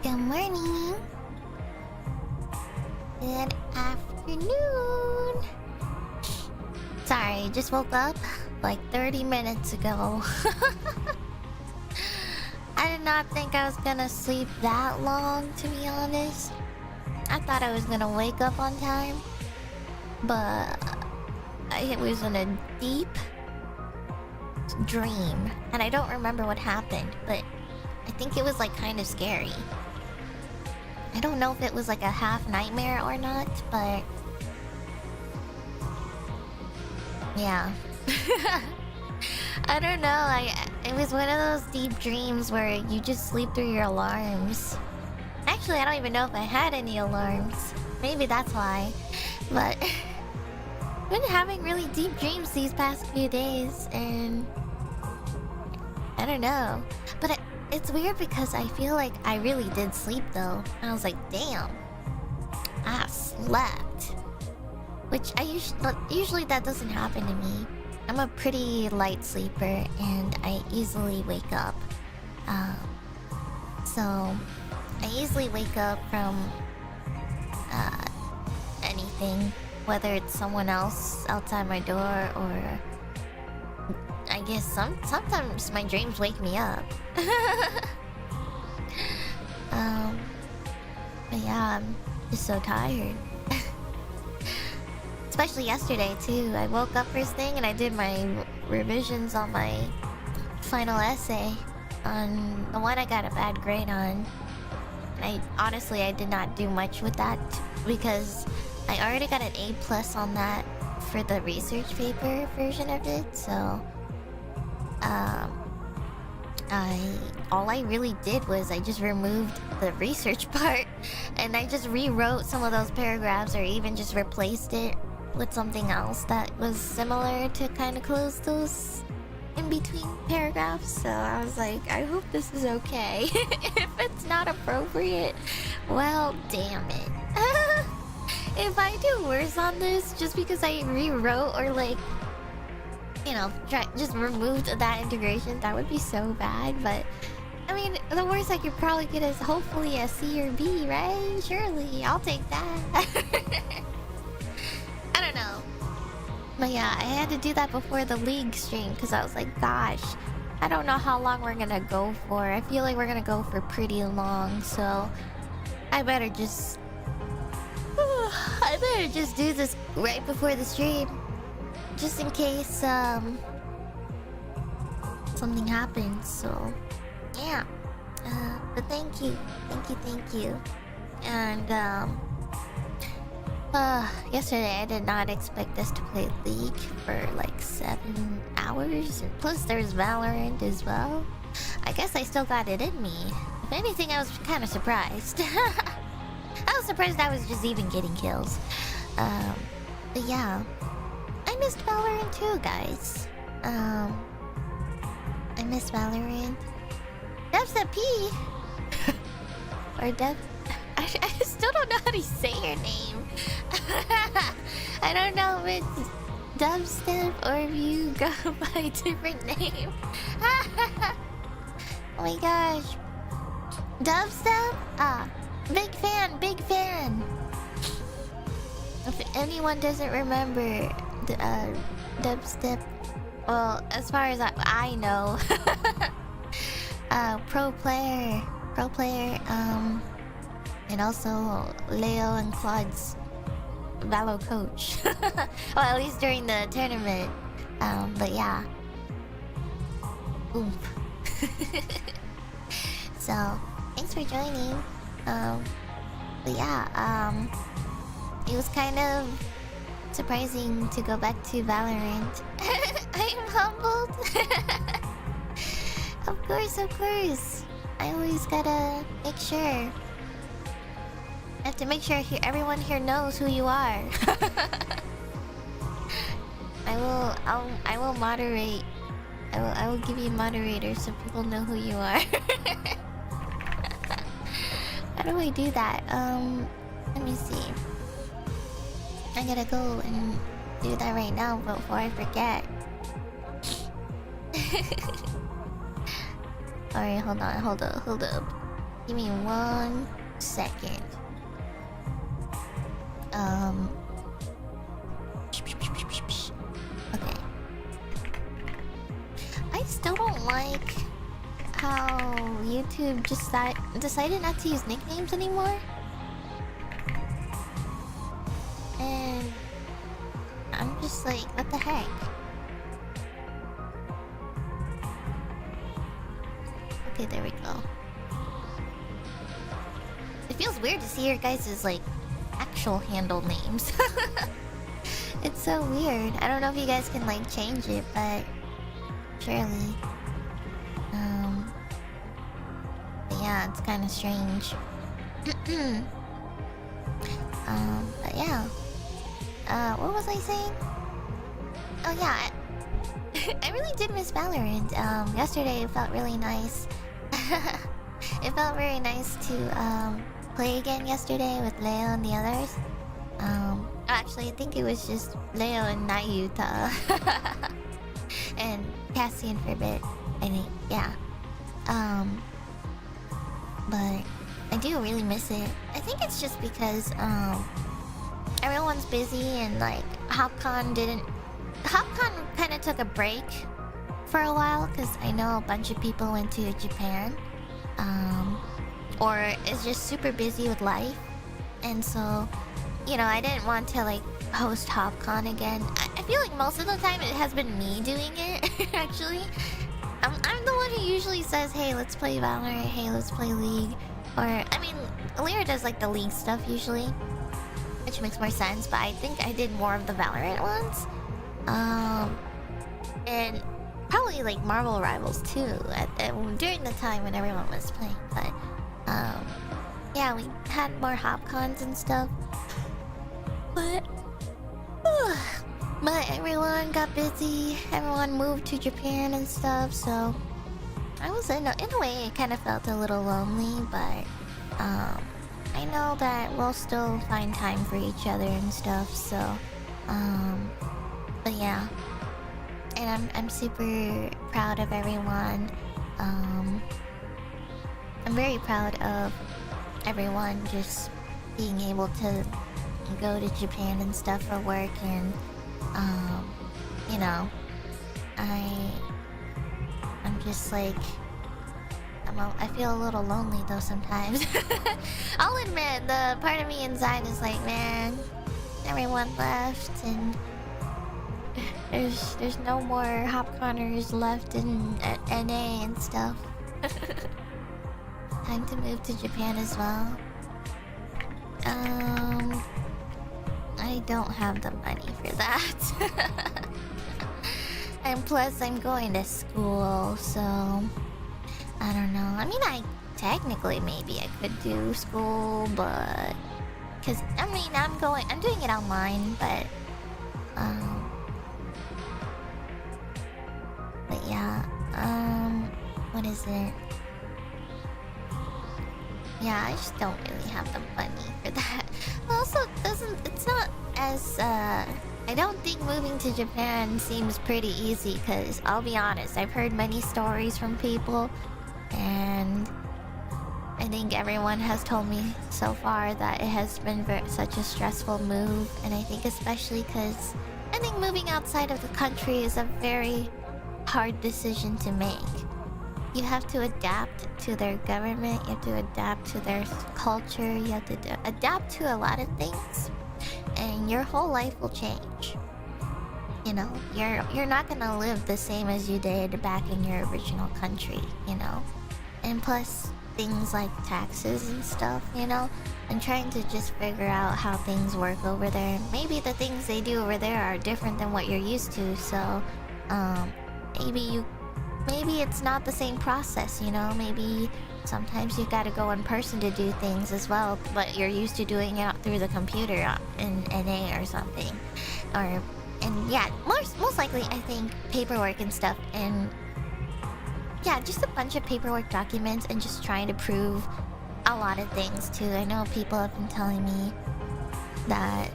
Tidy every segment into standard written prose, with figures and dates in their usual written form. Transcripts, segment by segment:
Good morning. Good afternoon. Sorry, just woke up like 30 minutes ago. I did not think I was gonna sleep that long, to be honest. I thought I was gonna wake up on time, but I was in a deep dream, and I don't remember what happened, but I think it was like kind of scary. I don't know if it was like a half nightmare or not, but Yeah. I don't know, it was one of those deep dreams where you just sleep through your alarms. Actually, I don't even know if I had any alarms. Maybe that's why. But I've been having really deep dreams these past few days, and I don't know. But it's weird because I feel like I really did sleep though. And I was like, damn, I slept. Which usually that doesn't happen to me. I'm a pretty light sleeper and I easily wake up. So I easily wake up from anything, whether it's someone else outside my door or I guess sometimes my dreams wake me up. But yeah, I'm just so tired. Especially yesterday too. I woke up first thing and I did my revisions on my final essay on the one I got a bad grade on. And I did not do much with that because I already got an A+ on that for the research paper version of it, so all I really did was I just removed the research part and I just rewrote some of those paragraphs or even just replaced it with something else that was similar to kind of close those in between paragraphs. So I was like, I hope this is okay. If it's not appropriate, well, damn it. If I do worse on this just because I rewrote or like, you know, just removed that integration, that would be so bad. But I mean, the worst I could probably get is hopefully a C or B, right? Surely, I'll take that. I don't know. But yeah, I had to do that before the league stream because I was like, gosh, I don't know how long we're gonna go for. I feel like we're gonna go for pretty long, so I better just do this right before the stream, just in case something happens. So yeah, but thank you. And yesterday I did not expect us to play League for like 7 hours, and plus there's Valorant as well. I guess I still got it in me. If anything, I was kind of surprised. I was surprised I was just even getting kills. But yeah, I missed Valorant too, guys. I missed Valorant. Dubstep P or Dub. I still don't know how to say your name. I don't know if it's Dubstep or if you go by a different name. Oh my gosh. Dubstep? Ah, big fan. If anyone doesn't remember Dubstep, well, as far as I know, pro player, and also Leo and Claude's Valo coach. Well, at least during the tournament. But yeah. Oomph. So, thanks for joining. But yeah, it was kind of surprising to go back to Valorant. I'm humbled. Of course. I always gotta make sure. I have to make sure everyone here knows who you are. I will moderate. I will give you moderators so people know who you are. How do I do that? Let me see. I gotta go and do that right now before I forget. Alright, hold up. Give me 1 second. Okay. I still don't like how YouTube just decided not to use nicknames anymore. And I'm just like, what the heck? Okay, there we go. It feels weird to see your guys' like actual handle names. It's so weird. I don't know if you guys can like change it, but surely. But yeah, it's kind of strange. But yeah. What was I saying? Oh yeah, I really did miss Valorant. Yesterday it felt really nice. It felt very nice to play again yesterday with Leo and the others. Actually, I think it was just Leo and Nayuta and Cassian for a bit. I think, yeah. But I do really miss it. I think it's just because everyone's busy and like HopCon kind of took a break for a while because I know a bunch of people went to Japan, or is just super busy with life, and so you know I didn't want to like host HopCon again. I feel like most of the time it has been me doing it. Actually, I'm the one who usually says, "Hey, let's play Valorant. Hey, let's play League." Or I mean, Lyra does like the League stuff usually, which makes more sense. But I think I did more of the Valorant ones. And probably like Marvel Rivals too during the time when everyone was playing. But yeah, we had more HopCons and stuff. But everyone got busy. Everyone moved to Japan and stuff. So I was in a way it kind of felt a little lonely. But I know that we'll still find time for each other and stuff. So but yeah, and I'm super proud of everyone. I'm very proud of everyone just being able to go to Japan and stuff for work, and you know, I'm just like I feel a little lonely though sometimes. I'll admit, the part of me inside is like, man, everyone left and there's no more HopConners left in NA and stuff. Time to move to Japan as well. I don't have the money for that. And plus I'm going to school, so I don't know. I mean, technically maybe I could do school, but cause I mean I'm doing it online, but yeah, what is it? Yeah, I just don't really have the money for that. Also, it's not as I don't think moving to Japan seems pretty easy, because I'll be honest, I've heard many stories from people, and I think everyone has told me so far that it has been such a stressful move. And I think especially because I think moving outside of the country is a very hard decision to make. You have to adapt to their government, you have to adapt to their culture, you have to adapt to a lot of things, and your whole life will change. You know, you're not gonna live the same as you did back in your original country, you know. And plus things like taxes and stuff, you know, and trying to just figure out how things work over there. Maybe the things they do over there are different than what you're used to, so maybe it's not the same process, you know. Maybe sometimes you gotta go in person to do things as well, but you're used to doing it through the computer in NA or something. And yeah, most likely I think paperwork and stuff, and yeah, just a bunch of paperwork documents and just trying to prove a lot of things too. I know people have been telling me that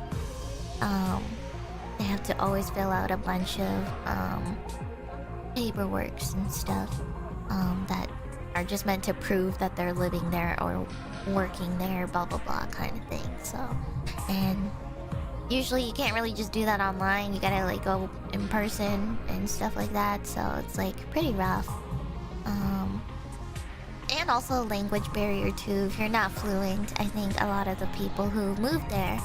they have to always fill out a bunch of paperworks and stuff that are just meant to prove that they're living there or working there, blah blah blah kind of thing. So, and usually you can't really just do that online. You gotta like go in person and stuff like that. So it's like pretty rough. And also language barrier too. If you're not fluent, I think a lot of the people who moved there,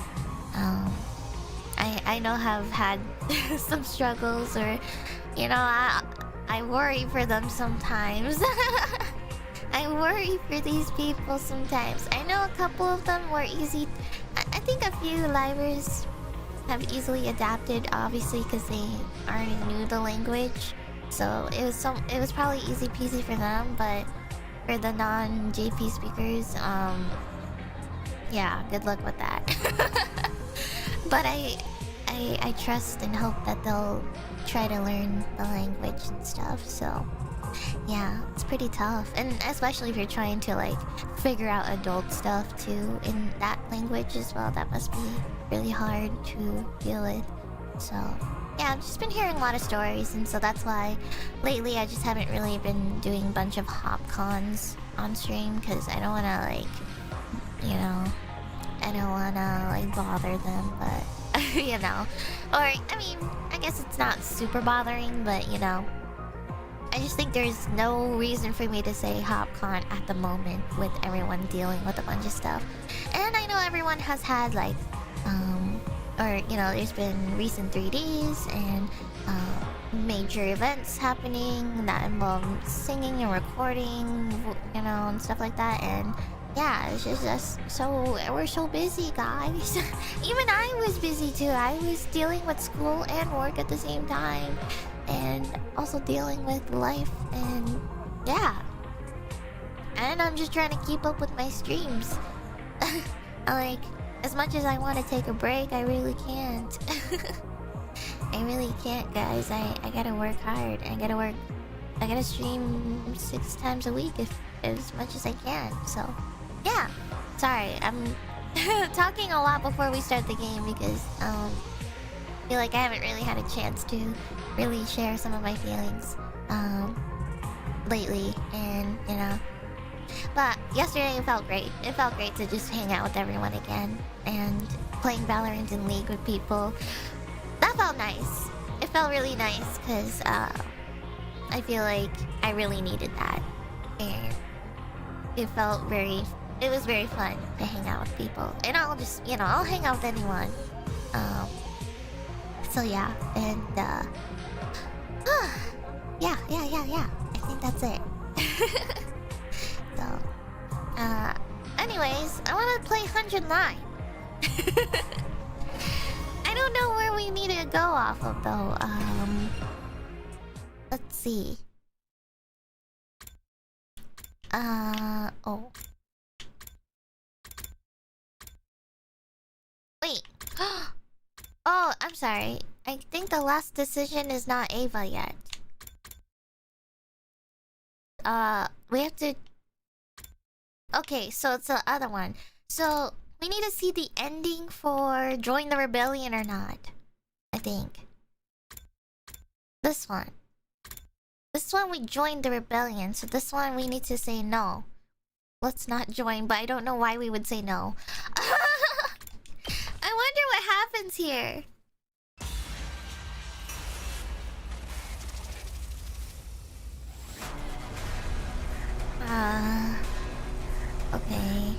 I know have had some struggles, or you know, I worry for them sometimes. I worry for these people sometimes. I know a couple of them were easy. I think a few livers have easily adapted, obviously, because they already knew the language. So it was probably easy peasy for them, but for the non-JP speakers, yeah, good luck with that. But I trust and hope that they'll try to learn the language and stuff. So yeah, it's pretty tough, and especially if you're trying to like figure out adult stuff too in that language as well. That must be really hard to deal with. So yeah, I've just been hearing a lot of stories, and so that's why lately I just haven't really been doing a bunch of hop cons on stream, because I don't want to like, you know, I don't want to like bother them, but you know, or I mean, I guess it's not super bothering, but you know, I just think there's no reason for me to say HopCon at the moment with everyone dealing with a bunch of stuff. And I know everyone has had like, or you know, there's been recent 3Ds and major events happening that involve singing and recording, you know, and stuff like that. And yeah, it's just so we're so busy, guys. Even I was busy too. I was dealing with school and work at the same time, and also dealing with life, and yeah. And I'm just trying to keep up with my streams. Like, as much as I want to take a break, I really can't. I really can't, guys. I gotta work hard. I gotta stream 6 times a week as much as I can. So yeah, sorry, I'm talking a lot before we start the game because I feel like I haven't really had a chance to really share some of my feelings lately, and you know. But yesterday it felt great. It felt great to just hang out with everyone again and playing Valorant in League with people. That felt nice. It felt really nice because I feel like I really needed that, and it was very fun to hang out with people. And I'll just, you know, I'll hang out with anyone. So yeah, and yeah. I think that's it. So, anyways, I want to play 109. I don't know where we need to go off of though. Let's see. Oh. Wait. Oh, I'm sorry. I think the last decision is not Ava yet. We have to... Okay, so it's the other one. So, we need to see the ending for Join the Rebellion or not. I think. This one. This one we joined the rebellion, so this one we need to say no. Let's not join, but I don't know why we would say no. I wonder what happens here. Okay.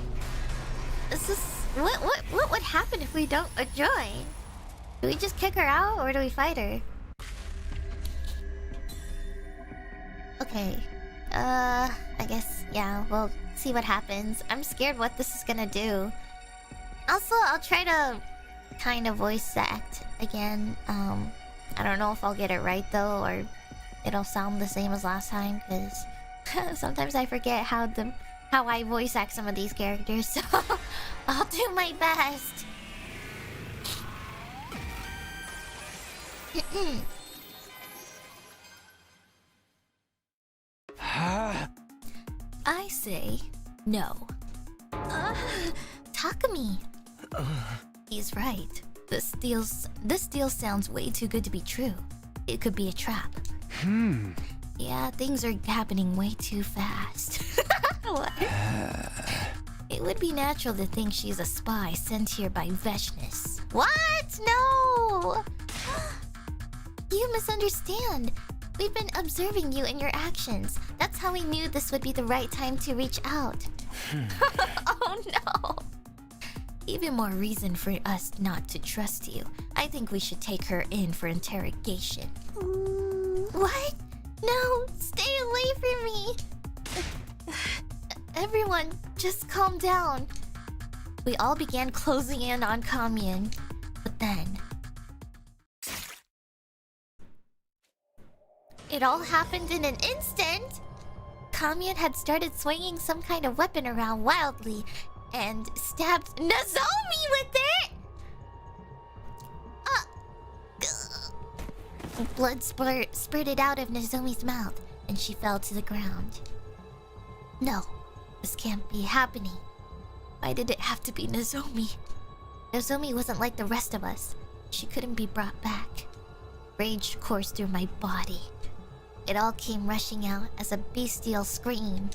Is this... What would happen if we don't join? Do we just kick her out, or do we fight her? Okay. I guess, yeah, we'll see what happens. I'm scared what this is gonna do. Also, I'll try to kind of voice act again. I don't know if I'll get it right though, or it'll sound the same as last time, because sometimes I forget how I voice act some of these characters, so I'll do my best. I say no. Takumi. He's right. This deal sounds way too good to be true. It could be a trap. Yeah, things are happening way too fast. What? It would be natural to think she's a spy sent here by Veshness. What? No! You misunderstand. We've been observing you and your actions. That's how we knew this would be the right time to reach out. Oh no! Even more reason for us not to trust you. I think we should take her in for interrogation. What? No, stay away from me! Everyone, just calm down. We all began closing in on Kamien. But then, It all happened in an instant. Kamyun had started swinging some kind of weapon around wildly and stabbed Nozomi with it. Blood spurted out of Nozomi's mouth, and she fell to the ground. No, this can't be happening. Why did it have to be Nozomi? Nozomi wasn't like the rest of us. She couldn't be brought back. Rage coursed through my body. It all came rushing out as a bestial scream.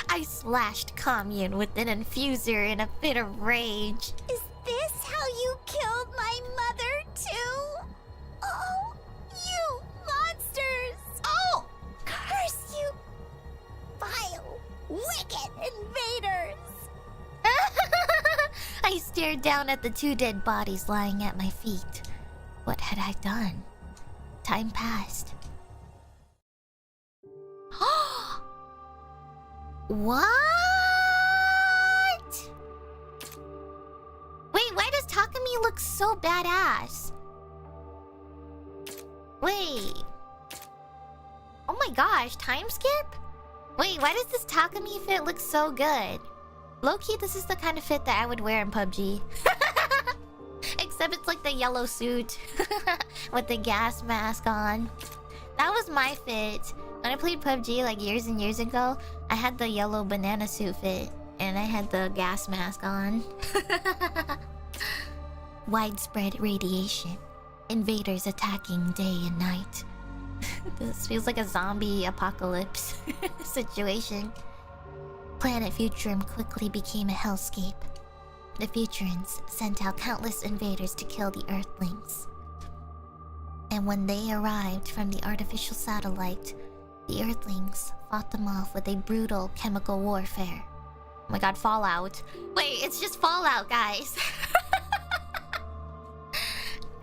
I slashed Kamyun with an infuser in a fit of rage. Is this how you killed my mother too? Oh, you monsters! Oh, curse you, vile, wicked invaders! I stared down at the 2 dead bodies lying at my feet. What had I done? Time passed. What? Wait, why does Takumi look so badass? Wait. Oh my gosh, time skip? Wait, why does this Takumi fit look so good? Low-key, this is the kind of fit that I would wear in PUBG. Except it's like the yellow suit with the gas mask on. That was my fit. When I played PUBG like years and years ago, I had the yellow banana suit fit. And I had the gas mask on. Widespread radiation. Invaders attacking day and night. This feels like a zombie apocalypse situation. Planet Futurum quickly became a hellscape. The Futurans sent out countless invaders to kill the Earthlings. And when they arrived from the artificial satellite, the Earthlings fought them off with a brutal chemical warfare. Oh my god, Fallout. Wait, it's just Fallout, guys.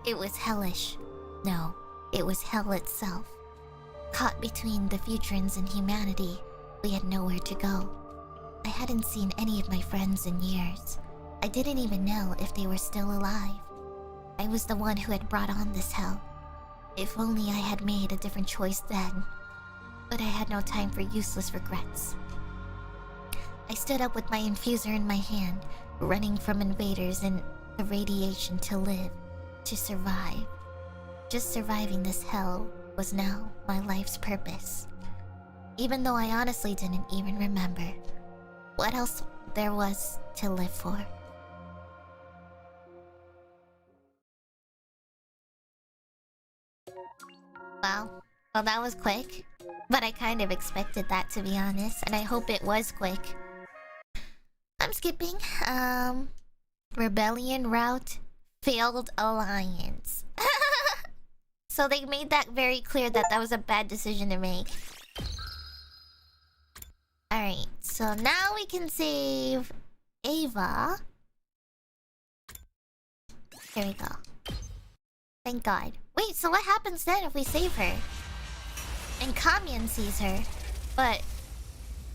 It was hellish. No, it was hell itself. Caught between the Futurans and humanity, we had nowhere to go. I hadn't seen any of my friends in years. I didn't even know if they were still alive. I was the one who had brought on this hell. If only I had made a different choice then. But I had no time for useless regrets. I stood up with my infuser in my hand, running from invaders and the radiation to live, to survive. Just surviving this hell was now my life's purpose. Even though I honestly didn't even remember what else there was to live for. Wow. Well, that was quick. But I kind of expected that, to be honest. And I hope it was quick. I'm skipping. Rebellion route. Failed alliance. So they made that very clear that that was a bad decision to make. Alright, so now we can save Ava. Here we go. Thank God. Wait, so what happens then if we save her? And Kamyun sees her, but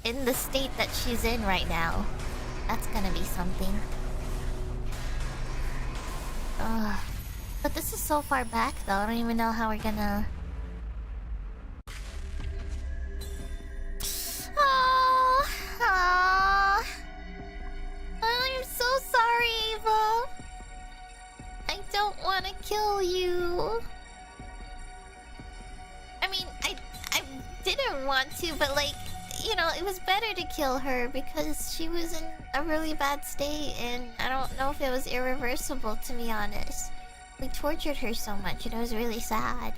in the state that she's in right now, that's gonna be something. Ugh. But this is so far back though, I don't even know how we're gonna... I'm so sorry, Ava. I don't want to kill you. I mean, I didn't want to, but like, you know, it was better to kill her because she was in a really bad state and I don't know if it was irreversible, to be honest. We tortured her so much and it was really sad.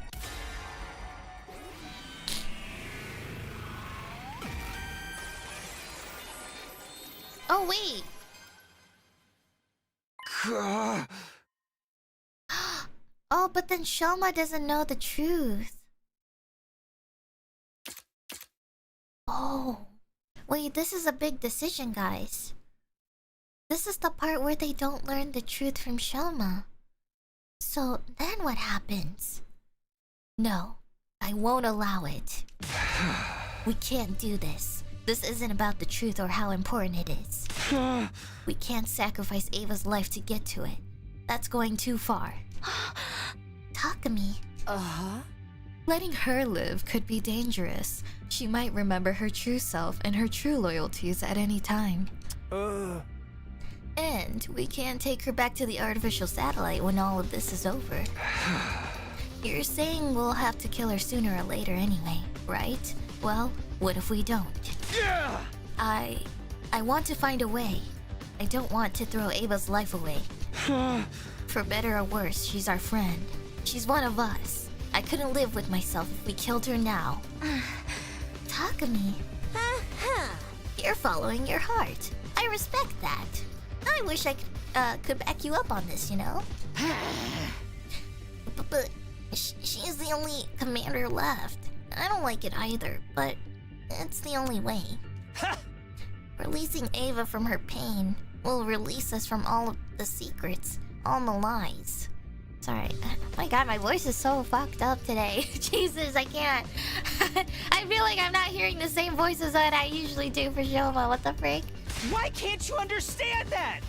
Oh, wait. Oh, but then Shoma doesn't know the truth. Oh. Wait, this is a big decision, guys. This is the part where they don't learn the truth from Shoma. So, then what happens? No, I won't allow it. We can't do this. This isn't about the truth or how important it is. We can't sacrifice Ava's life to get to it. That's going too far. Takumi. Letting her live could be dangerous. She might remember her true self and her true loyalties at any time. And we can't take her back to the artificial satellite when all of this is over. You're saying we'll have to kill her sooner or later anyway, right? Well, what if we don't? I want to find a way. I don't want to throw Ava's life away. For better or worse, she's our friend. She's one of us. I couldn't live with myself if we killed her now. Takumi. You're following your heart. I respect that. I wish I could back you up on this, you know? But she's the only commander left. I don't like it either, but it's the only way. Releasing Ava from her pain will release us from all of the secrets, all the lies. Sorry. My god, my voice is so fucked up today. Jesus, I can't. I feel like I'm not hearing the same voices that I usually do for Shoma. What the freak? Why can't you understand that?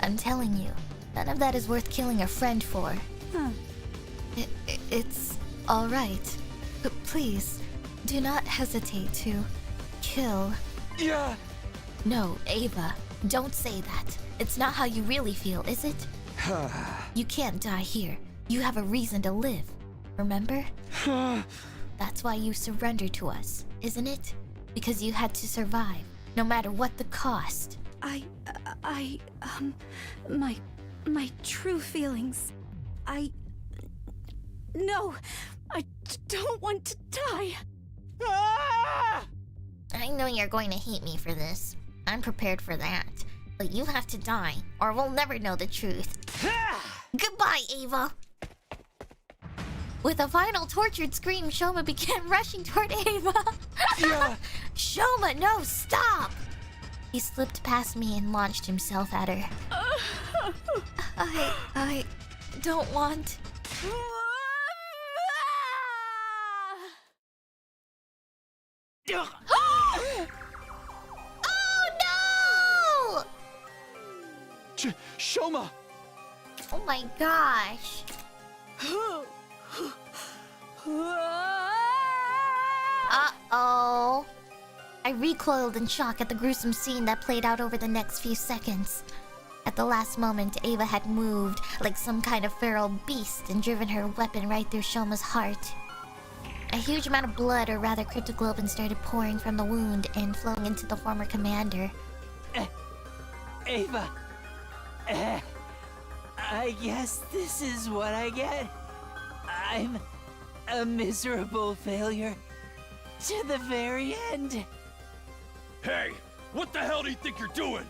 I'm telling you, none of that is worth killing a friend for. It's alright. But please, do not hesitate to kill. Yeah. No, Ava, don't say that. It's not how you really feel, is it? You can't die here. You have a reason to live. Remember? That's why you surrendered to us, isn't it? Because you had to survive, no matter what the cost. My true feelings. No, I don't want to die. I know you're going to hate me for this. I'm prepared for that. But you have to die, or we'll never know the truth. Goodbye, Ava! With a final tortured scream, Shoma began rushing toward Ava. Shoma, no, stop! He slipped past me and launched himself at her. I don't want... Oh no! Shoma! Oh my gosh. Uh-oh. I recoiled in shock at the gruesome scene that played out over the next few seconds. At the last moment, Ava had moved like some kind of feral beast and driven her weapon right through Shoma's heart. A huge amount of blood, or rather cryptoglobin, started pouring from the wound and flowing into the former commander. Ava. I guess this is what I get. I'm a miserable failure to the very end. Hey, what the hell do you think you're doing?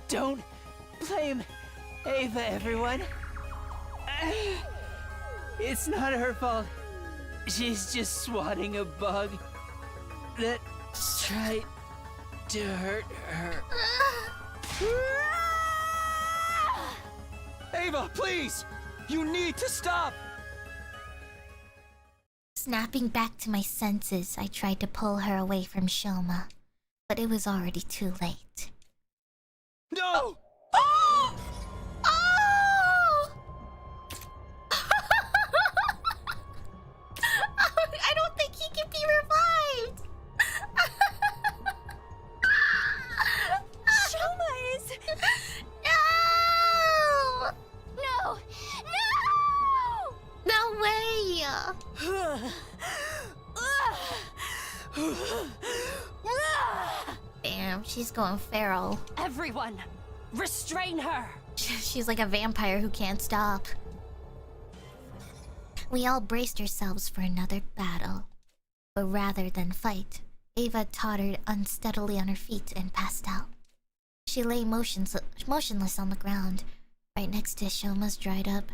Don't blame Ava, everyone. It's not her fault. She's just swatting a bug that tried to hurt her. Ava, please! You need to stop! Snapping back to my senses, I tried to pull her away from Shoma, but it was already too late. No! Oh! Oh! I don't think he can be revived! Shoma is... No! No! No! No way! Damn, she's going feral. Everyone, restrain her! She's like a vampire who can't stop. We all braced ourselves for another battle. But rather than fight, Ava tottered unsteadily on her feet and passed out. She lay motionless on the ground, right next to Shoma's dried up,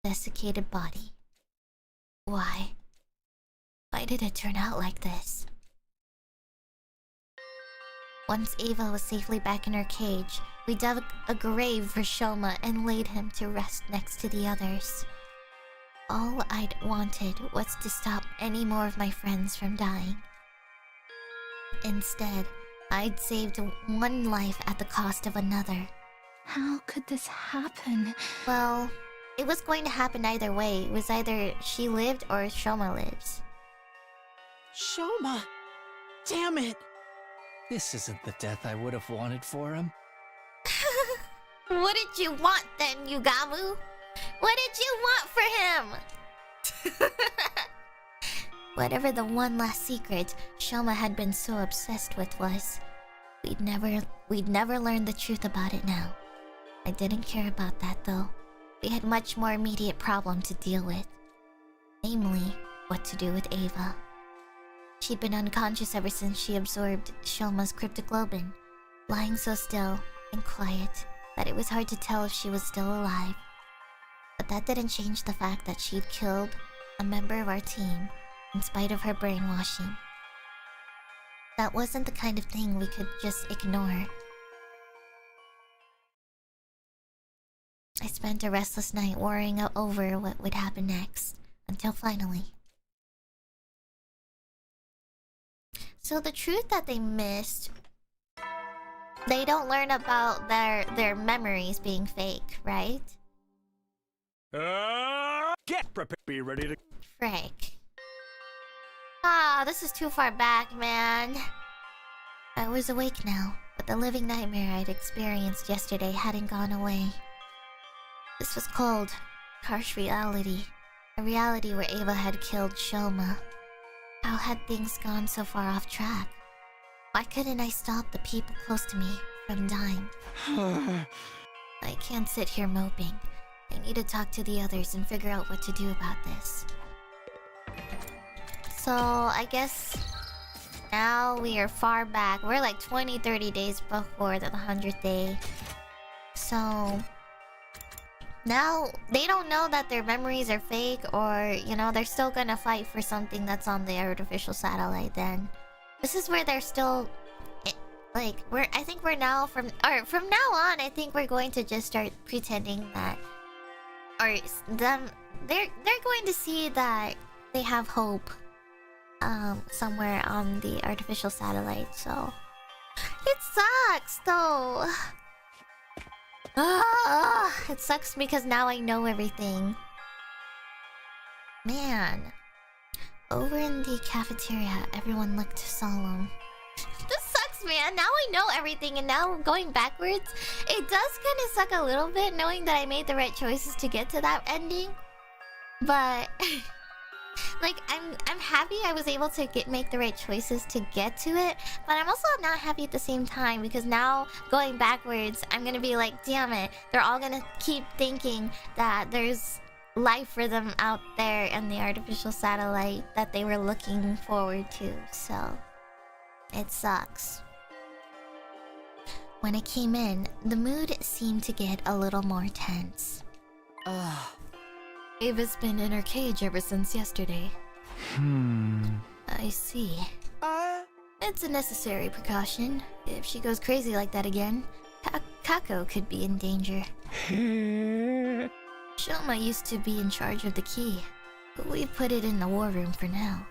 desiccated body. Why? Why did it turn out like this? Once Ava was safely back in her cage, we dug a grave for Shoma and laid him to rest next to the others. All I'd wanted was to stop any more of my friends from dying. Instead, I'd saved one life at the cost of another. How could this happen? Well, it was going to happen either way. It was either she lived or Shoma lives. Shoma! Damn it! This isn't the death I would have wanted for him. What did you want then, Yugamu? What did you want for him? Whatever the one last secret Shoma had been so obsessed with was, we'd never learn the truth about it now. I didn't care about that though. We had much more immediate problem to deal with. Namely, what to do with Ava. She'd been unconscious ever since she absorbed Shoma's cryptoglobin, lying so still and quiet that it was hard to tell if she was still alive. But that didn't change the fact that she'd killed a member of our team in spite of her brainwashing. That wasn't the kind of thing we could just ignore. I spent a restless night worrying over what would happen next, until finally. So the truth that they missed, they don't learn about their memories being fake, right? Get prepared. Be ready to. Frick. Ah, this is too far back, man. I was awake now, but the living nightmare I'd experienced yesterday hadn't gone away. This was called harsh reality. A reality where Ava had killed Shoma. How had things gone so far off track? Why couldn't I stop the people close to me from dying? I can't sit here moping. I need to talk to the others and figure out what to do about this. So, I guess now we are far back. We're like 20-30 days before the 100th day. So, now they don't know that their memories are fake, or, you know, they're still gonna fight for something that's on the artificial satellite then. This is where they're still... like, I think we're now from now on, I think we're going to just start pretending that... or them... They're going to see that they have hope. Somewhere on the artificial satellite, so... It sucks, though! It sucks because now I know everything. Man. Over in the cafeteria, everyone looked solemn. This sucks, man. Now I know everything, and now going backwards, it does kind of suck a little bit knowing that I made the right choices to get to that ending. But... like, I'm happy I was able to make the right choices to get to it, but I'm also not happy at the same time because now going backwards, I'm gonna be like, damn it, they're all gonna keep thinking that there's life for them out there in the artificial satellite that they were looking forward to, so it sucks. When I came in, the mood seemed to get a little more tense. Ava's been in her cage ever since yesterday. I see. It's a necessary precaution. If she goes crazy like that again, Kako could be in danger. Shoma used to be in charge of the key, but we've put it in the war room for now.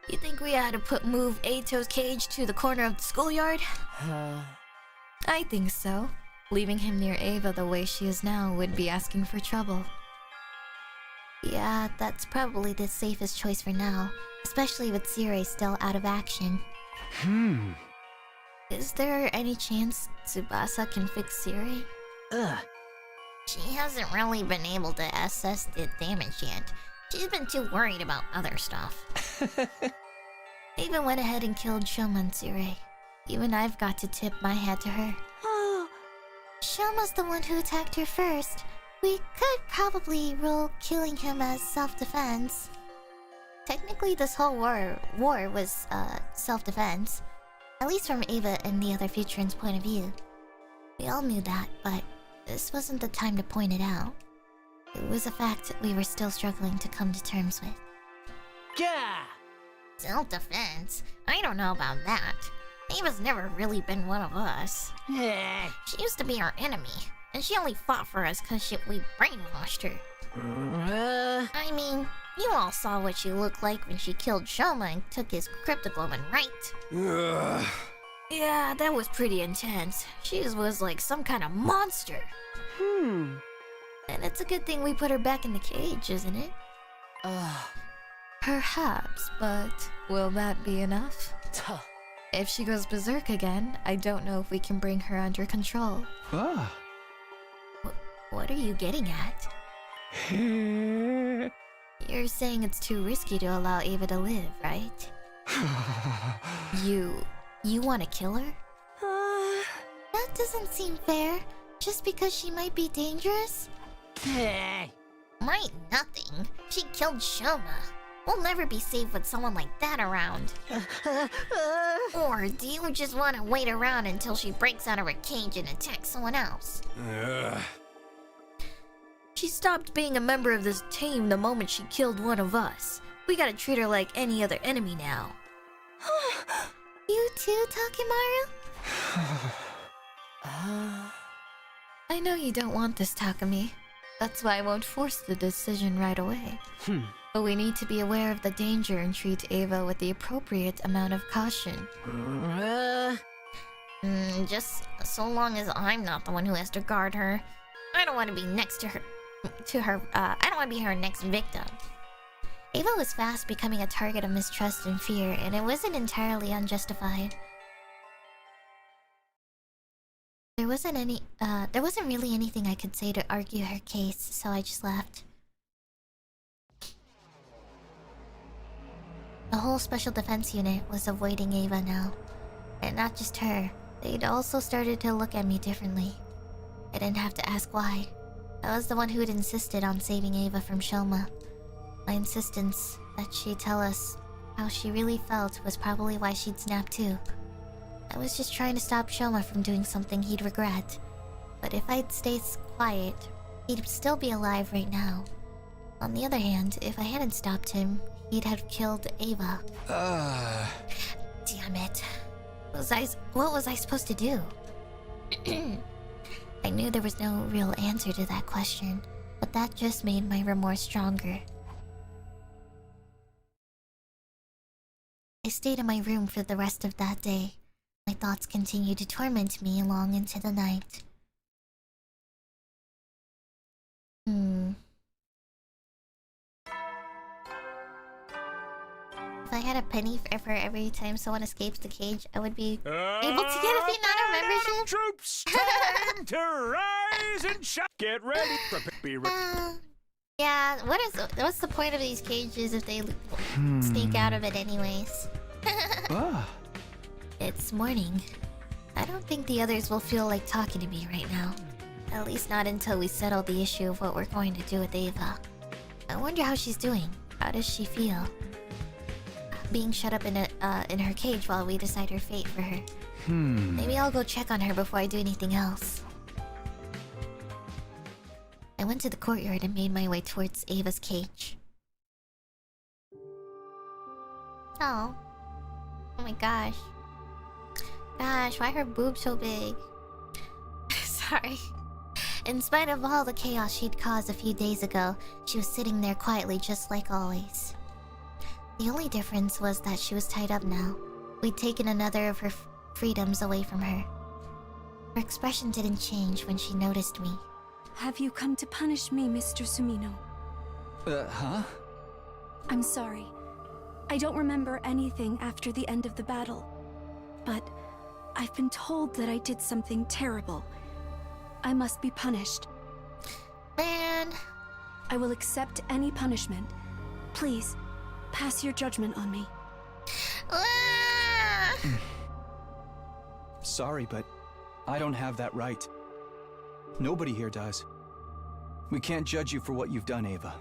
You think we ought to move Eito's cage to the corner of the schoolyard? I think so. Leaving him near Ava the way she is now would be asking for trouble. Yeah, that's probably the safest choice for now, especially with Zirei still out of action. Is there any chance Tsubasa can fix Zirei? She hasn't really been able to assess the damage yet. She's been too worried about other stuff. Ava went ahead and killed Shoma and Zirei. Even I've got to tip my hat to her. Shoma's the one who attacked her first. We could probably rule killing him as self-defense. Technically, this whole war was self-defense. At least from Ava and the other Futurans' point of view. We all knew that, but this wasn't the time to point it out. It was a fact we were still struggling to come to terms with. Gah! Self-defense? I don't know about that. Ava's never really been one of us. She used to be our enemy, and she only fought for us because we brainwashed her. I mean, You all saw what she looked like when she killed Shoma and took his cryptoglobin, right? Ugh. Yeah, that was pretty intense. She was like some kind of monster. And it's a good thing we put her back in the cage, isn't it? Perhaps, but will that be enough? If she goes berserk again, I don't know if we can bring her under control. Ah. What are you getting at? You're saying it's too risky to allow Ava to live, right? You want to kill her? That doesn't seem fair. Just because she might be dangerous? Might nothing. She killed Shoma. We'll never be safe with someone like that around. Or do you just want to wait around until she breaks out of her cage and attacks someone else? She stopped being a member of this team the moment she killed one of us. We gotta treat her like any other enemy now. You too, Takemaru? I know you don't want this, Takumi. That's why I won't force the decision right away. But we need to be aware of the danger and treat Ava with the appropriate amount of caution. Just so long as I'm not the one who has to guard her. I don't want to be next to her. I don't want to be her next victim. Ava was fast becoming a target of mistrust and fear, and it wasn't entirely unjustified. There wasn't really anything I could say to argue her case, so I just left. The whole special defense unit was avoiding Ava now. And not just her, they'd also started to look at me differently. I didn't have to ask why. I was the one who had insisted on saving Ava from Shoma. My insistence that she tell us how she really felt was probably why she'd snap too. I was just trying to stop Shoma from doing something he'd regret. But if I'd stayed quiet, he'd still be alive right now. On the other hand, if I hadn't stopped him, he'd have killed Ava. Damn it. What was I supposed to do? I knew there was no real answer to that question, but that just made my remorse stronger. I stayed in my room for the rest of that day. My thoughts continued to torment me long into the night. If I had a penny for every time someone escapes the cage, I would be able to get a Finana membership. Troops, time to rise and shout. Get ready. Be ready. Yeah, what's the point of these cages if they sneak out of it anyways? It's morning. I don't think the others will feel like talking to me right now. At least not until we settle the issue of what we're going to do with Ava. I wonder how she's doing. How does she feel? Being shut up in her cage while we decide her fate for her. Maybe I'll go check on her before I do anything else. I went to the courtyard and made my way towards Ava's cage. Oh my gosh. Gosh, why are her boobs so big? Sorry. In spite of all the chaos she'd caused a few days ago, she was sitting there quietly just like always. The only difference was that she was tied up now. We'd taken another of her freedoms away from her. Her expression didn't change when she noticed me. Have you come to punish me, Mr. Sumino? Huh? I'm sorry. I don't remember anything after the end of the battle. But I've been told that I did something terrible. I must be punished. Man. I will accept any punishment. Please, pass your judgment on me. Sorry, but I don't have that right. Nobody here does. We can't judge you for what you've done, Ava.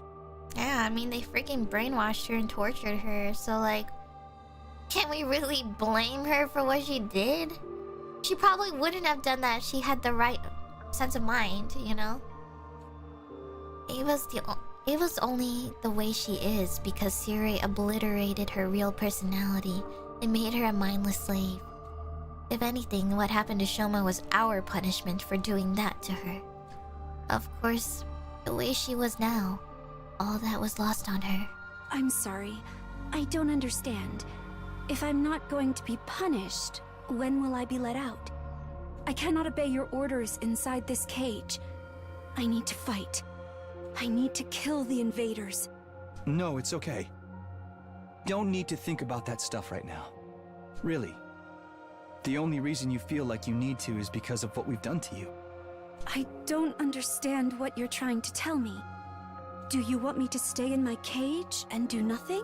Yeah, I mean, they freaking brainwashed her and tortured her, so like... Can't we really blame her for what she did? She probably wouldn't have done that if she had the right sense of mind, you know? Ava's only the way she is because Siri obliterated her real personality and made her a mindless slave. If anything, what happened to Shoma was our punishment for doing that to her. Of course, the way she was now, all that was lost on her. I'm sorry. I don't understand. If I'm not going to be punished, when will I be let out? I cannot obey your orders inside this cage. I need to fight. I need to kill the invaders. No, it's okay. Don't need to think about that stuff right now. Really. The only reason you feel like you need to is because of what we've done to you. I don't understand what you're trying to tell me. Do you want me to stay in my cage and do nothing?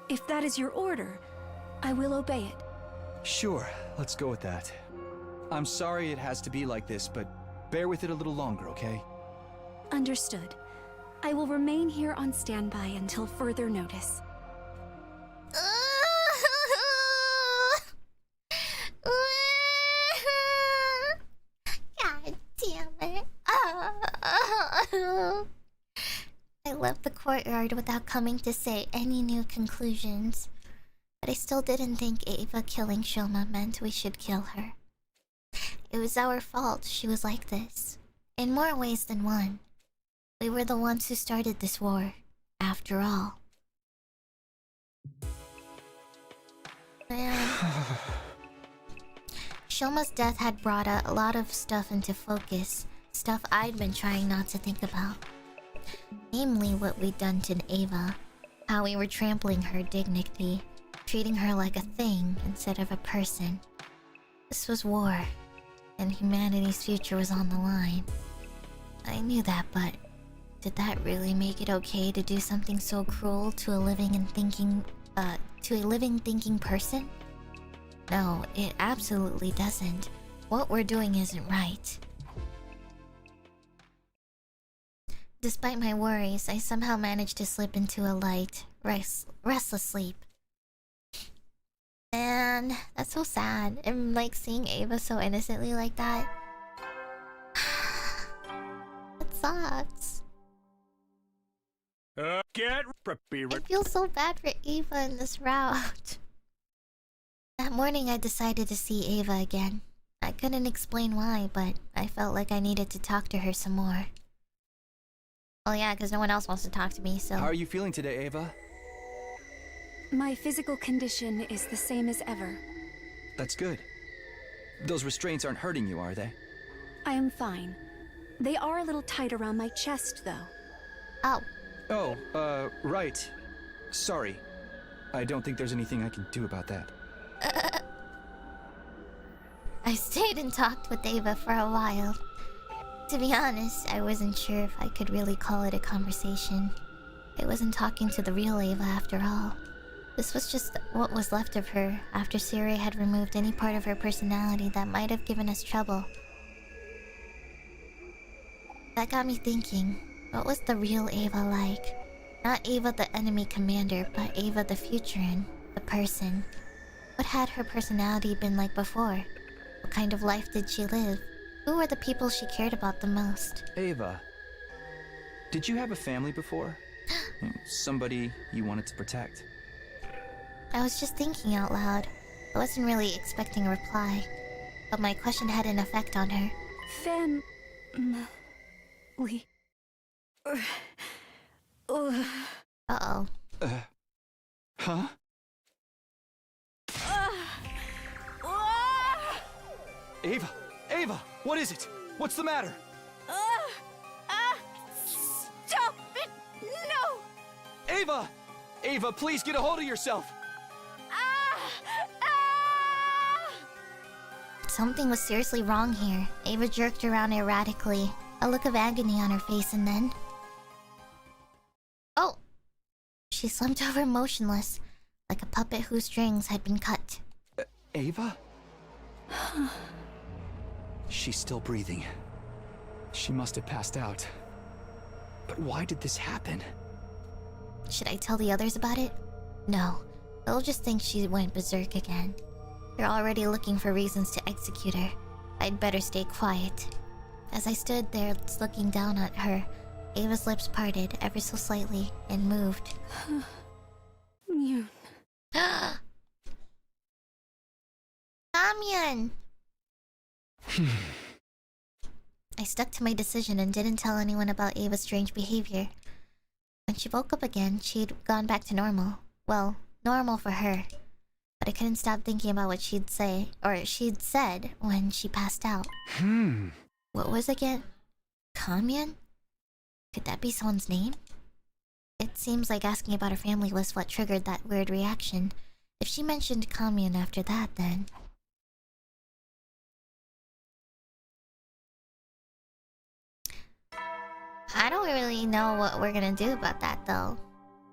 If that is your order, I will obey it. Sure, let's go with that. I'm sorry it has to be like this, but bear with it a little longer, okay? Understood. I will remain here on standby until further notice. God damn it. I left the courtyard without coming to say any new conclusions. But I still didn't think Ava killing Shoma meant we should kill her. It was our fault she was like this. In more ways than one. We were the ones who started this war, after all. Man. Shoma's death had brought a lot of stuff into focus. Stuff I'd been trying not to think about. Namely what we'd done to Ava. How we were trampling her dignity. Treating her like a thing instead of a person. This was war. And humanity's future was on the line. I knew that, but... did that really make it okay to do something so cruel to a living thinking person? No, it absolutely doesn't. What we're doing isn't right. Despite my worries, I somehow managed to slip into a light, restless sleep. And that's so sad. And like seeing Ava so innocently like that. It sucks. Get prepared. I feel so bad for Ava in this route. That morning I decided to see Ava again. I couldn't explain why, but I felt like I needed to talk to her some more. Oh yeah, because no one else wants to talk to me, so... How are you feeling today, Ava? My physical condition is the same as ever. That's good. Those restraints aren't hurting you, are they? I am fine. They are a little tight around my chest, though. Oh. Oh, right. Sorry. I don't think there's anything I can do about that. I stayed and talked with Ava for a while. To be honest, I wasn't sure if I could really call it a conversation. I wasn't talking to the real Ava after all. This was just what was left of her after Siri had removed any part of her personality that might have given us trouble. That got me thinking, what was the real Ava like? Not Ava the enemy commander, but Ava the futurean, the person. What had her personality been like before? What kind of life did she live? Who were the people she cared about the most? Ava, did you have a family before? Somebody you wanted to protect? I was just thinking out loud. I wasn't really expecting a reply. But my question had an effect on her. Uh-oh. Huh? Ava! Ava! What is it? What's the matter? Stop it! No! Ava! Ava, please get a hold of yourself! Something was seriously wrong here. Ava jerked around erratically, a look of agony on her face, and then... oh! She slumped over motionless, like a puppet whose strings had been cut. Ava? She's still breathing. She must have passed out. But why did this happen? Should I tell the others about it? No. They'll just think she went berserk again. They're already looking for reasons to execute her. I'd better stay quiet. As I stood there looking down at her, Ava's lips parted ever so slightly and moved. Myun. Namyun! I stuck to my decision and didn't tell anyone about Ava's strange behavior. When she woke up again, she'd gone back to normal. Well, normal for her. But I couldn't stop thinking about what she'd said when she passed out. What was it again? Kamyan? Could that be someone's name? It seems like asking about her family was what triggered that weird reaction. If she mentioned Kamyan after that, then... I don't really know what we're gonna do about that, though.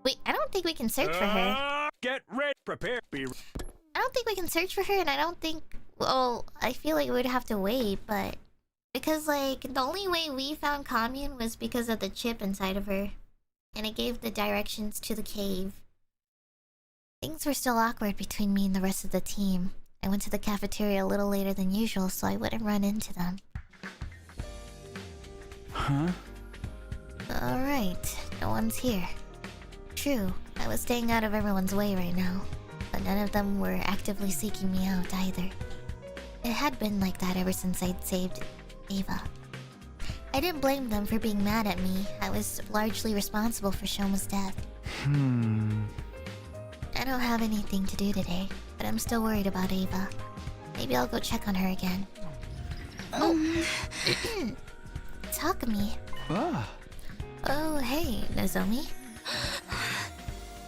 Wait, I don't think we can search for her. Get ready, prepare, be. I don't think we can search for her, and I don't think... Well, I feel like we'd have to wait, but... Because, like, the only way we found Kamyan was because of the chip inside of her. And it gave the directions to the cave. Things were still awkward between me and the rest of the team. I went to the cafeteria a little later than usual, so I wouldn't run into them. Huh? Alright, no one's here. True, I was staying out of everyone's way right now, but none of them were actively seeking me out either. It had been like that ever since I'd saved Ava. I didn't blame them for being mad at me. I was largely responsible for Shoma's death. I don't have anything to do today, but I'm still worried about Ava. Maybe I'll go check on her again. Oh! Takumi. Ah. Oh, hey, Nozomi.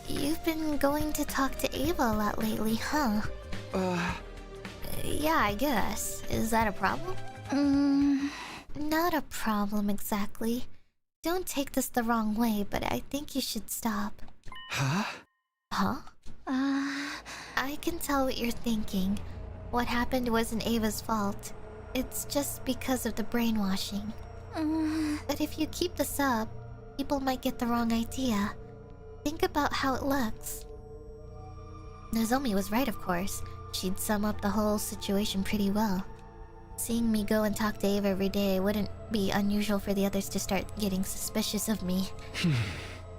You've been going to talk to Ava a lot lately, huh? Yeah, I guess. Is that a problem? Not a problem exactly. Don't take this the wrong way, but I think you should stop. Huh? Huh? I can tell what you're thinking. What happened wasn't Ava's fault. It's just because of the brainwashing. But if you keep this up, people might get the wrong idea. Think about how it looks. Nozomi was right, of course. She'd sum up the whole situation pretty well. Seeing me go and talk to Ava every day wouldn't be unusual for the others to start getting suspicious of me.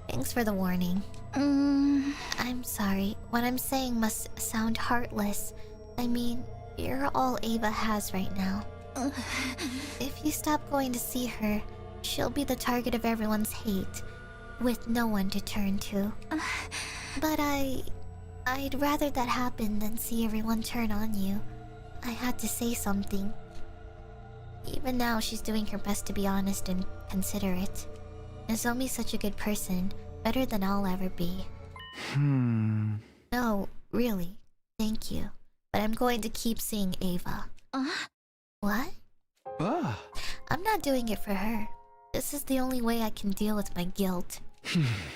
Thanks for the warning. I'm sorry. What I'm saying must sound heartless. I mean, you're all Ava has right now. If you stop going to see her, she'll be the target of everyone's hate, with no one to turn to. But I'd rather that happen than see everyone turn on you. I had to say something. Even now, she's doing her best to be honest and considerate. Nozomi's such a good person, better than I'll ever be. No, really, thank you. But I'm going to keep seeing Ava. What? I'm not doing it for her. This is the only way I can deal with my guilt.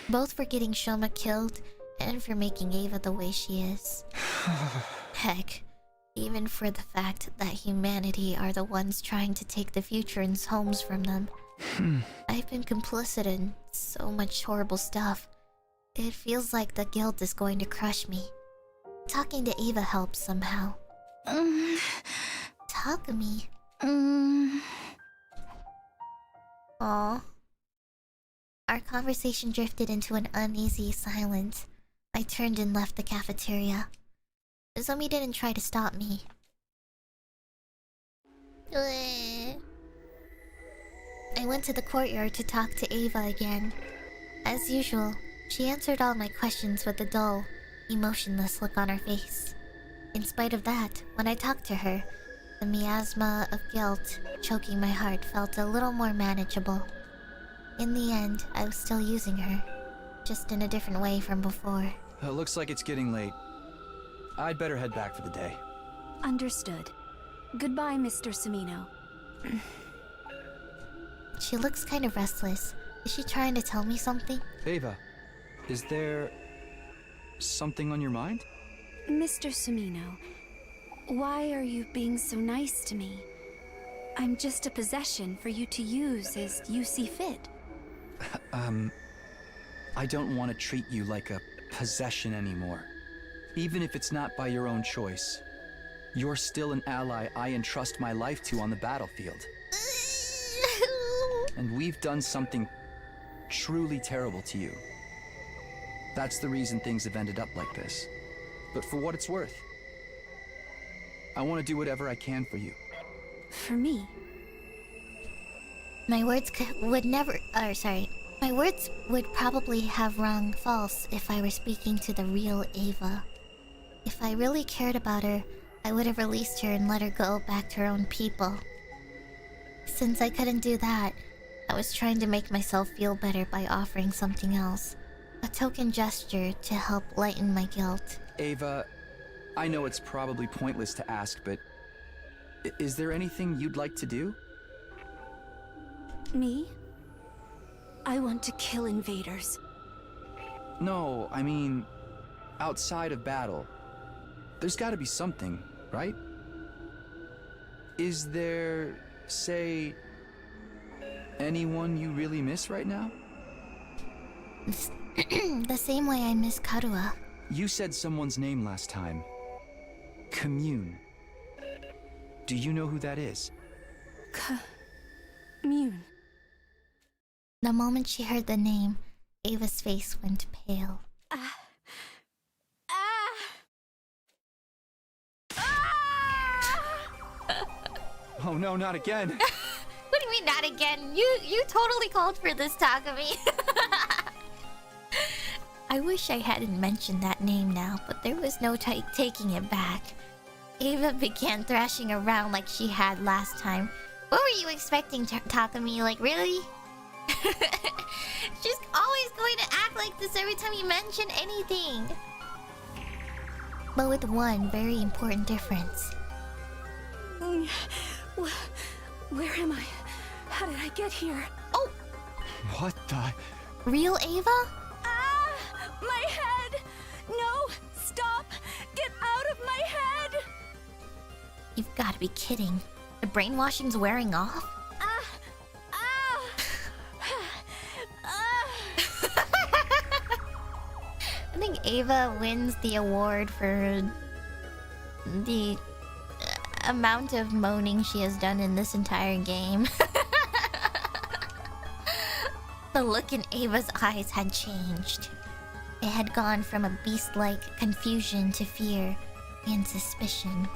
Both for getting Shoma killed and for making Ava the way she is. Heck, even for the fact that humanity are the ones trying to take the future's homes from them. I've been complicit in so much horrible stuff. It feels like the guilt is going to crush me. Talking to Ava helps somehow. Takumi. Aw. Our conversation drifted into an uneasy silence. I turned and left the cafeteria. Nozomi didn't try to stop me. I went to the courtyard to talk to Ava again. As usual, she answered all my questions with a dull, emotionless look on her face. In spite of that, when I talked to her, the miasma of guilt choking my heart felt a little more manageable. In the end, I was still using her, just in a different way from before. Looks like it's getting late. I'd better head back for the day. Understood. Goodbye, Mr. Sumino. She looks kind of restless. Is she trying to tell me something? Ava, is there something on your mind? Mr. Sumino, why are you being so nice to me? I'm just a possession for you to use as you see fit. I don't want to treat you like a possession anymore. Even if it's not by your own choice. You're still an ally I entrust my life to on the battlefield. And we've done something truly terrible to you. That's the reason things have ended up like this. But for what it's worth, I want to do whatever I can for you. For me? My My words would probably have rung false if I were speaking to the real Ava. If I really cared about her, I would have released her and let her go back to her own people. Since I couldn't do that, I was trying to make myself feel better by offering something else. A token gesture to help lighten my guilt. Ava, I know it's probably pointless to ask, but is there anything you'd like to do? Me? I want to kill invaders. No, I mean, outside of battle. There's gotta be something, right? Is there, say, anyone you really miss right now? The same way I miss Karua. You said someone's name last time. Commune. Do you know who that is? Commune. The moment she heard the name, Ava's face went pale. Oh no, not again! What do you mean not again? You totally called for this, Takumi. I wish I hadn't mentioned that name now, but there was no taking it back. Ava began thrashing around like she had last time. What were you expecting, Takumi? Like, really? She's always going to act like this every time you mention anything. But with one very important difference. Where am I? How did I get here? Oh! What the? Real Ava? Ah! My head! No! Stop! Get out of my head! You've got to be kidding. The brainwashing's wearing off? I think Ava wins the award for the amount of moaning she has done in this entire game. The look in Ava's eyes had changed. It had gone from a beast-like confusion to fear and suspicion.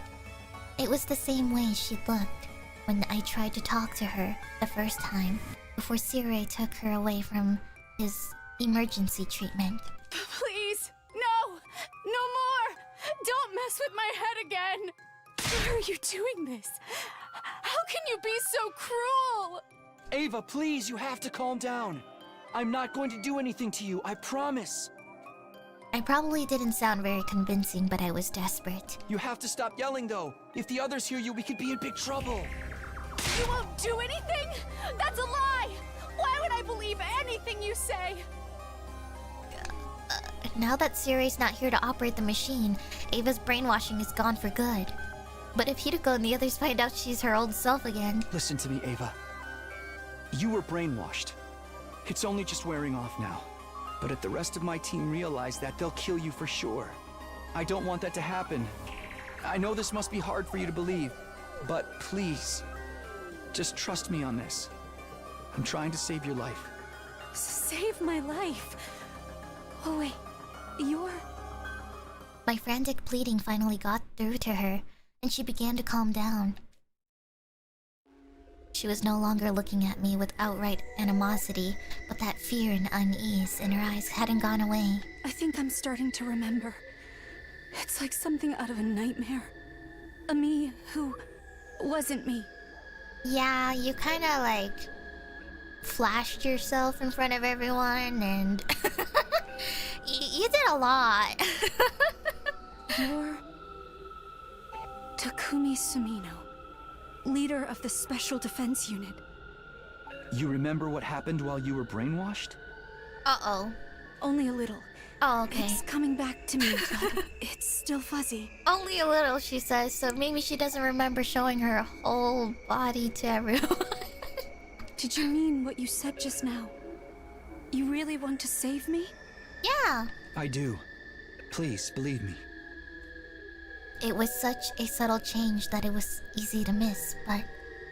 It was the same way she looked when I tried to talk to her the first time, before Sirei took her away from his emergency treatment. Please! No! No more! Don't mess with my head again! Why are you doing this? How can you be so cruel? Ava, please, you have to calm down. I'm not going to do anything to you, I promise. I probably didn't sound very convincing, but I was desperate. You have to stop yelling, though. If the others hear you, we could be in big trouble. You won't do anything? That's a lie! Why would I believe anything you say? Now that Sirei's not here to operate the machine, Ava's brainwashing is gone for good. But if Hideko and the others find out she's her old self again... Listen to me, Ava. You were brainwashed. It's only just wearing off now. But if the rest of my team realize that, they'll kill you for sure. I don't want that to happen. I know this must be hard for you to believe, but please, just trust me on this. I'm trying to save your life. Save my life? Oh wait, you're... My frantic pleading finally got through to her, and she began to calm down. She was no longer looking at me with outright animosity, but that fear and unease in her eyes hadn't gone away. I think I'm starting to remember. It's like something out of a nightmare. A me who wasn't me. Yeah, you kinda like... flashed yourself in front of everyone, and... you did a lot. You're... Takumi Sumino, leader of the Special Defense Unit. You remember what happened while you were brainwashed? Uh-oh. Only a little. Oh, okay. It's coming back to me, but it's still fuzzy. Only a little, she says, so maybe she doesn't remember showing her whole body to everyone. Did you mean what you said just now? You really want to save me? Yeah. I do. Please, believe me. It was such a subtle change that it was easy to miss, but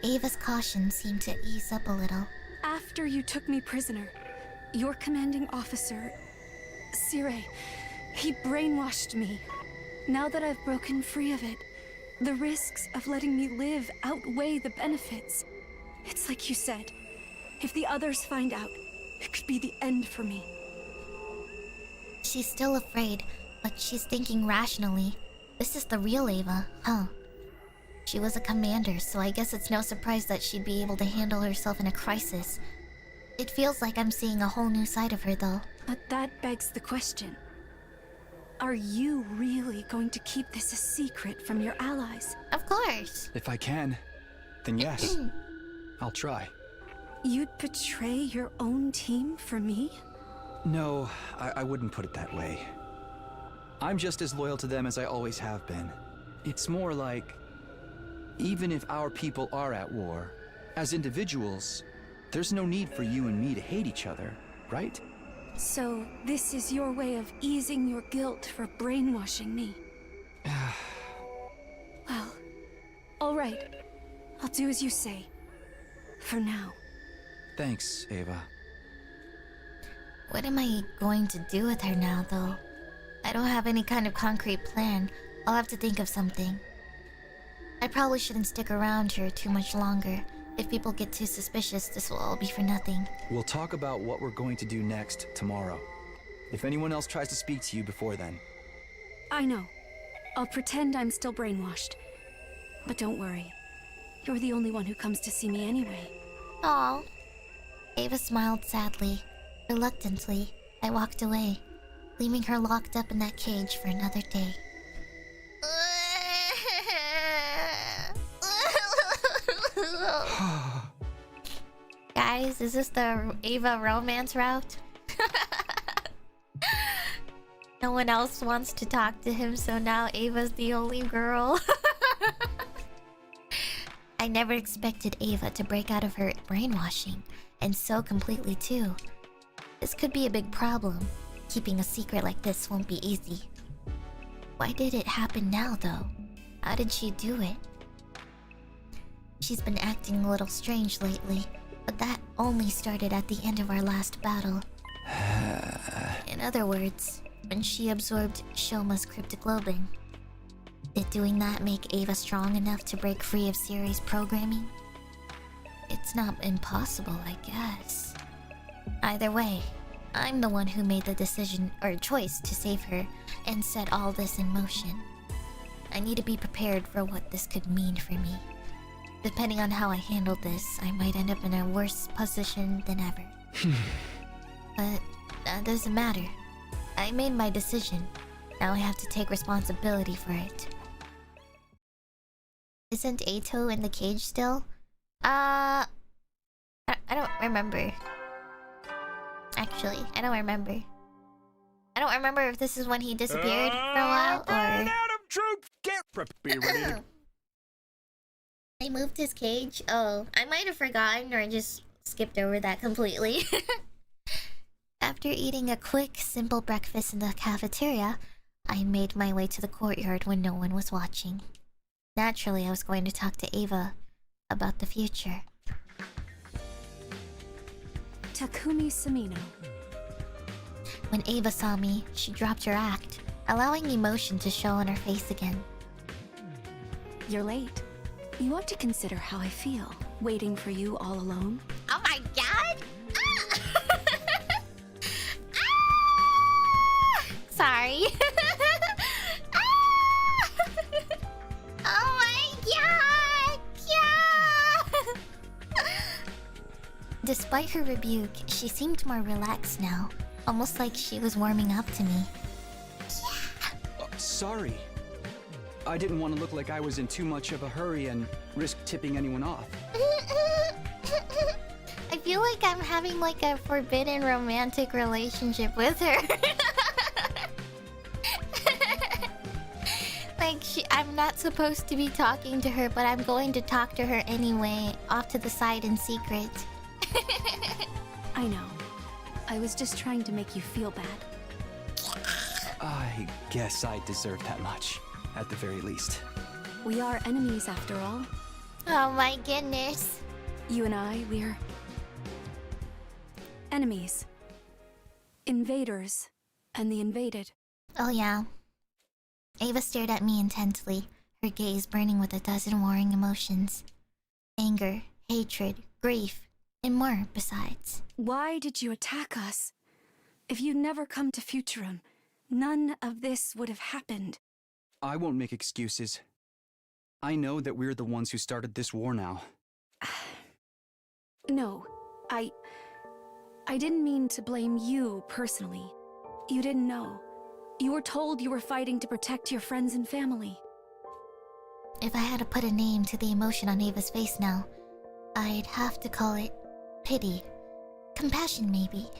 Ava's caution seemed to ease up a little. After you took me prisoner, your commanding officer, Sirei, he brainwashed me. Now that I've broken free of it, the risks of letting me live outweigh the benefits. It's like you said, if the others find out, It could be the end for me. She's still afraid, but she's thinking rationally. This is the real Ava, huh? She was a commander, so I guess it's no surprise that she'd be able to handle herself in a crisis. It feels like I'm seeing a whole new side of her, though. But that begs the question. Are you really going to keep this a secret from your allies? Of course. If I can, then yes. I'll try. You'd betray your own team for me? No, I wouldn't put it that way. I'm just as loyal to them as I always have been. It's more like, even if our people are at war, as individuals, there's no need for you and me to hate each other, right? So, this is your way of easing your guilt for brainwashing me. Well, alright. I'll do as you say. For now. Thanks, Ava. What am I going to do with her now, though? I don't have any kind of concrete plan. I'll have to think of something. I probably shouldn't stick around here too much longer. If people get too suspicious, this will all be for nothing. We'll talk about what we're going to do next tomorrow. If anyone else tries to speak to you before then. I know. I'll pretend I'm still brainwashed. But don't worry. You're the only one who comes to see me anyway. Aw. Ava smiled sadly. Reluctantly, I walked away, leaving her locked up in that cage for another day. Guys, is this the Ava romance route? No one else wants to talk to him, so now Ava's the only girl. I never expected Ava to break out of her brainwashing, and so completely too. This could be a big problem. Keeping a secret like this won't be easy. Why did it happen now, though? How did she do it? She's been acting a little strange lately, but that only started at the end of our last battle. In other words, when she absorbed Shoma's cryptoglobin. Did doing that make Ava strong enough to break free of series programming? It's not impossible, I guess. Either way, I'm the one who made the decision or choice to save her and set all this in motion. I need to be prepared for what this could mean for me. Depending on how I handle this, I might end up in a worse position than ever. But that doesn't matter. I made my decision. Now I have to take responsibility for it. Isn't Ato in the cage still? I don't remember. Actually, I don't remember. I don't remember if this is when he disappeared for a while or... Adam troops, get be ready to... They moved his cage? Oh, I might have forgotten or just skipped over that completely. After eating a quick, simple breakfast in the cafeteria, I made my way to the courtyard when no one was watching. Naturally, I was going to talk to Ava about the future. Takumi Samino. When Ava saw me, she dropped her act, allowing emotion to show on her face again. You're late. You ought to consider how I feel, waiting for you all alone. Oh my god! Sorry. Oh my god! Yeah! Despite her rebuke, she seemed more relaxed now, almost like she was warming up to me. Sorry. I didn't want to look like I was in too much of a hurry and risk tipping anyone off. I feel like I'm having like a forbidden romantic relationship with her. Like I'm not supposed to be talking to her, but I'm going to talk to her anyway, off to the side in secret. I know. I was just trying to make you feel bad. I guess I deserve that much, at the very least. We are enemies after all. Oh my goodness. You and I, we're... enemies. Invaders. And the invaded. Oh yeah. Ava stared at me intently, her gaze burning with a dozen warring emotions. Anger, hatred, grief, And more besides. Why did you attack us? If you'd never come to Futurum, none of this would have happened. I won't make excuses. I know that we're the ones who started this war now. No, I didn't mean to blame you personally. You didn't know. You were told you were fighting to protect your friends and family. If I had to put a name to the emotion on Ava's face now, I'd have to call it pity. Compassion, maybe.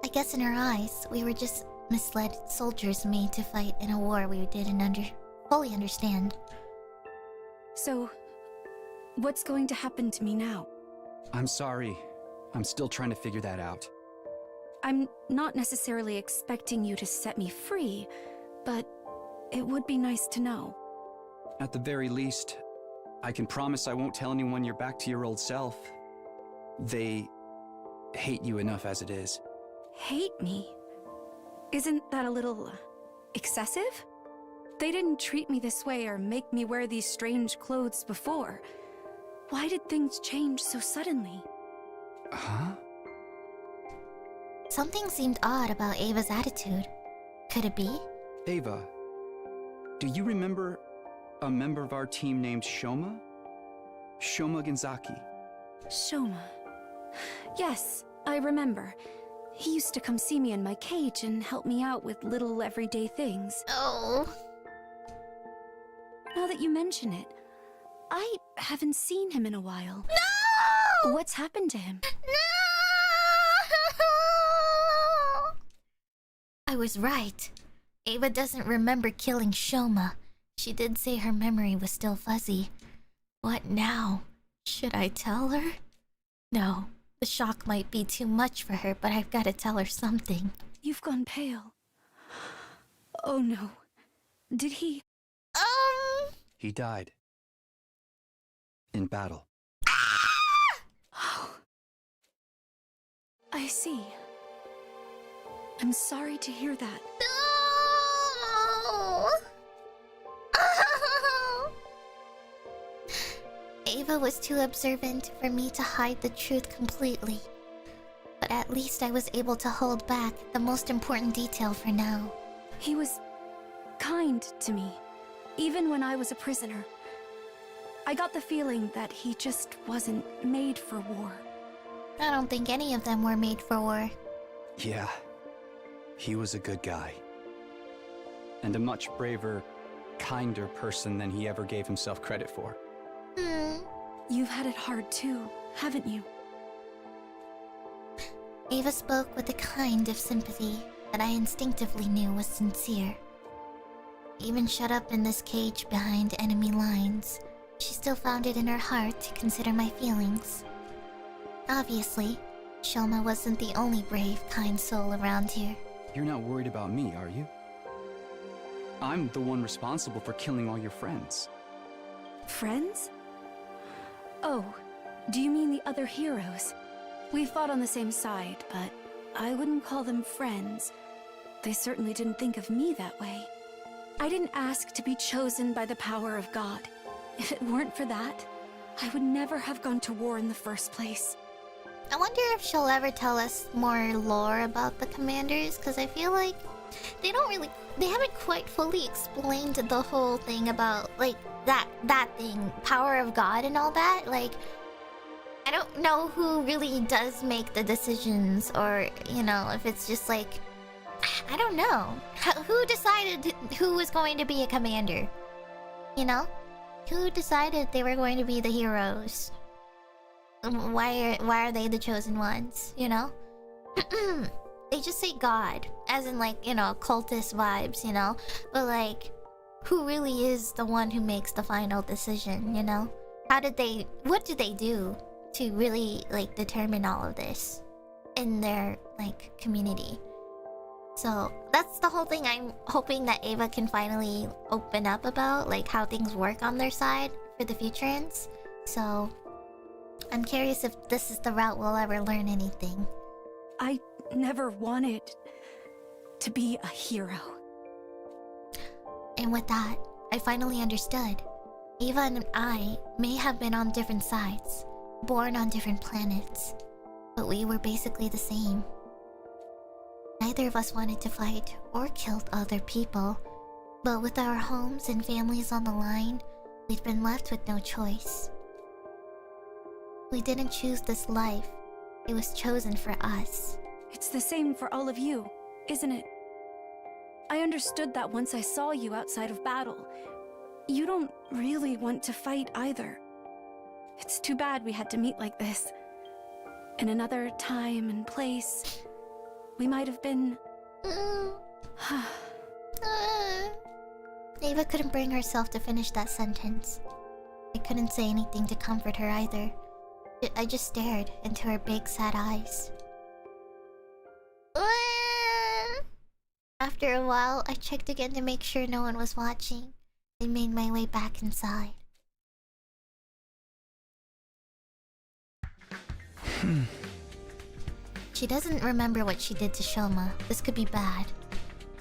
I guess in her eyes, we were just misled soldiers made to fight in a war we didn't fully understand. So, what's going to happen to me now? I'm sorry. I'm still trying to figure that out. I'm not necessarily expecting you to set me free, but it would be nice to know. At the very least, I can promise I won't tell anyone you're back to your old self. They hate you enough as it is. Hate me? Isn't that a little excessive? They didn't treat me this way or make me wear these strange clothes before. Why did things change so suddenly? Huh? Something seemed odd about Ava's attitude. Could it be? Ava, do you remember a member of our team named Shoma? Shoma Genzaki. Shoma. Yes, I remember. He used to come see me in my cage and help me out with little everyday things. Oh. Now that you mention it, I haven't seen him in a while. No! What's happened to him? No! I was right. Ava doesn't remember killing Shoma. She did say her memory was still fuzzy. What now? Should I tell her? No, the shock might be too much for her, but I've got to tell her something. You've gone pale. Oh no. Did he? He died. In battle. I see. I'm sorry to hear that. No! Ava was too observant for me to hide the truth completely. But at least I was able to hold back the most important detail for now. He was kind to me, even when I was a prisoner. I got the feeling that he just wasn't made for war. I don't think any of them were made for war. Yeah. He was a good guy. And a much braver, kinder person than he ever gave himself credit for. You've had it hard too, haven't you? Ava spoke with a kind of sympathy that I instinctively knew was sincere. Even shut up in this cage behind enemy lines, she still found it in her heart to consider my feelings. Obviously, Shoma wasn't the only brave, kind soul around here. You're not worried about me, are you? I'm the one responsible for killing all your friends. Friends? Oh, do you mean the other heroes? We fought on the same side, but I wouldn't call them friends. They certainly didn't think of me that way. I didn't ask to be chosen by the power of God. If it weren't for that, I would never have gone to war in the first place. I wonder if she'll ever tell us more lore about the commanders, because I feel like they haven't quite fully explained the whole thing about, like, that thing, power of God and all that. Like, I don't know who really does make the decisions, or, you know, if it's just like, I don't know. Who decided who was going to be a commander? You know? Who decided they were going to be the heroes? Why are they the chosen ones, you know? They just say God, as in, like, you know, cultist vibes, you know? But, like, who really is the one who makes the final decision, you know? What do they do to really, like, determine all of this in their, like, community? So, that's the whole thing I'm hoping that Ava can finally open up about, like, how things work on their side for the Futurans. So, I'm curious if this is the route we'll ever learn anything. I never wanted to be a hero. And with that, I finally understood. Ava and I may have been on different sides, born on different planets, but we were basically the same. Neither of us wanted to fight or kill other people, but with our homes and families on the line, we'd been left with no choice. We didn't choose this life. It was chosen for us. It's the same for all of you, isn't it? I understood that once I saw you outside of battle. You don't really want to fight either. It's too bad we had to meet like this. In another time and place, we might have been... Ava couldn't bring herself to finish that sentence. I couldn't say anything to comfort her either. I just stared into her big sad eyes. After a while, I checked again to make sure no one was watching. I made my way back inside. She doesn't remember what she did to Shoma. This could be bad.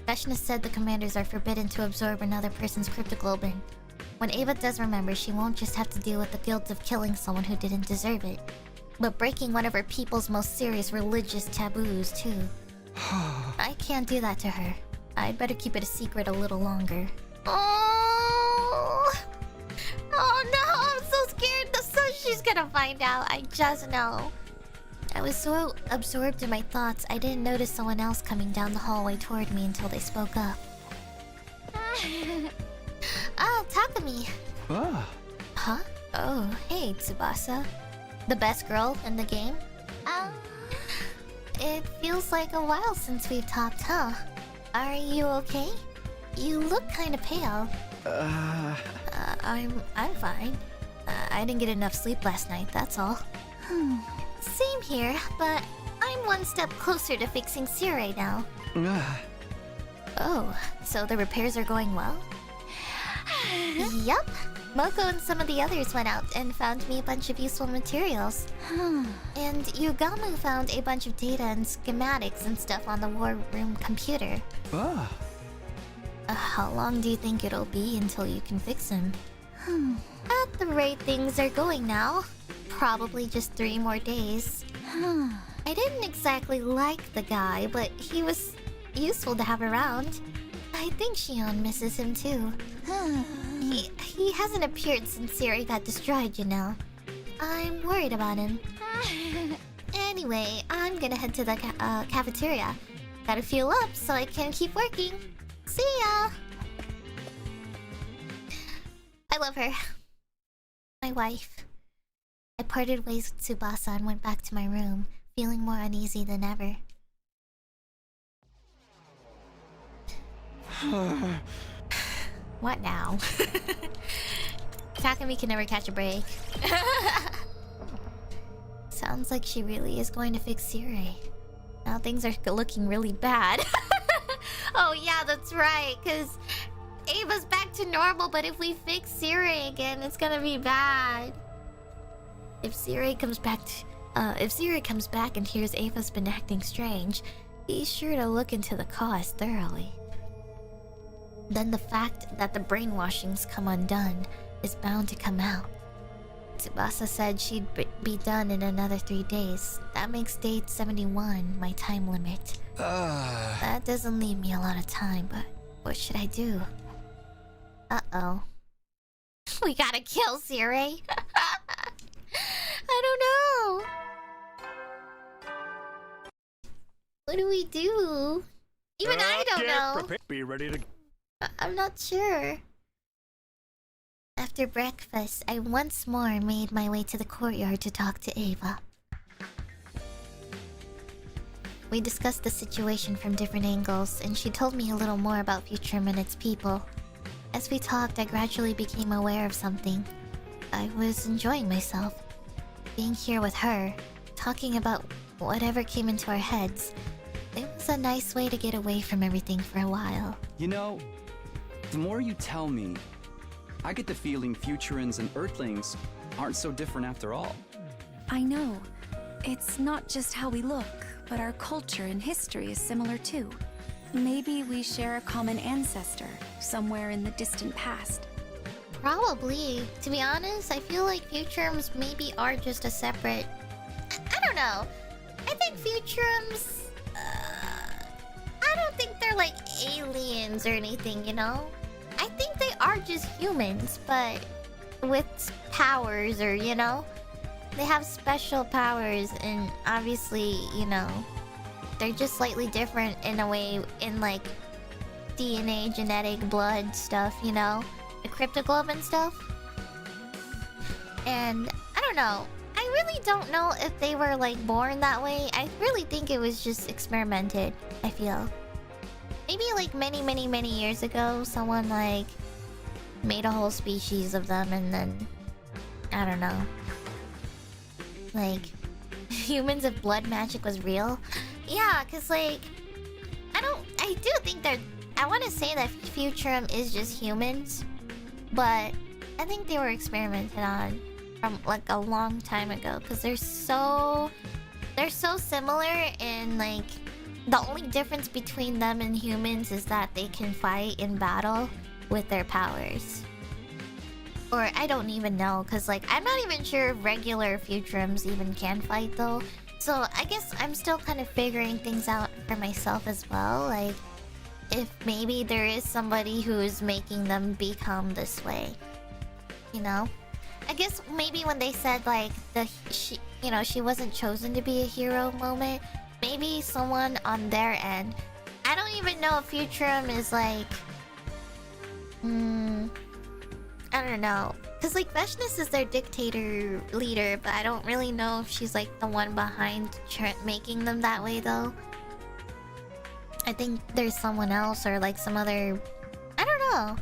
Veshna said the commanders are forbidden to absorb another person's cryptoglobin. When Ava does remember, she won't just have to deal with the guilt of killing someone who didn't deserve it, but breaking one of her people's most serious religious taboos, too. I can't do that to her. I'd better keep it a secret a little longer. Oh no, I'm so scared. She's gonna find out. I just know. I was so absorbed in my thoughts, I didn't notice someone else coming down the hallway toward me until they spoke up. Takumi. Huh? Oh, hey, Tsubasa. The best girl in the game? It feels like a while since we've talked, huh? Are you okay? You look kinda pale. I'm fine. I didn't get enough sleep last night, that's all. Same here, but I'm one step closer to fixing Sirei now. Oh, so the repairs are going well? Yup. Moko and some of the others went out and found me a bunch of useful materials. And Yugamu found a bunch of data and schematics and stuff on the war room computer. How long do you think it'll be until you can fix him? At the rate things are going now, probably just 3 more days. I didn't exactly like the guy, but he was useful to have around. I think Shion misses him too. He hasn't appeared since Siri got destroyed, you know. I'm worried about him. Anyway, I'm gonna head to the cafeteria. Gotta fuel up so I can keep working. See ya! I love her. My wife. I parted ways with Tsubasa and went back to my room, feeling more uneasy than ever. What now? Takumi can never catch a break. Sounds like she really is going to fix Sirei. Now things are looking really bad. Oh yeah, that's right, because Ava's back to normal, but if we fix Sirei again, it's gonna be bad. If Sirei comes back and hears Ava's been acting strange, he's sure to look into the cause thoroughly. Then the fact that the brainwashing's come undone is bound to come out. Tsubasa said she'd be done in another 3 days. That makes day 71 my time limit. That doesn't leave me a lot of time, but what should I do? Uh-oh. We gotta kill Sirei. I don't know. What do we do? Even I don't know. Be ready to... I'm not sure. After breakfast, I once more made my way to the courtyard to talk to Ava. We discussed the situation from different angles, and she told me a little more about Future and its people. As we talked, I gradually became aware of something. I was enjoying myself. Being here with her, talking about whatever came into our heads, it was a nice way to get away from everything for a while. You know, the more you tell me, I get the feeling Futurans and Earthlings aren't so different after all. I know. It's not just how we look, but our culture and history is similar too. Maybe we share a common ancestor, somewhere in the distant past. Probably. To be honest, I feel like Futurums maybe are just a separate... I don't know. I think Futurums... I don't think they're like aliens or anything, you know? I think they are just humans, but with powers, or, you know? They have special powers, and obviously, you know, they're just slightly different in a way, in like DNA, genetic, blood stuff, you know? The cryptoglove and stuff. And I don't know. I really don't know if they were like born that way. I really think it was just experimented, I feel. Maybe like many years ago, someone like made a whole species of them, and then I don't know. Like humans if blood magic was real. Yeah, cause like I do think I wanna say that Futurum is just humans, but I think they were experimented on from like a long time ago, because they're so similar, and like the only difference between them and humans is that they can fight in battle with their powers. Or I don't even know, because like I'm not even sure if regular Futurums even can fight though. So I guess I'm still kind of figuring things out for myself as well, like if maybe there is somebody who's making them become this way, you know? I guess maybe when they said like she wasn't chosen to be a hero moment, maybe someone on their end, I don't even know if Futurum is like I don't know, cause like Veshness is their dictator leader, but I don't really know if she's like the one behind making them that way though. I think there's someone else, or like some other... I don't know.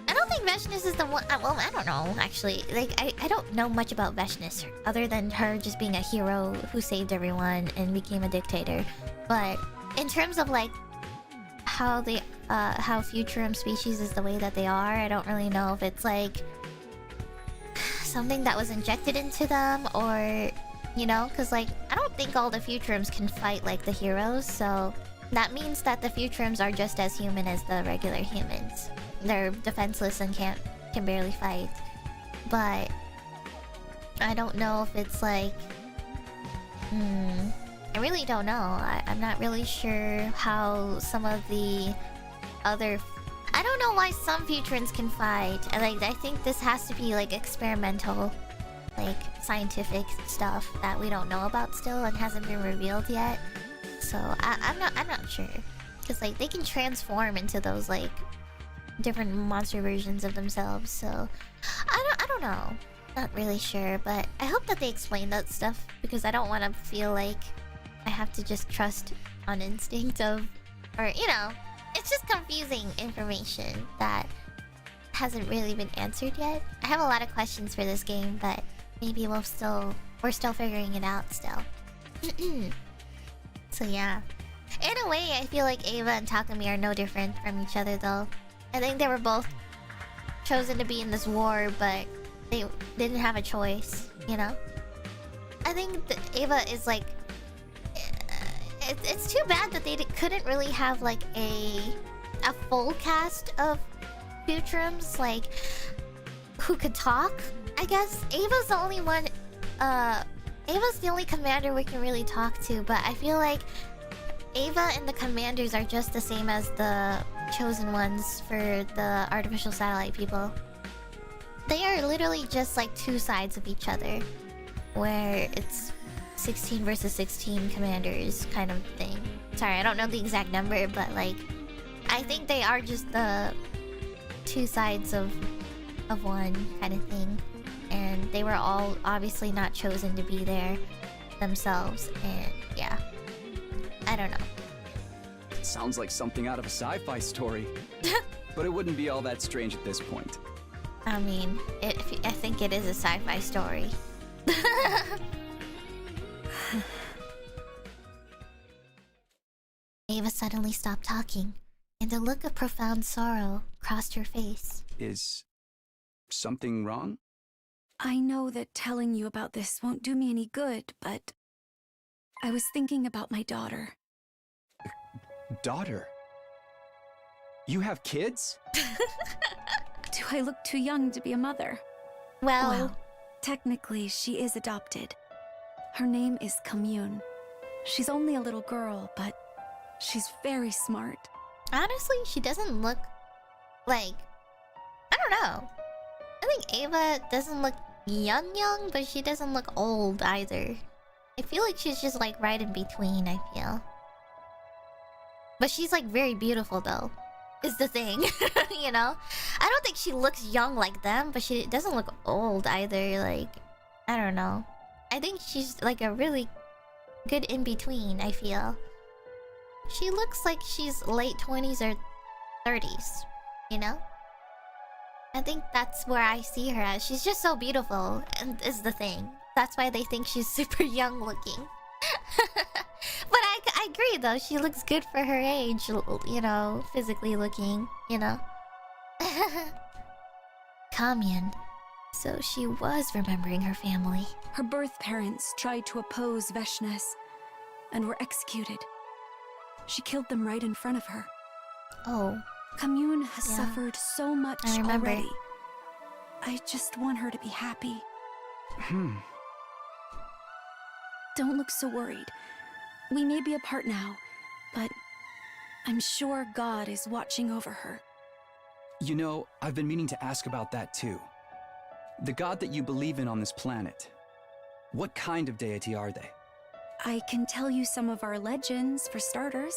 I don't think Veshness is the one... well, I don't know, actually. Like, I don't know much about Veshness, other than her just being a hero who saved everyone and became a dictator. But in terms of like how they... how Futurum species is the way that they are, I don't really know if it's like something that was injected into them, or... You know? Because like, I don't think all the Futurums can fight like the heroes, so... That means that the Futurums are just as human as the regular humans. They're defenseless and can barely fight. But I don't know if it's like... I really don't know. I'm not really sure how some of the other... I don't know why some Futurums can fight. I think this has to be like experimental, like scientific stuff that we don't know about still and hasn't been revealed yet. So I'm not sure, because like they can transform into those like different monster versions of themselves. So I don't know, not really sure, but I hope that they explain that stuff, because I don't want to feel like I have to just trust on instinct of, or you know, it's just confusing information that hasn't really been answered yet. I have a lot of questions for this game, but maybe we're still figuring it out still. So yeah. In a way, I feel like Ava and Takumi are no different from each other though. I think they were both chosen to be in this war, but they didn't have a choice, you know? I think that Ava is like... It's too bad that they couldn't really have like a full cast of Futurums, like, who could talk, I guess. Ava's the only one... Ava's the only commander we can really talk to, but I feel like Ava and the commanders are just the same as the chosen ones for the artificial satellite people. They are literally just like two sides of each other, where it's 16 versus 16 commanders kind of thing. Sorry, I don't know the exact number, but like, I think they are just the two sides of one kind of thing. And they were all obviously not chosen to be there themselves, and yeah. I don't know. Sounds like something out of a sci-fi story. But it wouldn't be all that strange at this point. I mean, I think it is a sci-fi story. Ava suddenly stopped talking, and a look of profound sorrow crossed her face. Is something wrong? I know that telling you about this won't do me any good, but I was thinking about my daughter. Daughter? You have kids? To Do I look too young to be a mother? Well, Technically, she is adopted. Her name is Commune. She's only a little girl, but she's very smart. honestly, she doesn't look like... I don't know. I think Ava doesn't look young, but she doesn't look old either. I feel like she's just like right in between, I feel. But she's like very beautiful though, is the thing. You know? I don't think she looks young like them, but she doesn't look old either. Like, I don't know. I think she's like a really good in between, I feel. She looks like she's late 20s or 30s, you know? I think that's where I see her as. She's just so beautiful, and is the thing. That's why they think she's super young looking. But I agree though, she looks good for her age, you know, physically looking, you know. Commune. So she was remembering her family. Her birth parents tried to oppose Veshness and were executed. She killed them right in front of her. Oh. Commune has Yeah. suffered so much I remember. already. I just want her to be happy. Don't look so worried. We may be apart now, but I'm sure God is watching over her. You know, I've been meaning to ask about that too. The god that you believe in on this planet, what kind of deity are they? I can tell you some of our legends, for starters.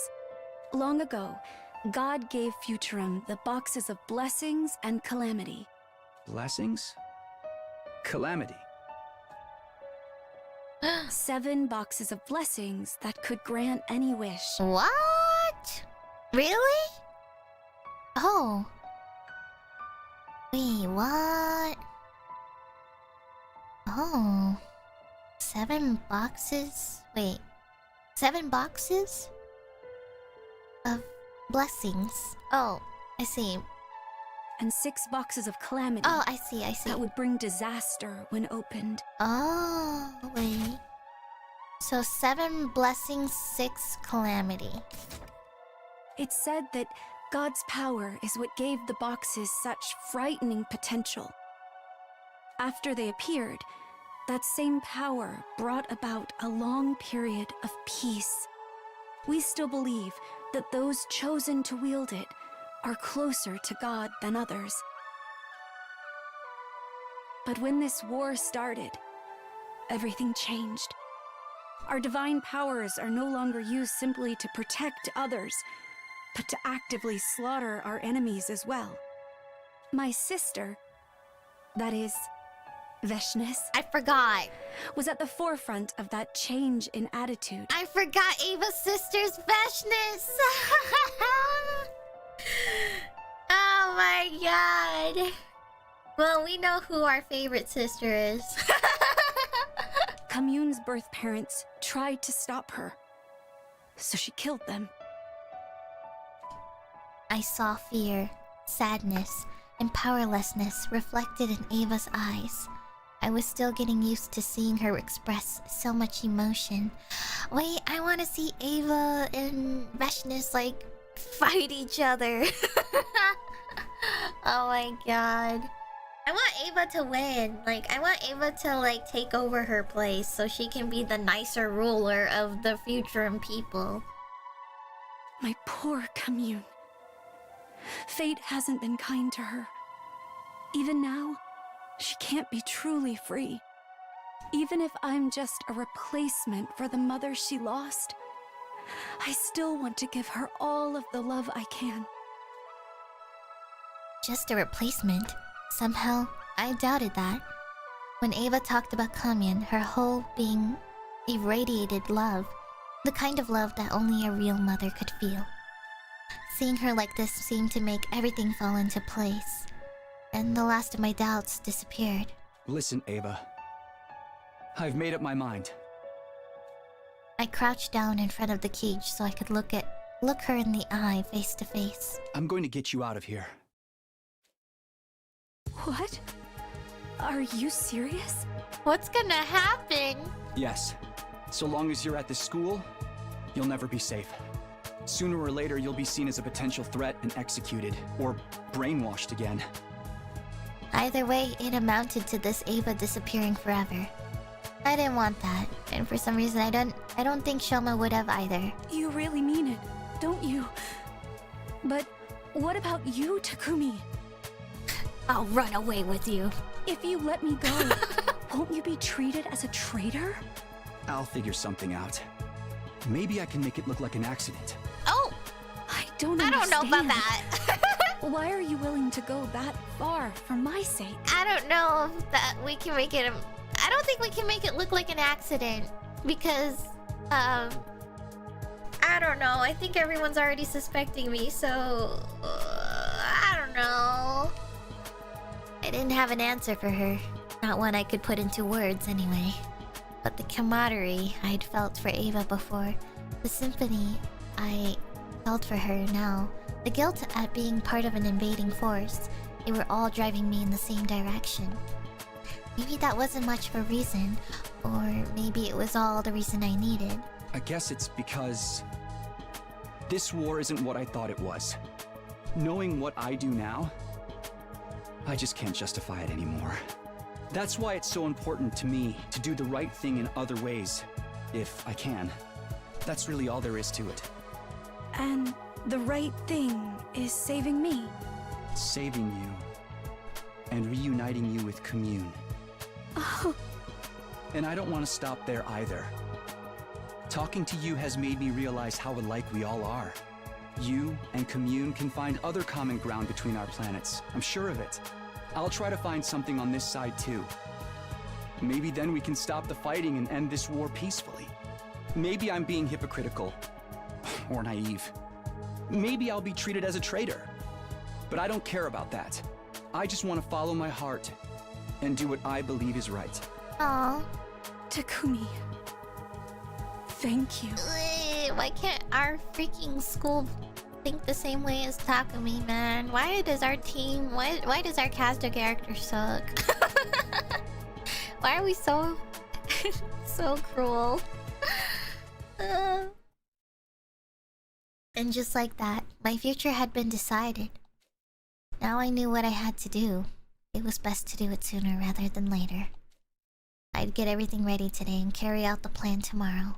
Long ago, God gave Futurum the boxes of blessings and calamity. Blessings? Calamity. 7 boxes of blessings that could grant any wish. What? Really? Oh. Wait, what? Oh. 7 boxes? Wait. 7 boxes? Of blessings. Oh, I see. And 6 boxes of calamity. Oh, I see. That would bring disaster when opened. Oh, wait. So 7 blessings, 6 calamity. It's said that God's power is what gave the boxes such frightening potential. After they appeared, that same power brought about a long period of peace. We still believe that those chosen to wield it are closer to God than others. But when this war started, everything changed. Our divine powers are no longer used simply to protect others, but to actively slaughter our enemies as well. My sister, that is, Veshness, I forgot. was at the forefront of that change in attitude. I forgot Ava's sister's Veshness. Oh my god. Well, we know who our favorite sister is. Commune's birth parents tried to stop her, so she killed them. I saw fear, sadness, and powerlessness reflected in Ava's eyes. I was still getting used to seeing her express so much emotion. Wait, I want to see Ava and Veshness like fight each other. Oh my god. I want Ava to win. Like, I want Ava to like take over her place so she can be the nicer ruler of the Futurum people. My poor Commune. Fate hasn't been kind to her. Even now, she can't be truly free. Even if I'm just a replacement for the mother she lost, I still want to give her all of the love I can. Just a replacement? Somehow, I doubted that. When Ava talked about Commune, her whole being irradiated love. The kind of love that only a real mother could feel. Seeing her like this seemed to make everything fall into place. And the last of my doubts disappeared. Listen, Ava. I've made up my mind. I crouched down in front of the cage so I could look her in the eye face to face. I'm going to get you out of here. What? Are you serious? What's gonna happen? Yes. So long as you're at this school, you'll never be safe. Sooner or later, you'll be seen as a potential threat and executed, or brainwashed again. Either way, it amounted to this Ava disappearing forever. I didn't want that, and for some reason I don't think Shoma would have either. You really mean it, don't you? But what about you, Takumi? I'll run away with you. If you let me go, won't you be treated as a traitor? I'll figure something out. Maybe I can make it look like an accident. Oh! I don't I don't know about understand. that. Why are you willing to go that far for my sake? I don't know if that we can make it I don't think we can make it look like an accident. Because, I don't know. I think everyone's already suspecting me, so... I don't know. I didn't have an answer for her. Not one I could put into words, anyway. But the camaraderie I'd felt for Ava before, the sympathy I felt for her now, the guilt at being part of an invading force, they were all driving me in the same direction. Maybe that wasn't much of a reason, or maybe it was all the reason I needed. I guess it's because this war isn't what I thought it was. Knowing what I do now, I just can't justify it anymore. That's why it's so important to me to do the right thing in other ways, if I can. That's really all there is to it. And the right thing is saving me. Saving you and reuniting you with Commune. Oh, And I don't want to stop there either. Talking to you has made me realize how alike we all are. You and Commune can find other common ground between our planets. I'm sure of it. I'll try to find something on this side too. Maybe then we can stop the fighting and end this war peacefully. Maybe I'm being hypocritical. Or naive. Maybe I'll be treated as a traitor. But I don't care about that. I just want to follow my heart and do what I believe is right. Aww. Takumi. Thank you. Why can't our freaking school think the same way as Takumi, man? Why does our team... Why does our cast of characters suck? Why are we so... so cruel? And just like that, my future had been decided. Now I knew what I had to do. It was best to do it sooner rather than later. I'd get everything ready today and carry out the plan tomorrow.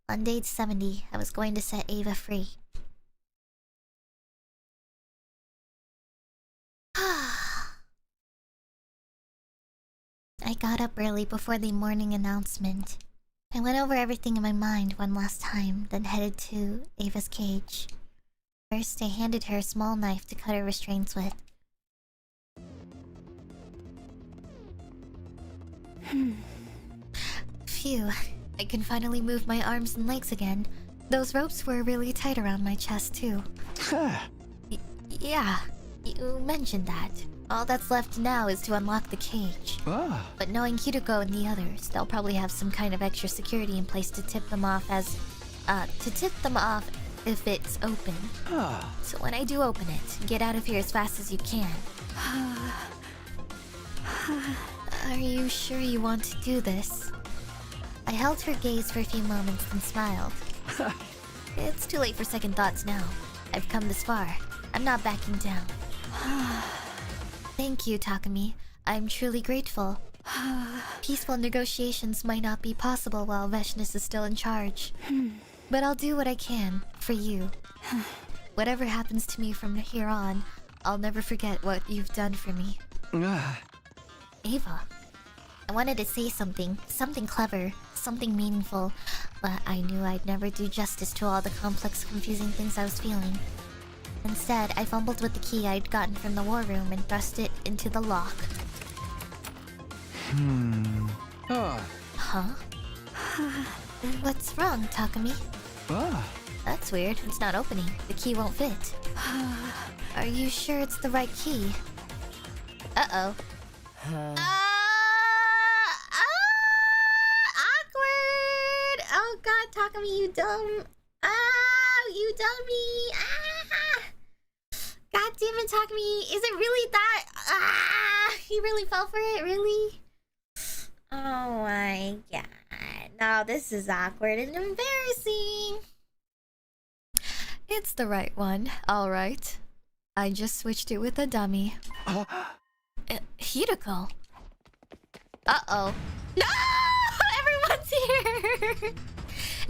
On day 70, I was going to set Ava free. I got up early before the morning announcement. I went over everything in my mind one last time, then headed to Ava's cage. First, I handed her a small knife to cut her restraints with. Phew, I can finally move my arms and legs again. Those ropes were really tight around my chest, too. Yeah, you mentioned that. All that's left now is to unlock the cage. But knowing Kiriko and the others, they'll probably have some kind of extra security in place to tip them off if it's open. So when I do open it, get out of here as fast as you can. Are you sure you want to do this? I held her gaze for a few moments and smiled. It's too late for second thoughts now. I've come this far. I'm not backing down. Thank you, Takumi. I'm truly grateful. Peaceful negotiations might not be possible while Veshness is still in charge. But I'll do what I can, for you. Whatever happens to me from here on, I'll never forget what you've done for me. Ava. I wanted to say something clever, something meaningful, but I knew I'd never do justice to all the complex, confusing things I was feeling. Instead, I fumbled with the key I'd gotten from the war room and thrust it into the lock. Huh? What's wrong, Takumi? That's weird. It's not opening. The key won't fit. Are you sure it's the right key? Uh-oh. Awkward! Oh god, Takumi, you dumb... you dummy! God damn it, Takumi! Is it really that... you really fell for it? Really? Oh my god. No, this is awkward and embarrassing. It's the right one, alright. I just switched it with a dummy. Hiroko. Uh-oh. No! Everyone's here!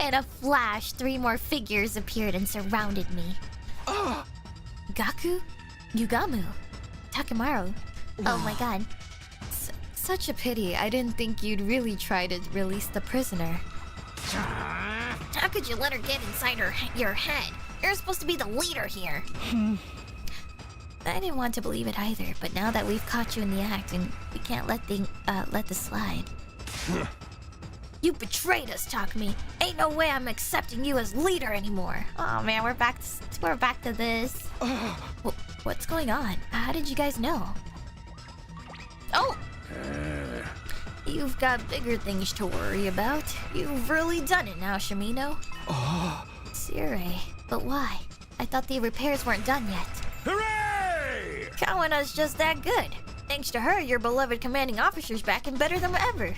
In a flash, 3 more figures appeared and surrounded me. Gaku? Yugamu? Takemaru? Oh my god. Such a pity. I didn't think you'd really try to release the prisoner. How could you let her get inside your head? You're supposed to be the leader here. I didn't want to believe it either, but now that we've caught you in the act, and we can't let this slide. You betrayed us, Takumi. Ain't no way I'm accepting you as leader anymore. Oh man, we're back to this. What's going on? How did you guys know? Oh! You've got bigger things to worry about. You've really done it now, Shimino. Sirei, but why? I thought the repairs weren't done yet. Hooray! Kawana's just that good. Thanks to her, your beloved commanding officer's back and better than ever.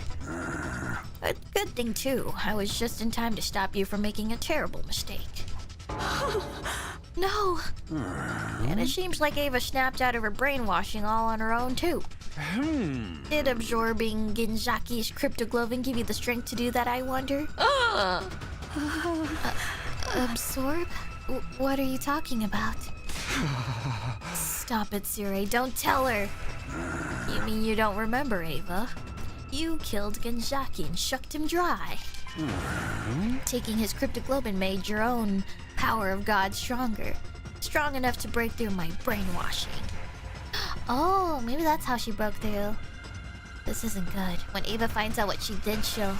A good thing, too. I was just in time to stop you from making a terrible mistake. No. And it seems like Ava snapped out of her brainwashing all on her own, too. Did absorbing Ginzaki's cryptoglobin give you the strength to do that, I wonder? Absorb? What are you talking about? Stop it, Sirei. Don't tell her. You mean you don't remember, Ava? You killed Genzaki and shucked him dry. Taking his cryptoglobin made your own power of God stronger. Strong enough to break through my brainwashing. Oh, maybe that's how she broke through. This isn't good. When Ava finds out what she did, she'll...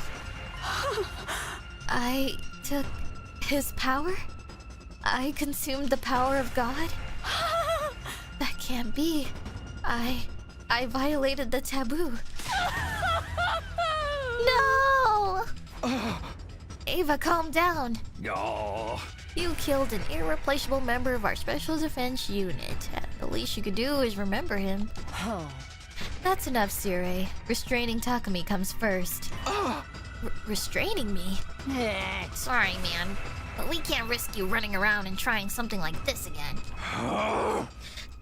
I took his power? I consumed the power of God? That can't be. I violated the taboo. No! Ava, calm down. Oh. You killed an irreplaceable member of our special defense unit. The least you could do is remember him. That's enough, Sirei. Restraining Takumi comes first. Restraining me? Sorry, man. But we can't risk you running around and trying something like this again.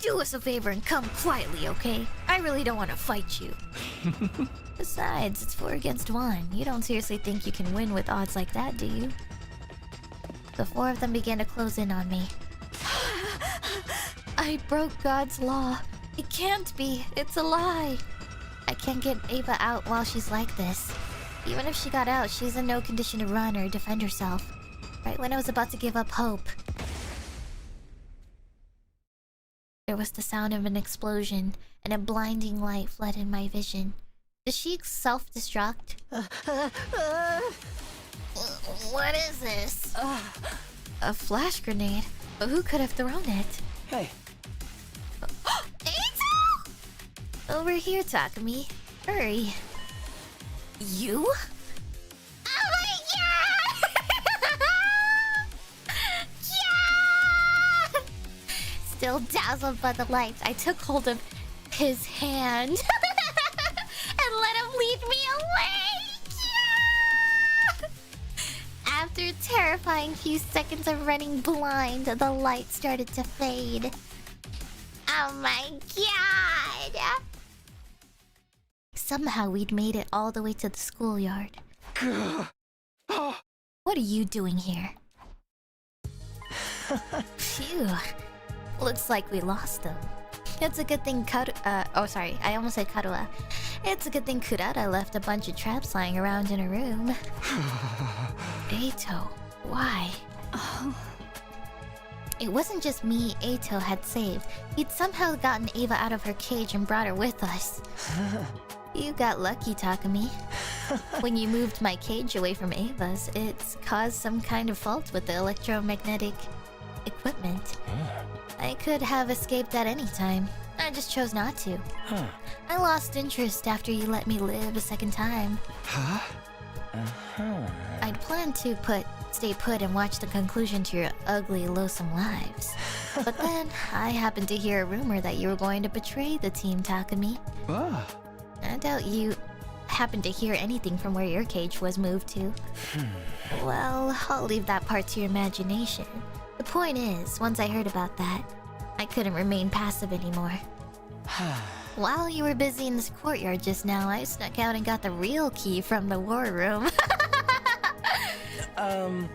Do us a favor and come quietly, okay? I really don't want to fight you. Besides, it's 4 against 1. You don't seriously think you can win with odds like that, do you? The 4 of them began to close in on me. I broke God's law. It can't be. It's a lie. I can't get Ava out while she's like this. Even if she got out, she's in no condition to run or defend herself. Right when I was about to give up hope, there was the sound of an explosion, and a blinding light flooded my vision. Did she self-destruct? What is this? A flash grenade? But who could have thrown it? Hey. Eito! Over here, Takumi. Hurry. You? Oh my god! Yeah! Still dazzled by the lights, I took hold of his hand and let him lead me away. Yeah! After a terrifying few seconds of running blind, the light started to fade. Oh my god! Somehow we'd made it all the way to the schoolyard. What are you doing here? Phew. Looks like we lost them. It's a good thing I almost said Karua. It's a good thing Kurata left a bunch of traps lying around in her room. Eito, why? It wasn't just me Eito had saved. He'd somehow gotten Ava out of her cage and brought her with us. You got lucky, Takumi. When you moved my cage away from Ava's, it's caused some kind of fault with the electromagnetic equipment. I could have escaped at any time. I just chose not to. I lost interest after you let me live a second time. I'd planned to stay put and watch the conclusion to your ugly, loathsome lives. But then, I happened to hear a rumor that you were going to betray the team, Takumi. I doubt you happened to hear anything from where your cage was moved to. Well, I'll leave that part to your imagination. The point is, once I heard about that, I couldn't remain passive anymore. While you were busy in this courtyard just now, I snuck out and got the real key from the war room.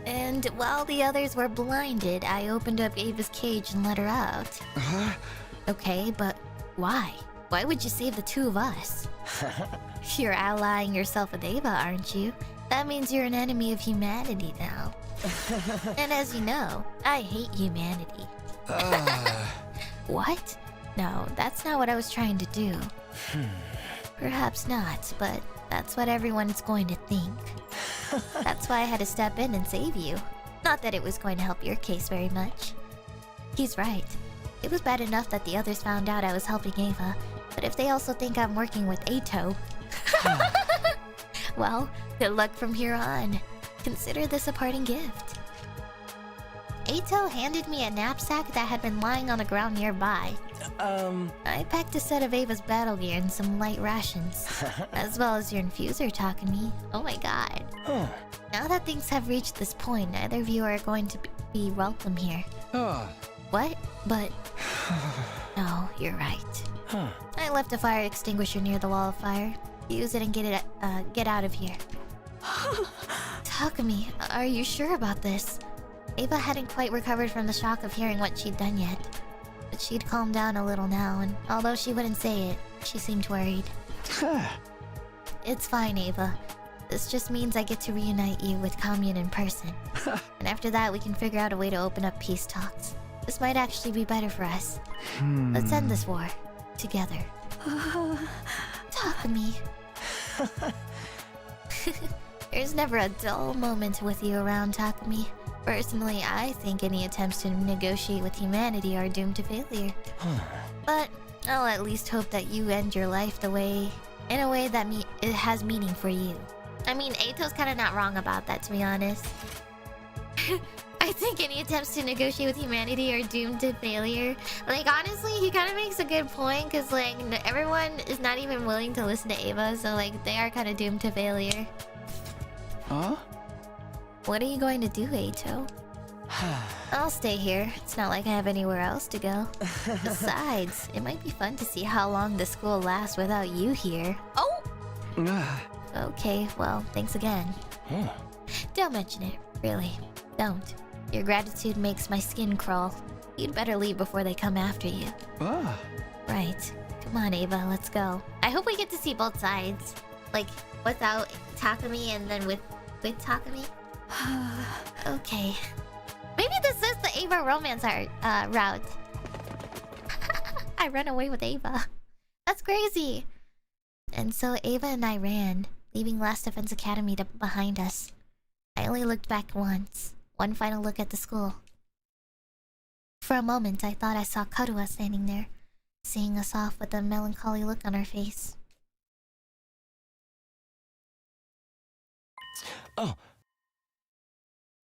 And while the others were blinded, I opened up Ava's cage and let her out. Okay, but why? Why would you save the two of us? You're allying yourself with Ava, aren't you? That means you're an enemy of humanity now. And as you know, I hate humanity. What? No, that's not what I was trying to do. Perhaps not, but that's what everyone is going to think. That's why I had to step in and save you. Not that it was going to help your case very much. He's right. It was bad enough that the others found out I was helping Ava, but if they also think I'm working with Ato... well, good luck from here on. Consider this a parting gift. Ato handed me a knapsack that had been lying on the ground nearby. I packed a set of Ava's battle gear and some light rations, as well as your infuser talking me. Oh my god. Now that things have reached this point, neither of you are going to be welcome here. What? But... no, you're right. I left a fire extinguisher near the wall of fire. Use it and get out of here. Takumi, are you sure about this? Ava hadn't quite recovered from the shock of hearing what she'd done yet. But she'd calmed down a little now, and although she wouldn't say it, she seemed worried. It's fine, Ava. This just means I get to reunite you with Commune in person. And after that, we can figure out a way to open up peace talks. This might actually be better for us. Let's end this war. Together. Takumi. There's never a dull moment with you around, Takumi. Personally, I think any attempts to negotiate with humanity are doomed to failure. But I'll at least hope that you end your life in a way that it has meaning for you. I mean, Ato's kind of not wrong about that, to be honest. I think any attempts to negotiate with humanity are doomed to failure. Like, honestly, he kind of makes a good point, because, like, everyone is not even willing to listen to Ava, so, like, they are kind of doomed to failure. Huh? What are you going to do, Ato? I'll stay here. It's not like I have anywhere else to go. Besides, it might be fun to see how long the school lasts without you here. Oh! Okay, well, thanks again. Don't mention it, really. Don't. Your gratitude makes my skin crawl. You'd better leave before they come after you. Right. Come on, Ava, let's go. I hope we get to see both sides. Like, without Takumi and then with Takumi. Okay. Maybe this is the Ava romance route. I ran away with Ava. That's crazy. And so Ava and I ran, leaving Last Defense Academy behind us. I only looked back once. One final look at the school. For a moment, I thought I saw Karua standing there, seeing us off with a melancholy look on her face. Oh.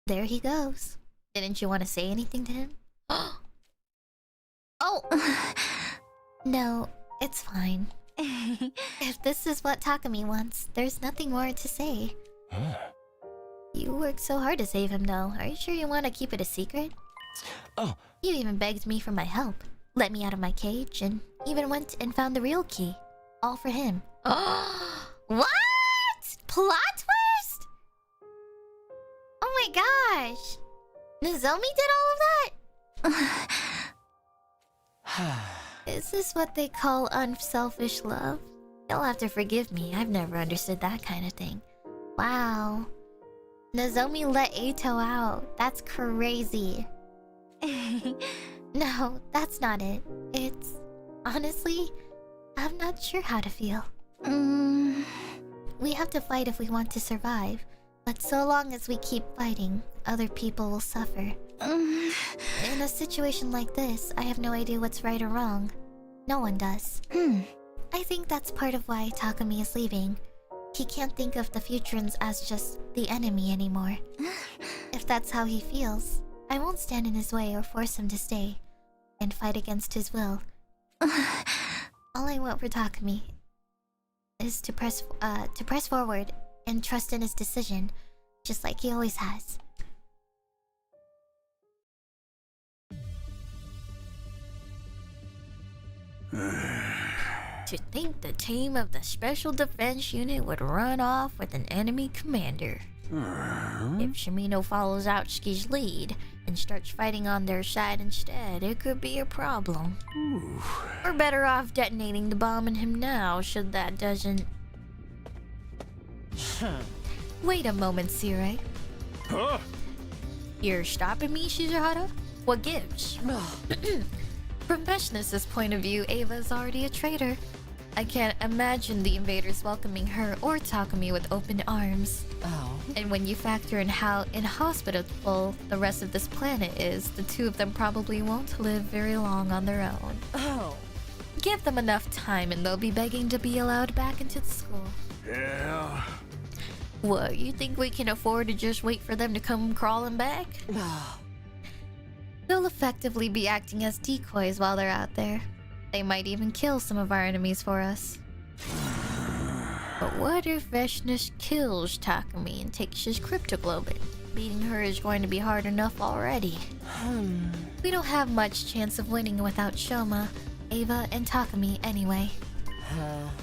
There he goes. Didn't you want to say anything to him? Oh! No, it's fine. If this is what Takumi wants, there's nothing more to say. You worked so hard to save him, though. Are you sure you want to keep it a secret? Oh. You even begged me for my help, let me out of my cage, and even went and found the real key. All for him. What? Plot twist? Oh my gosh! Nozomi did all of that? Is this what they call unselfish love? You'll have to forgive me, I've never understood that kind of thing. Wow. Nozomi let Ato out. That's crazy. No, that's not it. It's... honestly, I'm not sure how to feel. We have to fight if we want to survive. But so long as we keep fighting, other people will suffer. In a situation like this, I have no idea what's right or wrong. No one does. I think that's part of why Takumi is leaving. He can't think of the Futurans as just the enemy anymore. If that's how he feels, I won't stand in his way or force him to stay and fight against his will. All I want for Takumi is to press forward and trust in his decision, just like he always has. To think the team of the Special Defense Unit would run off with an enemy commander. If Shimino follows Outski's lead and starts fighting on their side instead, it could be a problem. We're better off detonating the bomb in him now, should that doesn't... Wait a moment, Sirai. Huh? You're stopping me, Shizuhara? What gives? From Veshna's point of view, Ava's already a traitor. I can't imagine the invaders welcoming her or Takumi with open arms. Oh. And when you factor in how inhospitable the rest of this planet is, the two of them probably won't live very long on their own. Oh. Give them enough time and they'll be begging to be allowed back into the school. Yeah. What, you think we can afford to just wait for them to come crawling back? They'll effectively be acting as decoys while they're out there. They might even kill some of our enemies for us. But what if Veshna kills Takumi and takes his cryptoglobin? Beating her is going to be hard enough already. We don't have much chance of winning without Shoma, Ava, and Takumi anyway.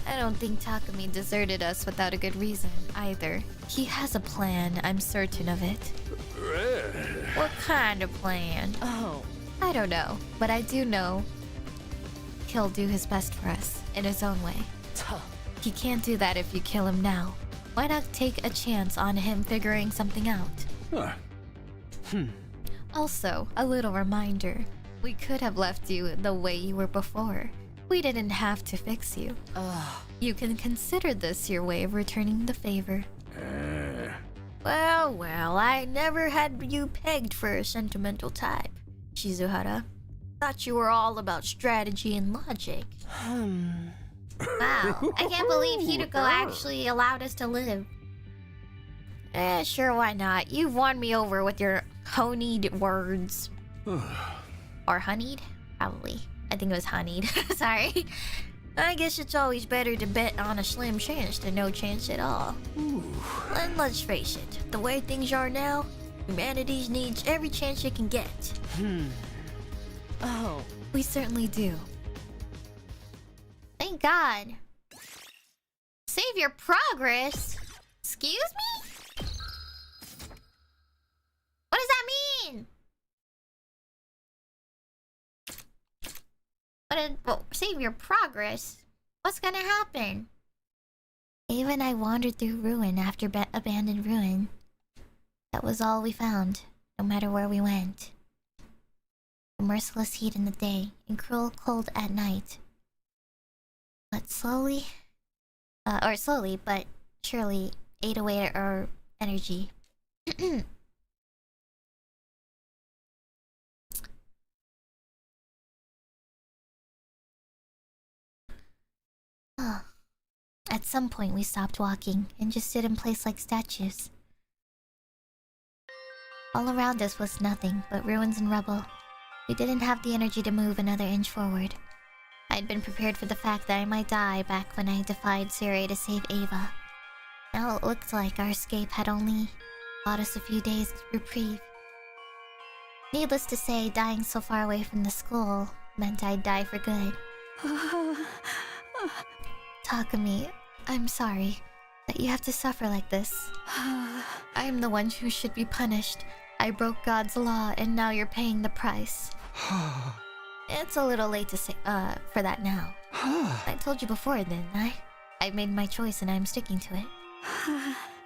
I don't think Takumi deserted us without a good reason, either. He has a plan, I'm certain of it. What kind of plan? Oh. I don't know, but I do know he'll do his best for us, in his own way. He can't do that if you kill him now. Why not take a chance on him figuring something out? Huh. Also, a little reminder. We could have left you the way you were before. We didn't have to fix you. You can consider this your way of returning the favor. Well, I never had you pegged for a sentimental type, Shizuhara. Thought you were all about strategy and logic. Wow, I can't believe Hideko actually allowed us to live. Sure, why not? You've won me over with your honeyed words. Or honeyed? Probably. I think it was honeyed. Sorry. I guess it's always better to bet on a slim chance than no chance at all. And let's face it, the way things are now, humanity needs every chance it can get. Oh. We certainly do. Thank God. Save your progress? Excuse me? What does that mean? Save your progress? What's gonna happen? Ava and I wandered through ruin after abandoned ruin. That was all we found, no matter where we went. The merciless heat in the day and cruel cold at night. But slowly, but surely ate away at our energy. At some point we stopped walking and just stood in place like statues. All around us was nothing but ruins and rubble. We didn't have the energy to move another inch forward. I'd been prepared for the fact that I might die back when I defied Siri to save Ava. Now it looked like our escape had only bought us a few days reprieve. Needless to say, dying so far away from the school meant I'd die for good. Takumi, I'm sorry that you have to suffer like this. I'm the one who should be punished. I broke God's law and now you're paying the price. It's a little late to say for that now. I told you before, didn't I? I made my choice and I'm sticking to it.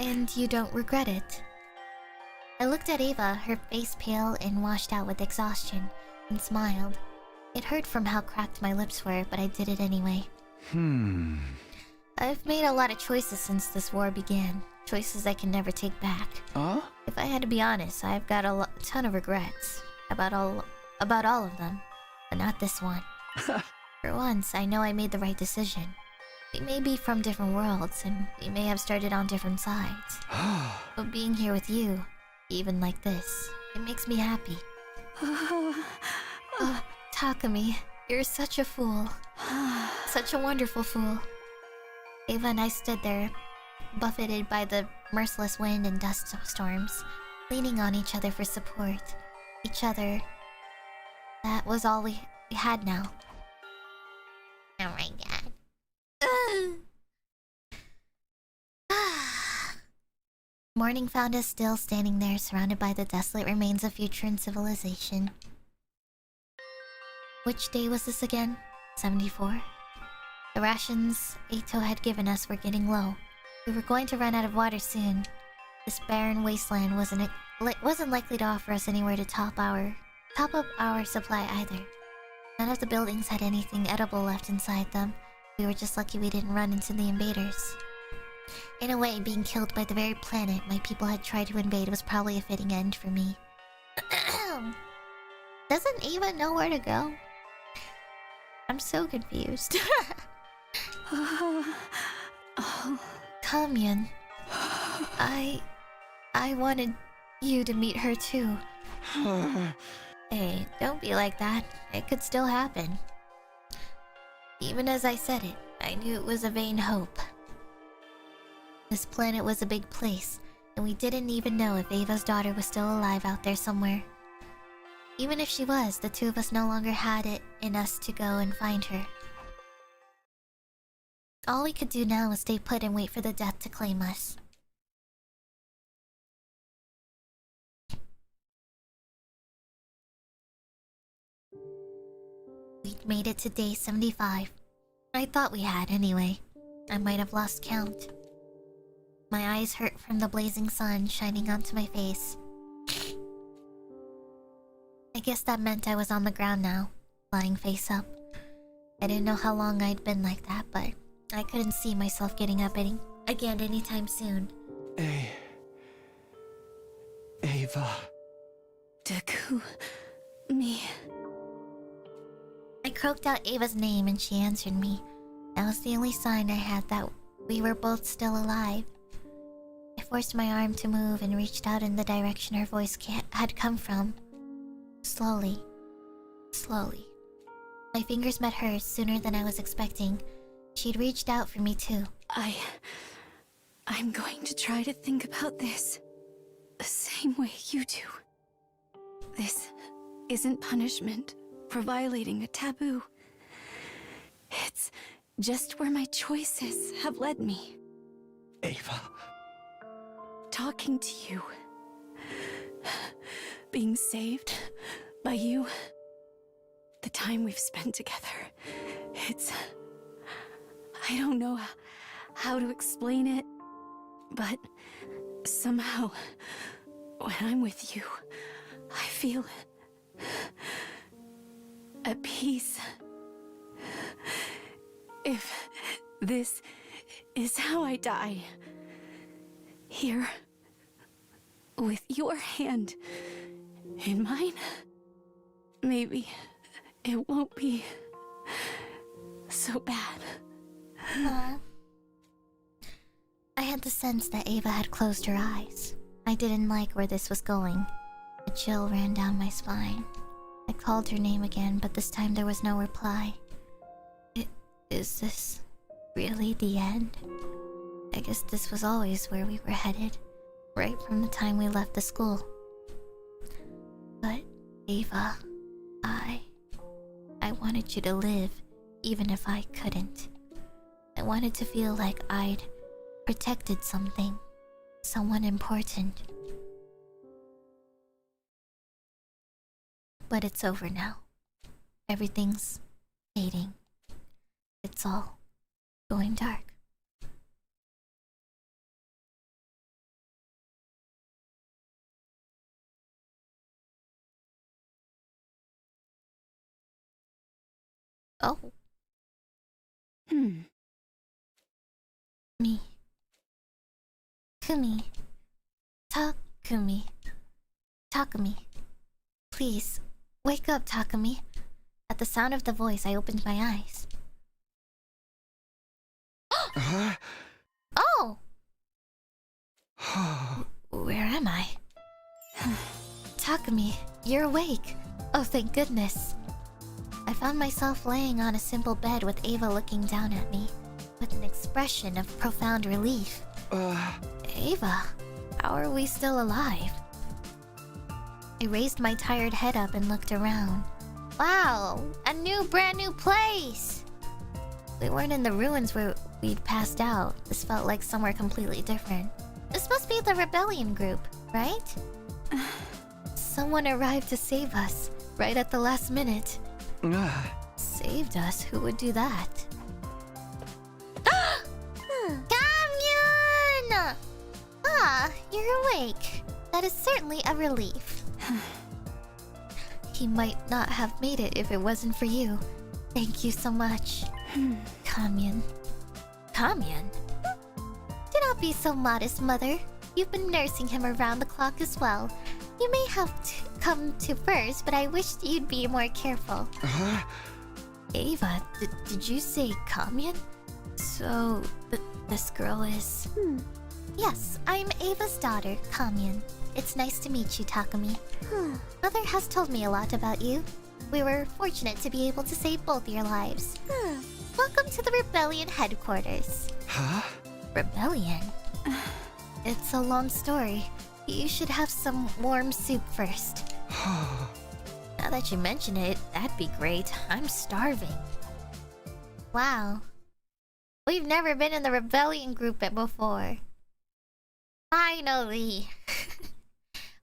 And you don't regret it. I looked at Ava, her face pale and washed out with exhaustion, and smiled. It hurt from how cracked my lips were, but I did it anyway. I've made a lot of choices since this war began. Choices I can never take back. If I had to be honest, I've got a ton of regrets. About all of them. But not this one. For once, I know I made the right decision. We may be from different worlds, and we may have started on different sides. But being here with you, even like this, it makes me happy. Takumi, you're such a fool. Such a wonderful fool. Ava and I stood there, buffeted by the merciless wind and dust storms, leaning on each other for support. Each other. That was all we had now. Oh my God. Morning found us still standing there, surrounded by the desolate remains of future civilization. Which day was this again? 74? The rations Ato had given us were getting low. We were going to run out of water soon. This barren wasteland wasn't likely to offer us anywhere to top up our supply either. None of the buildings had anything edible left inside them. We were just lucky we didn't run into the invaders. In a way, being killed by the very planet my people had tried to invade was probably a fitting end for me. Doesn't Eva know where to go? I'm so confused. Kamyun. I wanted you to meet her too. Hey, don't be like that. It could still happen. Even as I said it, I knew it was a vain hope. This planet was a big place, and we didn't even know if Ava's daughter was still alive out there somewhere. Even if she was, the two of us no longer had it in us to go and find her. All we could do now was stay put and wait for the death to claim us. We'd made it to day 75. I thought we had anyway. I might have lost count. My eyes hurt from the blazing sun shining onto my face. I guess that meant I was on the ground now, lying face up. I didn't know how long I'd been like that, but I couldn't see myself getting up again anytime soon. Ava. Deku... me... I croaked out Ava's name and she answered me. That was the only sign I had that we were both still alive. I forced my arm to move and reached out in the direction her voice had come from. Slowly. My fingers met hers sooner than I was expecting. She'd reached out for me too. I'm going to try to think about this the same way you do. This isn't punishment for violating a taboo. It's just where my choices have led me. Ava. Talking to you. Being saved by you. The time we've spent together. It's... I don't know how to explain it, but somehow, when I'm with you, I feel at peace. If this is how I die, here, with your hand in mine, maybe it won't be so bad. I had the sense that Ava had closed her eyes. I didn't like where this was going. A chill ran down my spine. I called her name again, but this time there was no reply. Is this really the end? I guess this was always where we were headed, right from the time we left the school. But, Ava, I wanted you to live, even if I couldn't. I wanted to feel like I'd protected something, someone important. But it's over now. Everything's fading. It's all going dark. Oh. Me. Kumi. Takumi. Takumi. Please, wake up, Takumi. At the sound of the voice, I opened my eyes. Oh! Where am I? Takumi, you're awake. Oh, thank goodness. I found myself laying on a simple bed with Ava looking down at me, with an expression of profound relief. Ava, how are we still alive? I raised my tired head up and looked around. Wow, a brand new place! We weren't in the ruins where we'd passed out. This felt like somewhere completely different. This must be the rebellion group, right? Someone arrived to save us, right at the last minute. Saved us? Who would do that? Kamyun! Ah, you're awake. That is certainly a relief. He might not have made it if it wasn't for you. Thank you so much. Kamyun. Kamyun? Do not be so modest, Mother. You've been nursing him around the clock as well. You may have come to first, but I wished you'd be more careful. Ava, did you say Kamyun? So, this girl is... Yes, I'm Ava's daughter, Kamyun. It's nice to meet you, Takumi. Mother has told me a lot about you. We were fortunate to be able to save both your lives. Welcome to the Rebellion headquarters. Huh? Rebellion? It's a long story. You should have some warm soup first. Now that you mention it, that'd be great. I'm starving. Wow. We've never been in the Rebellion group before. Finally!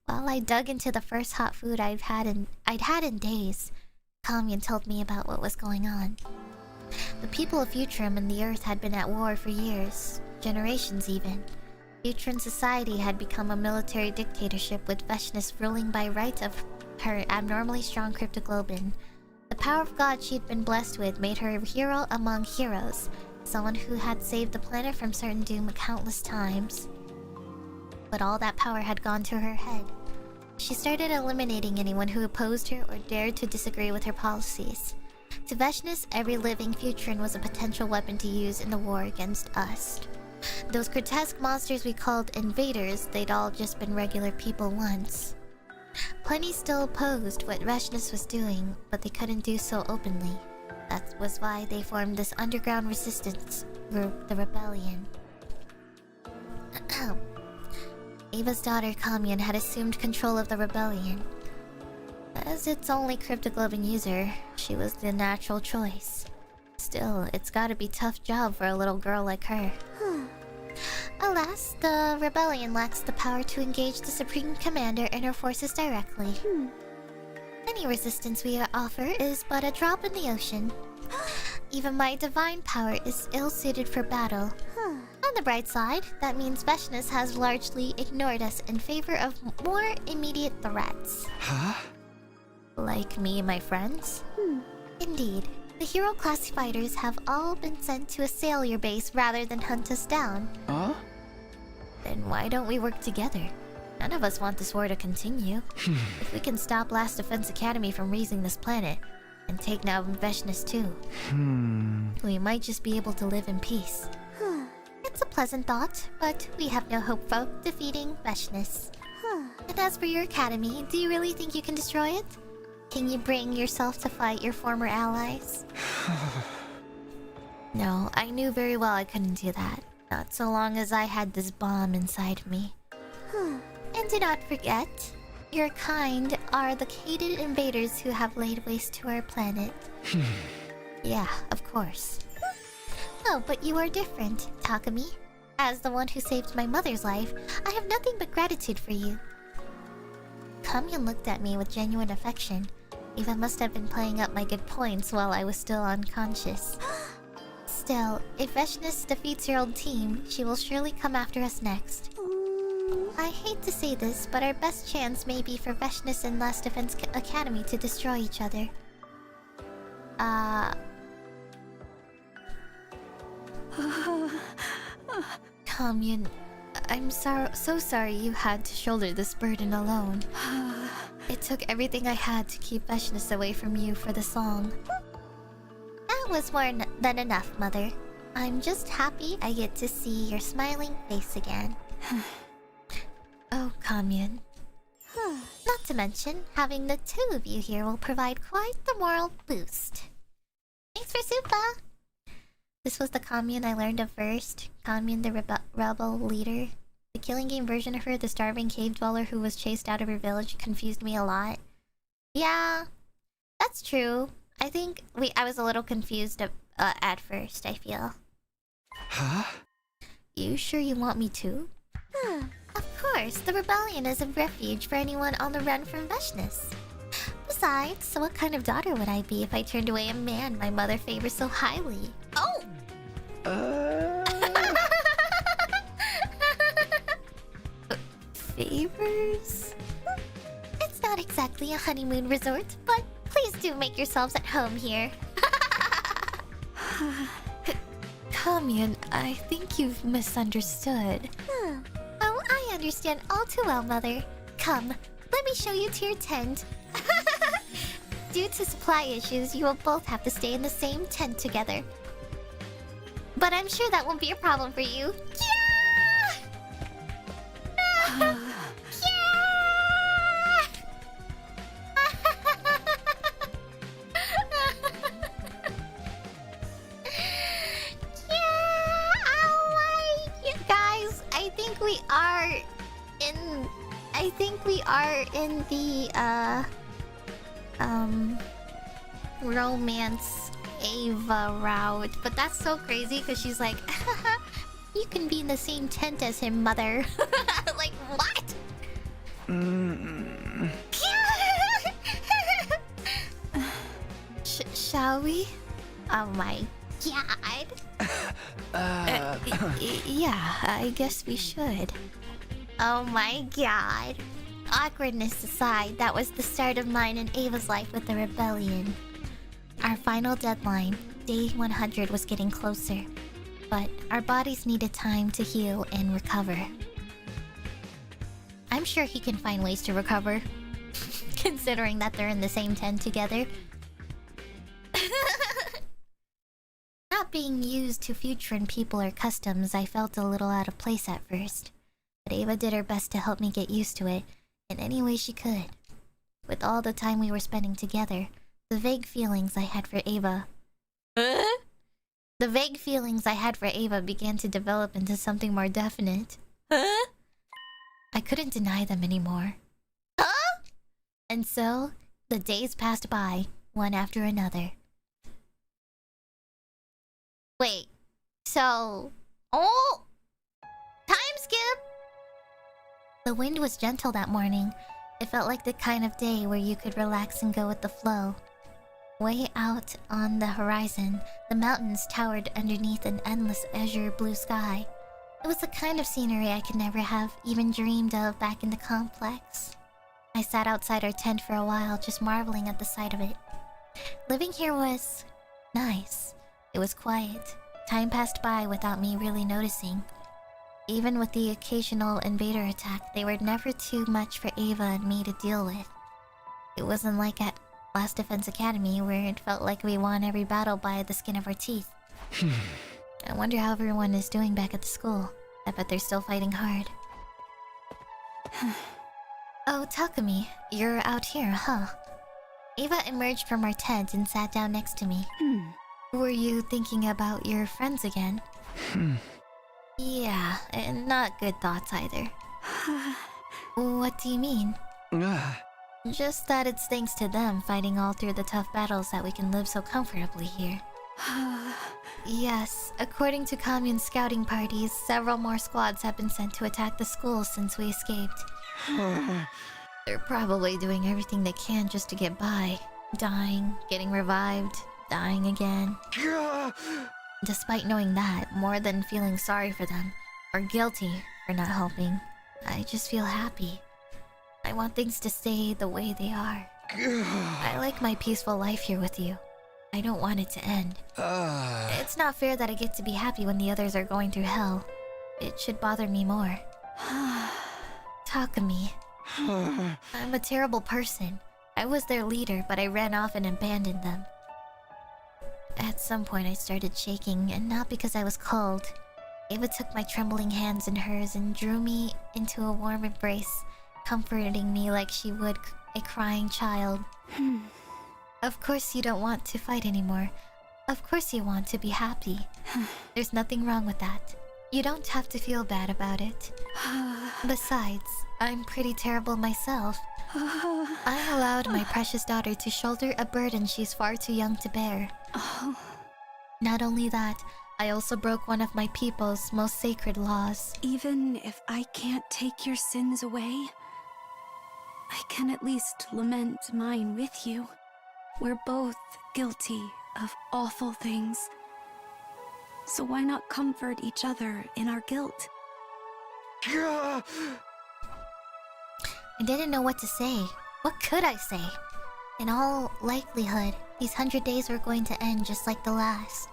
While I dug into the first hot food I'd had in days, Kamyun told me about what was going on. The people of Futrim and the Earth had been at war for years, generations even. Futrin society had become a military dictatorship with Veshness ruling by right of her abnormally strong cryptoglobin. The power of God she'd been blessed with made her a hero among heroes, someone who had saved the planet from certain doom countless times. But all that power had gone to her head. She started eliminating anyone who opposed her or dared to disagree with her policies. To Veshness, every living Futrin was a potential weapon to use in the war against us. Those grotesque monsters we called invaders, they'd all just been regular people once. Plenty still opposed what Veshness was doing, but they couldn't do so openly. That was why they formed this underground resistance group, the Rebellion. Ava's daughter Kamyun had assumed control of the Rebellion. As its only cryptoglobin user, she was the natural choice. Still, it's gotta be a tough job for a little girl like her. Alas, the Rebellion lacks the power to engage the Supreme Commander and her forces directly. Any resistance we offer is but a drop in the ocean. Even my divine power is ill-suited for battle. On the bright side, that means Veshness has largely ignored us in favor of more immediate threats. Huh? Like me and my friends? Indeed. The hero class fighters have all been sent to assail your base rather than hunt us down. Huh? Then why don't we work together? None of us want this war to continue. If we can stop Last Defense Academy from raising this planet, and take down Veshness too, we might just be able to live in peace. It's a pleasant thought, but we have no hope for defeating Veshness. And as for your academy, do you really think you can destroy it? Can you bring yourself to fight your former allies? No, I knew very well I couldn't do that. Not so long as I had this bomb inside me. And do not forget, your kind are the hated invaders who have laid waste to our planet. Yeah, of course. Oh, but you are different, Takumi. As the one who saved my mother's life, I have nothing but gratitude for you. Kamyun looked at me with genuine affection. Eva must have been playing up my good points while I was still unconscious. Still, if Veshness defeats your old team, she will surely come after us next. I hate to say this, but our best chance may be for Veshness and Last Defense Academy to destroy each other. Kamyun, I'm so sorry you had to shoulder this burden alone. It took everything I had to keep Veshness away from you for the song. That was more than enough, Mother. I'm just happy I get to see your smiling face again. Oh, Kamyun. Not to mention, having the two of you here will provide quite the moral boost. Thanks for Supa! This was the Kamyun I learned of first. Kamyun, the rebel leader. The killing game version of her, the starving cave dweller who was chased out of her village, confused me a lot. Yeah, that's true. I think I was a little confused at first, I feel. Huh? You sure you want me to? Of course, the rebellion is a refuge for anyone on the run from Veshness. Besides, what kind of daughter would I be if I turned away a man my mother favors so highly? Oh! Favors? It's not exactly a honeymoon resort, but please do make yourselves at home here. Kamyan, I think you've misunderstood. Oh, I understand all too well, Mother. Come, let me show you to your tent. Due to supply issues, you will both have to stay in the same tent together. But I'm sure that won't be a problem for you. Yeah! Guys, I think we are in the romance Ava route, but that's so crazy because she's like, you can be in the same tent as him, Mother. Like, what? Shall we? Oh my god. Yeah, I guess we should. Oh my god. Awkwardness aside, that was the start of mine and Ava's life with the rebellion. Our final deadline, day 100, was getting closer. But our bodies needed time to heal and recover. I'm sure he can find ways to recover. Considering that they're in the same tent together. Not being used to Futuran people or customs, I felt a little out of place at first. But Ava did her best to help me get used to it in any way she could. With all the time we were spending together, the vague feelings I had for Ava... The vague feelings I had for Ava began to develop into something more definite. I couldn't deny them anymore. And so, the days passed by, one after another. Wait, so... Oh! Time skip! The wind was gentle that morning. It felt like the kind of day where you could relax and go with the flow. Way out on the horizon, the mountains towered underneath an endless azure blue sky. It was the kind of scenery I could never have even dreamed of back in the complex. I sat outside our tent for a while, just marveling at the sight of it. Living here was... nice. It was quiet. Time passed by without me really noticing. Even with the occasional invader attack, they were never too much for Ava and me to deal with. It wasn't like at Last Defense Academy, where it felt like we won every battle by the skin of our teeth. I wonder how everyone is doing back at the school. I bet they're still fighting hard. Oh, Takumi, you're out here, huh? Ava emerged from our tent and sat down next to me. Were you thinking about your friends again? Yeah, and not good thoughts either. What do you mean? Just that it's thanks to them fighting all through the tough battles that we can live so comfortably here. Yes, according to commune scouting parties, several more squads have been sent to attack the school since we escaped. They're probably doing everything they can just to get by. Dying, getting revived, dying again. Despite knowing that, more than feeling sorry for them, or guilty for not helping, I just feel happy. I want things to stay the way they are. I like my peaceful life here with you. I don't want it to end. It's not fair that I get to be happy when the others are going through hell. It should bother me more. Takumi. I'm a terrible person. I was their leader, but I ran off and abandoned them. At some point I started shaking, and not because I was cold. Ava took my trembling hands in hers and drew me into a warm embrace, comforting me like she would a crying child. Of course you don't want to fight anymore. Of course you want to be happy. There's nothing wrong with that. You don't have to feel bad about it. Besides, I'm pretty terrible myself. I allowed my precious daughter to shoulder a burden she's far too young to bear. Not only that, I also broke one of my people's most sacred laws. Even if I can't take your sins away, I can at least lament mine with you. We're both guilty of awful things. So why not comfort each other in our guilt? I didn't know what to say. What could I say? In all likelihood, these 100 days were going to end just like the last,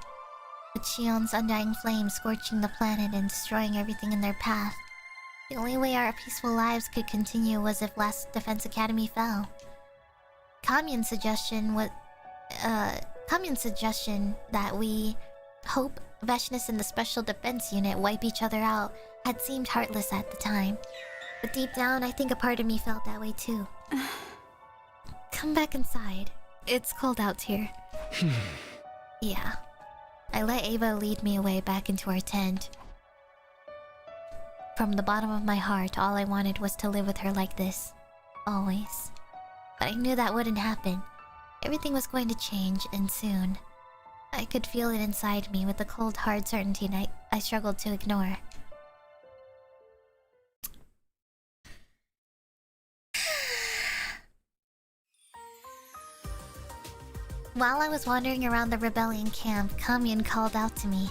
with Shion's undying flame scorching the planet and destroying everything in their path. The only way our peaceful lives could continue was if Last Defense Academy fell. Kamyun's suggestion that we hope Veshness and the Special Defense Unit wipe each other out had seemed heartless at the time. But deep down, I think a part of me felt that way too. Come back inside. It's cold out here. Yeah. I let Ava lead me away back into our tent. From the bottom of my heart, all I wanted was to live with her like this. Always. But I knew that wouldn't happen. Everything was going to change, and soon. I could feel it inside me with the cold, hard certainty I struggled to ignore. While I was wandering around the rebellion camp, Kamyun called out to me.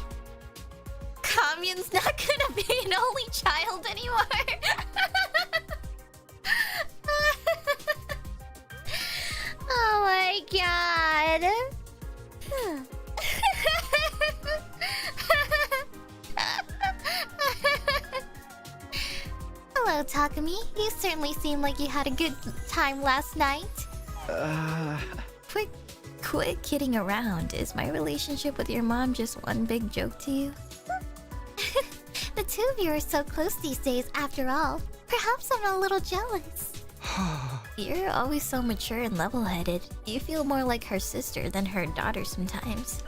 Kamyun's not gonna be an only child anymore! Oh my god! Hello, Takumi. You certainly seemed like you had a good time last night. Quit kidding around. Is my relationship with your mom just one big joke to you? The two of you are so close these days, after all. Perhaps I'm a little jealous. You're always so mature and level-headed. You feel more like her sister than her daughter sometimes.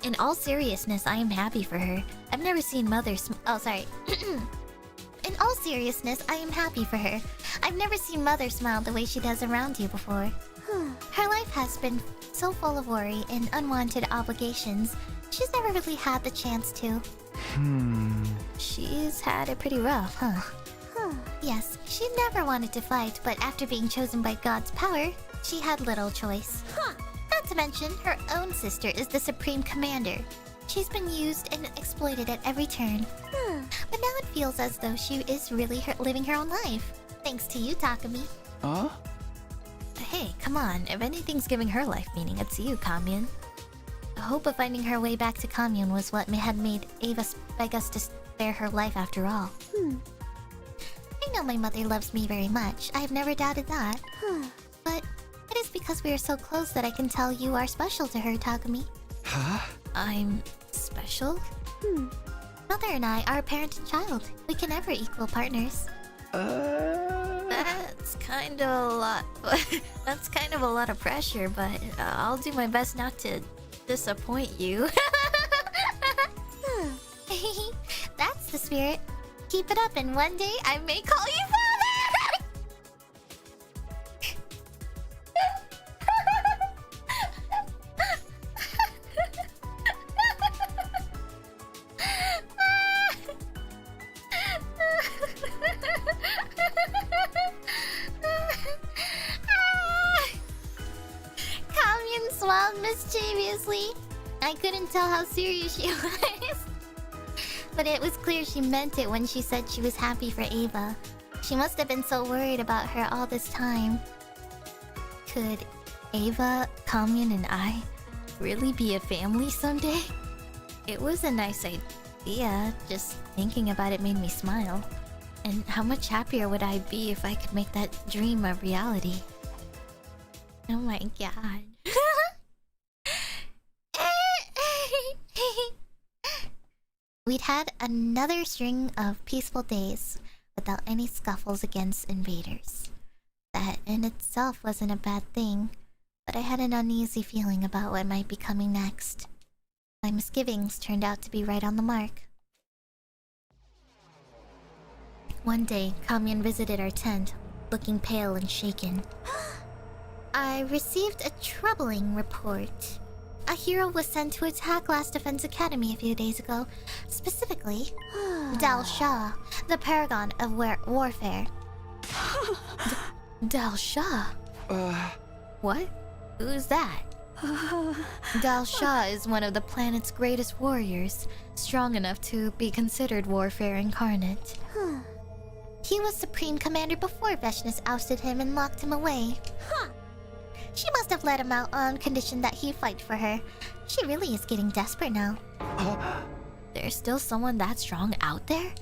In all seriousness, I am happy for her. I've never seen Mother oh, sorry. In all seriousness, I am happy for her. I've never seen Mother smile the way she does around you before. Her life has been so full of worry and unwanted obligations. She's never really had the chance to. She's had it pretty rough, huh? Yes, she never wanted to fight, but after being chosen by God's power, she had little choice. Not to mention, her own sister is the Supreme Commander. She's been used and exploited at every turn. But now it feels as though she is really living her own life. Thanks to you, Takumi. Huh? Hey, come on. If anything's giving her life meaning, it's you, Kamyun. The hope of finding her way back to Kamyun was what had made Ava beg us to spare her life after all. I know my mother loves me very much. I've never doubted that. But it is because we are so close that I can tell you are special to her, Takumi. Huh? I'm special? Mother and I are parent and child. We can never equal partners. That's kind of a lot. That's kind of a lot of pressure, but I'll do my best not to disappoint you. That's the spirit. Keep it up, and one day I may call you father. Kamyun smiled mischievously. I couldn't tell how serious she was. But it was clear she meant it when she said she was happy for Ava. She must have been so worried about her all this time. Could Ava, Kamyun, and I really be a family someday? It was a nice idea. Just thinking about it made me smile. And how much happier would I be if I could make that dream a reality? Oh my god. We'd had another string of peaceful days without any scuffles against invaders. That in itself wasn't a bad thing, but I had an uneasy feeling about what might be coming next. My misgivings turned out to be right on the mark. One day, Kamyun visited our tent, looking pale and shaken. I received a troubling report. A hero was sent to attack Last Defense Academy a few days ago. Specifically, Dal Shah, the paragon of warfare. Dal Shah? What? Who's that? Dal Shah is one of the planet's greatest warriors, strong enough to be considered warfare incarnate. He was Supreme Commander before Veshness ousted him and locked him away. She must have let him out on condition that he fight for her. She really is getting desperate now. There's still someone that strong out there?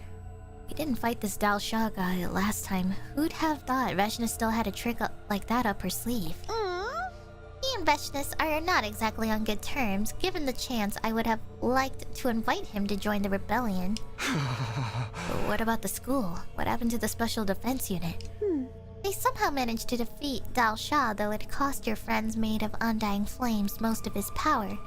We didn't fight this Dal Shah guy last time. Who'd have thought Veshness still had a trick like that up her sleeve? He and Veshness are not exactly on good terms. Given the chance, I would have liked to invite him to join the rebellion. But what about the school? What happened to the Special Defense Unit? They somehow managed to defeat Dal Shah, though it cost your friends made of undying flames most of his power.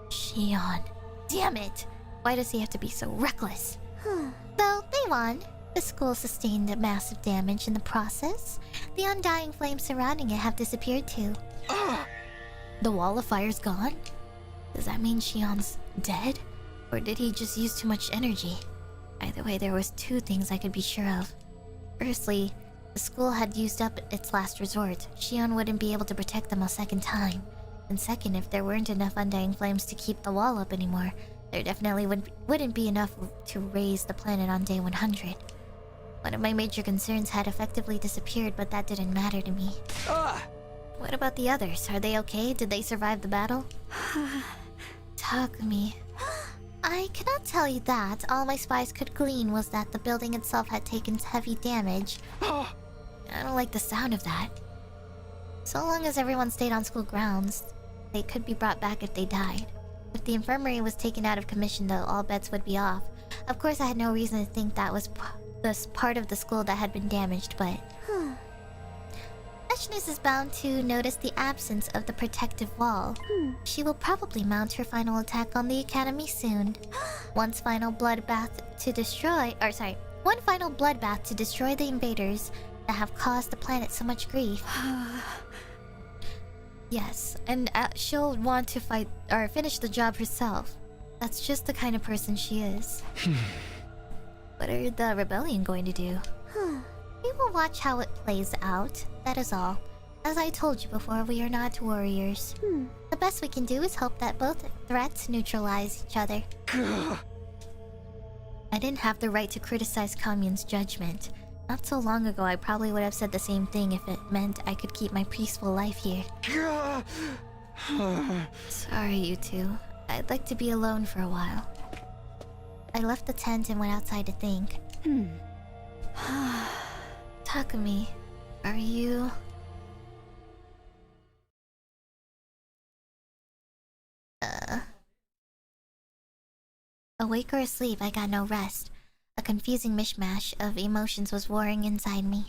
Shion. Damn it! Why does he have to be so reckless? Though they won. The school sustained massive damage in the process. The undying flames surrounding it have disappeared too. The wall of fire's gone? Does that mean Shion's dead? Or did he just use too much energy? Either way, there was two things I could be sure of. Firstly, the school had used up its last resort. Shion wouldn't be able to protect them a second time. And second, if there weren't enough undying flames to keep the wall up anymore, there definitely wouldn't be enough to raise the planet on day 100. One of my major concerns had effectively disappeared, but that didn't matter to me. What about the others? Are they okay? Did they survive the battle? Takumi. I cannot tell you that. All my spies could glean was that the building itself had taken heavy damage. I don't like the sound of that. So long as everyone stayed on school grounds, they could be brought back if they died. If the infirmary was taken out of commission, though, all bets would be off. Of course, I had no reason to think that was this part of the school that had been damaged, but... Veshness is bound to notice the absence of the protective wall. She will probably mount her final attack on the academy soon. One final bloodbath to destroy the invaders that have caused the planet so much grief. Yes, and she'll want to fight or finish the job herself. That's just the kind of person she is. What are the rebellion going to do? We will watch how it plays out. That is all. As I told you before, we are not warriors. The best we can do is hope that both threats neutralize each other. I didn't have the right to criticize Kamyun's judgment. Not so long ago, I probably would have said the same thing if it meant I could keep my peaceful life here. Sorry, you two. I'd like to be alone for a while. I left the tent and went outside to think. Takumi, are you... Awake or asleep, I got no rest. A confusing mishmash of emotions was warring inside me.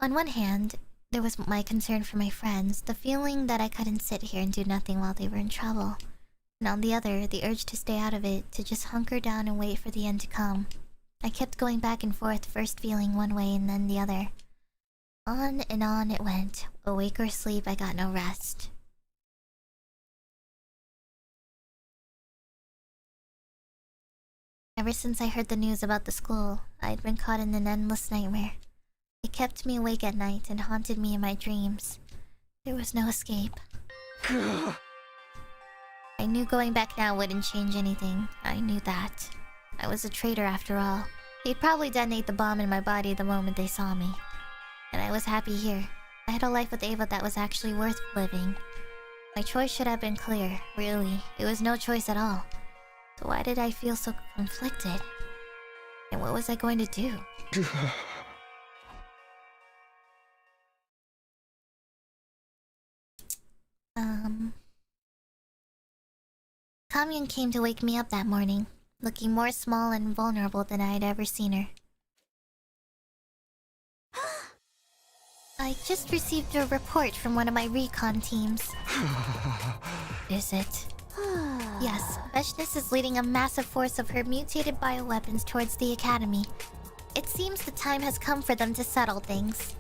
On one hand, there was my concern for my friends, the feeling that I couldn't sit here and do nothing while they were in trouble. And on the other, the urge to stay out of it, to just hunker down and wait for the end to come. I kept going back and forth, first feeling one way and then the other. On and on it went. Awake or asleep, I got no rest. Ever since I heard the news about the school, I'd been caught in an endless nightmare. It kept me awake at night and haunted me in my dreams. There was no escape. I knew going back now wouldn't change anything. I knew that. I was a traitor after all. They'd probably detonate the bomb in my body the moment they saw me. And I was happy here. I had a life with Ava that was actually worth living. My choice should have been clear, really. It was no choice at all. So why did I feel so conflicted? And what was I going to do? Kamyun came to wake me up that morning, looking more small and vulnerable than I had ever seen her. I just received a report from one of my recon teams. Is it? Yes, Veshness is leading a massive force of her mutated bioweapons towards the academy. It seems the time has come for them to settle things.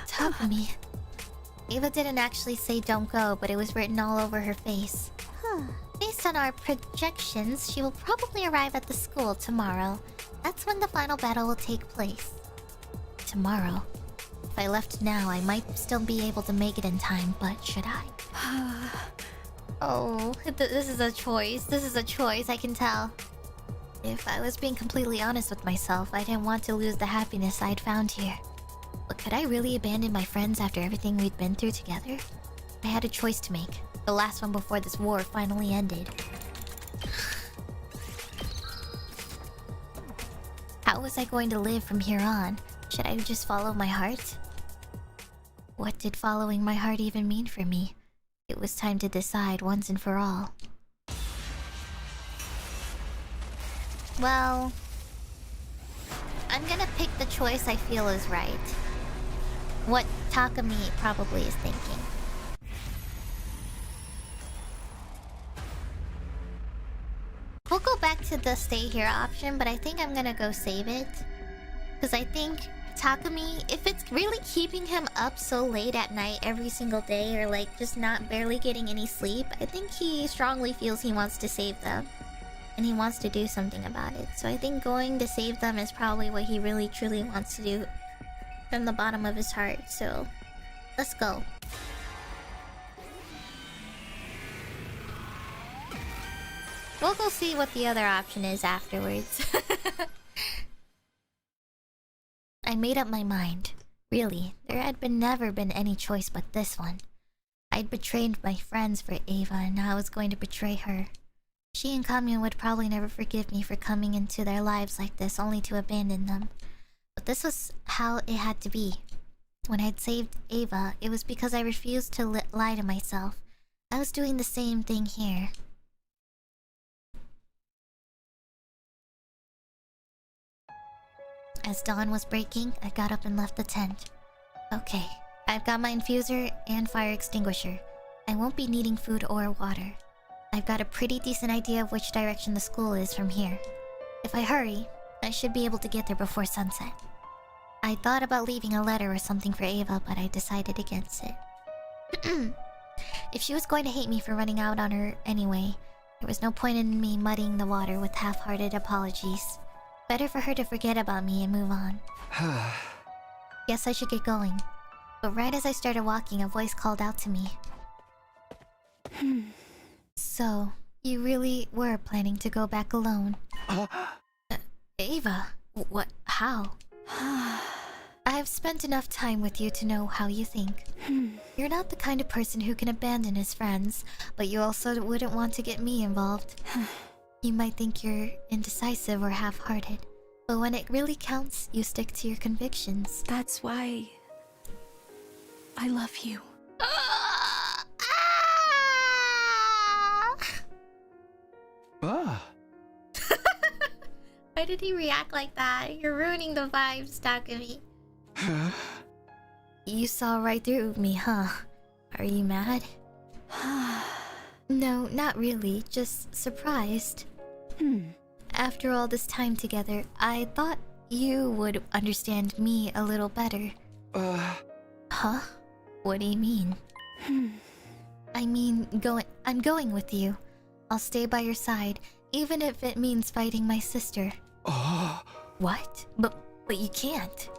Takumi. Ava didn't actually say don't go, but it was written all over her face. Based on our projections, she will probably arrive at the school tomorrow. That's when the final battle will take place. Tomorrow. If I left now, I might still be able to make it in time, but should I? Oh, this is a choice. This is a choice, I can tell. If I was being completely honest with myself, I didn't want to lose the happiness I'd found here. But could I really abandon my friends after everything we'd been through together? I had a choice to make. The last one before this war finally ended. How was I going to live from here on? Should I just follow my heart? What did following my heart even mean for me? It was time to decide once and for all. Well, I'm gonna pick the choice I feel is right. What Takumi probably is thinking. We'll go back to the stay here option, but I think I'm gonna go save it. Because I think Takumi, if it's really keeping him up so late at night every single day, or like just not barely getting any sleep, I think he strongly feels he wants to save them. And he wants to do something about it. So I think going to save them is probably what he really truly wants to do from the bottom of his heart. So let's go. We'll go see what the other option is afterwards. I made up my mind. Really, there had never been any choice but this one. I'd betrayed my friends for Ava, and now I was going to betray her. She and Kamyon would probably never forgive me for coming into their lives like this, only to abandon them. But this was how it had to be. When I'd saved Ava, it was because I refused to lie to myself. I was doing the same thing here. As dawn was breaking, I got up and left the tent. Okay, I've got my infuser and fire extinguisher. I won't be needing food or water. I've got a pretty decent idea of which direction the school is from here. If I hurry, I should be able to get there before sunset. I thought about leaving a letter or something for Ava, but I decided against it. If she was going to hate me for running out on her anyway, there was no point in me muddying the water with half-hearted apologies. Better for her to forget about me and move on. Guess I should get going. But right as I started walking, a voice called out to me. So, you really were planning to go back alone? Ava, what? How? I have spent enough time with you to know how you think. You're not the kind of person who can abandon his friends, but you also wouldn't want to get me involved. You might think you're indecisive or half-hearted, but when it really counts, you stick to your convictions. That's why I love you. Why did he react like that? You're ruining the vibes, Takumi. You saw right through me, huh? Are you mad? No, not really. Just surprised. After all this time together, I thought you would understand me a little better. Huh? What do you mean? I mean, I'm going with you. I'll stay by your side, even if it means fighting my sister. What? But you can't.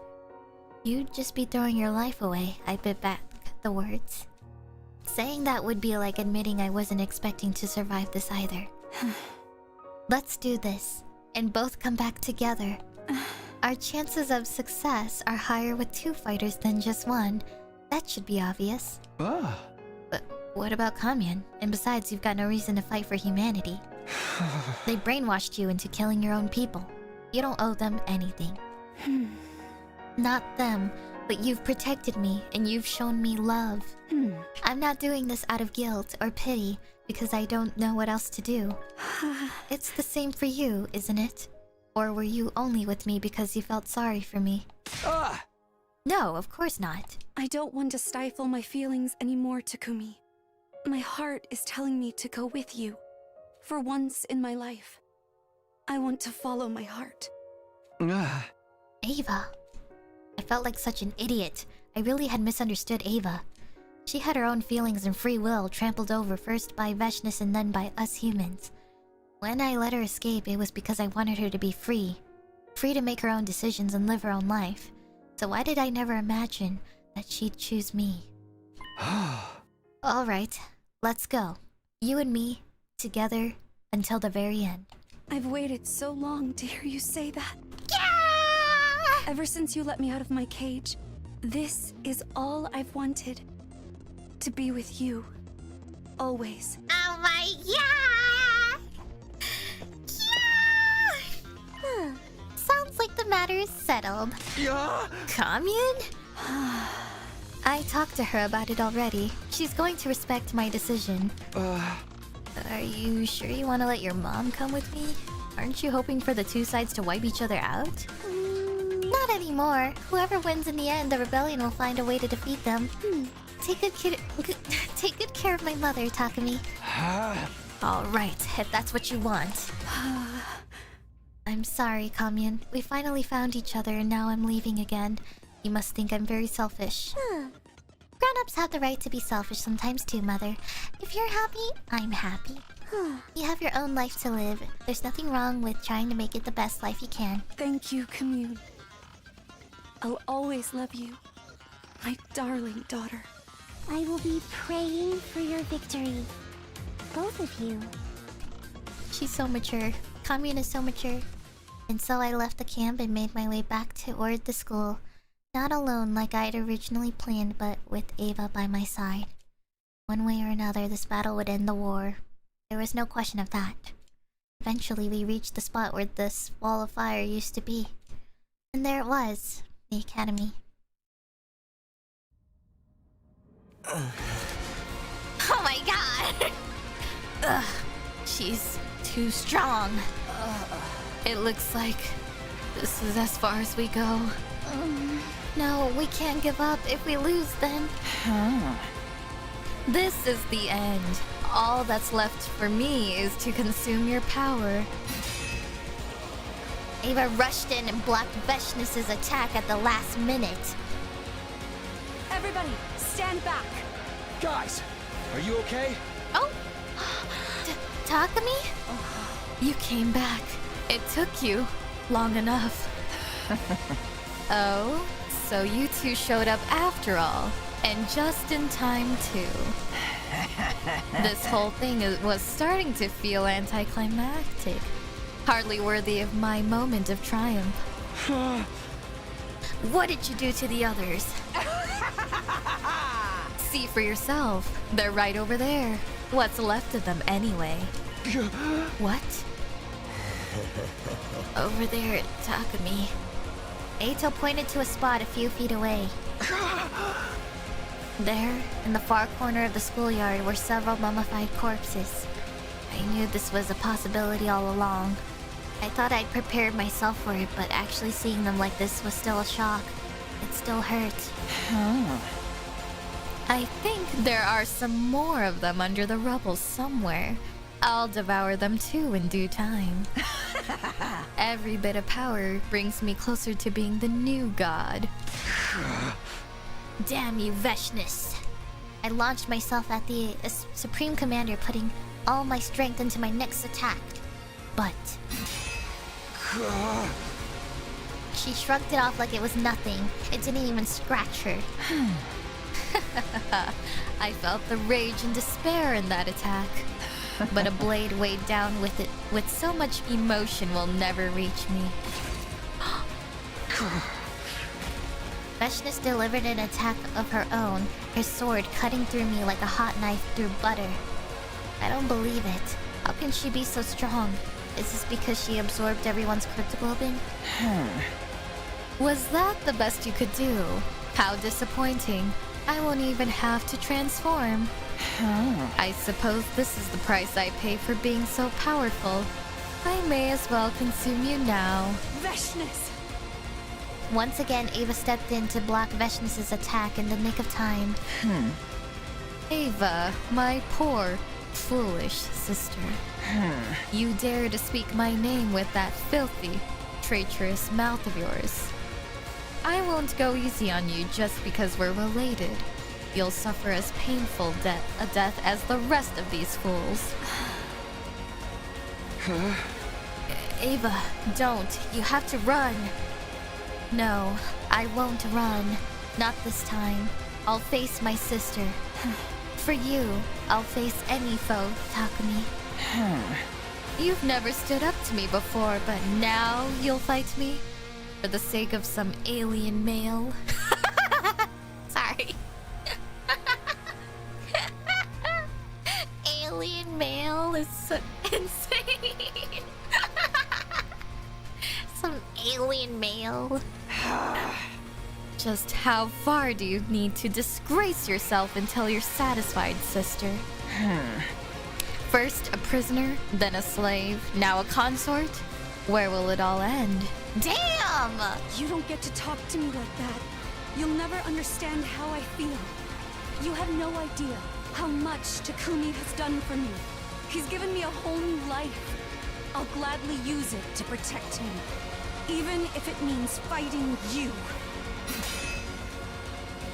You'd just be throwing your life away, I bit back the words. Saying that would be like admitting I wasn't expecting to survive this either. Let's do this, and both come back together. Our chances of success are higher with 2 fighters than just 1. That should be obvious. But what about Kamyon? And besides, you've got no reason to fight for humanity. They brainwashed you into killing your own people. You don't owe them anything. Not them, but you've protected me and you've shown me love. I'm not doing this out of guilt or pity because I don't know what else to do. It's the same for you, isn't it? Or were you only with me because you felt sorry for me? No, of course not. I don't want to stifle my feelings anymore, Takumi. My heart is telling me to go with you. For once in my life, I want to follow my heart. Ava. I felt like such an idiot. I really had misunderstood Ava. She had her own feelings and free will trampled over first by Veshness and then by us humans. When I let her escape, it was because I wanted her to be free. Free to make her own decisions and live her own life. So why did I never imagine that she'd choose me? Alright, let's go. You and me, together, until the very end. I've waited so long to hear you say that. Yeah! Ever since you let me out of my cage, this is all I've wanted. To be with you. Always. Oh my yeah! Yeah! Sounds like the matter is settled. Yeah. Commune? I talked to her about it already. She's going to respect my decision. Are you sure you want to let your mom come with me? Aren't you hoping for the two sides to wipe each other out? Not anymore. Whoever wins in the end, the rebellion will find a way to defeat them. Take good care of my mother, Takumi. Alright, if that's what you want. I'm sorry, Commune. We finally found each other and now I'm leaving again. You must think I'm very selfish. Grown-ups have the right to be selfish sometimes too, Mother. If you're happy, I'm happy. You have your own life to live. There's nothing wrong with trying to make it the best life you can. Thank you, Commune. I'll always love you. My darling daughter. I will be praying for your victory. Both of you. She's so mature. Commune is so mature. And so I left the camp and made my way back toward the school. Not alone like I had originally planned, but with Ava by my side. One way or another, this battle would end the war. There was no question of that. Eventually, we reached the spot where this wall of fire used to be. And there it was, the academy. Oh my god! Ugh, she's too strong. It looks like this is as far as we go. No, we can't give up. If we lose, then... This is the end. All that's left for me is to consume your power. Ava rushed in and blocked Veshness's attack at the last minute. Everybody, stand back! Guys, are you okay? Oh! Takumi? You came back. It took you long enough. Oh, so you two showed up after all. And just in time, too. This whole thing was starting to feel anticlimactic. Hardly worthy of my moment of triumph. What did you do to the others? See for yourself. They're right over there. What's left of them anyway? What? Over there at Takumi. Eito pointed to a spot a few feet away. There, in the far corner of the schoolyard, were several mummified corpses. I knew this was a possibility all along. I thought I'd prepared myself for it, but actually seeing them like this was still a shock. It still hurt. I think there are some more of them under the rubble somewhere. I'll devour them too in due time. Every bit of power brings me closer to being the new god. Damn you, Veshness. I launched myself at the Supreme Commander, putting all my strength into my next attack. But... she shrugged it off like it was nothing. It didn't even scratch her. I felt the rage and despair in that attack. But a blade weighed down with it with so much emotion will never reach me. Veshness delivered an attack of her own, her sword cutting through me like a hot knife through butter. I don't believe it. How can she be so strong? Is this because she absorbed everyone's cryptoglobin? Was that the best you could do? How disappointing. I won't even have to transform. I suppose this is the price I pay for being so powerful. I may as well consume you now. Veshness! Once again, Ava stepped in to block Veshness's attack in the nick of time. Ava, my poor, foolish sister. You dare to speak my name with that filthy, traitorous mouth of yours. I won't go easy on you just because we're related. you'll suffer as painful a death as the rest of these fools. Ava, don't. You have to run. No, I won't run. Not this time. I'll face my sister. For you, I'll face any foe, Takumi. You've never stood up to me before, but now you'll fight me? For the sake of some alien male? Sorry. Alien male is so insane. Some alien male. Just how far do you need to disgrace yourself until you're satisfied, sister? First a prisoner, then a slave, now a consort? Where will it all end? Damn! You don't get to talk to me like that. You'll never understand how I feel. You have no idea how much Takumi has done for me. He's given me a whole new life. I'll gladly use it to protect him, even if it means fighting you.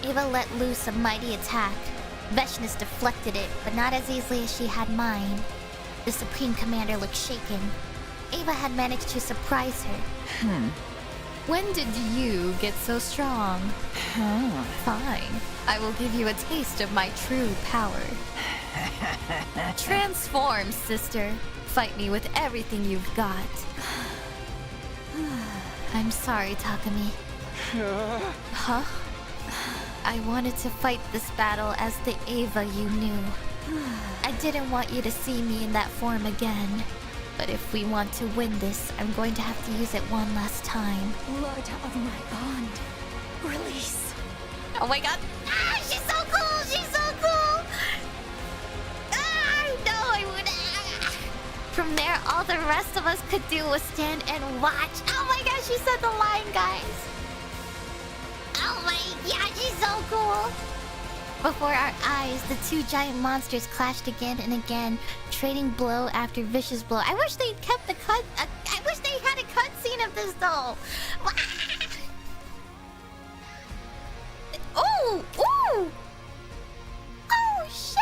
Ava let loose a mighty attack. Veshness deflected it, but not as easily as she had mine. The Supreme Commander looked shaken. Ava had managed to surprise her. When did you get so strong? Fine. I will give you a taste of my true power. Transform, sister. Fight me with everything you've got. I'm sorry, Takumi. Huh? I wanted to fight this battle as the Ava you knew. I didn't want you to see me in that form again. But if we want to win this, I'm going to have to use it one last time. Blood of my bond. Release. Oh my god. Ah, she's so cool! She's so cool! Ah, no, I would... From there, all the rest of us could do was stand and watch. Oh my god, she said the line, guys. Oh my god, she's so cool! Before our eyes, the two giant monsters clashed again and again, trading blow after vicious blow. I wish they kept the cut. I wish they had a cutscene of this though. Oh, ooh! Oh shit!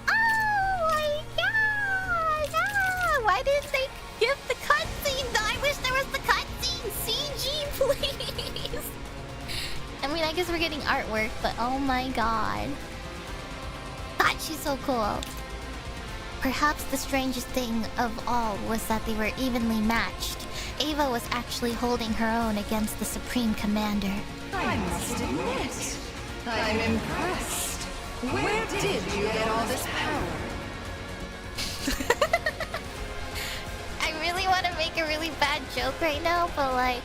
Oh my god! Ah, why didn't they give the cutscene though? I wish there was the cutscene. CG, please. I mean, I guess we're getting artwork, but oh my god. God, she's so cool. Perhaps the strangest thing of all was that they were evenly matched. Ava was actually holding her own against the Supreme Commander. I must admit, I'm impressed. Where did you get all this power? I really want to make a really bad joke right now, but like...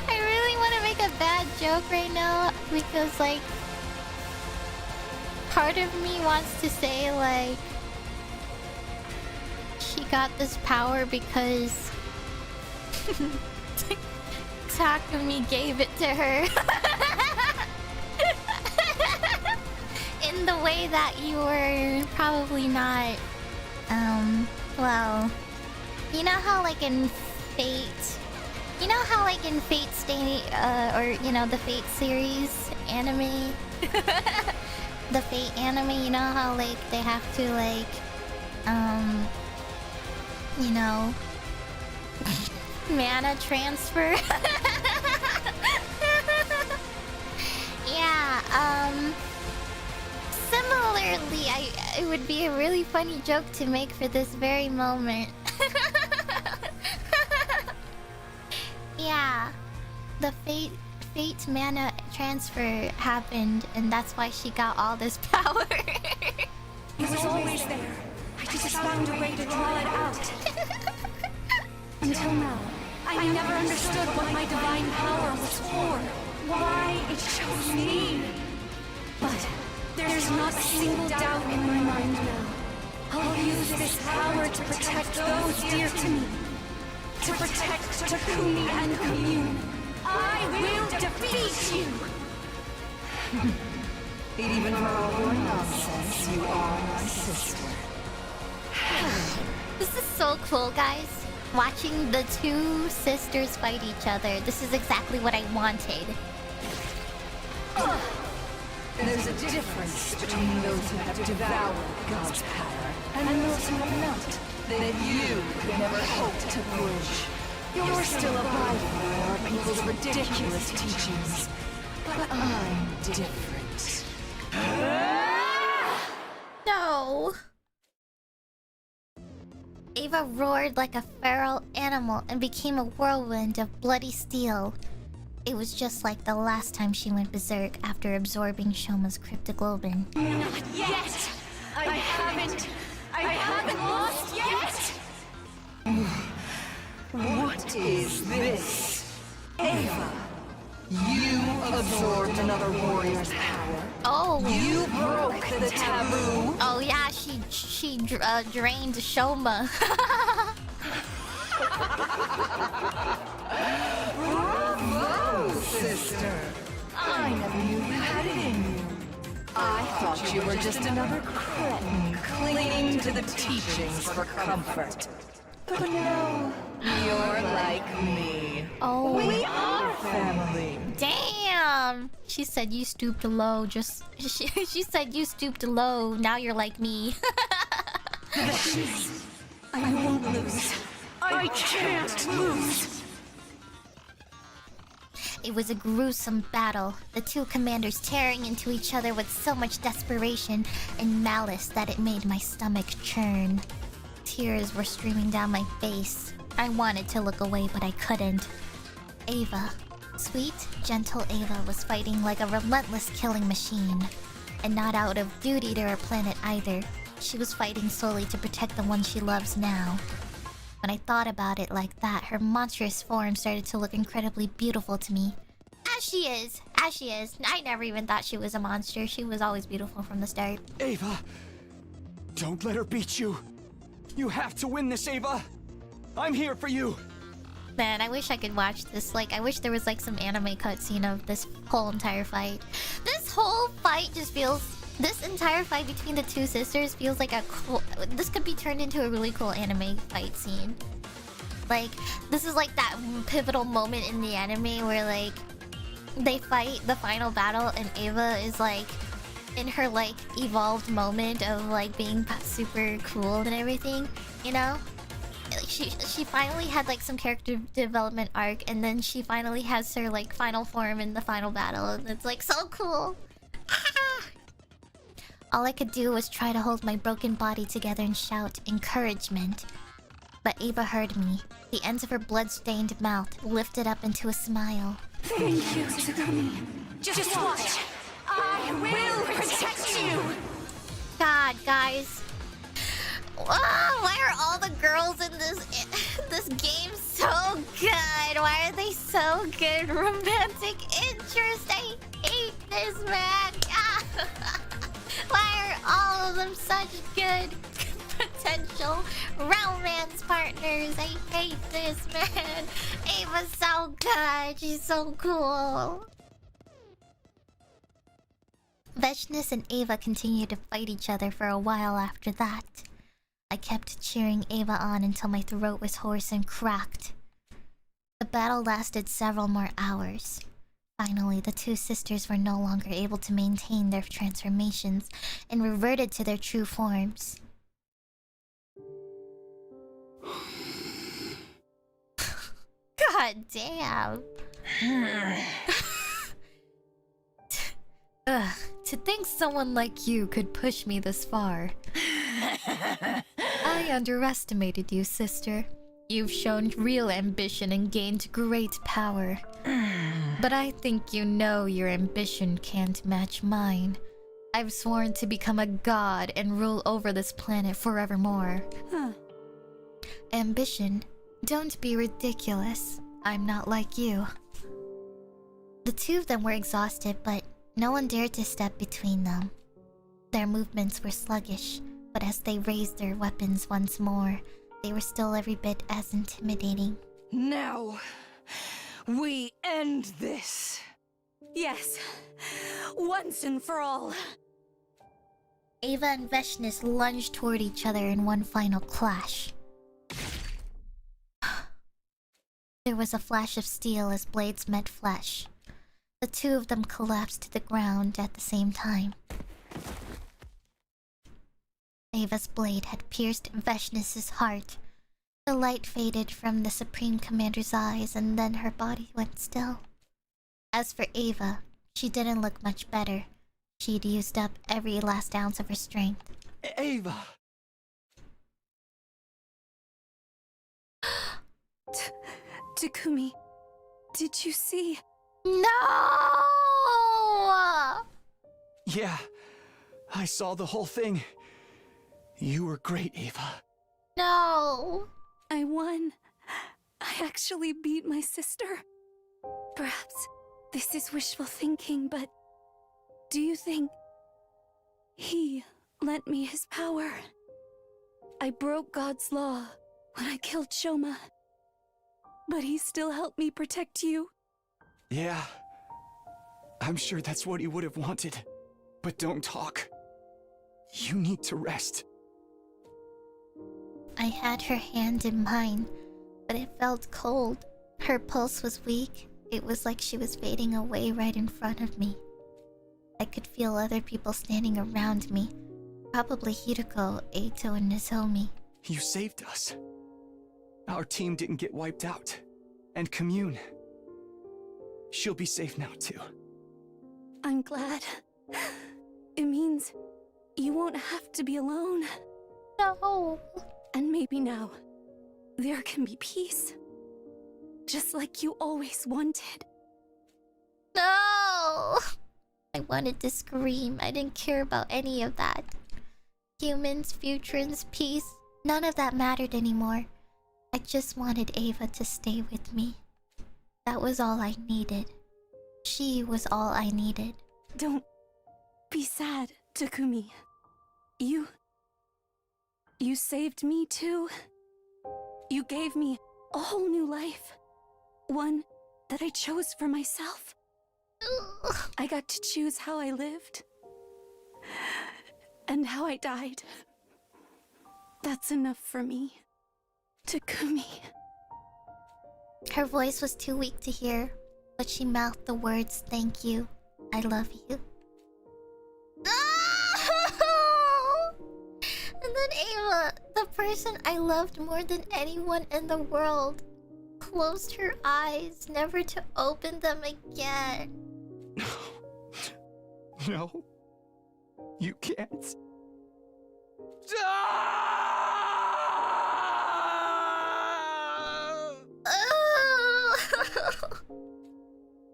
I really want to make a bad joke right now because like part of me wants to say like she got this power because Takumi gave it to her. In the way that you were probably not well, you know how like in Fate, you know how like in Fate Stay or you know the Fate series anime, the Fate anime, you know how like they have to like you know mana transfer. Yeah, similarly, it would be a really funny joke to make for this very moment. Yeah, the fate mana transfer happened, and that's why she got all this power. It was always there. I just found a way to draw it out. Until now, I never understood what my divine power was for. Why it chose me. But there's not a single doubt in my mind now. I'll use this power to protect those dear to me. To protect Takumi and Commune. I will defeat you! Even for all your nonsense, you are my sister. This is so cool, guys. Watching the two sisters fight each other. This is exactly what I wanted. There's a difference between those who have devoured God's power and those who have not, that you could never hope to bridge. You're still abiding by our people's ridiculous teachings, but I'm different. No. Ava roared like a feral animal and became a whirlwind of bloody steel. It was just like the last time she went berserk after absorbing Shoma's cryptoglobin. Not yet! I haven't lost yet! What is this? Ava, you absorbed another warrior's power. Oh. You broke the taboo. Oh yeah, she drained Shoma. Bravo, sister. I never knew you had it in you. I thought you were just another cretin clinging to the teachings for comfort. But no, you're like me. Oh. We are family. Damn. She said you stooped low. She said you stooped low. Now you're like me. I won't lose. I can't lose. It was a gruesome battle, the two commanders tearing into each other with so much desperation and malice that it made my stomach churn. Tears were streaming down my face. I wanted to look away, but I couldn't. Ava, sweet, gentle Ava, was fighting like a relentless killing machine. And not out of duty to her planet either. She was fighting solely to protect the one she loves now. When I thought about it like that, her monstrous form started to look incredibly beautiful to me. As she is. I never even thought she was a monster. She was always beautiful from the start. Ava, don't let her beat you. You have to win this, Ava. I'm here for you. Man, I wish I could watch this. Like, I wish there was like some anime cutscene of this whole entire fight. This whole fight just feels... This entire fight between the two sisters feels like a cool... This could be turned into a really cool anime fight scene. Like, this is like that pivotal moment in the anime where like... They fight the final battle and Ava is like... In her like evolved moment of like being super cool and everything. You know? Like, she finally had like some character development arc and then she finally has her like final form in the final battle. And it's like so cool. All I could do was try to hold my broken body together and shout encouragement. But Ava heard me. The ends of her blood-stained mouth lifted up into a smile. Thank you, Tsugumi. Just watch. I will protect you. God, guys. Why are all the girls in this game so good? Why are they so good? Romantic interest. I hate this, man. Why are all of them such good potential romance partners? I hate this, man. Ava's so good. She's so cool. Veshness and Ava continued to fight each other for a while after that. I kept cheering Ava on until my throat was hoarse and cracked. The battle lasted several more hours. Finally, the two sisters were no longer able to maintain their transformations and reverted to their true forms. God damn. Ugh, to think someone like you could push me this far. I underestimated you, sister. You've shown real ambition and gained great power. But I think you know your ambition can't match mine. I've sworn to become a god and rule over this planet forevermore. Ambition? Don't be ridiculous. I'm not like you. The two of them were exhausted, but no one dared to step between them. Their movements were sluggish, but as they raised their weapons once more, they were still every bit as intimidating. Now, we end this. Yes, once and for all. Ava and Veshness lunged toward each other in one final clash. There was a flash of steel as blades met flesh. The two of them collapsed to the ground at the same time. Ava's blade had pierced Veshness's heart. The light faded from the Supreme Commander's eyes, and then her body went still. As for Ava, she didn't look much better. She'd used up every last ounce of her strength. Ava! Takumi, did you see? No! Yeah, I saw the whole thing. You were great, Ava. No! I won. I actually beat my sister. Perhaps this is wishful thinking, but do you think he lent me his power? I broke God's law when I killed Shoma, but he still helped me protect you. Yeah, I'm sure that's what he would have wanted. But don't talk. You need to rest. I had her hand in mine, but it felt cold. Her pulse was weak. It was like she was fading away right in front of me. I could feel other people standing around me. Probably Hiroko, Eito, and Nozomi. You saved us. Our team didn't get wiped out. And Commune. She'll be safe now, too. I'm glad. It means you won't have to be alone. No. And maybe now, there can be peace. Just like you always wanted. No! I wanted to scream. I didn't care about any of that. Humans, Futurans, peace, none of that mattered anymore. I just wanted Ava to stay with me. That was all I needed. She was all I needed. Don't be sad, Takumi. You saved me too. You gave me a whole new life. One that I chose for myself. I got to choose how I lived. And how I died. That's enough for me. Takumi. Her voice was too weak to hear, but she mouthed the words, "Thank you. I love you." And then Ava, the person I loved more than anyone in the world, closed her eyes, never to open them again. No. You can't. No!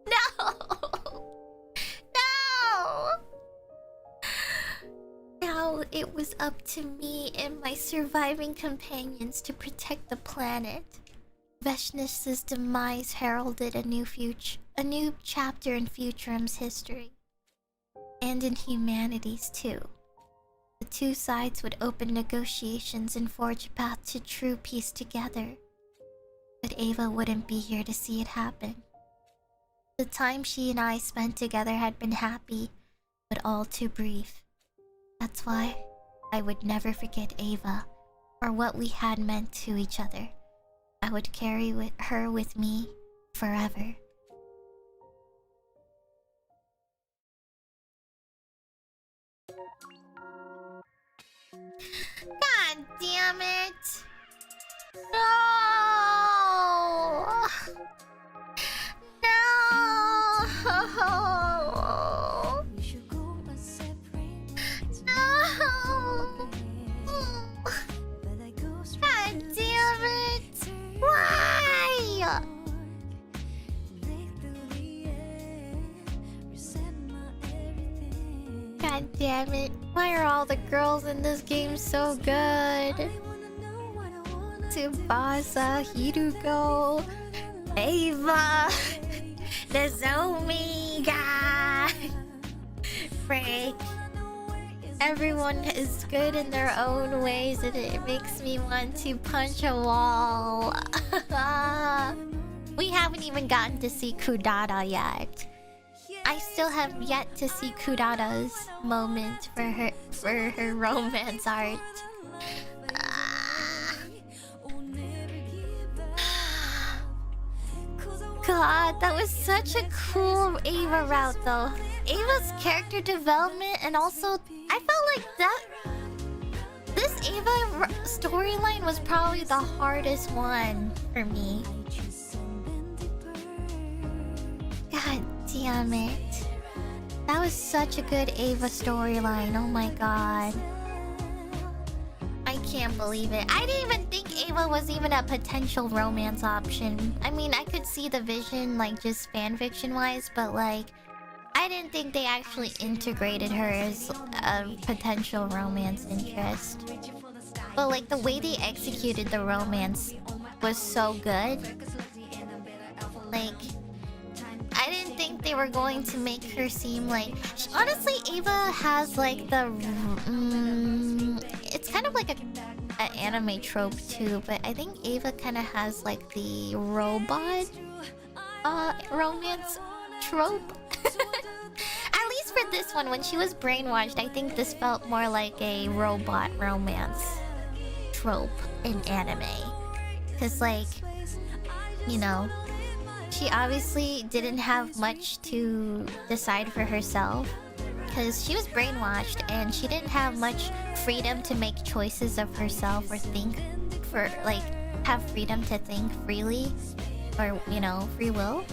No! Now it was up to me and my surviving companions to protect the planet. Veshness's demise heralded a new chapter in Futurum's history. And in humanity's too. The two sides would open negotiations and forge a path to true peace together. But Ava wouldn't be here to see it happen. The time she and I spent together had been happy, but all too brief. That's why I would never forget Ava, or what we had meant to each other. I would carry her with me forever. God damn it! No! No! No! God damn it! Why? God damn it. Why are all the girls in this game so good? Tsubasa, Hiruko, Ava, Nozomi, God. Frick. Everyone is good in their own ways and it makes me want to punch a wall. We haven't even gotten to see Kudada yet. I still have yet to see Kudada's moment for her romance art. god, that was such a cool Ava route though. Ava's character development, and also I felt like that this Ava storyline was probably the hardest one for me. God damn it. That was such a good Ava storyline. Oh my god. I can't believe it. I didn't even think Ava was even a potential romance option. I mean, I could see the vision, like, just fanfiction wise, but like, I didn't think they actually integrated her as a potential romance interest. But like, the way they executed the romance was so good. Like, I didn't think they were going to make her seem like... Honestly, Ava has like the... it's kind of like an anime trope too, but I think Ava kind of has like the robot romance trope. At least for this one, when she was brainwashed, I think this felt more like a robot romance trope in anime. Because like, you know, she obviously didn't have much to decide for herself. Because she was brainwashed and she didn't have much freedom to make choices of herself or think for, like, have freedom to think freely. Or, you know, free will.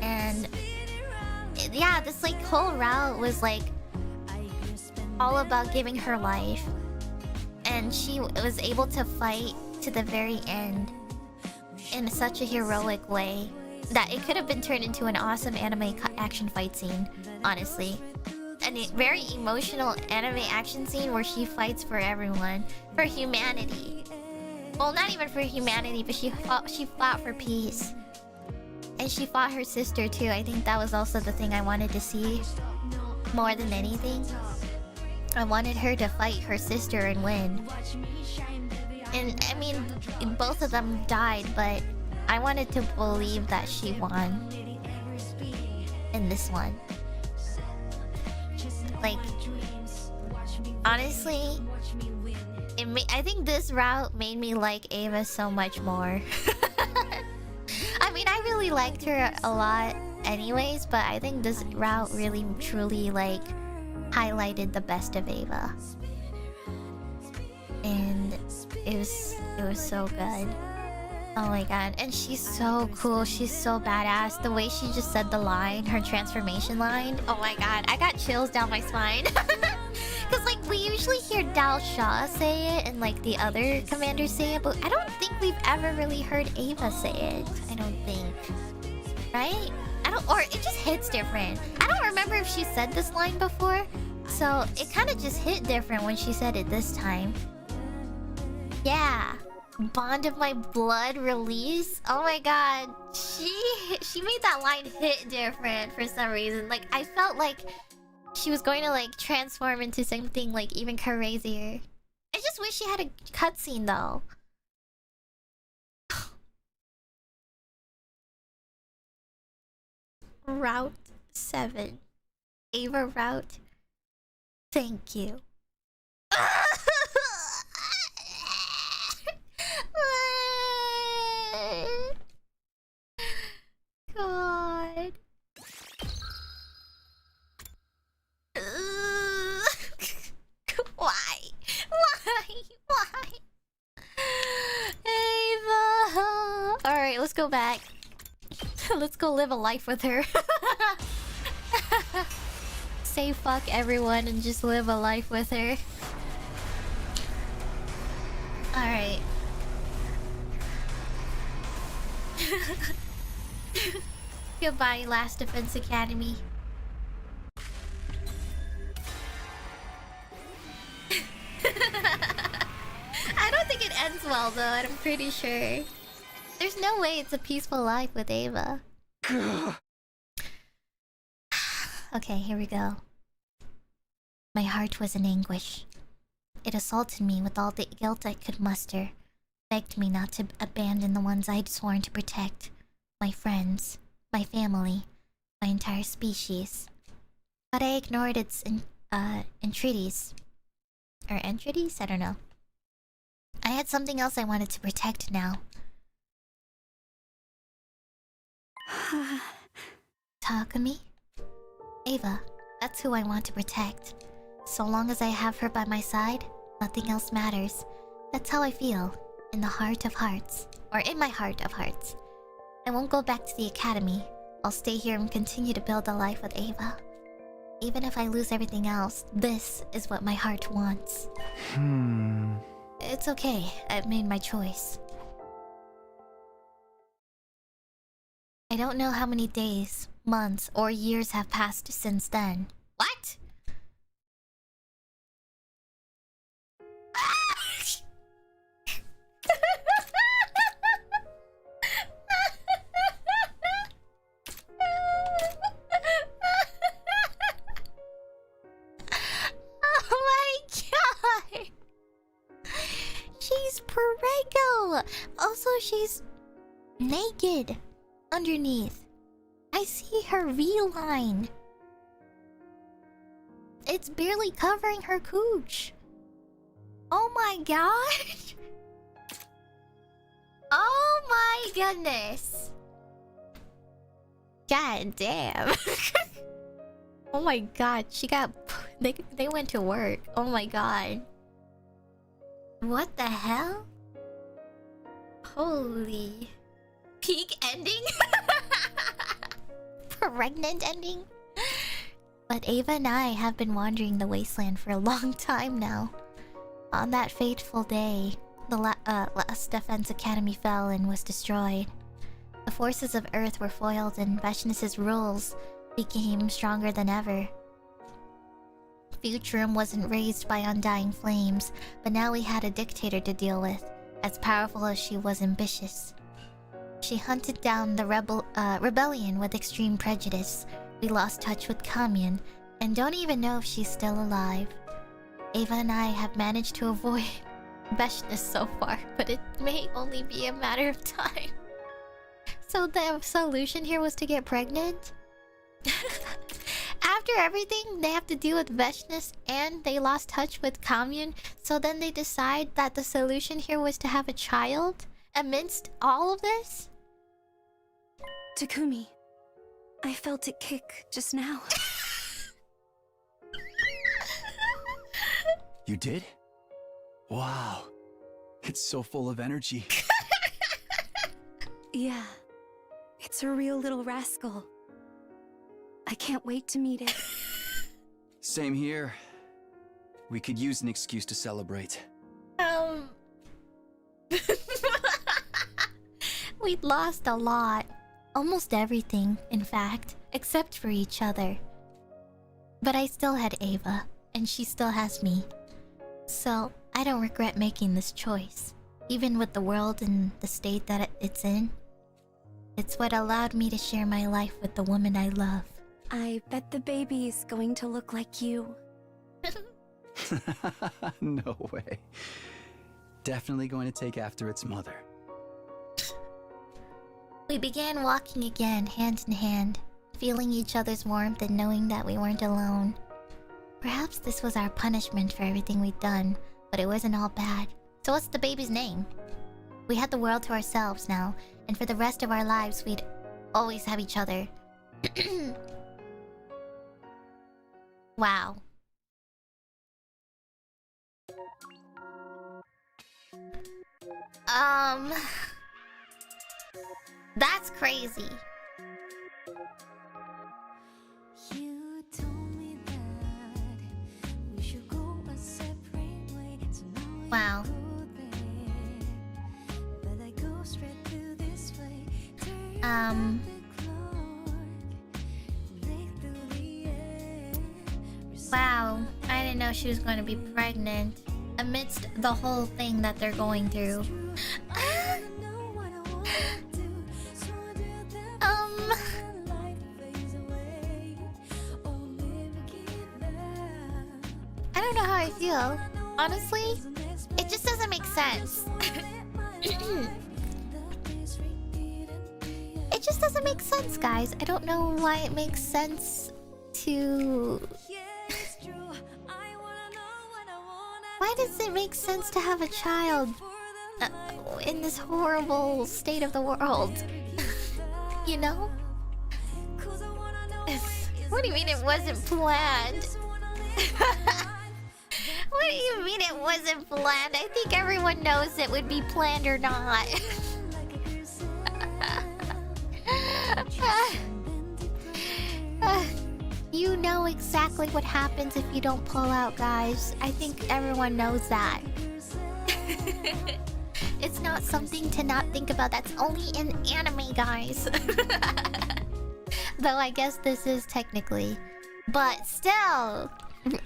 And yeah, this like whole route was like all about giving her life. And she was able to fight to the very end in such a heroic way that it could have been turned into an awesome anime action fight scene, honestly. And a very emotional anime action scene where she fights for everyone, for humanity. Well, not even for humanity, but she fought for peace. And she fought her sister too. I think that was also the thing I wanted to see more than anything. I wanted her to fight her sister and win. And I mean, both of them died, but I wanted to believe that she won in this one. Like, honestly, I think this route made me like Ava so much more. I mean, I really liked her a lot anyways, but I think this route really truly like highlighted the best of Ava. And it was so good. Oh my god. And she's so cool. She's so badass. The way she just said the line, her transformation line. Oh my god. I got chills down my spine. Because like we usually hear Dal Shaw say it and like the other commanders say it, but I don't think we've ever really heard Ava say it. I don't think. Right? Or it just hits different. I don't remember if she said this line before, so it kind of just hit different when she said it this time. Yeah. Bond of my blood release. Oh my god. She made that line hit different for some reason. Like I felt like she was going to like transform into something like even crazier. I just wish she had a cutscene though. Route 7. Ava route. Thank you. God. Why? Ava. Alright, let's go back. Let's go live a life with her. Say fuck everyone and just live a life with her. Alright. Goodbye, Last Defense Academy. I don't think it ends well though, I'm pretty sure. There's no way it's a peaceful life with Ava. Okay, here we go. My heart was in anguish. It assaulted me with all the guilt I could muster, begged me not to abandon the ones I'd sworn to protect. My friends, my family, my entire species. But I ignored its entreaties. Or entreaties? I don't know. I had something else I wanted to protect now. Takumi? Ava, that's who I want to protect. So long as I have her by my side, nothing else matters. That's how I feel, in the heart of hearts. Or in my heart of hearts. I won't go back to the academy. I'll stay here and continue to build a life with Ava. Even if I lose everything else, this is what my heart wants. It's okay, I've made my choice. I don't know how many days, months, or years have passed since then. What? Oh my god! She's prego! Also, she's naked underneath. I see her V-line. It's barely covering her cooch. Oh my god! Oh my goodness! God damn. Oh my god, she got... They went to work. Oh my god. What the hell? Holy... Peak ending? Pregnant ending? But Ava and I have been wandering the wasteland for a long time now. On that fateful day, the last Defense Academy fell and was destroyed. The forces of Earth were foiled and Veshness's rules became stronger than ever. Futurum wasn't raised by undying flames, but now we had a dictator to deal with, as powerful as she was ambitious. She hunted down the rebellion with extreme prejudice. We lost touch with Kamyan, and don't even know if she's still alive. Ava and I have managed to avoid Veshness so far, but it may only be a matter of time. So the solution here was to get pregnant? After everything they have to deal with Veshness and they lost touch with Kamyan, so then they decide that the solution here was to have a child amidst all of this? Takumi, I felt it kick just now. You did? Wow. It's so full of energy. Yeah. It's a real little rascal. I can't wait to meet it. Same here. We could use an excuse to celebrate. We'd lost a lot. Almost everything, in fact, except for each other. But I still had Ava, and she still has me. So, I don't regret making this choice. Even with the world and the state that it's in. It's what allowed me to share my life with the woman I love. I bet the baby is going to look like you. No way. Definitely going to take after its mother. We began walking again, hand in hand, feeling each other's warmth and knowing that we weren't alone. Perhaps this was our punishment for everything we'd done, but it wasn't all bad. So what's the baby's name? We had the world to ourselves now, and for the rest of our lives we'd always have each other. Wow. That's crazy. You told me that we should go a separate way. So now Wow. you go there, but I go straight to this way. Turn the clock, break through the air. Wow. I didn't know she was going to be pregnant amidst the whole thing that they're going through. I know what I want to do, so I do that before the light fades away. Oh, never give up. I don't know how I feel. Honestly, it just doesn't make sense. It just doesn't make sense, guys. I don't know why it makes sense to... Why does it make sense to have a child in this horrible state of the world? You know? What do you mean it wasn't planned? What do you mean it wasn't planned? I think everyone knows it would be planned or not. You know exactly what happens if you don't pull out, guys. I think everyone knows that. It's not something to not think about. That's only in anime, guys. Though I guess this is technically. But still,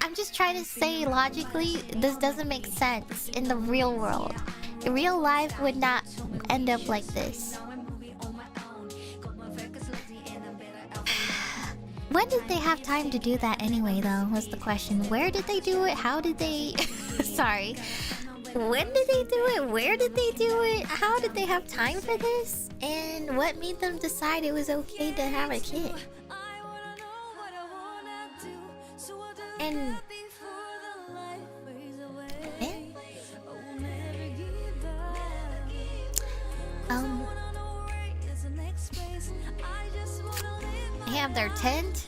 I'm just trying to say logically, this doesn't make sense in the real world. Real life would not end up like this. When did they have time to do that anyway, though, was the question. Where did they do it? How did they... Sorry. When did they do it? Where did they do it? How did they have time for this? And what made them decide it was okay to have a kid? And... They have their tent?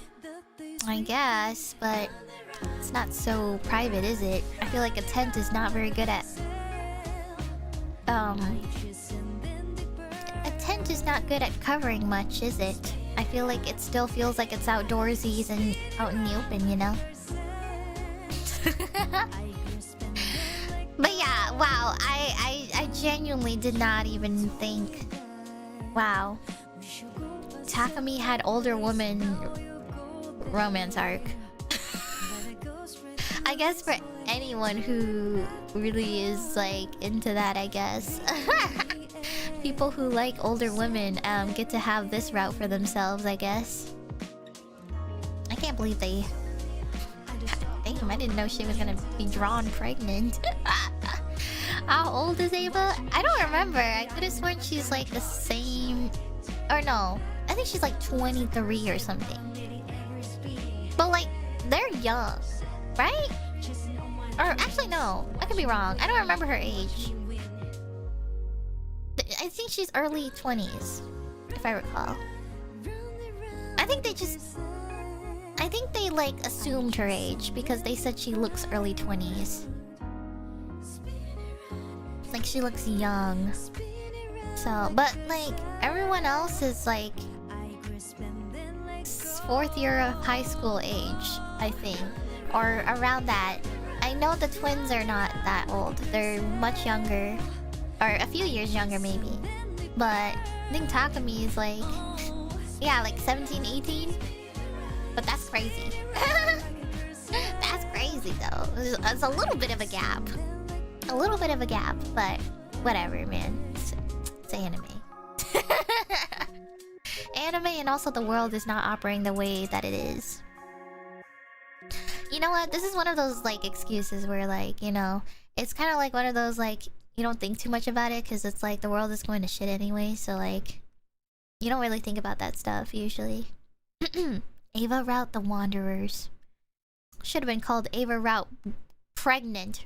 I guess, but it's not so private, is it? I feel like a tent is not very good at... A tent is not good at covering much, is it? I feel like it still feels like it's outdoorsy and out in the open, you know? But yeah, wow, I genuinely did not even think... Wow. Takumi had older woman romance arc. I guess for anyone who really is like into that, I guess. People who like older women get to have this route for themselves, I guess. I can't believe they... Damn, I didn't know she was gonna be drawn pregnant. How old is Ava? I don't remember. I could have sworn she's like the same... Or no, I think she's like 23 or something. But like, they're young, right? Or actually no, I could be wrong. I don't remember her age. I think she's early 20s, if I recall. I think they like assumed her age because they said she looks early 20s. Like she looks young. So, but like everyone else is like 4th year of high school age, I think, or around that. I know the twins are not that old. They're much younger, or a few years younger maybe. But I think Takumi is like, yeah, like 17, 18. But that's crazy. That's crazy though. It's a little bit of a gap. A little bit of a gap, but whatever, man. It's anime. Anime, and also the world is not operating the way that it is. You know what? This is one of those like excuses where like, you know, it's kind of like one of those like, you don't think too much about it because it's like the world is going to shit anyway, so like you don't really think about that stuff usually. Ava Route the Wanderers. Should have been called Ava Route Pregnant.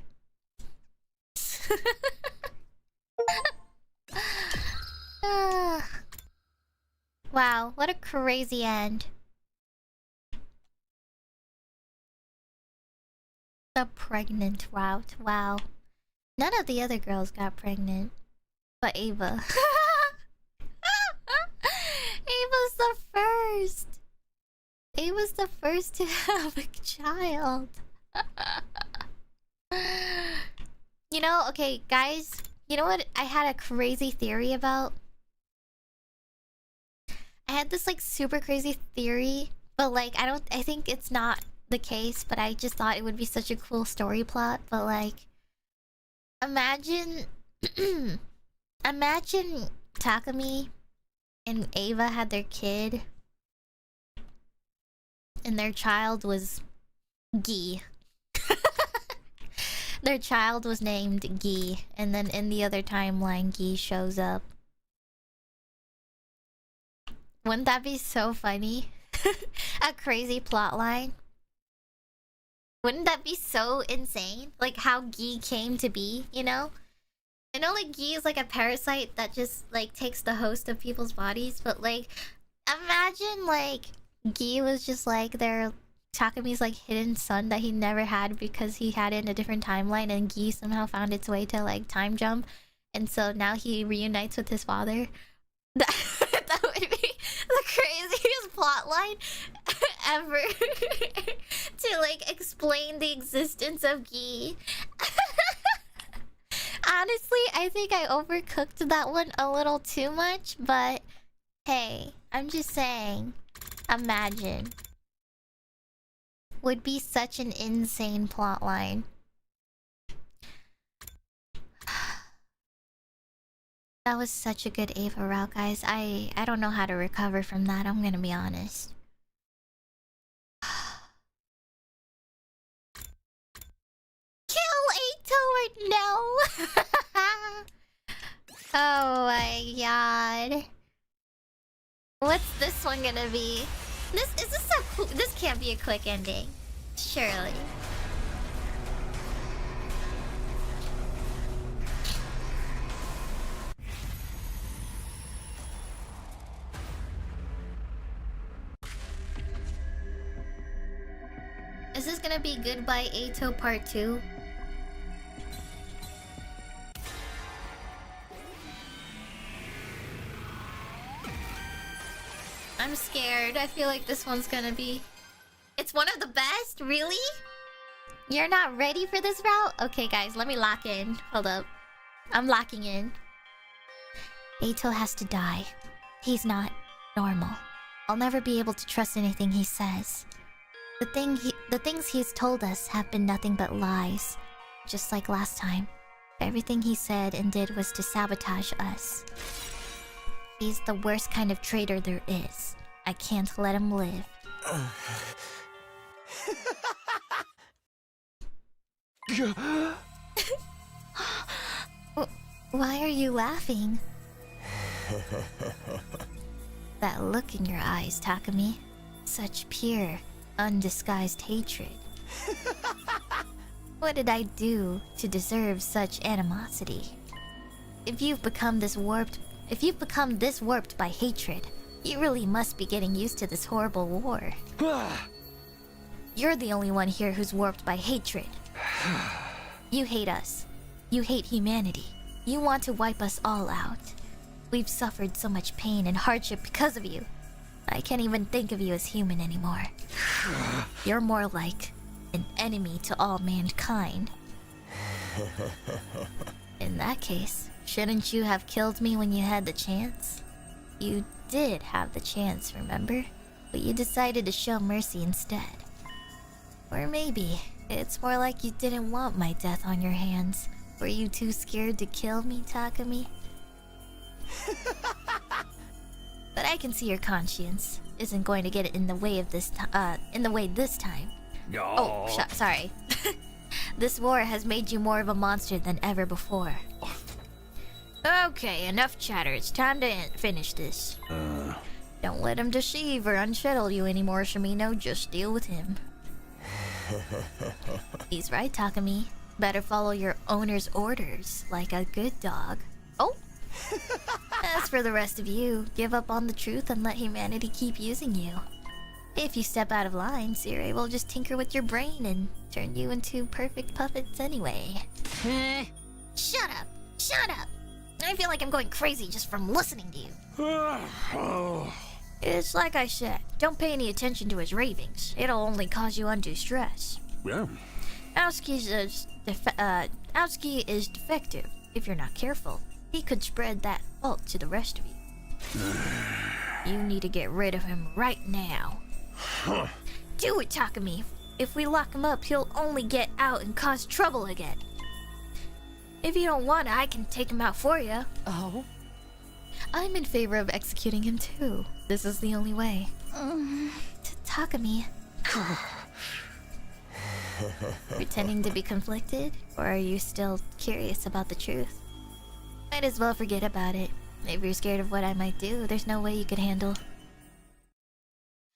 Wow, what a crazy end. The pregnant route. Wow. None of the other girls got pregnant. But Ava. Ava's the first. Ava's the first to have a child. You know, okay, guys. You know what I had a crazy theory about? I had this like super crazy theory, but like I think it's not the case, but I just thought it would be such a cool story plot. But like, imagine imagine Takumi and Ava had their kid and their child was Gi. Their child was named Gi, and then in the other timeline Gi shows up. Wouldn't that be so funny? A crazy plot line. Wouldn't that be so insane? Like how Gi came to be, you know? I know like Gi is like a parasite that just like takes the host of people's bodies, but like imagine like Gi was just like their Takami's like hidden son that he never had because he had it in a different timeline, and Gi somehow found its way to like time jump, and so now he reunites with his father. That would be the craziest plotline ever to like explain the existence of Gi. Honestly, I think I overcooked that one a little too much, but hey, I'm just saying, imagine. Would be such an insane plotline. That was such a good Ava route, guys. I don't know how to recover from that, I'm gonna be honest. Kill Aito or no? Oh my god. What's this one gonna be? This can't be a quick ending. Surely. Is this gonna be Goodbye Aito Part 2? I'm scared. I feel like this one's gonna be... It's one of the best? Really? You're not ready for this route? Okay, guys, let me lock in. Hold up. I'm locking in. Aito has to die. He's not normal. I'll never be able to trust anything he says. The things he's told us have been nothing but lies. Just like last time. Everything he said and did was to sabotage us. He's the worst kind of traitor there is. I can't let him live. Why are you laughing? That look in your eyes, Takami. Such pure, undisguised hatred. What did I do to deserve such animosity? If you've become this warped by hatred, you really must be getting used to this horrible war. You're the only one here who's warped by hatred. You hate us. You hate humanity. You want to wipe us all out. We've suffered so much pain and hardship because of you. I can't even think of you as human anymore. You're more like an enemy to all mankind. In that case, shouldn't you have killed me when you had the chance? You did have the chance, remember? But you decided to show mercy instead. Or maybe it's more like you didn't want my death on your hands. Were you too scared to kill me, Takami? But I can see your conscience isn't going to get in the way of this time. No. Oh, sorry. This war has made you more of a monster than ever before. Okay, enough chatter. It's time to finish this. Don't let him deceive or unsettle you anymore, Shimino. Just deal with him. He's right, Takami. Better follow your owner's orders, like a good dog. Oh! As for the rest of you, give up on the truth and let humanity keep using you. If you step out of line, Sirei will just tinker with your brain and turn you into perfect puppets anyway. Shut up! Shut up! I feel like I'm going crazy just from listening to you. It's like I said, don't pay any attention to his ravings. It'll only cause you undue stress. Yeah. Aoski is defective. If you're not careful, he could spread that fault to the rest of you. You need to get rid of him right now. Do it, Takami. If we lock him up, he'll only get out and cause trouble again. If you don't want to, I can take him out for you. Oh? I'm in favor of executing him too. This is the only way. Takami. Pretending to be conflicted? Or are you still curious about the truth? Might as well forget about it. If you're scared of what I might do, there's no way you could handle...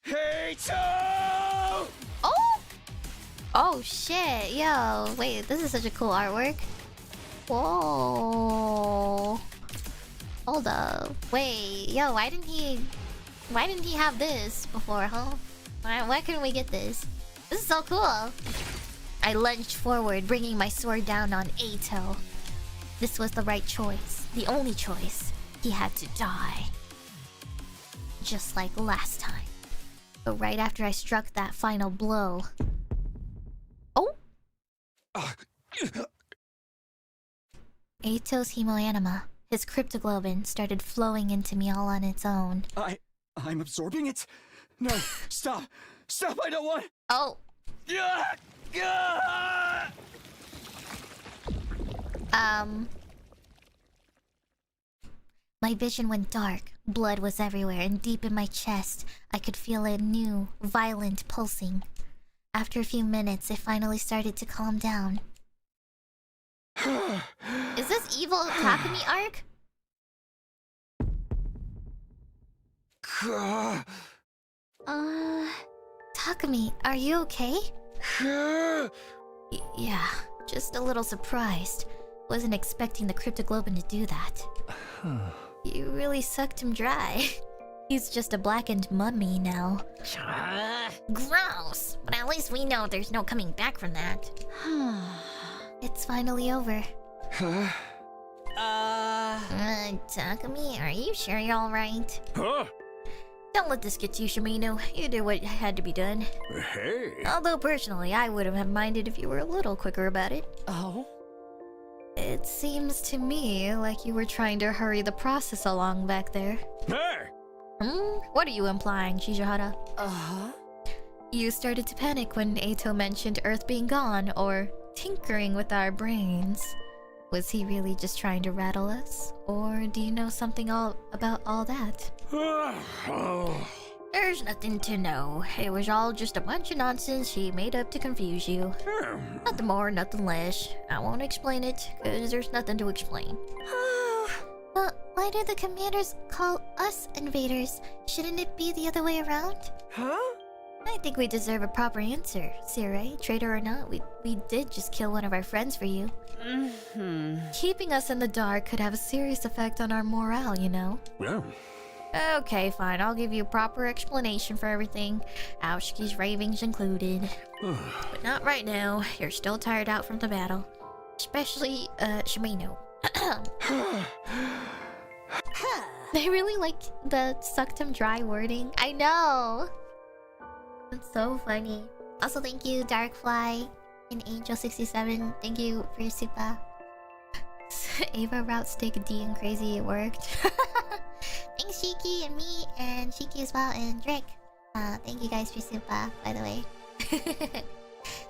Aito! Oh! Oh shit, yo. Wait, this is such a cool artwork. Whoa. Hold up. Wait, yo, why didn't he... Why didn't he have this before, huh? Why couldn't we get this? This is so cool. I lunged forward, bringing my sword down on Eito. This was the right choice. The only choice. He had to die. Just like last time. But right after I struck that final blow... Oh! Eito's hemoanima, his cryptoglobin, started flowing into me all on its own. I'm absorbing it? No, stop! Stop, I don't want... Oh! My vision went dark. Blood was everywhere, and deep in my chest, I could feel a new, violent pulsing. After a few minutes, it finally started to calm down. Is this evil Takumi arc? Takumi, are you okay? Yeah, just a little surprised. Wasn't expecting the cryptoglobin to do that. You really sucked him dry. He's just a blackened mummy now. Gross! But at least we know there's no coming back from that. It's finally over. Takumi, are you sure you're alright? Huh? Don't let this get to you, Shimino. You did what had to be done. Hey. Although personally, I wouldn't have minded if you were a little quicker about it. Oh? It seems to me like you were trying to hurry the process along back there. Hey. What are you implying, Shizahara? Uh-huh. You started to panic when Eito mentioned Earth being gone, or tinkering with our brains. Was he really just trying to rattle us? Or do you know something about all that? There's nothing to know. It was all just a bunch of nonsense he made up to confuse you. Nothing more, nothing less. I won't explain it, because there's nothing to explain. But why do the commanders call us invaders? Shouldn't it be the other way around? Huh? I think we deserve a proper answer, Sirei. Traitor or not, we did just kill one of our friends for you. Keeping us in the dark could have a serious effect on our morale, you know? Yeah. Okay, fine. I'll give you a proper explanation for everything. Aoshiki's ravings included. But not right now. You're still tired out from the battle. Especially, Shimino. They really like the sucked him dry wording. I know! That's so funny. Also, thank you, Darkfly and Angel67. Thank you for your super. Ava route stick D and crazy, it worked. Thanks, Shiki and me, and Shiki as well, and Drake. Thank you guys for super, by the way.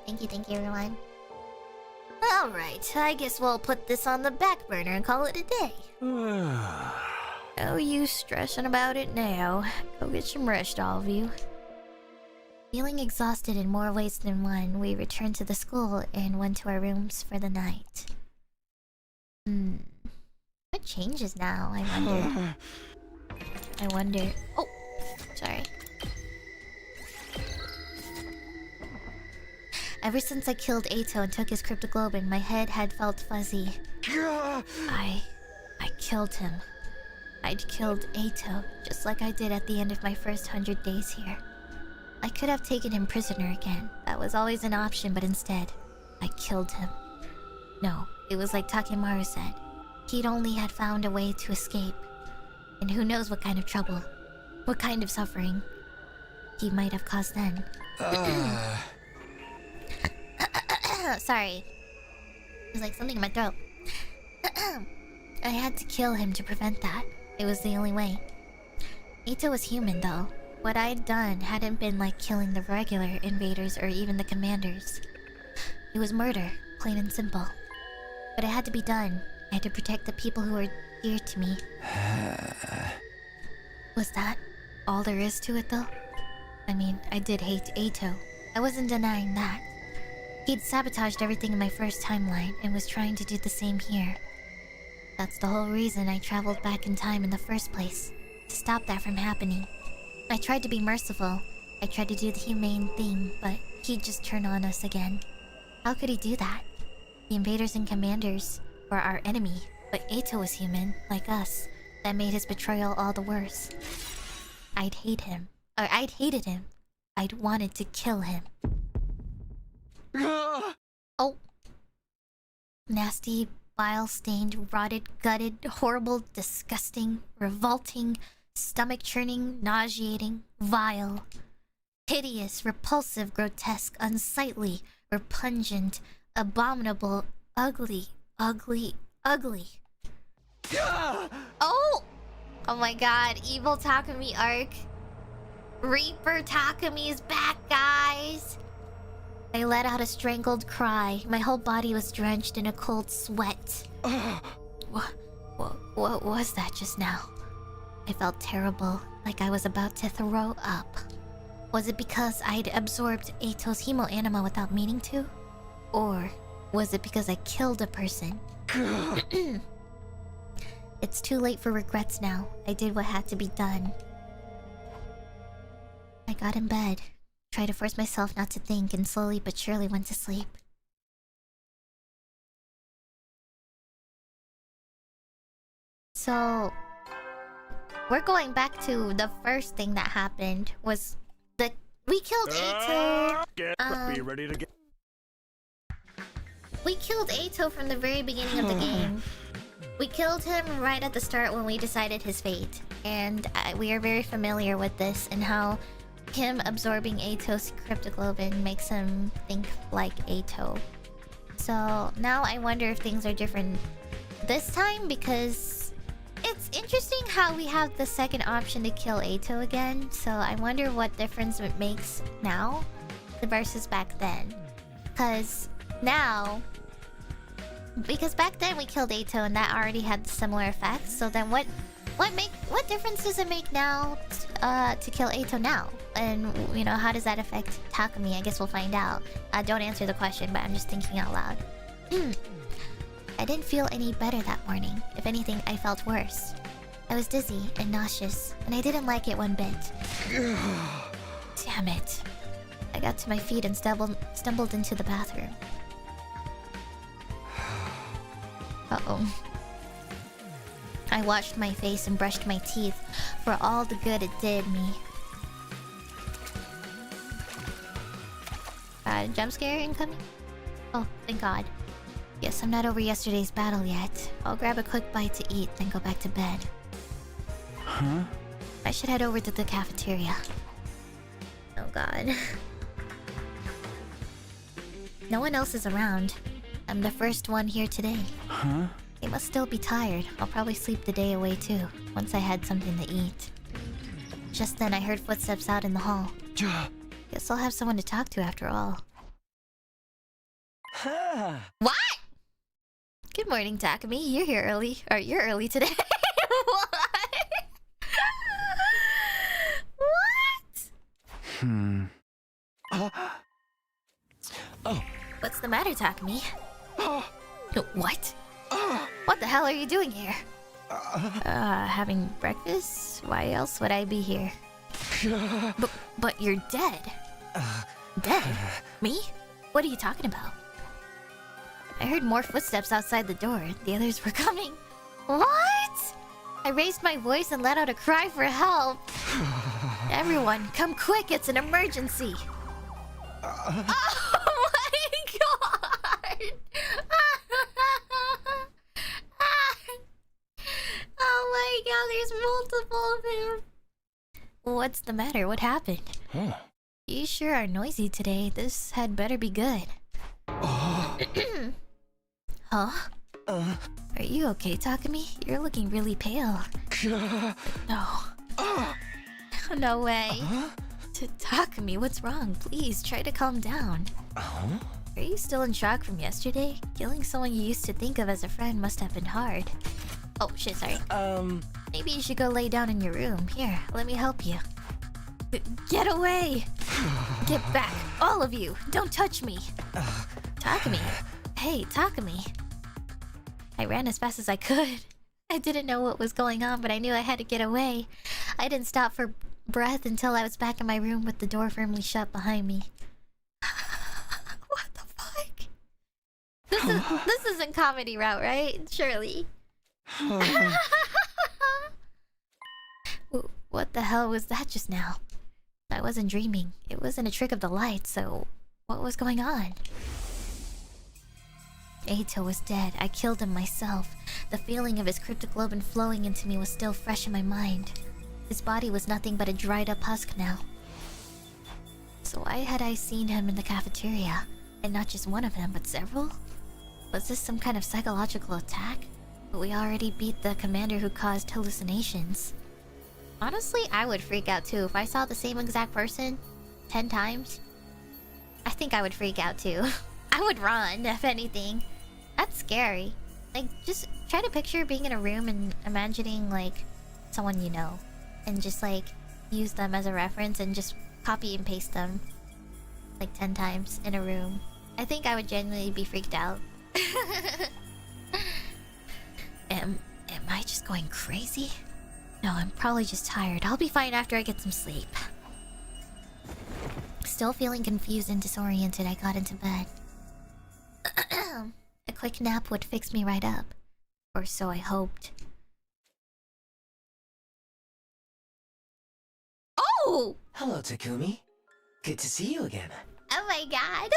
Thank you, everyone. Alright, I guess we'll put this on the back burner and call it a day. No use stressing about it now. Go get some rest, all of you. Feeling exhausted in more ways than one, we returned to the school and went to our rooms for the night. What changes now, I wonder. Oh, sorry. Ever since I killed Eito and took his cryptoglobin, my head had felt fuzzy. I killed him. I'd killed Eito, just like I did at the end of my first 100 days here. I could have taken him prisoner again. That was always an option, but instead, I killed him. No, it was like Takemaru said. He'd only had found a way to escape. And who knows what kind of trouble, what kind of suffering he might have caused then. Sorry. There's like something in my throat. I had to kill him to prevent that. It was the only way. Eito was human, though. What I'd done hadn't been like killing the regular invaders or even the commanders. It was murder, plain and simple. But it had to be done. I had to protect the people who were dear to me. Was that all there is to it, though? I mean, I did hate Eito. I wasn't denying that. He'd sabotaged everything in my first timeline and was trying to do the same here. That's the whole reason I traveled back in time in the first place. To stop that from happening. I tried to be merciful. I tried to do the humane thing, but he'd just turn on us again. How could he do that? The invaders and commanders were our enemy, but Eito was human, like us. That made his betrayal all the worse. I'd hate him. Or I'd hated him. I'd wanted to kill him. Oh. Nasty, bile-stained, rotted, gutted, horrible, disgusting, revolting, stomach-churning, nauseating, vile, hideous, repulsive, grotesque, unsightly, repugnant, abominable, ugly, ugly, ugly. Oh! Oh my god, evil Takumi arc. Reaper Takumi is back, guys! I let out a strangled cry. My whole body was drenched in a cold sweat. What was that just now? I felt terrible, like I was about to throw up. Was it because I'd absorbed Eito's hemo anima without meaning to? Or was it because I killed a person? It's too late for regrets now. I did what had to be done. I got in bed, tried to force myself not to think, and slowly but surely went to sleep. So, we're going back to the first thing that happened was we killed Eito. Be ready to get. We killed Eito from the very beginning of the game. We killed him right at the start when we decided his fate, and we are very familiar with this and how him absorbing Eito's cryptoglobin makes him think like Eito. So now I wonder if things are different this time, because it's interesting how we have the second option to kill Eito again. So I wonder what difference it makes now versus back then. Because back then we killed Eito and that already had similar effects. So then what difference does it make now to kill Eito now? And, you know, how does that affect Takumi? I guess we'll find out. Don't answer the question, but I'm just thinking out loud. I didn't feel any better that morning. If anything, I felt worse. I was dizzy and nauseous, and I didn't like it one bit. Damn it. I got to my feet and stumbled into the bathroom. Uh-oh. I washed my face and brushed my teeth for all the good it did me. Jump scare incoming? Oh, thank God. Guess I'm not over yesterday's battle yet. I'll grab a quick bite to eat, then go back to bed. Huh? I should head over to the cafeteria. Oh God. No one else is around. I'm the first one here today. Huh? They must still be tired. I'll probably sleep the day away too, once I had something to eat. Just then I heard footsteps out in the hall. Guess I'll have someone to talk to after all. What? Good morning, Takumi. You're here early. Or you're early today. What? What? Oh. What's the matter, Takumi? What? What the hell are you doing here? Having breakfast? Why else would I be here? But you're dead. Dead? Me? What are you talking about? I heard more footsteps outside the door. The others were coming. What? I raised my voice and let out a cry for help. Everyone, come quick, it's an emergency. Oh my God! Oh my God, there's multiple of them. What's the matter? What happened? You sure are noisy today. This had better be good. Huh? Are you okay, Takumi? You're looking really pale. No. No way. Takumi, what's wrong? Please, try to calm down. Are you still in shock from yesterday? Killing someone you used to think of as a friend must have been hard. Oh, shit, sorry. Maybe you should go lay down in your room. Here, let me help you. Get away! Get back, all of you! Don't touch me! Takumi. Hey, Takumi. I ran as fast as I could. I didn't know what was going on, but I knew I had to get away. I didn't stop for breath until I was back in my room with the door firmly shut behind me. What the fuck? This isn't comedy route, right? Surely. What the hell was that just now? I wasn't dreaming. It wasn't a trick of the light, so what was going on? Eito was dead. I killed him myself. The feeling of his cryptoglobin flowing into me was still fresh in my mind. His body was nothing but a dried up husk now. So why had I seen him in the cafeteria? And not just one of them, but several? Was this some kind of psychological attack? But we already beat the commander who caused hallucinations. Honestly, I would freak out too if I saw the same exact person 10 times. I think I would freak out too. I would run, if anything. That's scary. Like, just try to picture being in a room and imagining, like, someone you know. And just, like, use them as a reference and just copy and paste them. Like, 10 times in a room. I think I would genuinely be freaked out. Am I just going crazy? No, I'm probably just tired. I'll be fine after I get some sleep. Still feeling confused and disoriented, I got into bed. A quick nap would fix me right up. Or so I hoped. Oh! Hello, Takumi. Good to see you again. Oh my god.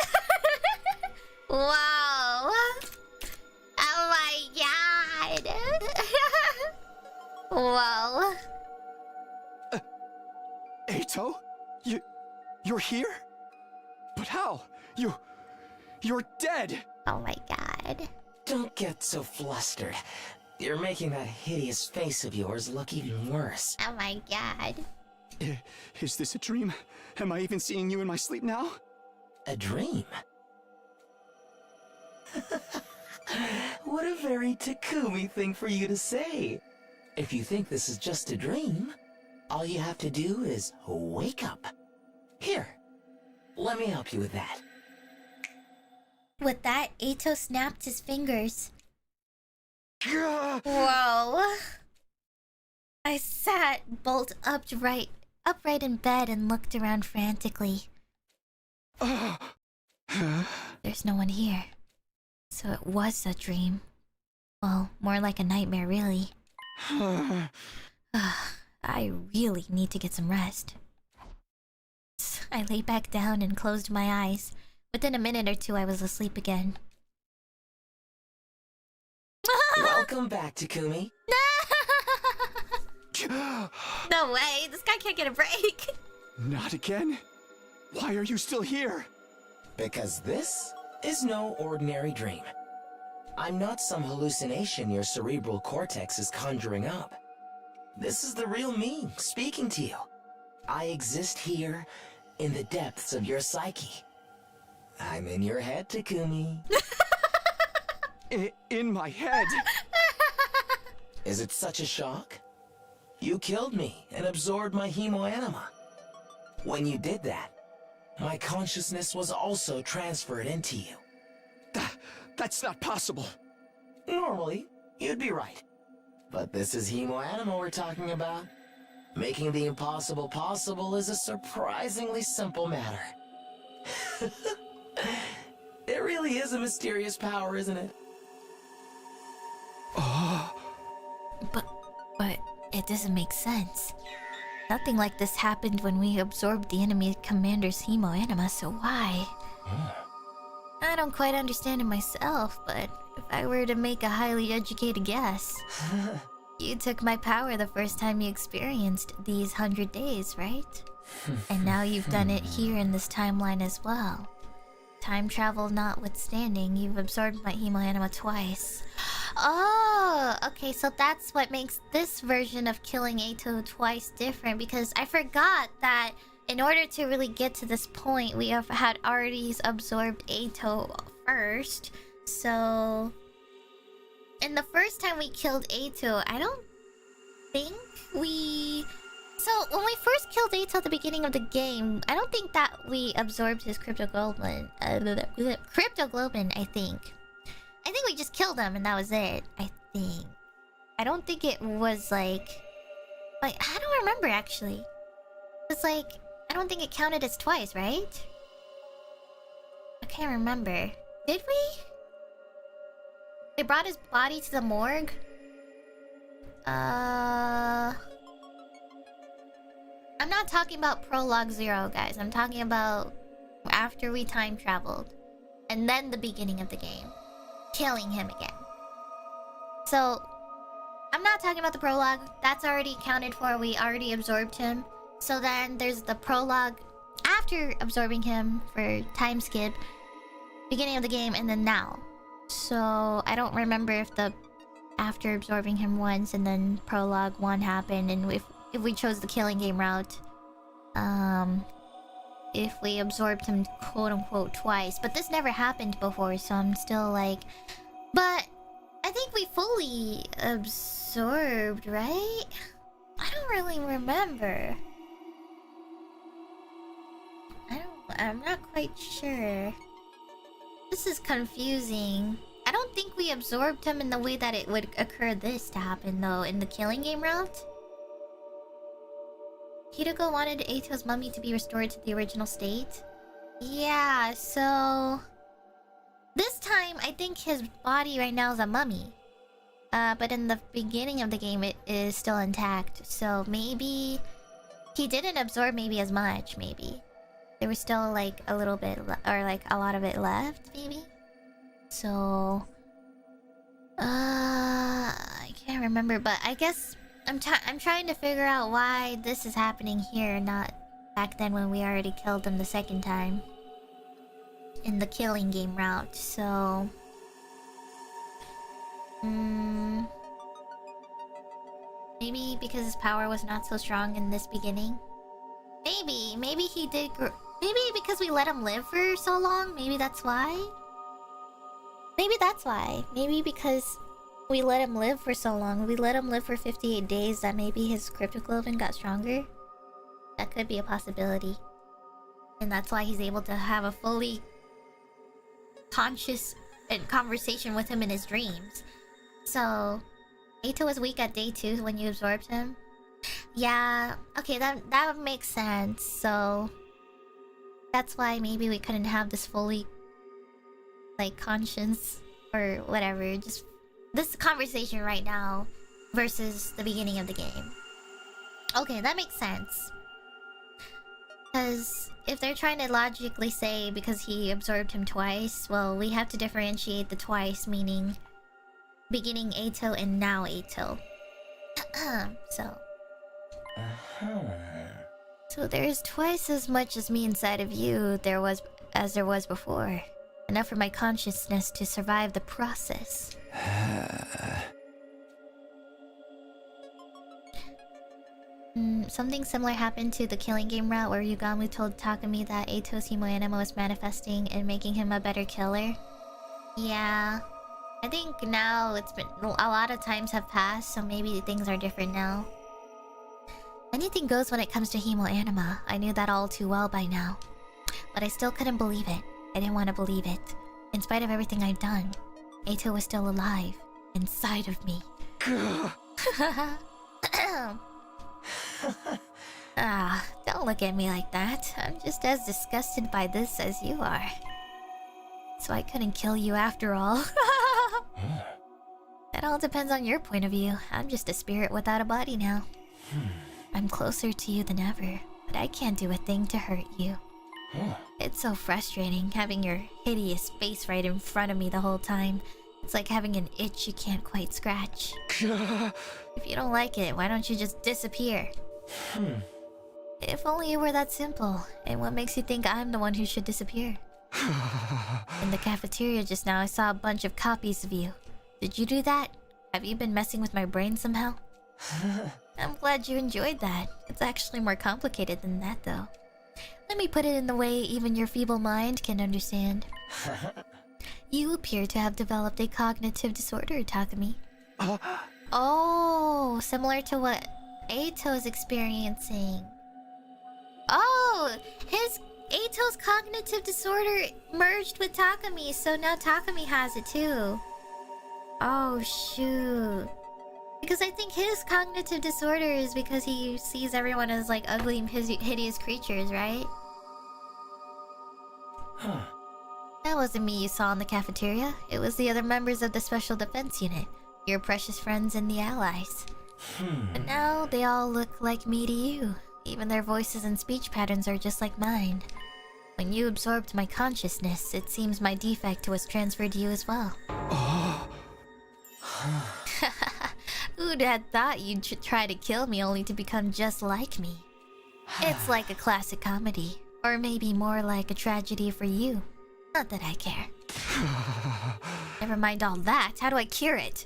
Wow. Oh my god. Whoa. Eito? You're here? But how? You're dead! Oh my god. Don't get so flustered. You're making that hideous face of yours look even worse. Oh my god. Is this a dream? Am I even seeing you in my sleep now? A dream? What a very Takumi thing for you to say. If you think this is just a dream, all you have to do is wake up. Here, let me help you with that. With that, Eito snapped his fingers. Gah! Whoa. I sat bolt upright in bed and looked around frantically. There's no one here. So it was a dream. Well, more like a nightmare, really. I really need to get some rest. I lay back down and closed my eyes. Within a minute or two, I was asleep again. Welcome back, Takumi. No way, this guy can't get a break. Not again? Why are you still here? Because this is no ordinary dream. I'm not some hallucination your cerebral cortex is conjuring up. This is the real me speaking to you. I exist here in the depths of your psyche. I'm in your head, Takumi. In my head? Is it such a shock? You killed me and absorbed my hemoanima. When you did that, my consciousness was also transferred into you. That's not possible. Normally, you'd be right. But this is hemoanima we're talking about. Making the impossible possible is a surprisingly simple matter. It really is a mysterious power, isn't it? But it doesn't make sense. Nothing like this happened when we absorbed the enemy commander's hemoanima, so why? I don't quite understand it myself, but if I were to make a highly educated guess, you took my power the first time you experienced these 100 days, right? And now you've done it here in this timeline as well. Time travel notwithstanding, you've absorbed my hemoanima twice. Oh, okay, so that's what makes this version of killing Eito twice different, because I forgot that in order to really get to this point, we had already absorbed Eito first. So, and the first time we killed Eito, I don't think we... So, when we first killed Eito at the beginning of the game, I don't think that we absorbed his cryptoglobin. Cryptoglobin, I think. I think we just killed him and that was it, I think. I don't think it was like... I don't remember, actually. It's like... I don't think it counted as twice, right? I can't remember. Did we? They brought his body to the morgue? I'm not talking about Prologue 0, guys. I'm talking about after we time traveled. And then the beginning of the game. Killing him again. So, I'm not talking about the prologue. That's already accounted for. We already absorbed him. So then there's the prologue after absorbing him for time skip. Beginning of the game and then now. So, I don't remember if the... After absorbing him once and then prologue 1 happened. And if we chose the killing game route. If we absorbed him quote-unquote twice. But this never happened before, so I'm still like... But I think we fully absorbed, right? I don't really remember. I'm not quite sure. This is confusing. I don't think we absorbed him in the way that it would occur this to happen, though, in the killing game route. Hideko wanted Eito's mummy to be restored to the original state. Yeah, so... This time, I think his body right now is a mummy. But in the beginning of the game, it is still intact. So maybe... He didn't absorb maybe as much, maybe. There was still like a little bit, or like a lot of it left, maybe? So... I can't remember, but I guess... I'm trying to figure out why this is happening here, not back then when we already killed him the second time. In the killing game route, so... Maybe because his power was not so strong in this beginning? Maybe he did maybe because we let him live for so long? Maybe that's why? Maybe because... We let him live for so long. We let him live for 58 days that maybe his cryptoglobin got stronger. That could be a possibility. And that's why he's able to have a fully conscious conversation with him in his dreams. So, Eito was weak at day 2 when you absorbed him. Yeah, okay, that makes sense. So, that's why maybe we couldn't have this fully, like, conscience or whatever. Just this conversation right now versus the beginning of the game. Okay, that makes sense. Because if they're trying to logically say because he absorbed him twice, well, we have to differentiate the twice, meaning beginning Eito and now Eito. So there's twice as much as me inside of you as there was before. Enough for my consciousness to survive the process. Something similar happened to the killing game route where Yugamu told Takumi that Eito's Himoanima was manifesting and making him a better killer. Yeah. I think now it's been... A lot of times have passed, so maybe things are different now. Anything goes when it comes to Himoanima. I knew that all too well by now. But I still couldn't believe it. I didn't want to believe it. In spite of everything I'd done, Eito was still alive, inside of me. Don't look at me like that. I'm just as disgusted by this as you are. So I couldn't kill you after all. It all depends on your point of view. I'm just a spirit without a body now. I'm closer to you than ever, but I can't do a thing to hurt you. It's so frustrating having your hideous face right in front of me the whole time. It's like having an itch you can't quite scratch. If you don't like it, why don't you just disappear? If only it were that simple. And what makes you think I'm the one who should disappear? In the cafeteria just now, I saw a bunch of copies of you. Did you do that? Have you been messing with my brain somehow? I'm glad you enjoyed that. It's actually more complicated than that, though. Let me put it in the way even your feeble mind can understand. You appear to have developed a cognitive disorder, Takumi. Oh, similar to what Eito is experiencing. Oh, Eito's cognitive disorder merged with Takumi, so now Takumi has it too. Oh, shoot. Because I think his cognitive disorder is because he sees everyone as like ugly and hideous creatures, right? That wasn't me you saw in the cafeteria. It was the other members of the Special Defense Unit. Your precious friends and the allies. But now they all look like me to you. Even their voices and speech patterns are just like mine. When you absorbed my consciousness, it seems my defect was transferred to you as well. Who'd had thought you'd try to kill me only to become just like me? It's like a classic comedy. Or maybe more like a tragedy for you. Not that I care. Never mind all that. How do I cure it?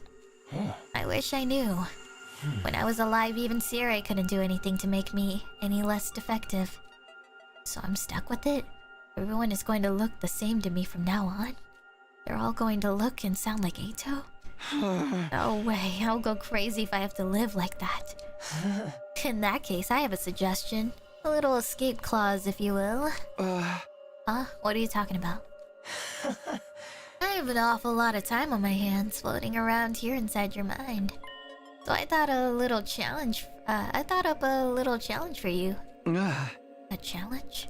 I wish I knew. When I was alive, even Sierra couldn't do anything to make me any less defective. So I'm stuck with it. Everyone is going to look the same to me from now on. They're all going to look and sound like Eito. No way. I'll go crazy if I have to live like that. In that case, I have a suggestion. A little escape clause, if you will. Huh? What are you talking about? I have an awful lot of time on my hands floating around here inside your mind. So I thought a little challenge. I thought up a little challenge for you. A challenge?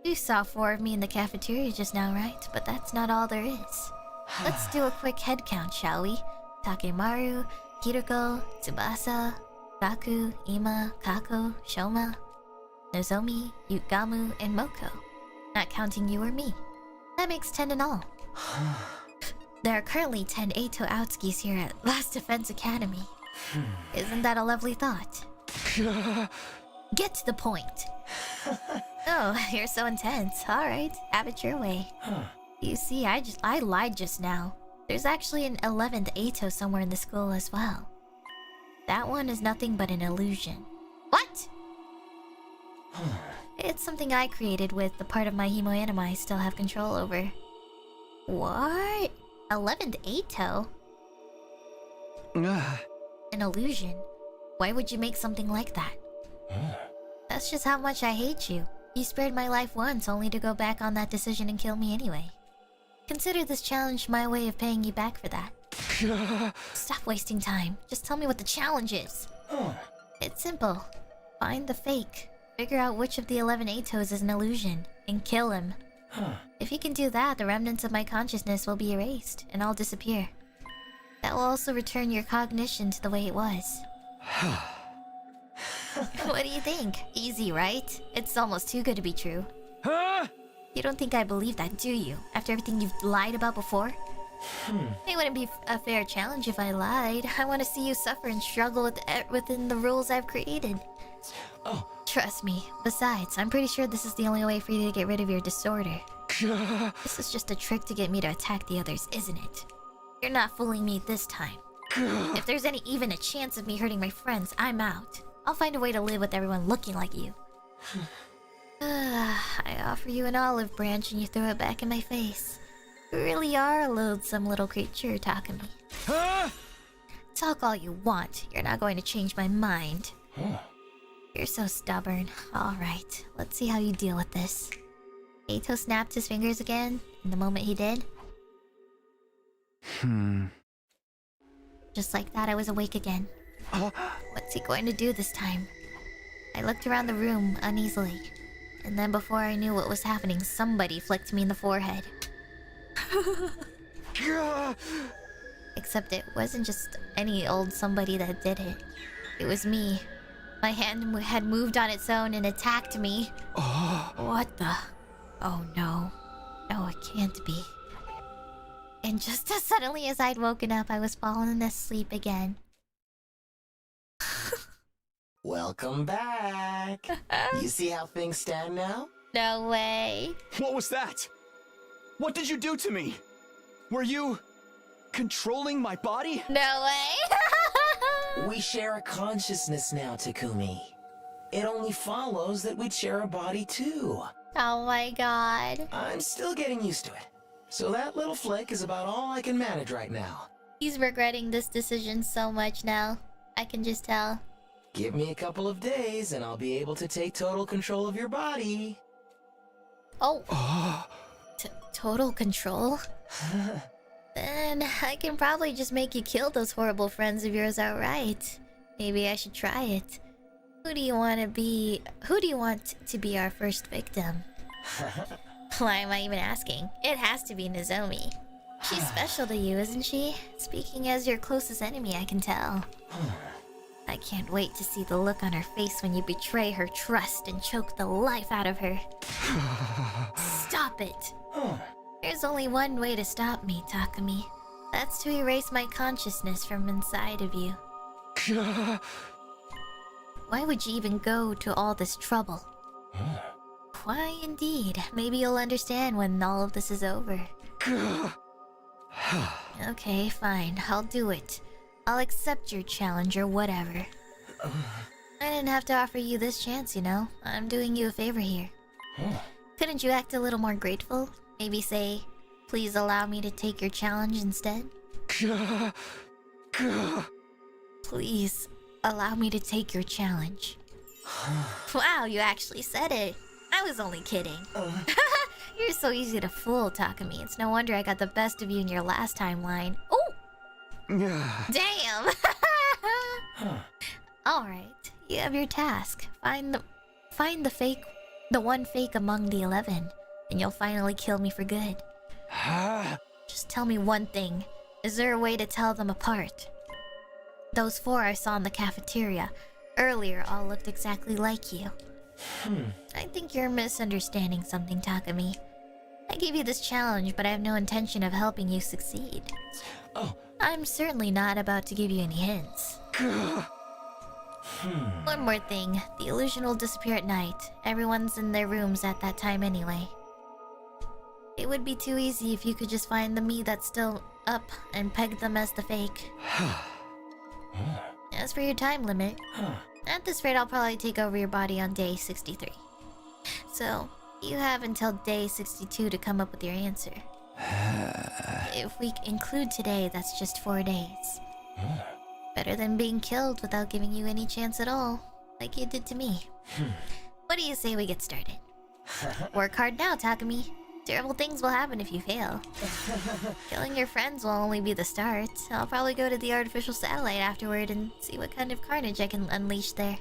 You saw 4 of me in the cafeteria just now, right? But that's not all there is. Let's do a quick head count, shall we? Takemaru, Hiruko, Tsubasa, Gaku, Ima, Kako, Shoma, Nozomi, Yugamu, and Moko. Not counting you or me. That makes 10 in all. There are currently 10 Eito Outskis here at Last Defense Academy. Isn't that a lovely thought? Get to the point. Oh, you're so intense. Alright, have it your way. You see, I lied just now. There's actually an 11th Eito somewhere in the school as well. That one is nothing but an illusion. What? It's something I created with the part of my hemoanima I still have control over. What? 11th Eito? An illusion? Why would you make something like that? That's just how much I hate you. You spared my life once only to go back on that decision and kill me anyway. Consider this challenge my way of paying you back for that. Stop wasting time. Just tell me what the challenge is. It's simple. Find the fake. Figure out which of the 11 Eitos is an illusion, and kill him. If you can do that, the remnants of my consciousness will be erased, and I'll disappear. That will also return your cognition to the way it was. What do you think? Easy, right? It's almost too good to be true. You don't think I believe that, do you? After everything you've lied about before? It wouldn't be a fair challenge if I lied. I want to see you suffer and struggle within the rules I've created. Trust me. Besides, I'm pretty sure this is the only way for you to get rid of your disorder. This is just a trick to get me to attack the others, isn't it? You're not fooling me this time. If there's even a chance of me hurting my friends, I'm out. I'll find a way to live with everyone looking like you. I offer you an olive branch and you throw it back in my face. You really are a loathsome little creature, Takumi. Talk all you want. You're not going to change my mind. You're so stubborn. Alright, let's see how you deal with this. Eito snapped his fingers again, and the moment he did... Just like that, I was awake again. What's he going to do this time? I looked around the room uneasily, and then before I knew what was happening, somebody flicked me in the forehead. Except it wasn't just any old somebody that did it. It was me. My hand had moved on its own and attacked me. What the? Oh no. No, it can't be. And just as suddenly as I'd woken up, I was falling asleep again. Welcome back. You see how things stand now? No way. What was that? What did you do to me? Were you controlling my body? No way. We share a consciousness now, Takumi. It only follows that we'd share a body too. Oh my god. I'm still getting used to it. So that little flick is about all I can manage right now. He's regretting this decision so much now. I can just tell. Give me a couple of days and I'll be able to take total control of your body. Oh. Total control? Then I can probably just make you kill those horrible friends of yours outright. Maybe I should try it. Who do you want to be our first victim? Why am I even asking? It has to be Nozomi. She's special to you, isn't she? Speaking as your closest enemy, I can tell. I can't wait to see the look on her face when you betray her trust and choke the life out of her. Stop it. There's only one way to stop me, Takumi. That's to erase my consciousness from inside of you. Why would you even go to all this trouble? Why indeed? Maybe you'll understand when all of this is over. Okay, fine. I'll do it. I'll accept your challenge or whatever. I didn't have to offer you this chance, you know. I'm doing you a favor here. Couldn't you act a little more grateful? Maybe say, please allow me to take your challenge instead? Please allow me to take your challenge. Wow, you actually said it. I was only kidding. You're so easy to fool, Takumi. It's no wonder I got the best of you in your last timeline. Oh! Damn! Alright, you have your task. Find the one fake among the 11, and you'll finally kill me for good. Just tell me one thing. Is there a way to tell them apart? Those 4 I saw in the cafeteria earlier all looked exactly like you. I think you're misunderstanding something, Takumi. I gave you this challenge, but I have no intention of helping you succeed. I'm certainly not about to give you any hints. One more thing. The illusion will disappear at night. Everyone's in their rooms at that time anyway. It would be too easy if you could just find the me that's still up and peg them as the fake. As for your time limit, at this rate I'll probably take over your body on day 63. So, you have until day 62 to come up with your answer. If we include today, that's just 4 days. Better than being killed without giving you any chance at all, like you did to me. What do you say we get started? Work hard now, Takumi. Terrible things will happen if you fail. Killing your friends will only be the start. I'll probably go to the artificial satellite afterward and see what kind of carnage I can unleash there.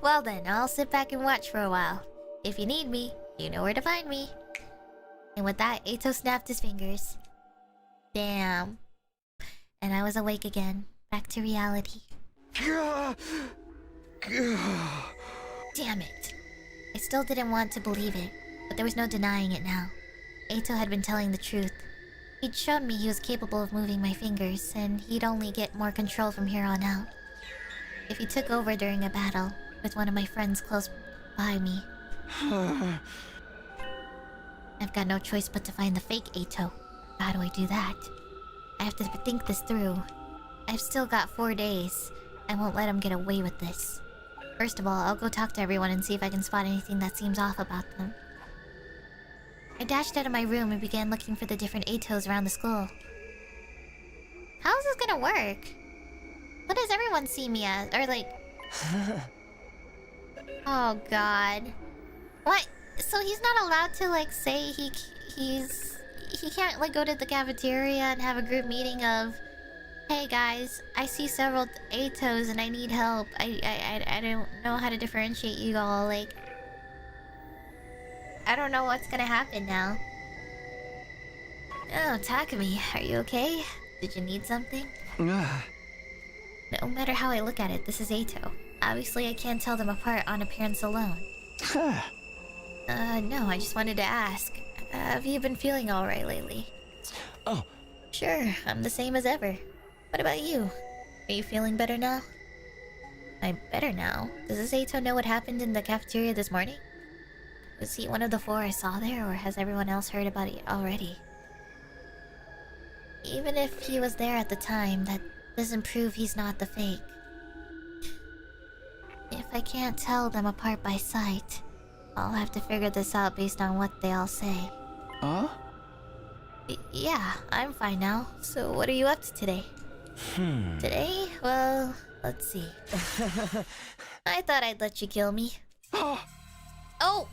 Well then, I'll sit back and watch for a while. If you need me, you know where to find me. And with that, Eito snapped his fingers. Damn. And I was awake again. Back to reality. Damn it. I still didn't want to believe it, but there was no denying it now. Eito had been telling the truth. He'd shown me he was capable of moving my fingers, and he'd only get more control from here on out. If he took over during a battle, with one of my friends close by me. I've got no choice but to find the fake Eito. How do I do that? I have to think this through. I've still got 4 days. I won't let him get away with this. First of all, I'll go talk to everyone and see if I can spot anything that seems off about them. I dashed out of my room and began looking for the different Eitos around the school. How is this gonna work? What does everyone see me as? Or like... Oh god. What? So he's not allowed to like say he can't like go to the cafeteria and have a group meeting of, hey guys, I see several Eitos and I need help. I don't know how to differentiate you all. Like, I don't know what's gonna happen now. Oh, Takumi, are you okay? Did you need something? No matter how I look at it, this is Eito. Obviously, I can't tell them apart on appearance alone. No, I just wanted to ask. Have you been feeling alright lately? Oh. Sure, I'm the same as ever. What about you? Are you feeling better now? I'm better now? Does this Eito know what happened in the cafeteria this morning? Was he one of the 4 I saw there, or has everyone else heard about it already? Even if he was there at the time, that doesn't prove he's not the fake. If I can't tell them apart by sight, I'll have to figure this out based on what they all say. Huh? Yeah, I'm fine now. So what are you up to today? Today? Well, let's see. I thought I'd let you kill me. Oh!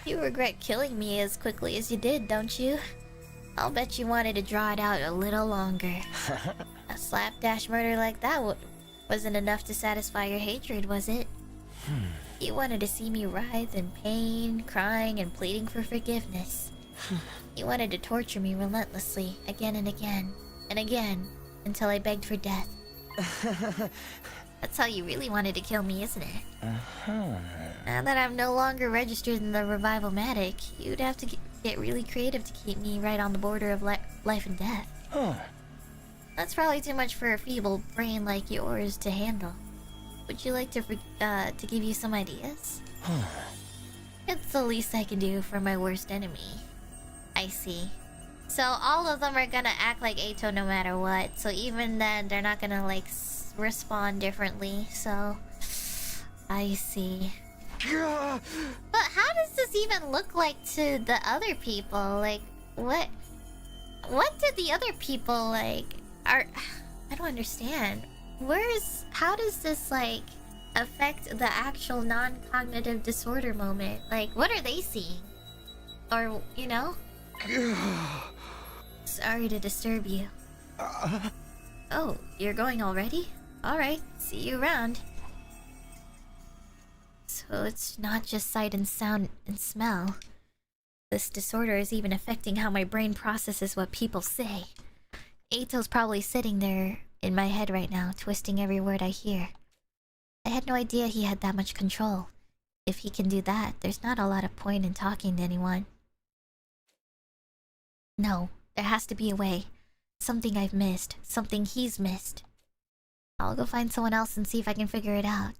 You regret killing me as quickly as you did, don't you? I'll bet you wanted to draw it out a little longer. A slapdash murder like that wasn't enough to satisfy your hatred, was it? You wanted to see me writhe in pain, crying, and pleading for forgiveness. He wanted to torture me relentlessly, again and again, and again, until I begged for death. That's how you really wanted to kill me, isn't it? Now that I'm no longer registered in the Revival-matic, you'd have to get really creative to keep me right on the border of life and death. That's probably too much for a feeble brain like yours to handle. Would you like to give you some ideas? It's the least I can do for my worst enemy. I see. So all of them are gonna act like Eito no matter what. So even then, they're not gonna like respond differently. So I see. But how does this even look like to the other people? Like, what did the other people like? I don't understand. How does this like affect the actual non-cognitive disorder moment? Like, what are they seeing? Or, you know? Sorry to disturb you. Oh, you're going already? Alright, see you around. So it's not just sight and sound and smell. This disorder is even affecting how my brain processes what people say. Eito's probably sitting there in my head right now, twisting every word I hear. I had no idea he had that much control. If he can do that, there's not a lot of point in talking to anyone. No, there has to be a way. Something I've missed. Something he's missed. I'll go find someone else and see if I can figure it out.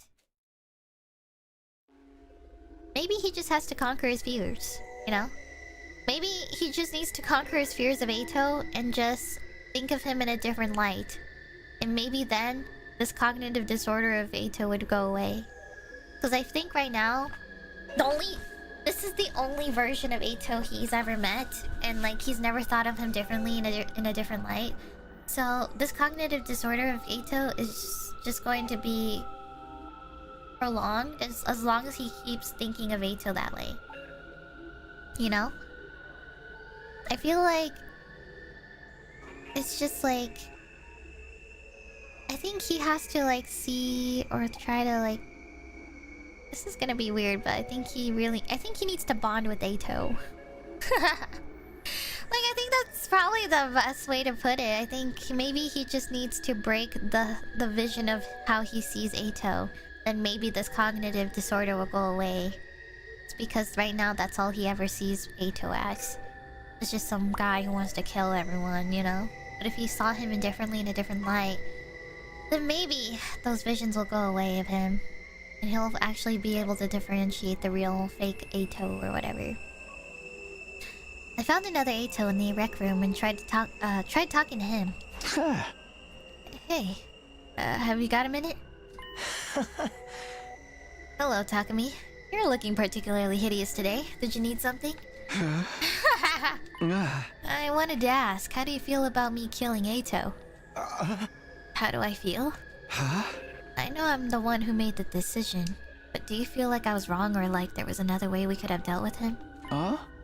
Maybe he just has to conquer his fears, you know? Maybe he just needs to conquer his fears of Eito and just think of him in a different light. And maybe then, this cognitive disorder of Eito would go away. Because I think right now, this is the only version of Eito he's ever met. And like, he's never thought of him differently in a different light. So, this cognitive disorder of Eito is just going to be prolonged as long as he keeps thinking of Eito that way. You know? I feel like it's just like, I think he has to like see or try to like, this is gonna be weird, but I think he needs to bond with Eito. Like, I think that's probably the best way to put it. I think maybe he just needs to break the vision of how he sees Eito. Then maybe this cognitive disorder will go away. It's because right now that's all he ever sees Eito as. It's just some guy who wants to kill everyone, you know? But if he saw him differently in a different light, then maybe those visions will go away of him. And he'll actually be able to differentiate the real fake Eito or whatever. I found another Eito in the rec room and tried talking to him. Hey, have you got a minute? Hello, Takumi. You're looking particularly hideous today. Did you need something? I wanted to ask, how do you feel about me killing Eito? How do I feel? I know I'm the one who made the decision, but do you feel like I was wrong or like there was another way we could have dealt with him?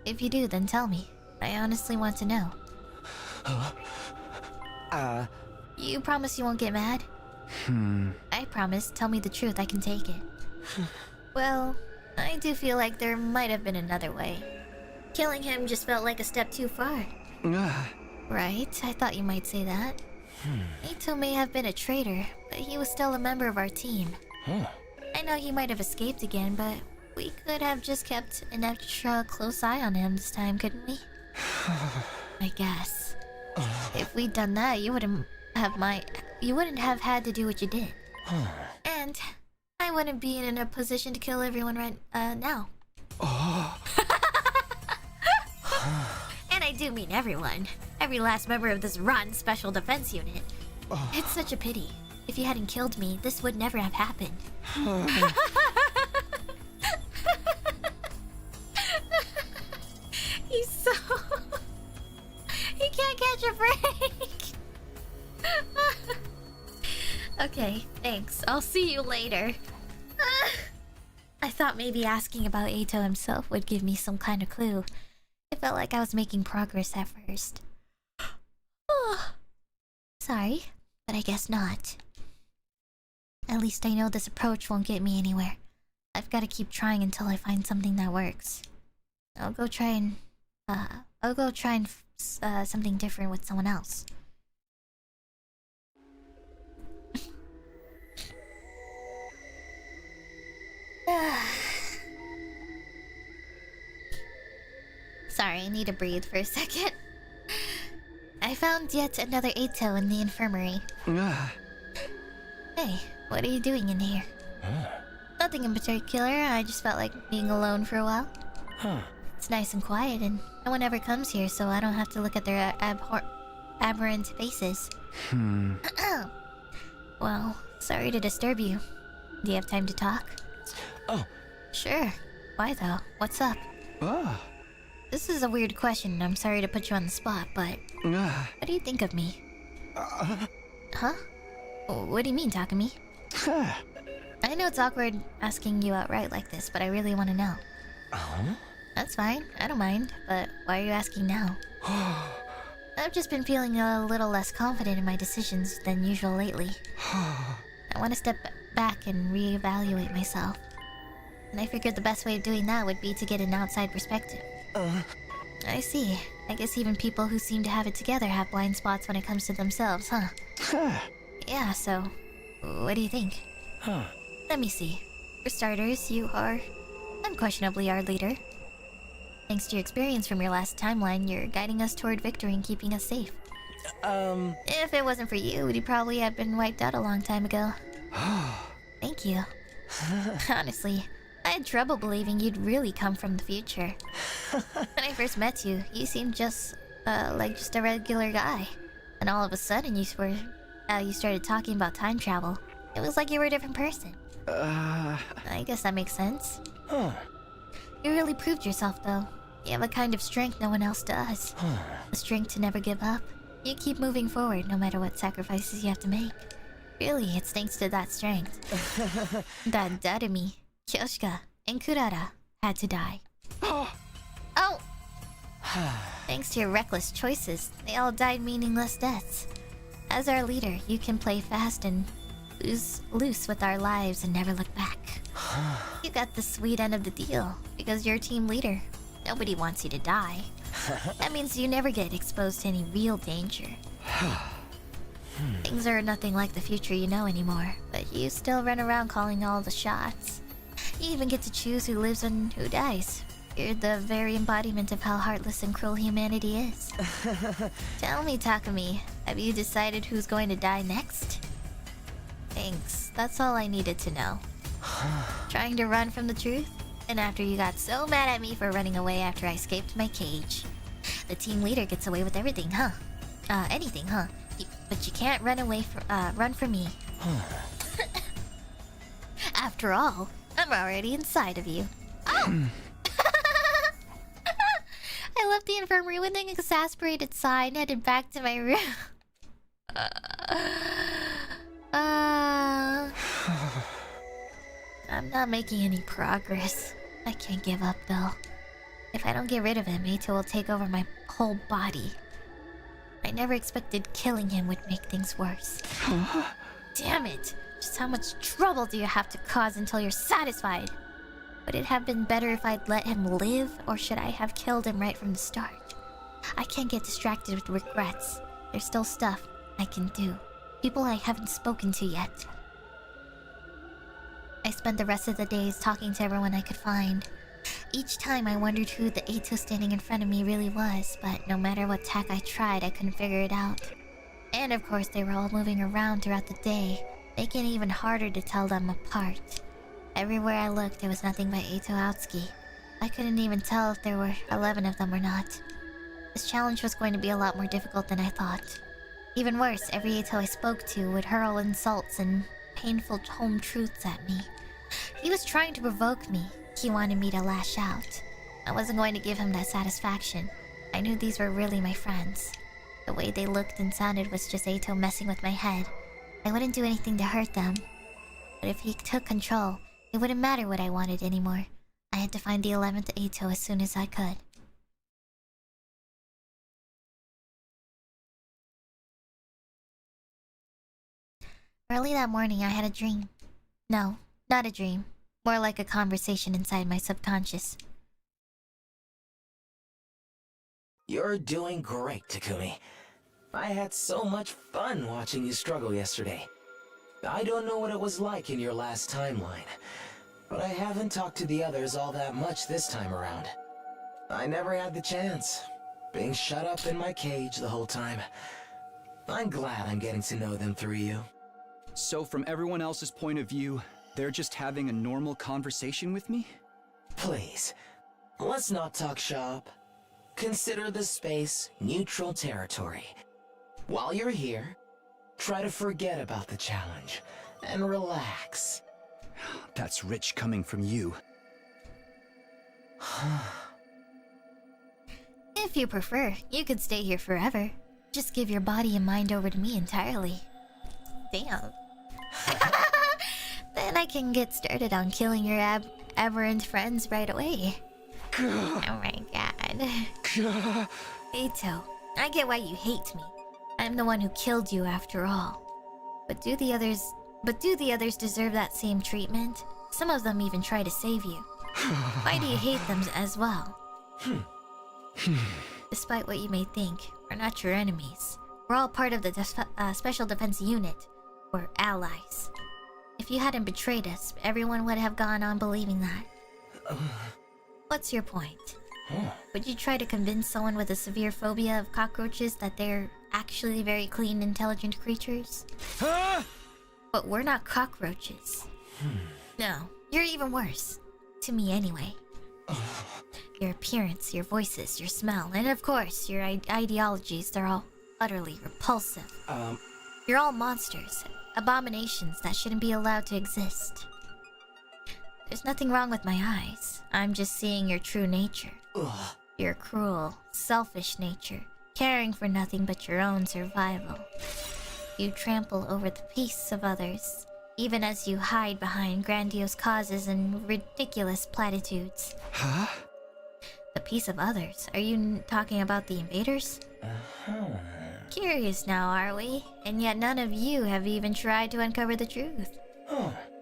If you do, then tell me. I honestly want to know. You promise you won't get mad? I promise. Tell me the truth, I can take it. Well, I do feel like there might have been another way. Killing him just felt like a step too far. Right? I thought you might say that. Eito may have been a traitor, but he was still a member of our team. I know he might have escaped again, but we could have just kept an extra close eye on him this time, couldn't we? I guess. If we'd done that, you wouldn't have had to do what you did. And I wouldn't be in a position to kill everyone right now. And I do mean everyone. Every last member of this rotten special defense unit. It's such a pity. If you hadn't killed me, this would never have happened. He's so... He can't catch a break. Okay, thanks. I'll see you later. I thought maybe asking about Eito himself would give me some kind of clue. It felt like I was making progress at first. Sorry, but I guess not. At least I know this approach won't get me anywhere. I've got to keep trying until I find something that works. I'll go try and I'll go try and something different with someone else. Sorry, I need to breathe for a second. I found yet another Eito in the infirmary. Hey, what are you doing in here? Nothing in particular, I just felt like being alone for a while. It's nice and quiet, and no one ever comes here, so I don't have to look at their aberrant faces. Well, sorry to disturb you. Do you have time to talk? Oh. Sure. Why though? What's up? This is a weird question, and I'm sorry to put you on the spot, but... What do you think of me? Huh? What do you mean, Takumi? I know it's awkward asking you outright like this, but I really want to know. That's fine, I don't mind, but why are you asking now? I've just been feeling a little less confident in my decisions than usual lately. I want to step back and reevaluate myself. And I figured the best way of doing that would be to get an outside perspective. I see. I guess even people who seem to have it together have blind spots when it comes to themselves, huh? Yeah, so... what do you think? Let me see. For starters, you are... unquestionably our leader. Thanks to your experience from your last timeline, you're guiding us toward victory and keeping us safe. If it wasn't for you, we'd probably have been wiped out a long time ago. Thank you. Honestly, I had trouble believing you'd really come from the future. When I first met you, you seemed just a regular guy. And all of a sudden you started talking about time travel. It was like you were a different person. I guess that makes sense. You really proved yourself, though. You have a kind of strength no one else does. The strength to never give up. You keep moving forward no matter what sacrifices you have to make. Really, it's thanks to that strength that Darumi, Kyoshika, and Kurara had to die. Oh! Thanks to your reckless choices, they all died meaningless deaths. As our leader, you can play fast and loose with our lives and never look back. You got the sweet end of the deal, because you're team leader. Nobody wants you to die. That means you never get exposed to any real danger. Things are nothing like the future you know anymore, but you still run around calling all the shots. You even get to choose who lives and who dies. You're the very embodiment of how heartless and cruel humanity is. Tell me, Takumi, have you decided who's going to die next? Thanks, that's all I needed to know. Trying to run from the truth? And after you got so mad at me for running away after I escaped my cage. The team leader gets away with everything, huh? Anything, huh? But you can't run from me. After all, I'm already inside of you. Oh! I left the infirmary with an exasperated sigh and headed back to my room. I'm not making any progress. I can't give up, though. If I don't get rid of him, Eito will take over my whole body. I never expected killing him would make things worse. Damn it! Just how much trouble do you have to cause until you're satisfied? Would it have been better if I'd let him live, or should I have killed him right from the start? I can't get distracted with regrets. There's still stuff I can do. People I haven't spoken to yet. I spent the rest of the days talking to everyone I could find. Each time I wondered who the Eito standing in front of me really was, but no matter what tack I tried, I couldn't figure it out. And of course, they were all moving around throughout the day, making it even harder to tell them apart. Everywhere I looked, there was nothing but Eito Aotsuki. I couldn't even tell if there were 11 of them or not. This challenge was going to be a lot more difficult than I thought. Even worse, every Eito I spoke to would hurl insults and painful home truths at me. He was trying to provoke me. He wanted me to lash out. I wasn't going to give him that satisfaction. I knew these were really my friends. The way they looked and sounded was just Eito messing with my head. I wouldn't do anything to hurt them. But if he took control, it wouldn't matter what I wanted anymore. I had to find the 11th Eito as soon as I could. Early that morning, I had a dream. No, not a dream. More like a conversation inside my subconscious. You're doing great, Takumi. I had so much fun watching you struggle yesterday. I don't know what it was like in your last timeline, but I haven't talked to the others all that much this time around. I never had the chance, being shut up in my cage the whole time. I'm glad I'm getting to know them through you. So from everyone else's point of view, they're just having a normal conversation with me? Please, let's not talk shop. Consider the space neutral territory. While you're here, try to forget about the challenge and relax. That's rich coming from you. If you prefer, you could stay here forever. Just give your body and mind over to me entirely. Damn. Then I can get started on killing your aberrant friends right away. Oh my god. Eito, I get why you hate me. I'm the one who killed you after all. But do the others deserve that same treatment? Some of them even try to save you. Why do you hate them as well? Despite what you may think, we're not your enemies. We're all part of the Special Defense Unit. We're allies. If you hadn't betrayed us, everyone would have gone on believing that. What's your point? Would you try to convince someone with a severe phobia of cockroaches that they're actually very clean, intelligent creatures? But we're not cockroaches. No, you're even worse. To me anyway. Your appearance, your voices, your smell, and of course, your ideologies, they're all utterly repulsive. You're all monsters, abominations that shouldn't be allowed to exist. There's nothing wrong with my eyes. I'm just seeing your true nature. Your cruel, selfish nature, caring for nothing but your own survival. You trample over the peace of others, even as you hide behind grandiose causes and ridiculous platitudes. Huh? The peace of others? Are you talking about the invaders? Curious now, are we? And yet none of you have even tried to uncover the truth.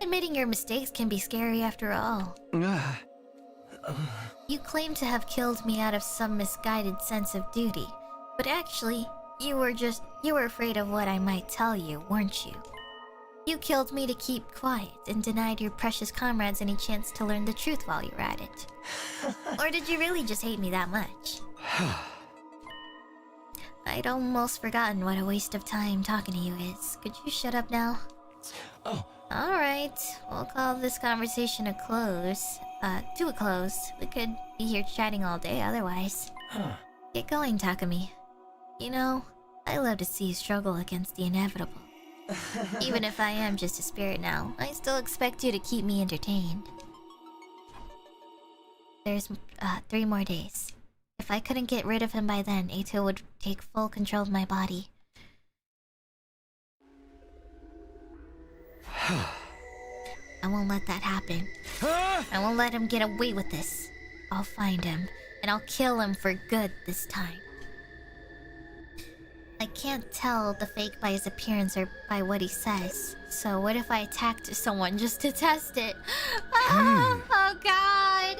Admitting your mistakes can be scary after all. You claim to have killed me out of some misguided sense of duty, but actually, you were afraid of what I might tell you, weren't you? You killed me to keep quiet and denied your precious comrades any chance to learn the truth while you were at it. Or did you really just hate me that much? I'd almost forgotten what a waste of time talking to you is. Could you shut up now? Alright, we'll call this conversation a close. To a close. We could be here chatting all day otherwise. Get going, Takumi. You know, I love to see you struggle against the inevitable. Even if I am just a spirit now, I still expect you to keep me entertained. There's 3 more days. If I couldn't get rid of him by then, Eito would take full control of my body. I won't let that happen. I won't let him get away with this. I'll find him, and I'll kill him for good this time. I can't tell the fake by his appearance or by what he says. So what if I attacked someone just to test it? Oh god!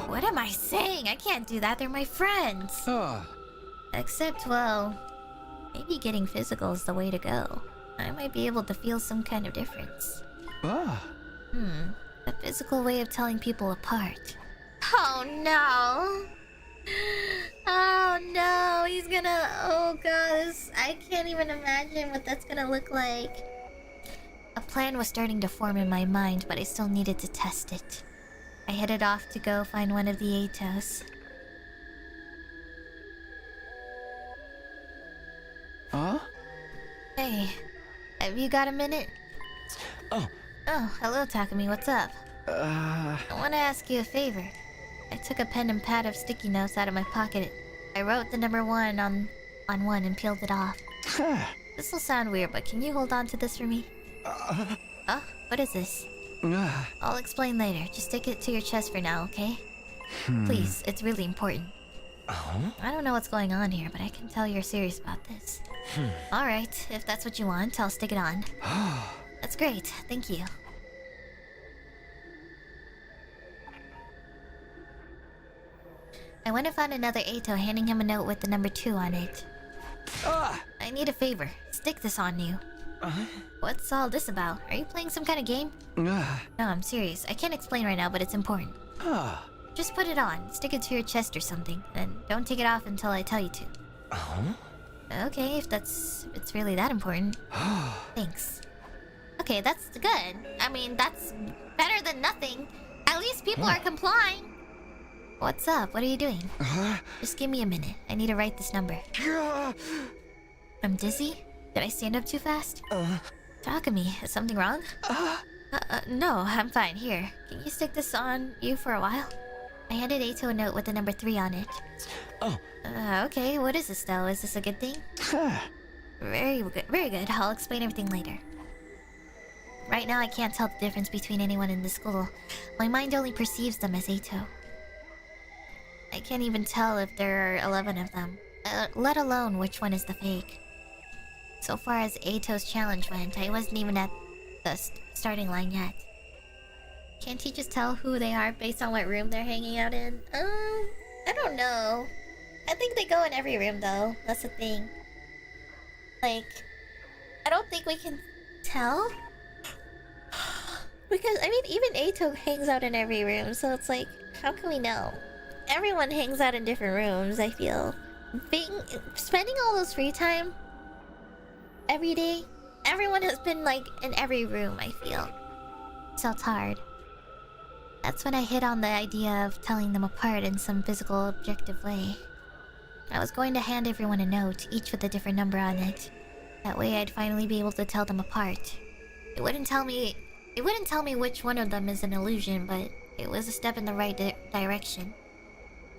What am I saying? I can't do that, they're my friends. Except, well, maybe getting physical is the way to go. I might be able to feel some kind of difference. A physical way of telling people apart. Oh no! Oh no, he's gonna... Oh god, I can't even imagine what that's gonna look like. A plan was starting to form in my mind, but I still needed to test it. I headed off to go find one of the Eitos. Hey, have you got a minute? Oh, hello Takumi, what's up? I want to ask you a favor. I took a pen and pad of sticky notes out of my pocket. I wrote the number 1 on one and peeled it off. This will sound weird, but can you hold on to this for me? Oh, what is this? I'll explain later. Just stick it to your chest for now, okay? Please, it's really important. I don't know what's going on here, but I can tell you're serious about this. Alright, if that's what you want, I'll stick it on. That's great, thank you. I went and found another Eito, handing him a note with the number 2 on it. I need a favor. Stick this on you. What's all this about? Are you playing some kind of game? No, I'm serious. I can't explain right now, but it's important. Just put it on. Stick it to your chest or something. And don't take it off until I tell you to. Okay, if it's really that important. Thanks. Okay, that's good. I mean, that's better than nothing. At least people are complying. What's up? What are you doing? Just give me a minute. I need to write this number. I'm dizzy? Did I stand up too fast? Talk to me. Is something wrong? No, I'm fine. Here, can you stick this on you for a while? I handed Eito a note with the number 3 on it. Okay, what is this though? Is this a good thing? Very good, very good. I'll explain everything later. Right now I can't tell the difference between anyone in the school. My mind only perceives them as Eito. I can't even tell if there are 11 of them, let alone which one is the fake. So far as Eito's challenge went, I wasn't even at the starting line yet. Can't you just tell who they are based on what room they're hanging out in? I don't know. I think they go in every room though, that's the thing. Like, I don't think we can tell? Because, I mean, even Eito hangs out in every room, so it's like, how can we know? Everyone hangs out in different rooms, I feel. Spending all those free time every day, everyone has been like in every room, I feel. So it's hard. That's when I hit on the idea of telling them apart in some physical, objective way. I was going to hand everyone a note, each with a different number on it. That way I'd finally be able to tell them apart. It wouldn't tell me which one of them is an illusion, but it was a step in the right direction.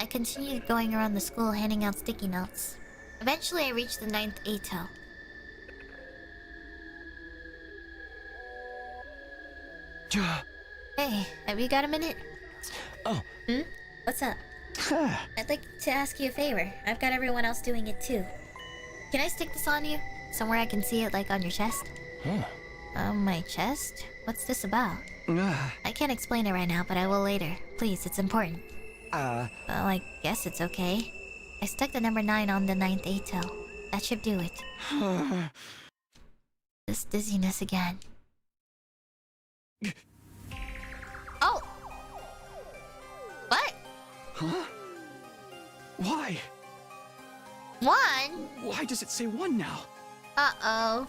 I continued going around the school handing out sticky notes. Eventually I reached the 9th Eito. Hey, have you got a minute? What's up? I'd like to ask you a favor. I've got everyone else doing it too. Can I stick this on you? Somewhere I can see it, like on your chest? On my chest? What's this about? I can't explain it right now, but I will later. Please, it's important. Well, I guess it's okay. I stuck the number 9 on the 9th Eito. That should do it. This dizziness again. Oh! What? Huh? Why? 1? Why does it say 1 now? Uh-oh.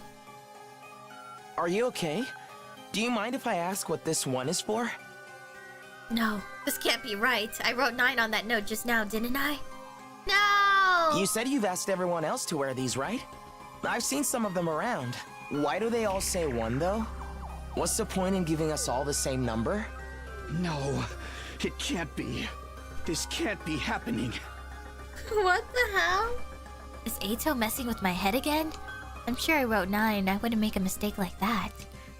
Are you okay? Do you mind if I ask what this 1 is for? No, this can't be right. I wrote 9 on that note just now, didn't I? No! You said you've asked everyone else to wear these, right? I've seen some of them around. Why do they all say 1, though? What's the point in giving us all the same number? No, it can't be. This can't be happening. What the hell? Is Eito messing with my head again? I'm sure I wrote 9. I wouldn't make a mistake like that.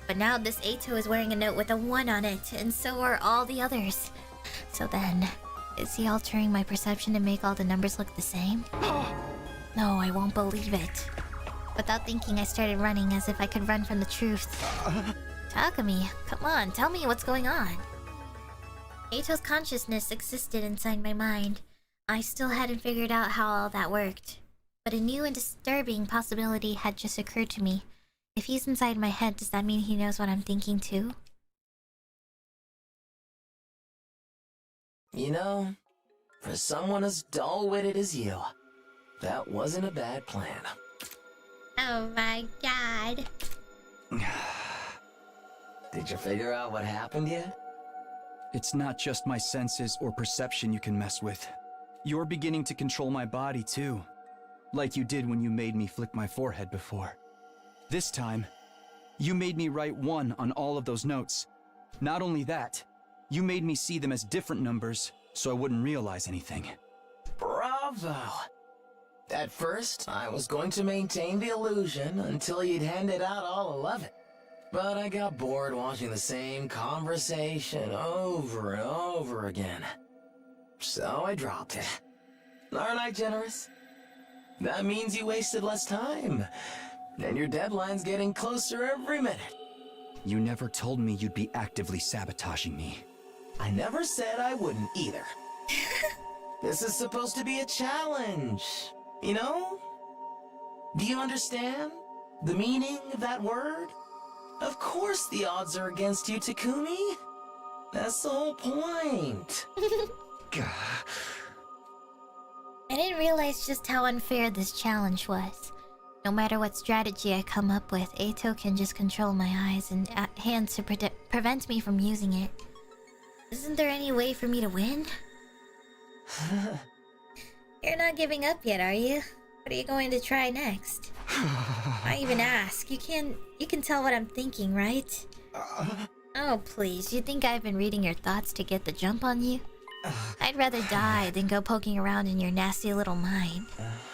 But now this Eito is wearing a note with a 1 on it, and so are all the others. So then, is he altering my perception to make all the numbers look the same? No, I won't believe it. Without thinking, I started running as if I could run from the truth. Takumi, come on, tell me what's going on. Eito's consciousness existed inside my mind. I still hadn't figured out how all that worked. But a new and disturbing possibility had just occurred to me. If he's inside my head, does that mean he knows what I'm thinking too? You know, for someone as dull-witted as you, that wasn't a bad plan. Oh my god. Did you figure out what happened yet? It's not just my senses or perception you can mess with. You're beginning to control my body too. Like you did when you made me flick my forehead before. This time, you made me write 1 on all of those notes. Not only that, you made me see them as different numbers, so I wouldn't realize anything. Bravo! At first, I was going to maintain the illusion until you'd handed out all 11. But I got bored watching the same conversation over and over again. So I dropped it. Aren't I generous? That means you wasted less time. And your deadline's getting closer every minute. You never told me you'd be actively sabotaging me. I never said I wouldn't either. This is supposed to be a challenge, you know? Do you understand the meaning of that word? Of course the odds are against you, Takumi. That's the whole point. I didn't realize just how unfair this challenge was. No matter what strategy I come up with, Eito can just control my eyes and hands to prevent me from using it. Isn't there any way for me to win? You're not giving up yet, are you? What are you going to try next? I even ask. You can tell what I'm thinking, right? Oh, please. You think I've been reading your thoughts to get the jump on you? I'd rather die than go poking around in your nasty little mind.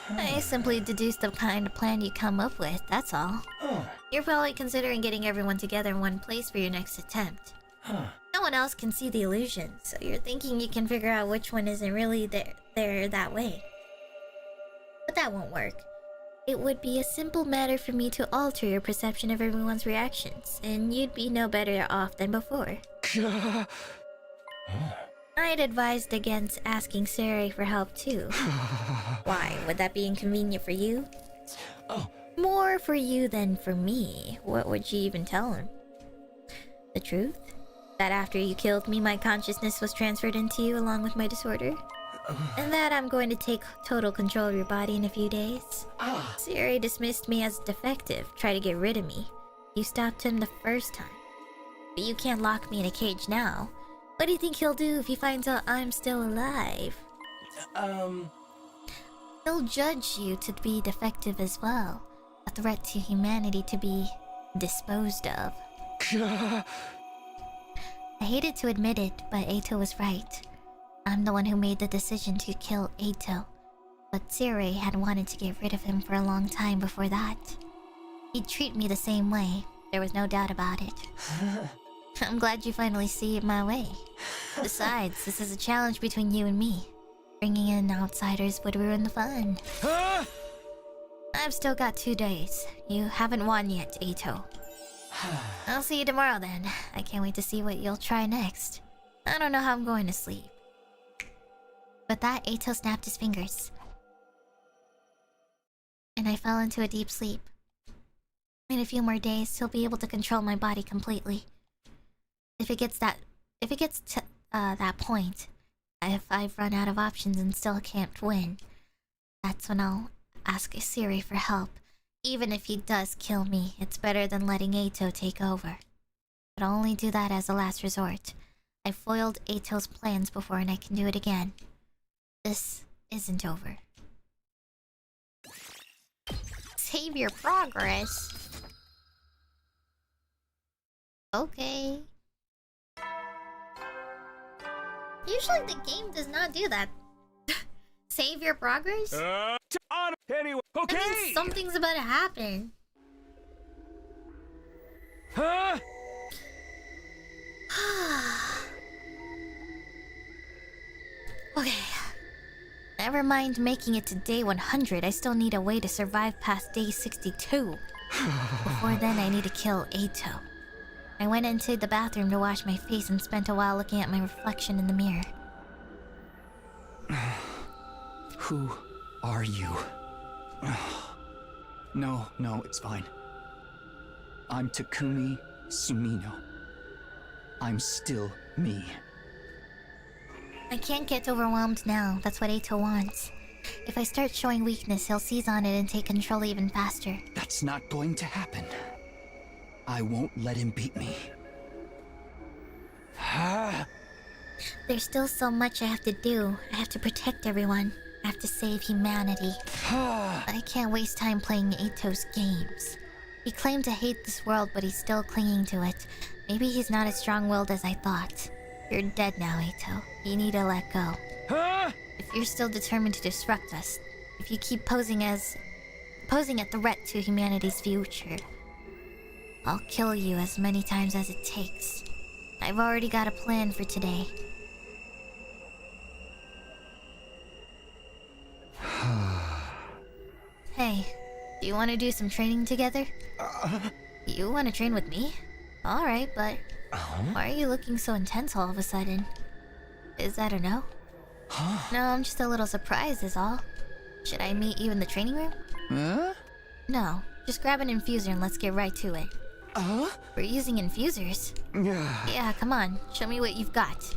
I simply deduced the kind of plan you come up with, that's all. You're probably considering getting everyone together in one place for your next attempt. No one else can see the illusion, so you're thinking you can figure out which one isn't really there that way. But that won't work. It would be a simple matter for me to alter your perception of everyone's reactions, and you'd be no better off than before. I'd advised against asking Sari for help too. Why, would that be inconvenient for you? More for you than for me. What would you even tell him? The truth? That after you killed me, my consciousness was transferred into you along with my disorder? And that I'm going to take total control of your body in a few days? Sari dismissed me as defective, tried to get rid of me. You stopped him the first time. But you can't lock me in a cage now. What do you think he'll do if he finds out I'm still alive? He'll judge you to be defective as well. A threat to humanity to be disposed of. I hated to admit it, but Eito was right. I'm the one who made the decision to kill Eito. But Sari had wanted to get rid of him for a long time before that. He'd treat me the same way. There was no doubt about it. I'm glad you finally see it my way. Besides, this is a challenge between you and me. Bringing in outsiders would ruin the fun. I've still got 2 days. You haven't won yet, Eito. I'll see you tomorrow then. I can't wait to see what you'll try next. I don't know how I'm going to sleep. With that, Eito snapped his fingers. And I fell into a deep sleep. In a few more days, he'll be able to control my body completely. If it gets to that point, if I've run out of options and still can't win, that's when I'll ask Sari for help. Even if he does kill me, it's better than letting Eito take over. But I'll only do that as a last resort. I foiled Eito's plans before and I can do it again. This isn't over. Save your progress. Okay. Usually the game does not do that. Save your progress? Anyway, okay. That means something's about to happen. Huh? Okay. Never mind making it to day 100. I still need a way to survive past day 62. Before then, I need to kill Eito. I went into the bathroom to wash my face and spent a while looking at my reflection in the mirror. Who are you? No, it's fine. I'm Takumi Sumino. I'm still me. I can't get overwhelmed now. That's what Eito wants. If I start showing weakness, he'll seize on it and take control even faster. That's not going to happen. I won't let him beat me. There's still so much I have to do. I have to protect everyone. I have to save humanity. I can't waste time playing Eito's games. He claimed to hate this world, but he's still clinging to it. Maybe he's not as strong-willed as I thought. You're dead now, Eito. You need to let go. If you're still determined to disrupt us, if you keep posing a threat to humanity's future, I'll kill you as many times as it takes. I've already got a plan for today. Hey, do you want to do some training together? You want to train with me? Alright, but why are you looking so intense all of a sudden? Is that a no? No, I'm just a little surprised is all. Should I meet you in the training room? Huh? No, just grab an infuser and let's get right to it. We're using infusers? Yeah, come on, show me what you've got.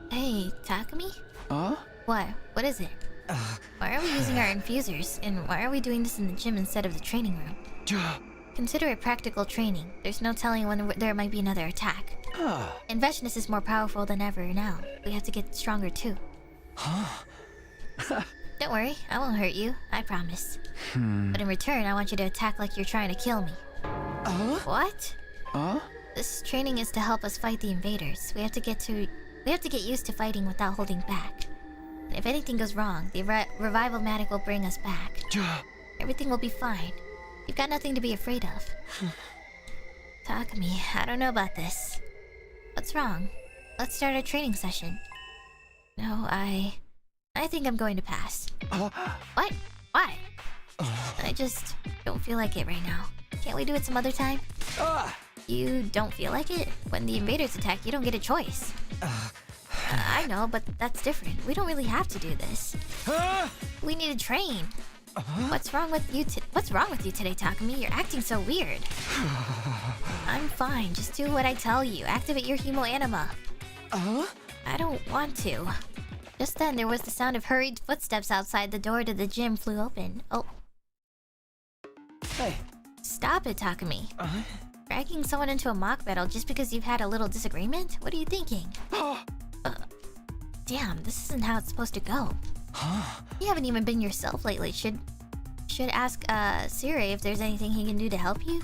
Hey, Takumi? Huh? What? What is it? Why are we using our infusers? And why are we doing this in the gym instead of the training room? Consider it practical training. There's no telling when there might be another attack. And Veshness is more powerful than ever now. We have to get stronger too. Don't worry, I won't hurt you. I promise. But in return, I want you to attack like you're trying to kill me. What? This training is to help us fight the invaders. We have to get used to fighting without holding back. And if anything goes wrong, the revival matic will bring us back. Everything will be fine. You've got nothing to be afraid of. Takumi, I don't know about this. What's wrong? Let's start our training session. No, I think I'm going to pass. What? Why? I just don't feel like it right now. Can't we do it some other time? You don't feel like it? When the invaders attack, you don't get a choice. I know, but that's different. We don't really have to do this. We need to train. What's wrong with you today, Takumi? You're acting so weird. I'm fine. Just do what I tell you. Activate your hemo anima. I don't want to. Just then, there was the sound of hurried footsteps outside the door to the gym flew open. Oh. Hey. Stop it, Takumi. Dragging someone into a mock battle just because you've had a little disagreement? What are you thinking? Damn, this isn't how it's supposed to go. You haven't even been yourself lately. Should ask Sire if there's anything he can do to help you?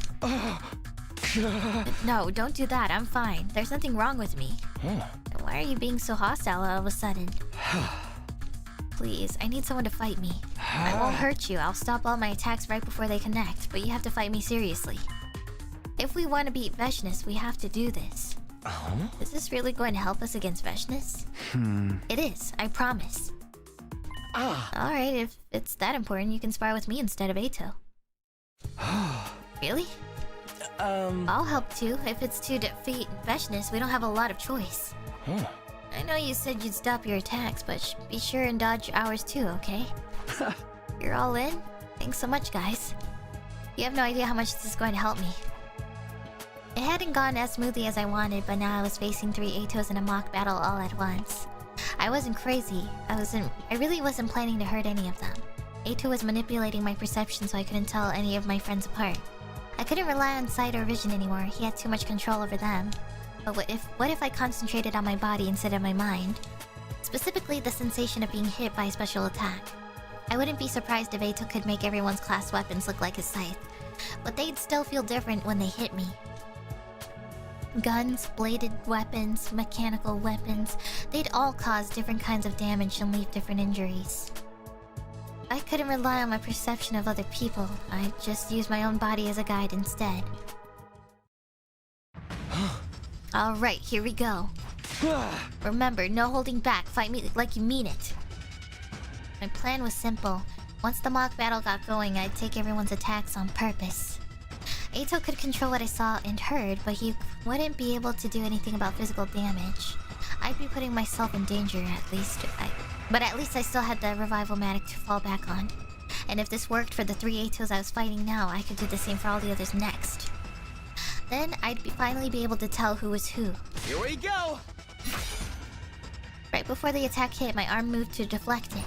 No, don't do that. I'm fine. There's nothing wrong with me. Why are you being so hostile all of a sudden? Please, I need someone to fight me. I won't hurt you. I'll stop all my attacks right before they connect, but you have to fight me seriously. If we want to beat Veshness, we have to do this. Is this really going to help us against Veshness? It is, I promise. Alright, if it's that important, you can spar with me instead of Eito. Really? I'll help too. If it's to defeat Veshness, we don't have a lot of choice. I know you said you'd stop your attacks, but be sure and dodge ours too, okay? You're all in? Thanks so much, guys. You have no idea how much this is going to help me. It hadn't gone as smoothly as I wanted, but now I was facing 3 Eitos in a mock battle all at once. I wasn't crazy. I really wasn't planning to hurt any of them. Eito was manipulating my perception so I couldn't tell any of my friends apart. I couldn't rely on sight or vision anymore. He had too much control over them. But what if I concentrated on my body instead of my mind? Specifically, the sensation of being hit by a special attack. I wouldn't be surprised if Eito could make everyone's class weapons look like his scythe. But they'd still feel different when they hit me. Guns, bladed weapons, mechanical weapons, they'd all cause different kinds of damage and leave different injuries. I couldn't rely on my perception of other people. I just used my own body as a guide instead. Alright, here we go. Remember, no holding back. Fight me like you mean it. My plan was simple. Once the mock battle got going, I'd take everyone's attacks on purpose. Eito could control what I saw and heard, but he wouldn't be able to do anything about physical damage. I'd be putting myself in danger, at least. But at least I still had the revival matic to fall back on. And if this worked for the 3 Eitos I was fighting now, I could do the same for all the others next. Then I'd finally be able to tell who was who. Here we go! Right before the attack hit, my arm moved to deflect it.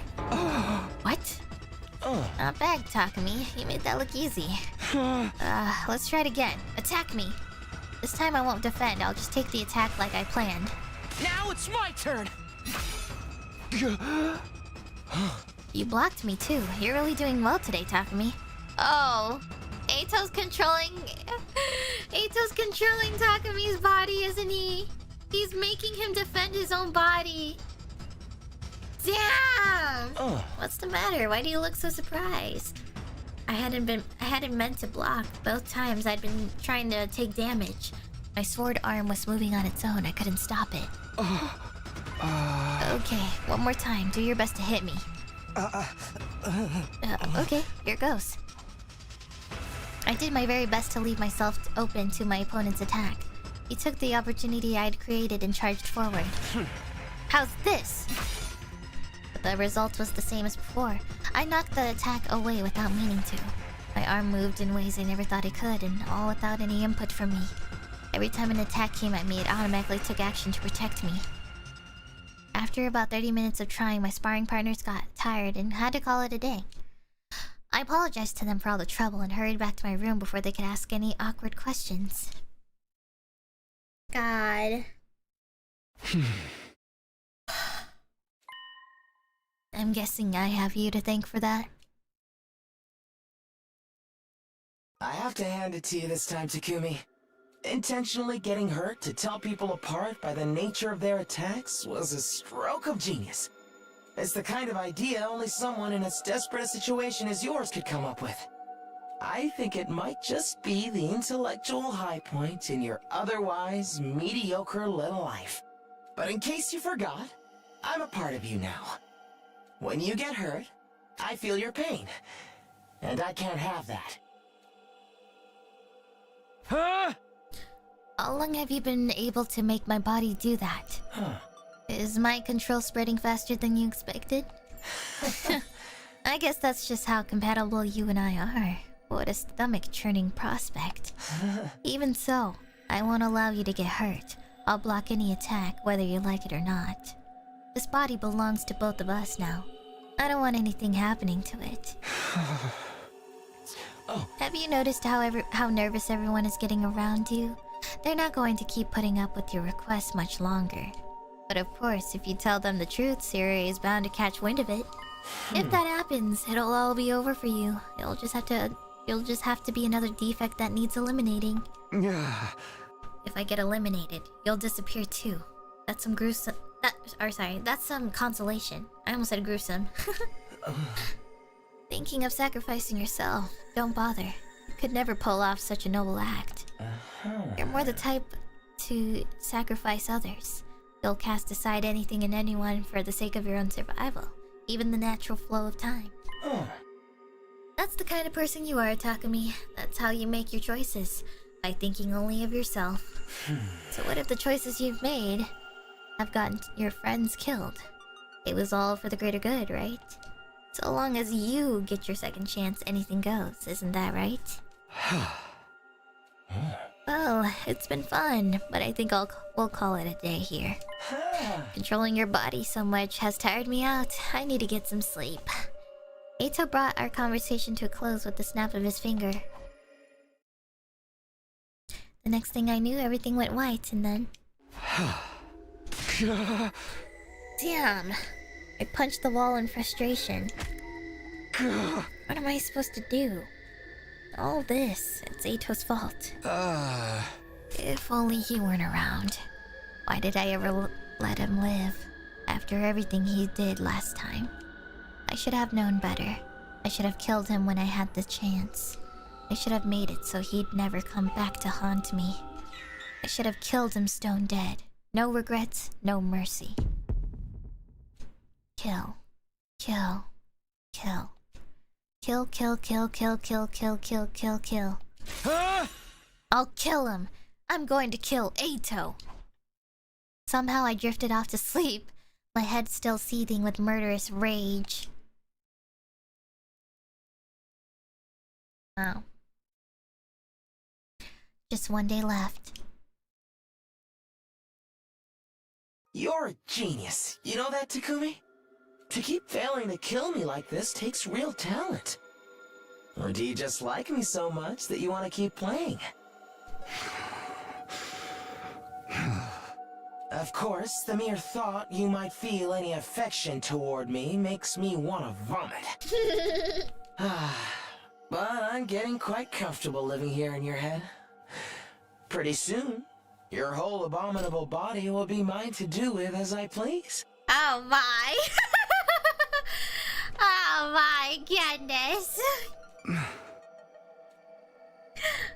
What? Not bad, Takumi. You made that look easy. Let's try it again. Attack me. This time I won't defend. I'll just take the attack like I planned. Now it's my turn! You blocked me too. You're really doing well today, Takumi. Oh, Eito's controlling Takumi's body, isn't he? He's making him defend his own body. Damn! What's the matter? Why do you look so surprised? I hadn't meant to block. Both times I'd been trying to take damage. My sword arm was moving on its own. I couldn't stop it. Okay, one more time. Do your best to hit me. Okay, here goes. I did my very best to leave myself open to my opponent's attack. He took the opportunity I'd created and charged forward. How's this? But the result was the same as before. I knocked the attack away without meaning to. My arm moved in ways I never thought it could, and all without any input from me. Every time an attack came at me, it automatically took action to protect me. After about 30 minutes of trying, my sparring partners got tired and had to call it a day. I apologized to them for all the trouble and hurried back to my room before they could ask any awkward questions. God. I'm guessing I have you to thank for that. I have to hand it to you this time, Takumi. Intentionally getting hurt to tell people apart by the nature of their attacks was a stroke of genius. It's the kind of idea only someone in as desperate a situation as yours could come up with. I think it might just be the intellectual high point in your otherwise mediocre little life. But in case you forgot, I'm a part of you now. When you get hurt, I feel your pain. And I can't have that. Huh? How long have you been able to make my body do that? Is my control spreading faster than you expected? I guess that's just how compatible you and I are. What a stomach-churning prospect. Even so, I won't allow you to get hurt. I'll block any attack, whether you like it or not. This body belongs to both of us now. I don't want anything happening to it. Have you noticed how nervous everyone is getting around you? They're not going to keep putting up with your requests much longer. But of course, if you tell them the truth, Siri is bound to catch wind of it. If that happens, it'll all be over for you. You'll just have to be another defect that needs eliminating. If I get eliminated, you'll disappear too. That's some gruesome... that's some consolation. I almost said gruesome. Thinking of sacrificing yourself, don't bother. You could never pull off such a noble act. You're more the type to sacrifice others. You'll cast aside anything and anyone for the sake of your own survival, even the natural flow of time. That's the kind of person you are, Takumi. That's how you make your choices, by thinking only of yourself. So what if the choices you've made have gotten your friends killed? It was all for the greater good, right? So long as you get your second chance, anything goes, isn't that right? Well, it's been fun, but I think we'll call it a day here. Controlling your body so much has tired me out. I need to get some sleep. Eito brought our conversation to a close with the snap of his finger. The next thing I knew, everything went white, and then... Damn! I punched the wall in frustration. What am I supposed to do? All this, it's Eito's fault. If only he weren't around. Why did I ever let him live? After everything he did last time. I should have known better. I should have killed him when I had the chance. I should have made it so he'd never come back to haunt me. I should have killed him stone dead. No regrets, no mercy. Kill. Kill. Kill. Kill, kill, kill, kill, kill, kill, kill, kill, kill. I'll kill him. I'm going to kill Eito. Somehow I drifted off to sleep, my head still seething with murderous rage. Wow. Just one day left. You're a genius. You know that, Takumi? To keep failing to kill me like this takes real talent. Or do you just like me so much that you want to keep playing? Of course, the mere thought you might feel any affection toward me makes me want to vomit. But I'm getting quite comfortable living here in your head. Pretty soon, your whole abominable body will be mine to do with as I please. Oh my. Oh my goodness.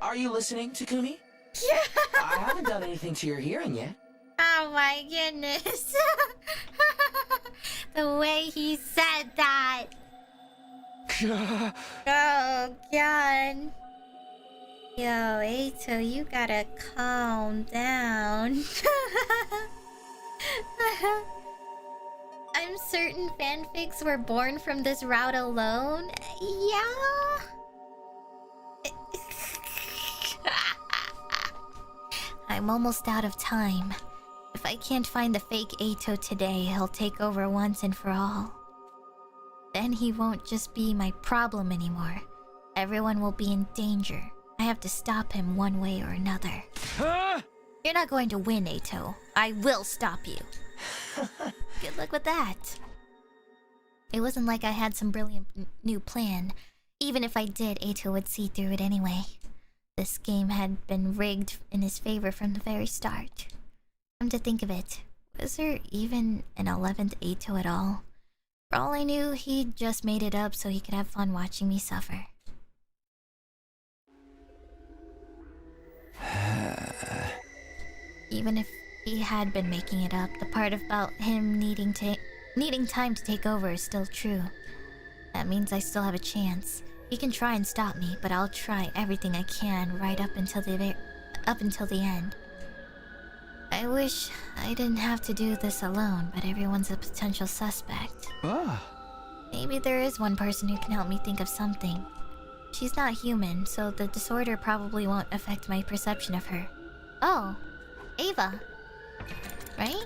Are you listening, Takumi? Yeah. I haven't done anything to your hearing yet. Oh my goodness. The way he said that. Oh god. Yo, Eito, you gotta calm down. I'm certain fanfics were born from this route alone. Yeah. I'm almost out of time. If I can't find the fake Eito today, he'll take over once and for all. Then he won't just be my problem anymore. Everyone will be in danger. I have to stop him one way or another. Huh? You're not going to win, Eito. I will stop you. Good luck with that. It wasn't like I had some brilliant new plan. Even if I did, Eito would see through it anyway. This game had been rigged in his favor from the very start. Come to think of it, was there even an 11th Eito at all? For all I knew, he just made it up so he could have fun watching me suffer. Even if he had been making it up, the part about him needing time to take over is still true. That means I still have a chance. He can try and stop me, but I'll try everything I can right up until the end. I wish I didn't have to do this alone, but everyone's a potential suspect. Maybe there is one person who can help me think of something. She's not human, so the disorder probably won't affect my perception of her. Oh, Ava. Right?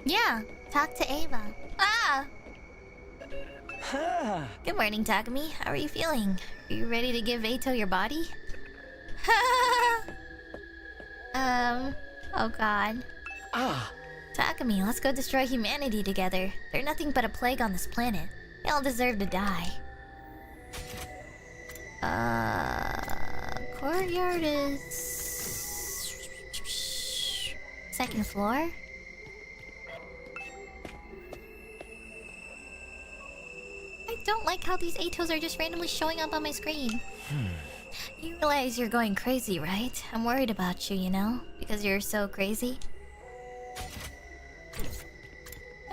Yeah, talk to Ava. Ah! Good morning, Takumi. How are you feeling? Are you ready to give Eito your body? Oh god. Takumi, let's go destroy humanity together. They're nothing but a plague on this planet. They all deserve to die. Courtyard is... second floor? I don't like how these Eitos are just randomly showing up on my screen. You realize you're going crazy, right? I'm worried about you, you know? Because you're so crazy.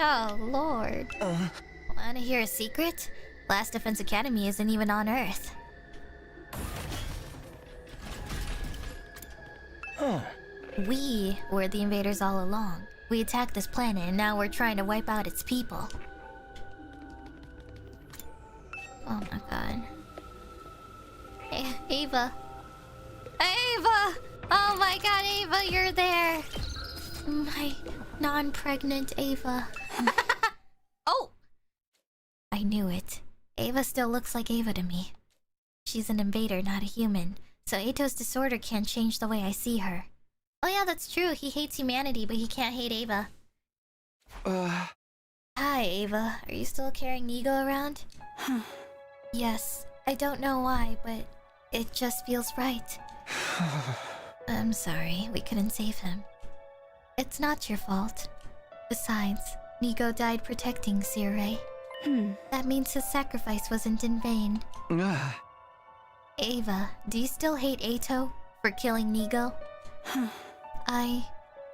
Oh, Lord. Wanna hear a secret? Last Defense Academy isn't even on Earth. We were the invaders all along. We attacked this planet and now we're trying to wipe out its people. Oh my god. Hey, Ava. Ava! Oh my god, Ava, you're there! My non-pregnant Ava. Oh! I knew it. Ava still looks like Ava to me. She's an invader, not a human. So Eito's disorder can't change the way I see her. Oh yeah, that's true. He hates humanity, but he can't hate Ava. Hi, Ava. Are you still carrying Nigo around? Yes. I don't know why, but it just feels right. I'm sorry. We couldn't save him. It's not your fault. Besides, Nigo died protecting Sirei. That means his sacrifice wasn't in vain. Ava, do you still hate Eito for killing Nigo? I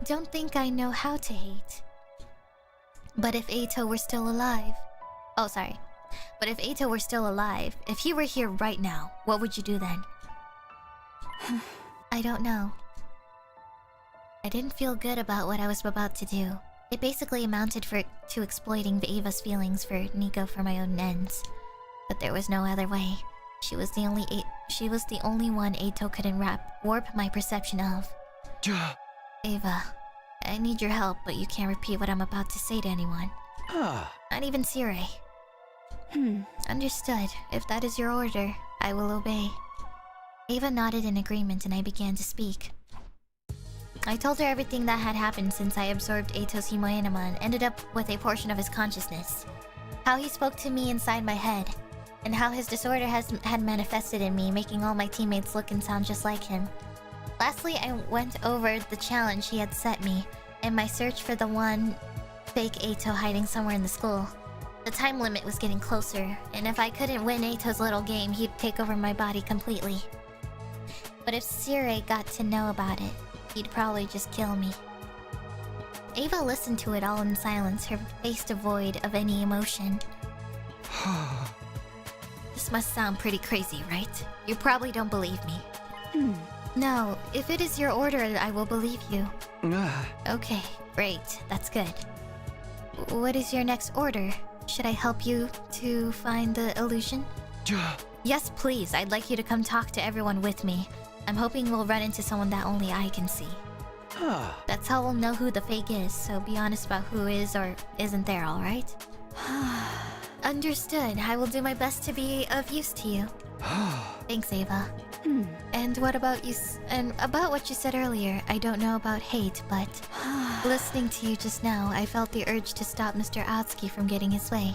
don't think I know how to hate. But if Eito were still alive... Oh, sorry. But if Eito were still alive, if he were here right now, what would you do then? I don't know. I didn't feel good about what I was about to do. It basically amounted to exploiting Ava's feelings for Nigo for my own ends. But there was no other way. She was the only one Eito couldn't warp my perception of. Ava, I need your help, but you can't repeat what I'm about to say to anyone. Not even Sirei. Understood. If that is your order, I will obey. Ava nodded in agreement and I began to speak. I told her everything that had happened since I absorbed Eito's Himoenema and ended up with a portion of his consciousness. How he spoke to me inside my head, and how his disorder had manifested in me, making all my teammates look and sound just like him. Lastly, I went over the challenge he had set me, and my search for the one fake Eito hiding somewhere in the school. The time limit was getting closer, and if I couldn't win Eito's little game, he'd take over my body completely. But if Sirei got to know about it, he'd probably just kill me. Ava listened to it all in silence, her face devoid of any emotion. This must sound pretty crazy, right? You probably don't believe me. No, if it is your order, I will believe you. Okay, great. That's good. What is your next order? Should I help you to find the illusion? Yes, please. I'd like you to come talk to everyone with me. I'm hoping we'll run into someone that only I can see. That's how we'll know who the fake is, so be honest about who is or isn't there, alright? Understood. I will do my best to be of use to you. Thanks, Ava. And what about you? And about what you said earlier, I don't know about hate, but listening to you just now, I felt the urge to stop Mr. Atsuki from getting his way.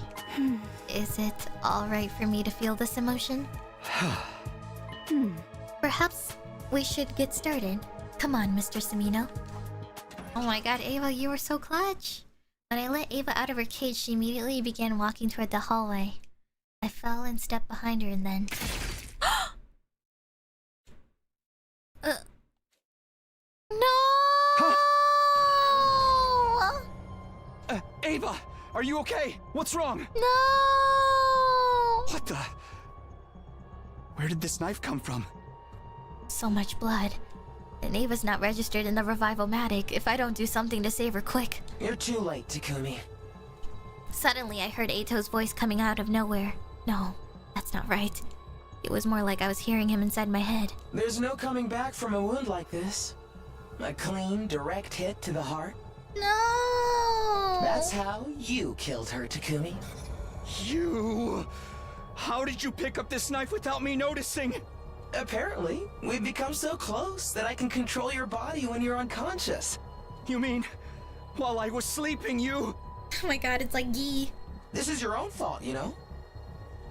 Is it alright for me to feel this emotion? Perhaps we should get started. Come on, Mr. Samino. Oh my god, Ava, you were so clutch. When I let Ava out of her cage, she immediately began walking toward the hallway. I fell and stepped behind her and then... No! Ava! Are you okay? What's wrong? No! What the... Where did this knife come from? So much blood. And Ava's not registered in the Revival-matic if I don't do something to save her quick. You're too late, Takumi. Suddenly, I heard Eito's voice coming out of nowhere. No, that's not right. It was more like I was hearing him inside my head. There's no coming back from a wound like this. A clean, direct hit to the heart. No! That's how you killed her, Takumi. You... How did you pick up this knife without me noticing? Apparently, we've become so close that I can control your body when you're unconscious. You mean, while I was sleeping, you... Oh my god, it's like Gee. This is your own fault, you know?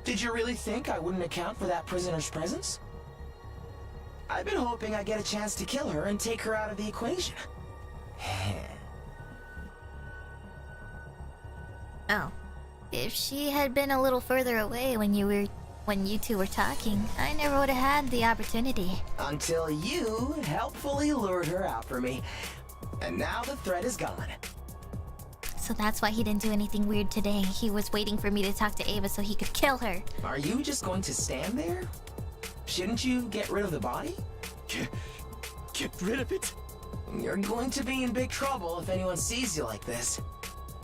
Did you really think I wouldn't account for that prisoner's presence? I've been hoping I get a chance to kill her and take her out of the equation. Oh. If she had been a little further away when you two were talking, I never would have had the opportunity. Until you helpfully lured her out for me. And now the threat is gone. So that's why he didn't do anything weird today. He was waiting for me to talk to Ava so he could kill her. Are you just going to stand there? Shouldn't you get rid of the body? Get rid of it? You're going to be in big trouble if anyone sees you like this.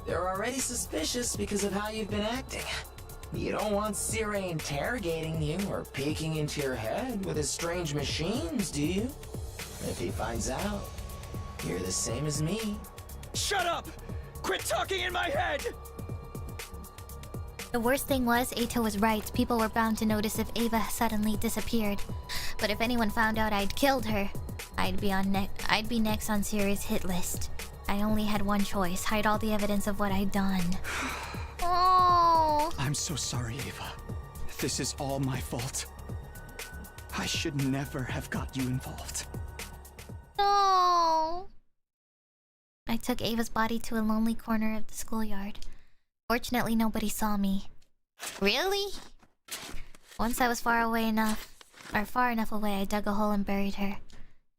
They're already suspicious because of how you've been acting. You don't want Sire interrogating you or peeking into your head with his strange machines, do you? If he finds out, you're the same as me. Shut up! Quit talking in my head! The worst thing was, Eito was right. People were bound to notice if Ava suddenly disappeared. But if anyone found out I'd killed her, I'd be next on Sire's hit list. I only had one choice: hide all the evidence of what I'd done. Oh. I'm so sorry, Ava. This is all my fault. I should never have got you involved. No. I took Ava's body to a lonely corner of the schoolyard. Fortunately, nobody saw me. Really? Once I was far enough away, I dug a hole and buried her.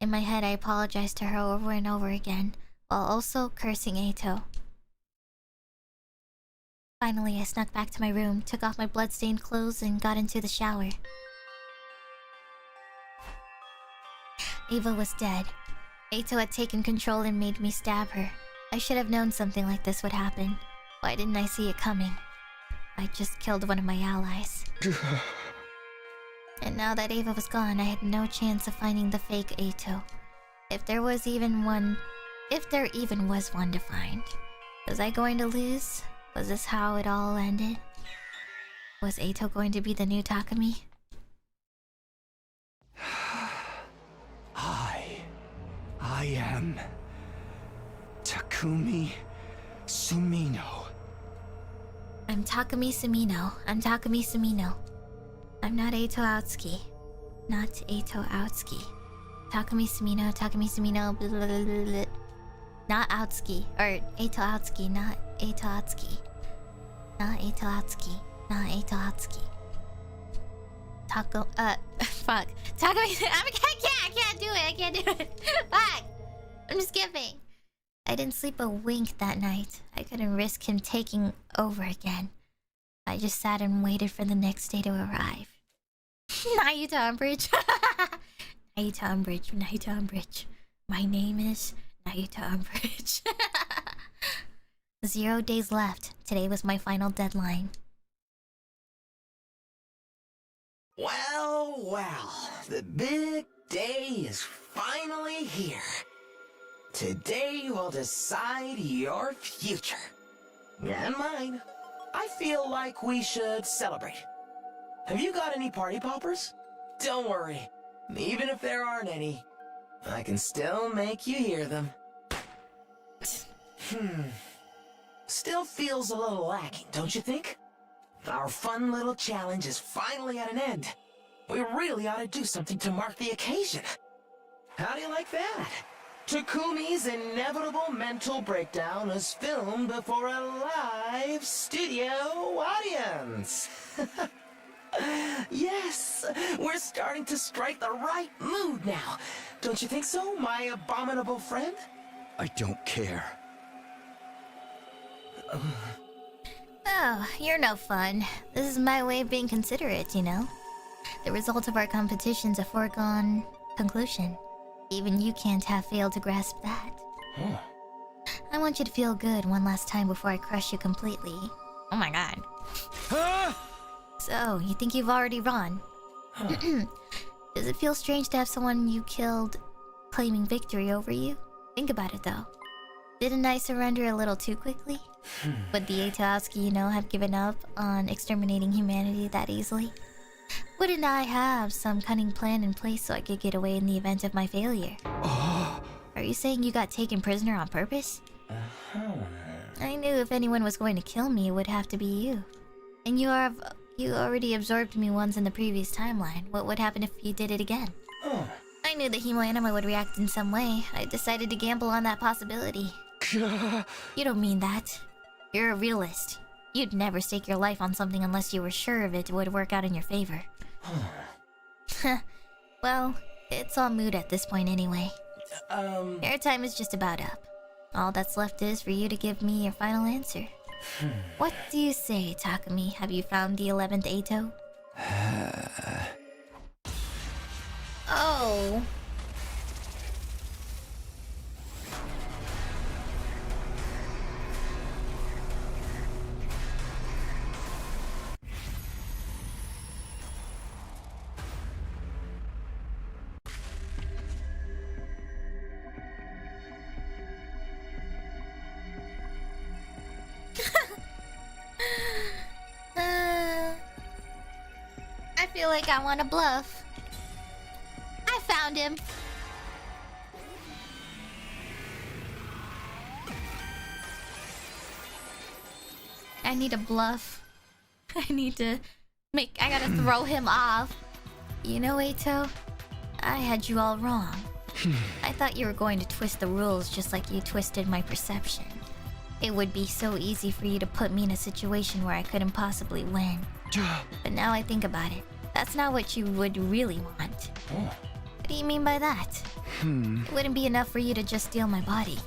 In my head, I apologized to her over and over again, while also cursing Eito. Finally, I snuck back to my room, took off my blood-stained clothes, and got into the shower. Ava was dead. Eito had taken control and made me stab her. I should have known something like this would happen. Why didn't I see it coming? I just killed one of my allies. And now that Ava was gone, I had no chance of finding the fake Eito. If there even was one to find. Was I going to lose? Was this how it all ended? Was Eito going to be the new Takumi? I am... Takumi Sumino. I'm Takumi Sumino. I'm not Eito Aotsuki. Not Eito Aotsuki. Takumi Sumino, blah, blah, blah, blah, blah. Not Aotsuki. Or Eito Aotsuki, not Eito Aotsuki. Not Eito Aotsuki. Fuck. Takumi... I can't do it. Fuck. I'm skipping. I didn't sleep a wink that night. I couldn't risk him taking over again. I just sat and waited for the next day to arrive. Naita Umbridge. Naita Umbridge. Naita Umbridge. My name is Naita Umbridge. 0 days left. Today was my final deadline. Well, well, the big day is finally here. Today will decide your future. And mine. I feel like we should celebrate. Have you got any party poppers? Don't worry. Even if there aren't any, I can still make you hear them. Still feels a little lacking, don't you think? Our fun little challenge is finally at an end. We really ought to do something to mark the occasion. How do you like that? Takumi's inevitable mental breakdown is filmed before a live studio audience. Yes, we're starting to strike the right mood now. Don't you think so, my abominable friend? I don't care. Oh, you're no fun. This is my way of being considerate, you know? The result of our competition's a foregone conclusion. Even you can't have failed to grasp that. I want you to feel good one last time before I crush you completely. Oh my god. So, you think you've already won? Does it feel strange to have someone you killed claiming victory over you? Think about it though. Didn't I surrender a little too quickly? Would the Aitoowski, you know, have given up on exterminating humanity that easily? Wouldn't I have some cunning plan in place so I could get away in the event of my failure? Are you saying you got taken prisoner on purpose? I knew if anyone was going to kill me, it would have to be you. And you already absorbed me once in the previous timeline. What would happen if you did it again? I knew that Himoanima would react in some way. I decided to gamble on that possibility. You don't mean that. You're a realist. You'd never stake your life on something unless you were sure of it would work out in your favor. Well, it's all moot at this point anyway. Your time is just about up. All that's left is for you to give me your final answer. What do you say, Takumi? Have you found the 11th Aito? Oh. I feel like I want to bluff. I found him. I need a bluff. I gotta throw him off. You know, Aito, I had you all wrong. I thought you were going to twist the rules just like you twisted my perception. It would be so easy for you to put me in a situation where I couldn't possibly win. But now I think about it, that's not what you would really want. What do you mean by that? It wouldn't be enough for you to just steal my body.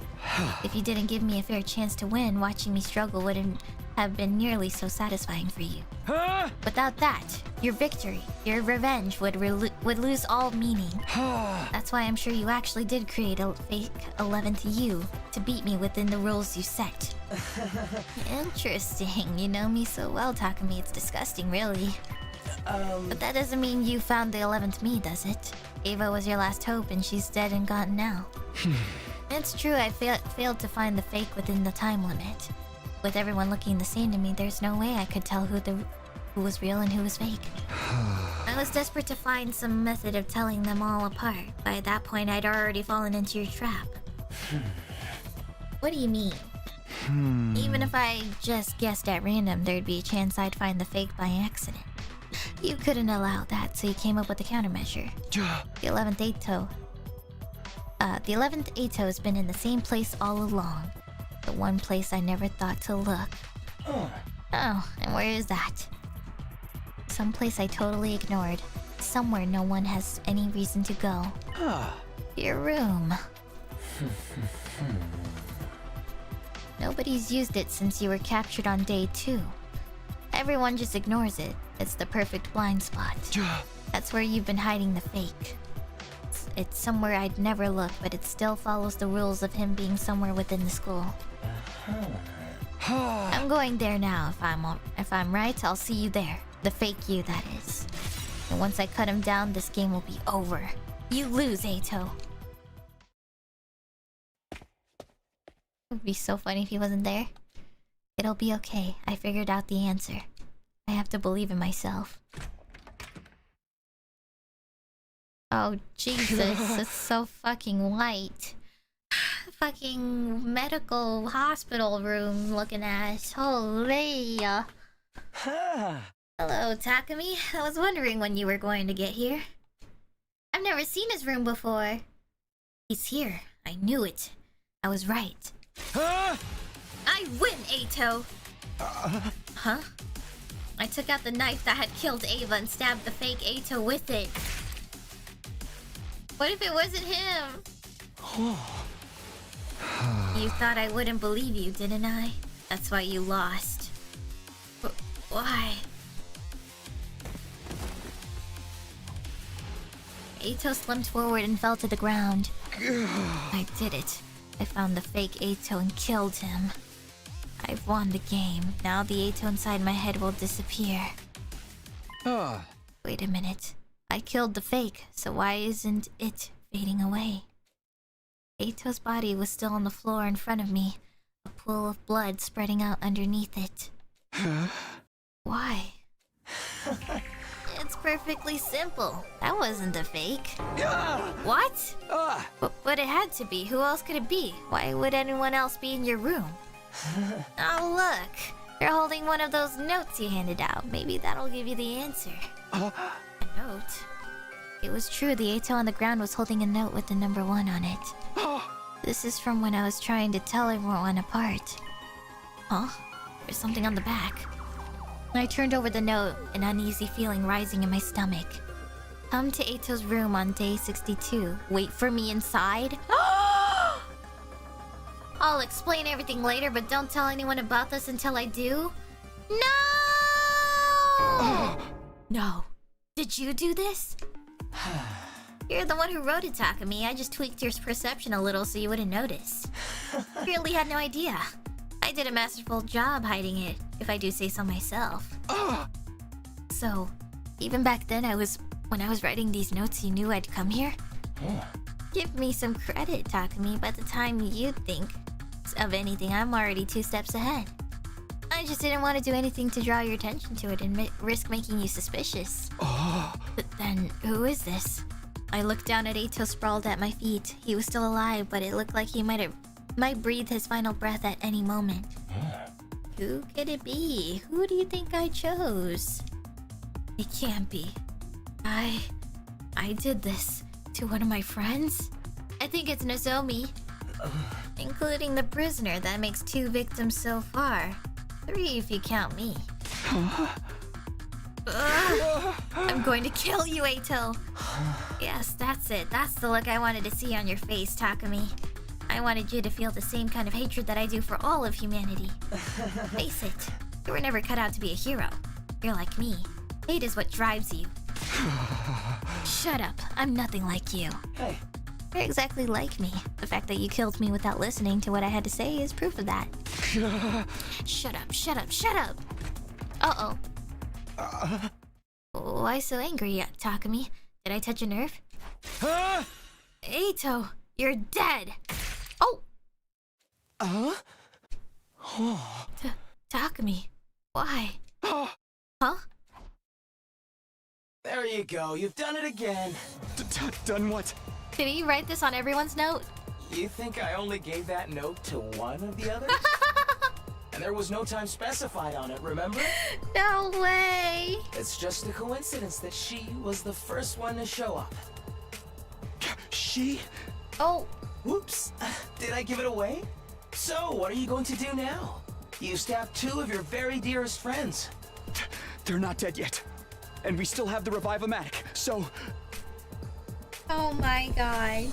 If you didn't give me a fair chance to win, watching me struggle wouldn't have been nearly so satisfying for you. Without that, your victory, your revenge would lose all meaning. That's why I'm sure you actually did create a fake 11th you to beat me within the rules you set. Interesting. You know me so well, Takumi. It's disgusting, really. But that doesn't mean you found the 11th me, does it? Ava was your last hope and she's dead and gone now. It's true I failed to find the fake within the time limit. With everyone looking the same to me, there's no way I could tell who was real and who was fake. I was desperate to find some method of telling them all apart. By that point, I'd already fallen into your trap. What do you mean? Even if I just guessed at random, there'd be a chance I'd find the fake by accident. You couldn't allow that, so you came up with a countermeasure. The 11th Aito. The 11th Aito has been in the same place all along. The one place I never thought to look. Oh, and where is that? Someplace I totally ignored. Somewhere no one has any reason to go. Your room. Nobody's used it since you were captured on day 2. Everyone just ignores it. It's the perfect blind spot. That's where you've been hiding the fake. It's somewhere I'd never look, but it still follows the rules of him being somewhere within the school. I'm going there now. If I'm right, I'll see you there. The fake you, that is. And once I cut him down, this game will be over. You lose, Eito. It would be so funny if he wasn't there. It'll be okay. I figured out the answer. I have to believe in myself. Oh, Jesus. It's so fucking white. Fucking medical hospital room looking ass. Holy. Hello, Takumi. I was wondering when you were going to get here. I've never seen his room before. He's here. I knew it. I was right. I win, Eito! Huh? I took out the knife that had killed Ava and stabbed the fake Eito with it. What if it wasn't him? You thought I wouldn't believe you, didn't I? That's why you lost. Why? Eito slumped forward and fell to the ground. I did it. I found the fake Eito and killed him. I've won the game. Now the Eito inside my head will disappear. Wait a minute. I killed the fake, so why isn't it fading away? Eito's body was still on the floor in front of me, a pool of blood spreading out underneath it. Why? It's perfectly simple. That wasn't a fake. What? But it had to be. Who else could it be? Why would anyone else be in your room? Oh, look. You're holding one of those notes you handed out. Maybe that'll give you the answer. A note? It was true. The Eito on the ground was holding a note with the number 1 on it. This is from when I was trying to tell everyone apart. Huh? There's something on the back. I turned over the note, an uneasy feeling rising in my stomach. Come to Eito's room on day 62. Wait for me inside. I'll explain everything later, but don't tell anyone about this until I do. No! No. Did you do this? You're the one who wrote it, Takumi. I just tweaked your perception a little so you wouldn't notice. Really had no idea. I did a masterful job hiding it, if I do say so myself. So, even back then when I was writing these notes, you knew I'd come here? Give me some credit, Takumi. By the time you think of anything, I'm already 2 steps ahead. I just didn't want to do anything to draw your attention to it and risk making you suspicious. But then, who is this? I looked down at Eito sprawled at my feet. He was still alive, but it looked like he might breathe his final breath at any moment. Who could it be? Who do you think I chose? It can't be. I did this to one of my friends? I think it's Nozomi. Including the prisoner. That makes 2 victims so far. 3 if you count me. I'm going to kill you, Eito. Yes, that's it. That's the look I wanted to see on your face, Takumi. I wanted you to feel the same kind of hatred that I do for all of humanity. Face it, you were never cut out to be a hero. You're like me. Hate is what drives you. Shut up. I'm nothing like you. Hey. You're exactly like me. The fact that you killed me without listening to what I had to say is proof of that. Shut up, shut up, shut up! Uh-oh. Why so angry, Takumi? Did I touch a nerve? Eito, you're dead! Oh! Takumi, why? Huh? There you go. You've done it again. Done what? Did he write this on everyone's note? You think I only gave that note to one of the others? And there was no time specified on it, remember? No way! It's just a coincidence that she was the first one to show up. She? Oh. Whoops. Did I give it away? So, what are you going to do now? You stabbed 2 of your very dearest friends. They're not dead yet. And we still have the Revive-O-Matic, so... Oh my god.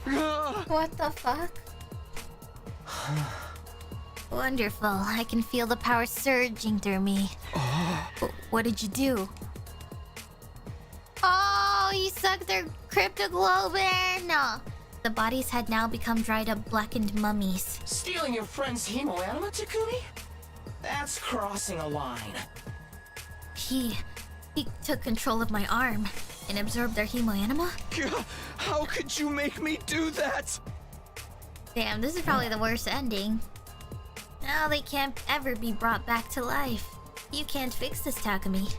What the fuck? Wonderful. I can feel the power surging through me. What did you do? Oh, you sucked their cryptoglobin! The bodies had now become dried up, blackened mummies. Stealing your friend's hemoanima, Takumi? That's crossing a line. He took control of my arm and absorbed their hemoanima? How could you make me do that? Damn, this is probably the worst ending. Now they can't ever be brought back to life. You can't fix this, Takumi.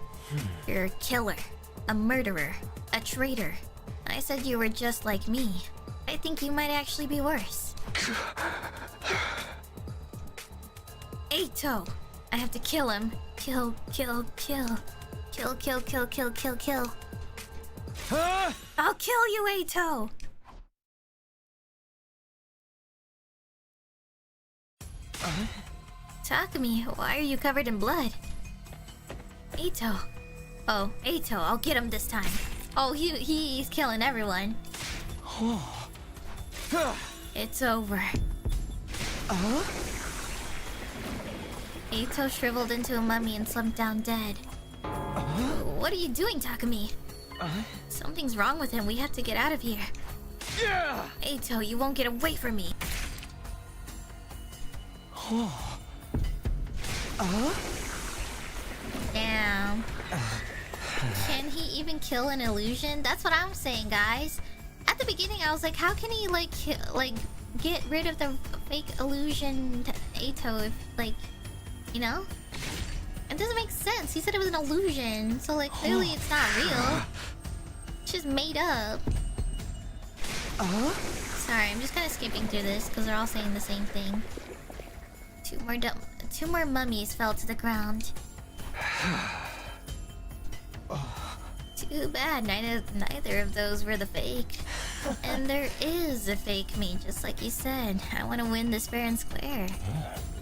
You're a killer, a murderer, a traitor. I said you were just like me. I think you might actually be worse. Eito! I have to kill him. Kill. Kill. I'll kill you, Eito! Takumi, why are you covered in blood? Eito. Oh, Eito, I'll get him this time. Oh, he's killing everyone. It's over. Eito shriveled into a mummy and slumped down dead. What are you doing, Takumi? Something's wrong with him. We have to get out of here. Eito, you won't get away from me. Damn. Can he even kill an illusion? That's what I'm saying, guys. At the beginning, I was like, how can he get rid of the fake illusion Eito if, you know? It doesn't make sense. He said it was an illusion, so clearly it's not real. It's just made up. Sorry, I'm just kind of skipping through this because they're all saying the same thing. Two more mummies fell to the ground. Too bad neither of those were the fake. And there is a fake me, just like you said. I want to win this fair and square.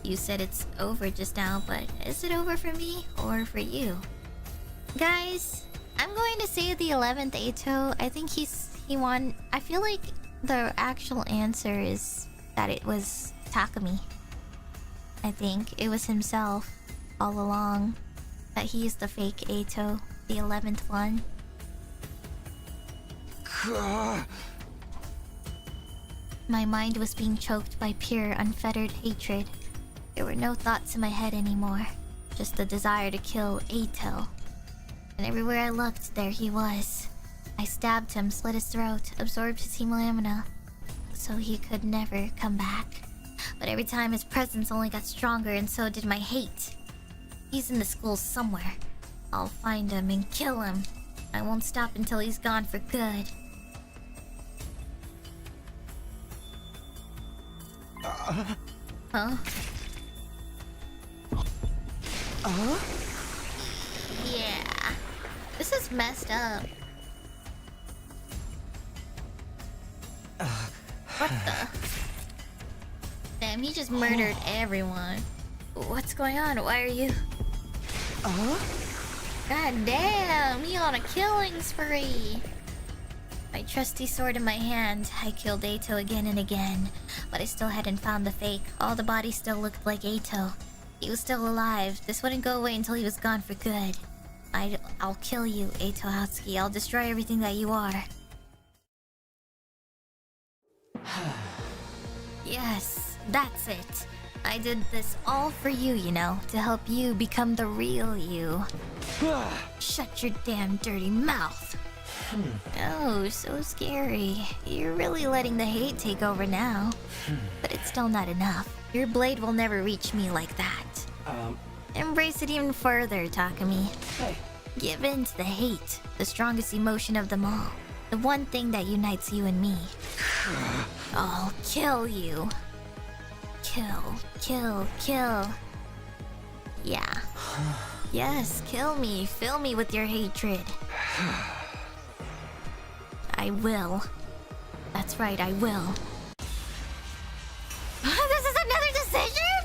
You said it's over just now, but is it over for me or for you? Guys, I'm going to say the 11th Eito. I think he won. I feel like the actual answer is that it was Takumi. I think it was himself all along. That he's the fake Eito, the 11th one. My mind was being choked by pure, unfettered hatred. There were no thoughts in my head anymore. Just the desire to kill Eito. And everywhere I looked, there he was. I stabbed him, slit his throat, absorbed his hemolamina, so he could never come back. But every time his presence only got stronger, and so did my hate. He's in the school somewhere. I'll find him and kill him. I won't stop until he's gone for good. Huh? Yeah. This is messed up. What the? Damn, he just murdered everyone. What's going on? Why are you... God damn, he on a killing spree. My trusty sword in my hand, I killed Eito again and again. But I still hadn't found the fake. All the bodies still looked like Eito. He was still alive. This wouldn't go away until he was gone for good. I'll kill you, Eito Hatsuki. I'll destroy everything that you are. Yes, that's it. I did this all for you, you know, to help you become the real you. Shut your damn dirty mouth. Oh, so scary. You're really letting the hate take over now. But it's still not enough. Your blade will never reach me like that. Embrace it even further, Takumi. Hey. Give in to the hate, the strongest emotion of them all. The one thing that unites you and me. I'll kill you. Kill. Yeah. Yes, kill me. Fill me with your hatred. I will. That's right, I will. This is another decision?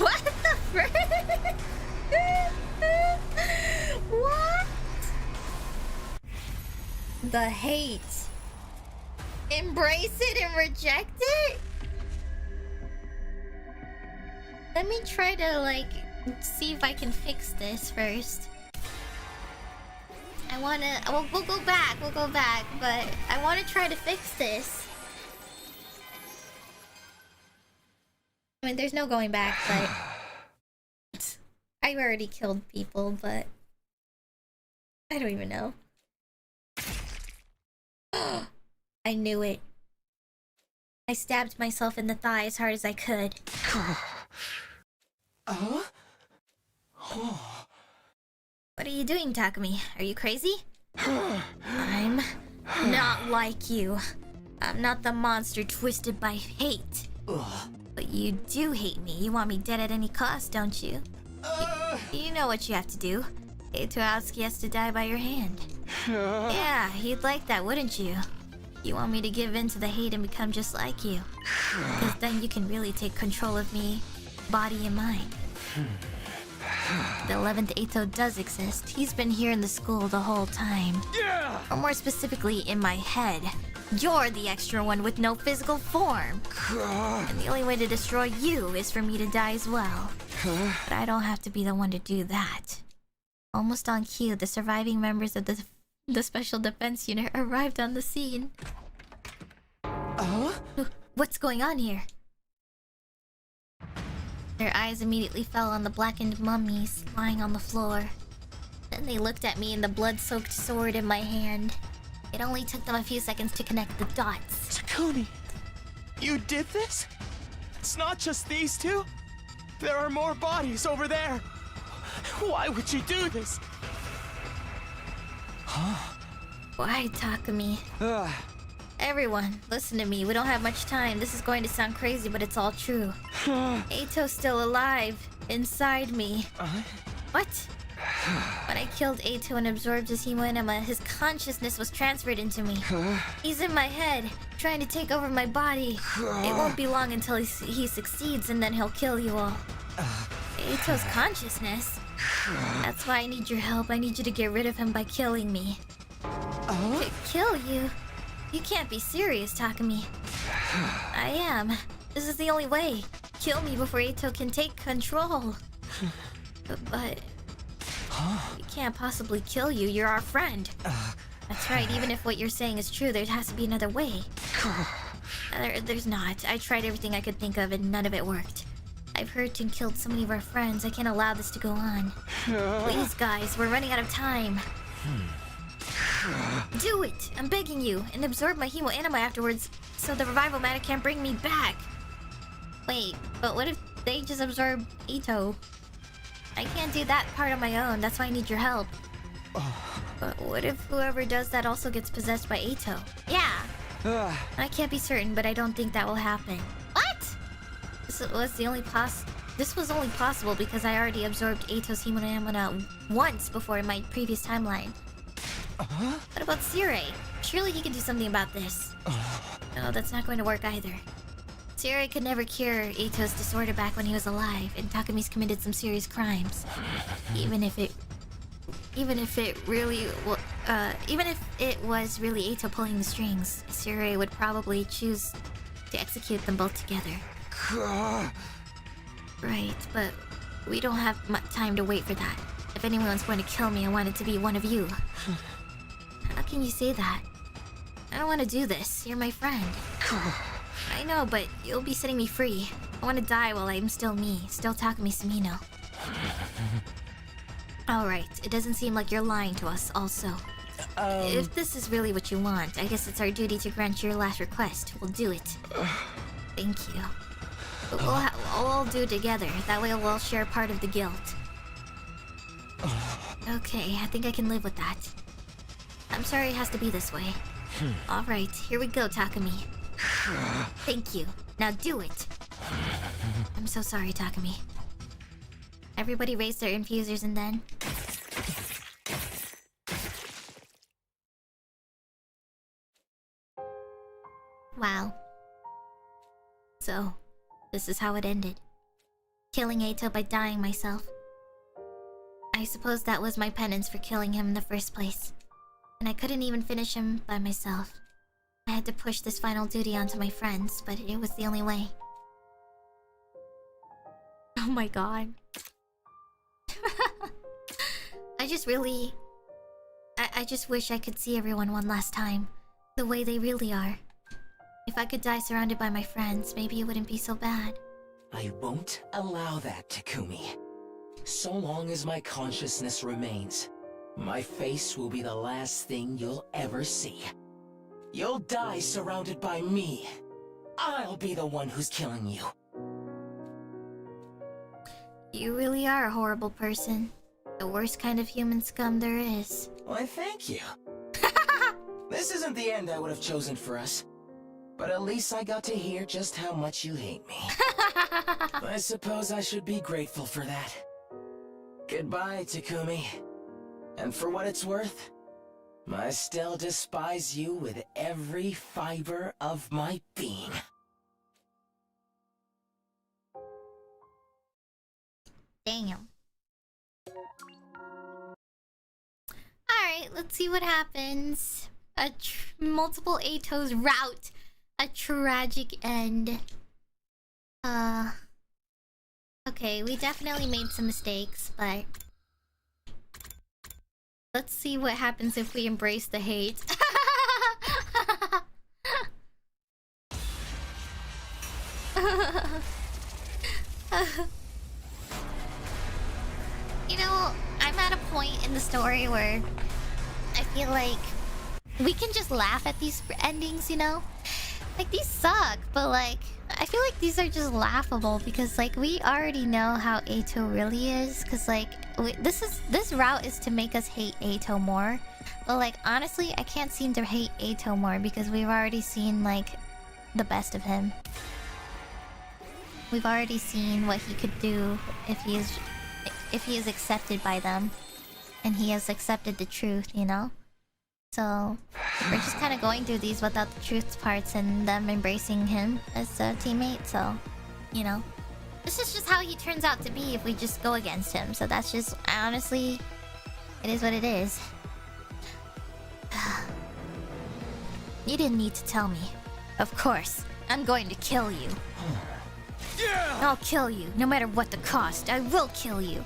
What the frick? What? The hate. Embrace it and reject it? Let me try to, like, see if I can fix this first. I wanna... We'll go back, but I wanna try to fix this. I mean, there's no going back, but... I already killed people, but... I don't even know. I knew it. I stabbed myself in the thigh as hard as I could. What are you doing, Takumi? Are you crazy? I'm not like you. I'm not the monster twisted by hate. But you do hate me. You want me dead at any cost, don't you? You know what you have to do. Eitoatsuki has to die by your hand. Yeah, you'd like that, wouldn't you? You want me to give in to the hate and become just like you. Because then you can really take control of me, body and mind. The 11th Eito does exist. He's been here in the school the whole time. Yeah! Or more specifically, in my head. You're the extra one with no physical form. And the only way to destroy you is for me to die as well. But I don't have to be the one to do that. Almost on cue, the surviving members of the Special Defense Unit arrived on the scene. What's going on here? Their eyes immediately fell on the blackened mummies lying on the floor. Then they looked at me and the blood-soaked sword in my hand. It only took them a few seconds to connect the dots. Takuni, you did this? It's not just these two. There are more bodies over there. Why would you do this? Why, Takumi? Everyone, listen to me. We don't have much time. This is going to sound crazy, but it's all true. Eito's still alive. Inside me. What? When I killed Eito and absorbed his hemoenema, his consciousness was transferred into me. He's in my head, trying to take over my body. It won't be long until he succeeds, and then he'll kill you all. Eito's consciousness? That's why I need your help. I need you to get rid of him by killing me. Kill you? You can't be serious, Takumi. I am. This is the only way. Kill me before Eito can take control. But... We can't possibly kill you. You're our friend. That's right. Even if what you're saying is true, there has to be another way. There's not. I tried everything I could think of and none of it worked. I've hurt and killed so many of our friends. I can't allow this to go on. Please, guys. We're running out of time. Do it! I'm begging you. And absorb my hemoenema afterwards so the revival matter can't bring me back. Wait, but what if they just absorb Eito? I can't do that part on my own. That's why I need your help. But what if whoever does that also gets possessed by Eito? Yeah! I can't be certain, but I don't think that will happen. What? This was only possible because I already absorbed Eito's hemoenema once before in my previous timeline. What about Sirei? Surely he can do something about this. No, that's not going to work either. Sirei could never cure Eito's disorder back when he was alive, and Takumi's committed some serious crimes. Even if it was really Eito pulling the strings, Sirei would probably choose to execute them both together. Right, but we don't have much time to wait for that. If anyone's going to kill me, I want it to be one of you. How can you say that? I don't want to do this. You're my friend. I know, but you'll be setting me free. I want to die while I'm still me, still Takumi Sumino. Alright, it doesn't seem like you're lying to us, also. If this is really what you want, I guess it's our duty to grant your last request. We'll do it. Thank you. But we'll all do it together. That way we'll all share part of the guilt. Okay, I think I can live with that. I'm sorry it has to be this way. Alright, here we go, Takumi. Thank you. Now do it. I'm so sorry, Takumi. Everybody raise their infusers and then... Wow. So, this is how it ended. Killing Eito by dying myself. I suppose that was my penance for killing him in the first place. And I couldn't even finish him by myself. I had to push this final duty onto my friends, but it was the only way. Oh my god. I just really... I just wish I could see everyone one last time. The way they really are. If I could die surrounded by my friends, maybe it wouldn't be so bad. I won't allow that, Takumi. So long as my consciousness remains, my face will be the last thing you'll ever see. You'll die surrounded by me. I'll be the one who's killing you. You really are a horrible person. The worst kind of human scum there is. Why, thank you. This isn't the end I would have chosen for us. But at least I got to hear just how much you hate me. I suppose I should be grateful for that. Goodbye, Takumi. And for what it's worth, I still despise you with every fiber of my being. Damn. Alright, let's see what happens. Multiple Ato's route. A tragic end. Okay, we definitely made some mistakes, but... let's see what happens if we embrace the hate. You know, I'm at a point in the story where I feel like we can just laugh at these endings, you know? Like, these suck, but like, I feel like these are just laughable because like, we already know how Ato really is. Cause like, this route is to make us hate Ato more. But like, honestly, I can't seem to hate Ato more because we've already seen like, the best of him. We've already seen what he could do if he is accepted by them. And he has accepted the truth, you know? So, we're just kind of going through these without the truth parts and them embracing him as a teammate, so... you know. This is just how he turns out to be if we just go against him, so that's just... honestly... it is what it is. You didn't need to tell me. Of course, I'm going to kill you. Yeah! I'll kill you, no matter what the cost. I will kill you.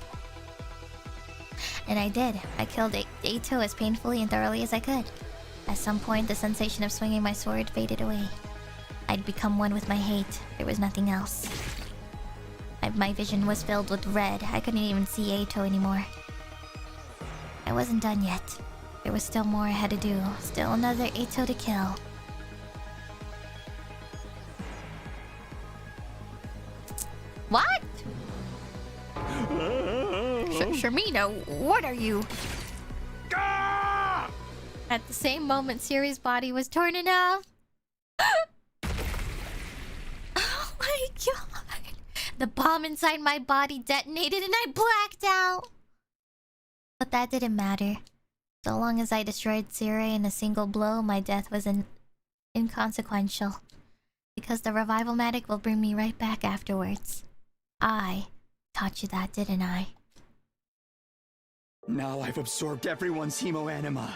And I did. I killed Ato as painfully and thoroughly as I could. At some point, the sensation of swinging my sword faded away. I'd become one with my hate. There was nothing else. My vision was filled with red. I couldn't even see Ato anymore. I wasn't done yet. There was still more I had to do. Still another Ato to kill. What? Shermino, what are you? Ah! At the same moment, Siri's body was torn in half. Oh my god. The bomb inside my body detonated and I blacked out. But that didn't matter. So long as I destroyed Siri in a single blow, my death was inconsequential. Because the revival magic will bring me right back afterwards. I taught you that, didn't I? Now I've absorbed everyone's hemoanima.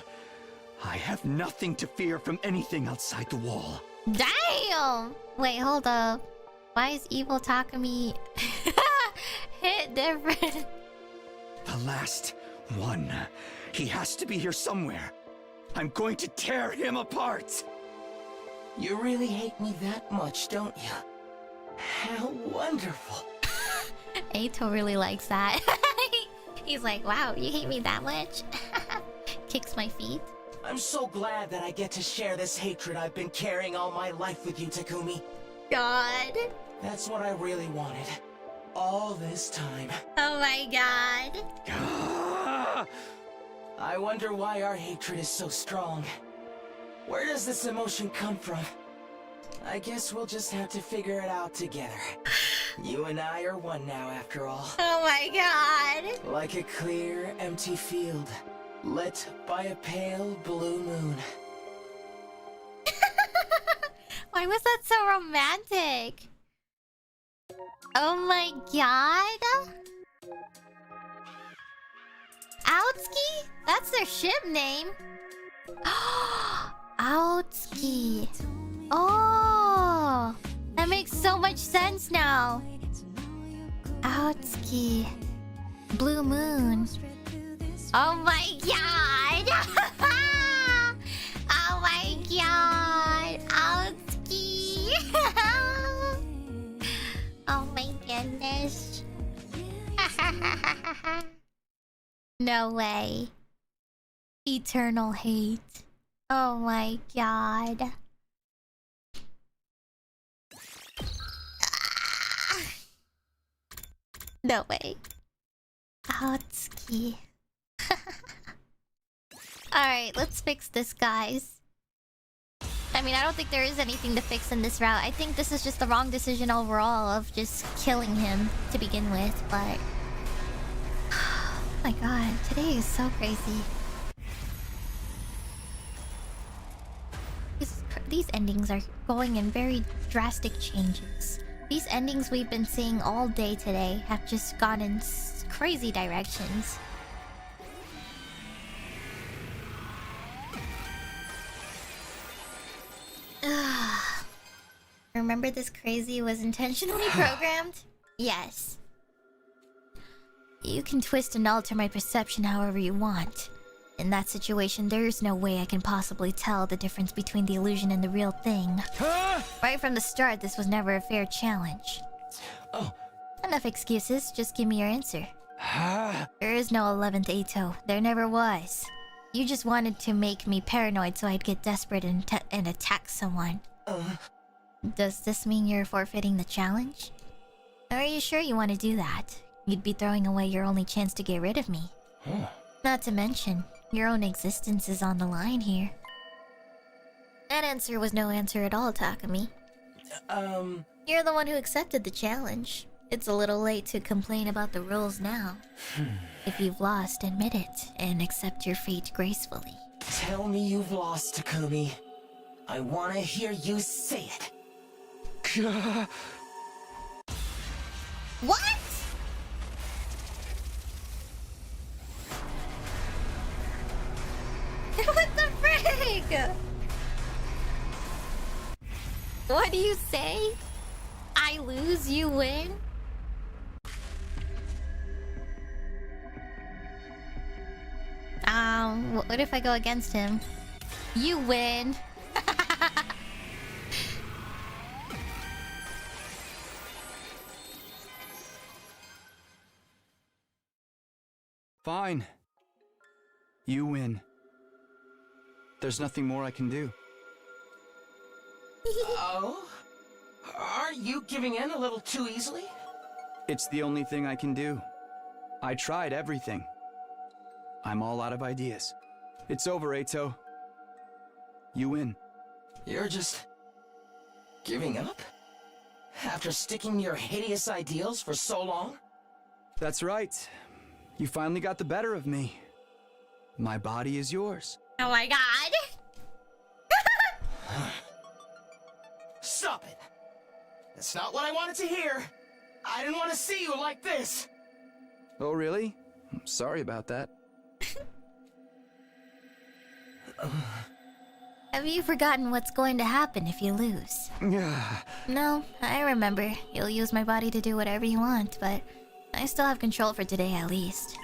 I have nothing to fear from anything outside the wall. Damn! Wait, hold up. Why is evil Takumi hit different? The last one. He has to be here somewhere. I'm going to tear him apart. You really hate me that much, don't you? How wonderful. Ato really likes that. He's like, wow, you hate me that much? Kicks my feet. I'm so glad that I get to share this hatred I've been carrying all my life with you, Takumi. God. That's what I really wanted. All this time. Oh my god. I wonder why our hatred is so strong. Where does this emotion come from? I guess we'll just have to figure it out together. You and I are one now, after all. Oh my god. Like a clear, empty field, lit by a pale blue moon. Why was that so romantic? Oh my god. Outski? That's their ship name. Outski. Oh, that makes so much sense now. Outski. Blue moon. Oh my god. Oh my god. Outski. Oh my goodness. No way. Eternal hate. Oh my god. No way. Outski. Alright, let's fix this, guys. I mean, I don't think there is anything to fix in this route. I think this is just the wrong decision overall of just killing him to begin with, but... Oh my god, today is so crazy. These endings are going in very drastic changes. These endings we've been seeing all day today have just gone in crazy directions. Remember this crazy was intentionally programmed? Yes. You can twist and alter my perception however you want. In that situation, there is no way I can possibly tell the difference between the illusion and the real thing. Right from the start, this was never a fair challenge. Oh. Enough excuses, just give me your answer. There is no 11th Ato. There never was. You just wanted to make me paranoid so I'd get desperate and attack someone. Does this mean you're forfeiting the challenge? Or are you sure you want to do that? You'd be throwing away your only chance to get rid of me. Not to mention, your own existence is on the line here. That answer was no answer at all, Takumi. You're the one who accepted the challenge. It's a little late to complain about the rules now. If you've lost, admit it, and accept your fate gracefully. Tell me you've lost, Takumi. I wanna hear you say it. What?! What the frig?! What do you say? I lose, you win? What if I go against him? You win! Fine. You win. There's nothing more I can do. Oh? Aren't you giving in a little too easily? It's the only thing I can do. I tried everything. I'm all out of ideas. It's over, Ato. You win. You're just... giving up? After sticking to your hideous ideals for so long? That's right. You finally got the better of me. My body is yours. Oh my god! Stop it! That's not what I wanted to hear! I didn't want to see you like this! Oh, really? I'm sorry about that. Have you forgotten what's going to happen if you lose? No, I remember. You'll use my body to do whatever you want, but I still have control for today at least.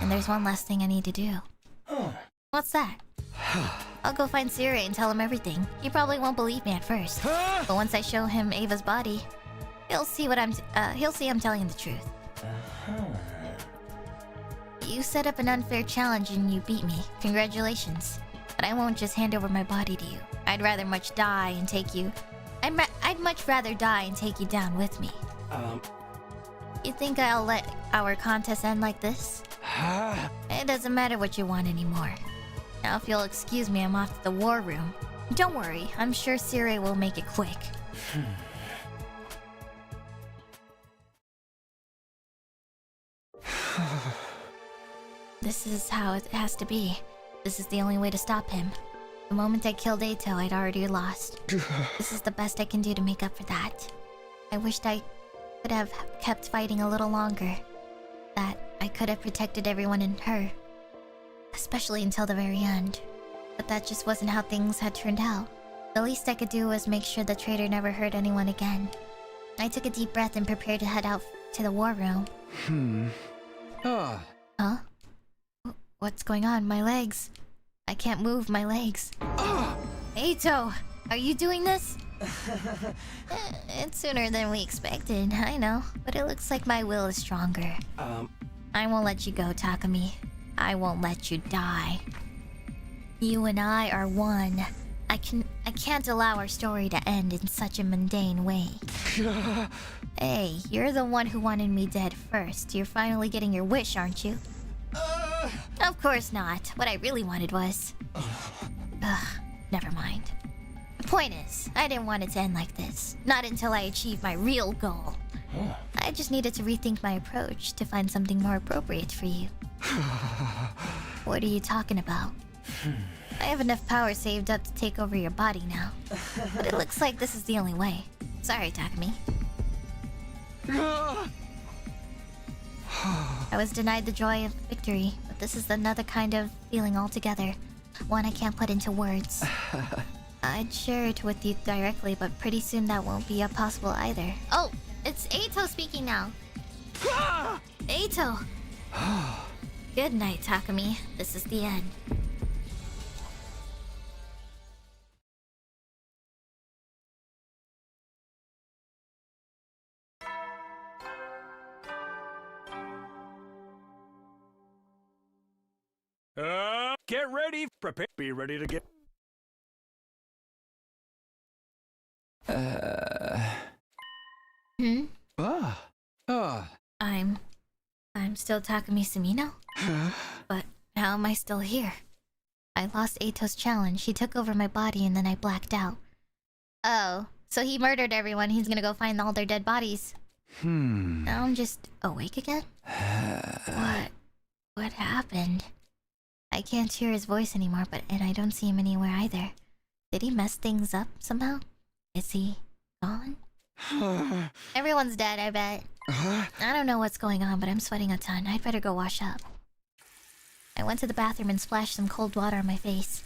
And there's one last thing I need to do. What's that? I'll go find Siri and tell him everything. He probably won't believe me at first. But once I show him Ava's body, he'll see I'm telling the truth. You set up an unfair challenge and you beat me. Congratulations. But I won't just hand over my body to you. I'd much rather die and take you down with me. You think I'll let our contest end like this? It doesn't matter what you want anymore. Now if you'll excuse me, I'm off to the war room. Don't worry, I'm sure Siri will make it quick. This is how it has to be. This is the only way to stop him. The moment I killed Ato, I'd already lost. This is the best I can do to make up for that. I wished I could have kept fighting a little longer. That I could have protected everyone and her. Especially until the very end. But that just wasn't how things had turned out. The least I could do was make sure the traitor never hurt anyone again. I took a deep breath and prepared to head out to the war room. Huh? What's going on? My legs. I can't move my legs. Eito, are you doing this? It's sooner than we expected, I know. But it looks like my will is stronger. I won't let you go, Takumi. I won't let you die. You and I are one. I can't allow our story to end in such a mundane way. Hey, you're the one who wanted me dead first. You're finally getting your wish, aren't you? Of course not. What I really wanted was... never mind. The point is, I didn't want it to end like this. Not until I achieved my real goal. I just needed to rethink my approach to find something more appropriate for you. What are you talking about? I have enough power saved up to take over your body now. But it looks like this is the only way. Sorry, Takumi. I was denied the joy of victory, but this is another kind of feeling altogether. One I can't put into words. I'd share it with you directly, but pretty soon that won't be possible either. Oh, it's Eito speaking now. Eito! Good night, Takumi. This is the end. Get ready, prepare, be ready to get... I'm still Takumi Sumino? But how am I still here? I lost Eito's challenge. He took over my body and then I blacked out. Oh, so he murdered everyone. He's gonna go find all their dead bodies. Now I'm just awake again? What happened? I can't hear his voice anymore, and I don't see him anywhere either. Did he mess things up somehow? Is he gone? Everyone's dead, I bet. I don't know what's going on, but I'm sweating a ton. I'd better go wash up. I went to the bathroom and splashed some cold water on my face.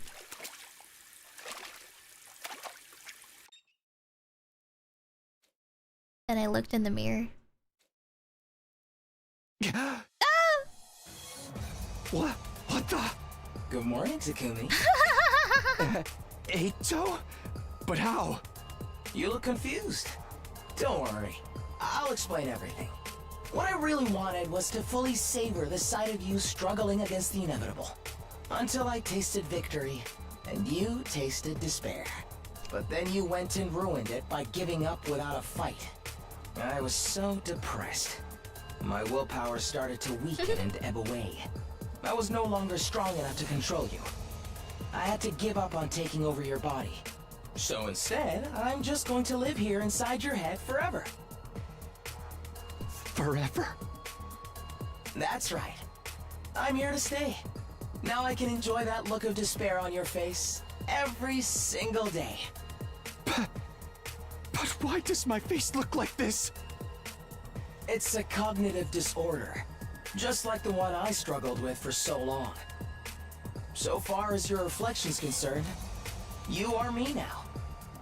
Then I looked in the mirror. What the? Good morning, Takumi. Eito? But how? You look confused. Don't worry. I'll explain everything. What I really wanted was to fully savor the sight of you struggling against the inevitable. Until I tasted victory, and you tasted despair. But then you went and ruined it by giving up without a fight. I was so depressed. My willpower started to weaken and ebb away. I was no longer strong enough to control you. I had to give up on taking over your body. So instead, I'm just going to live here inside your head forever. Forever? That's right. I'm here to stay. Now I can enjoy that look of despair on your face every single day. But why does my face look like this? It's a cognitive disorder, just like the one I struggled with for so long. So far as your reflection's concerned, you are me now.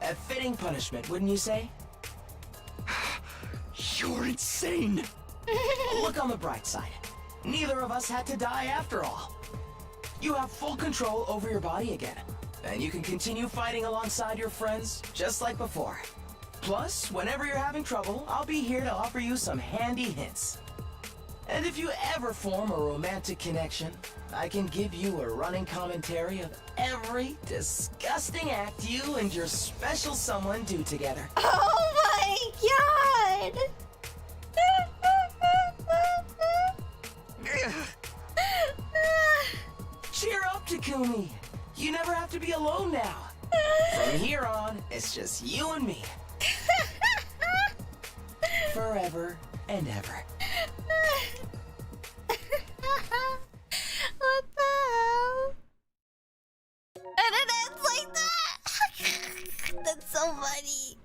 A fitting punishment, wouldn't you say? You're insane! Look on the bright side. Neither of us had to die after all. You have full control over your body again, and you can continue fighting alongside your friends just like before. Plus, whenever you're having trouble, I'll be here to offer you some handy hints. And if you ever form a romantic connection, I can give you a running commentary of every disgusting act you and your special someone do together. Oh my god! Cheer up, Takumi. You never have to be alone now. From here on, it's just you and me. Forever and ever. What the hell? And it ends like that? That's so funny.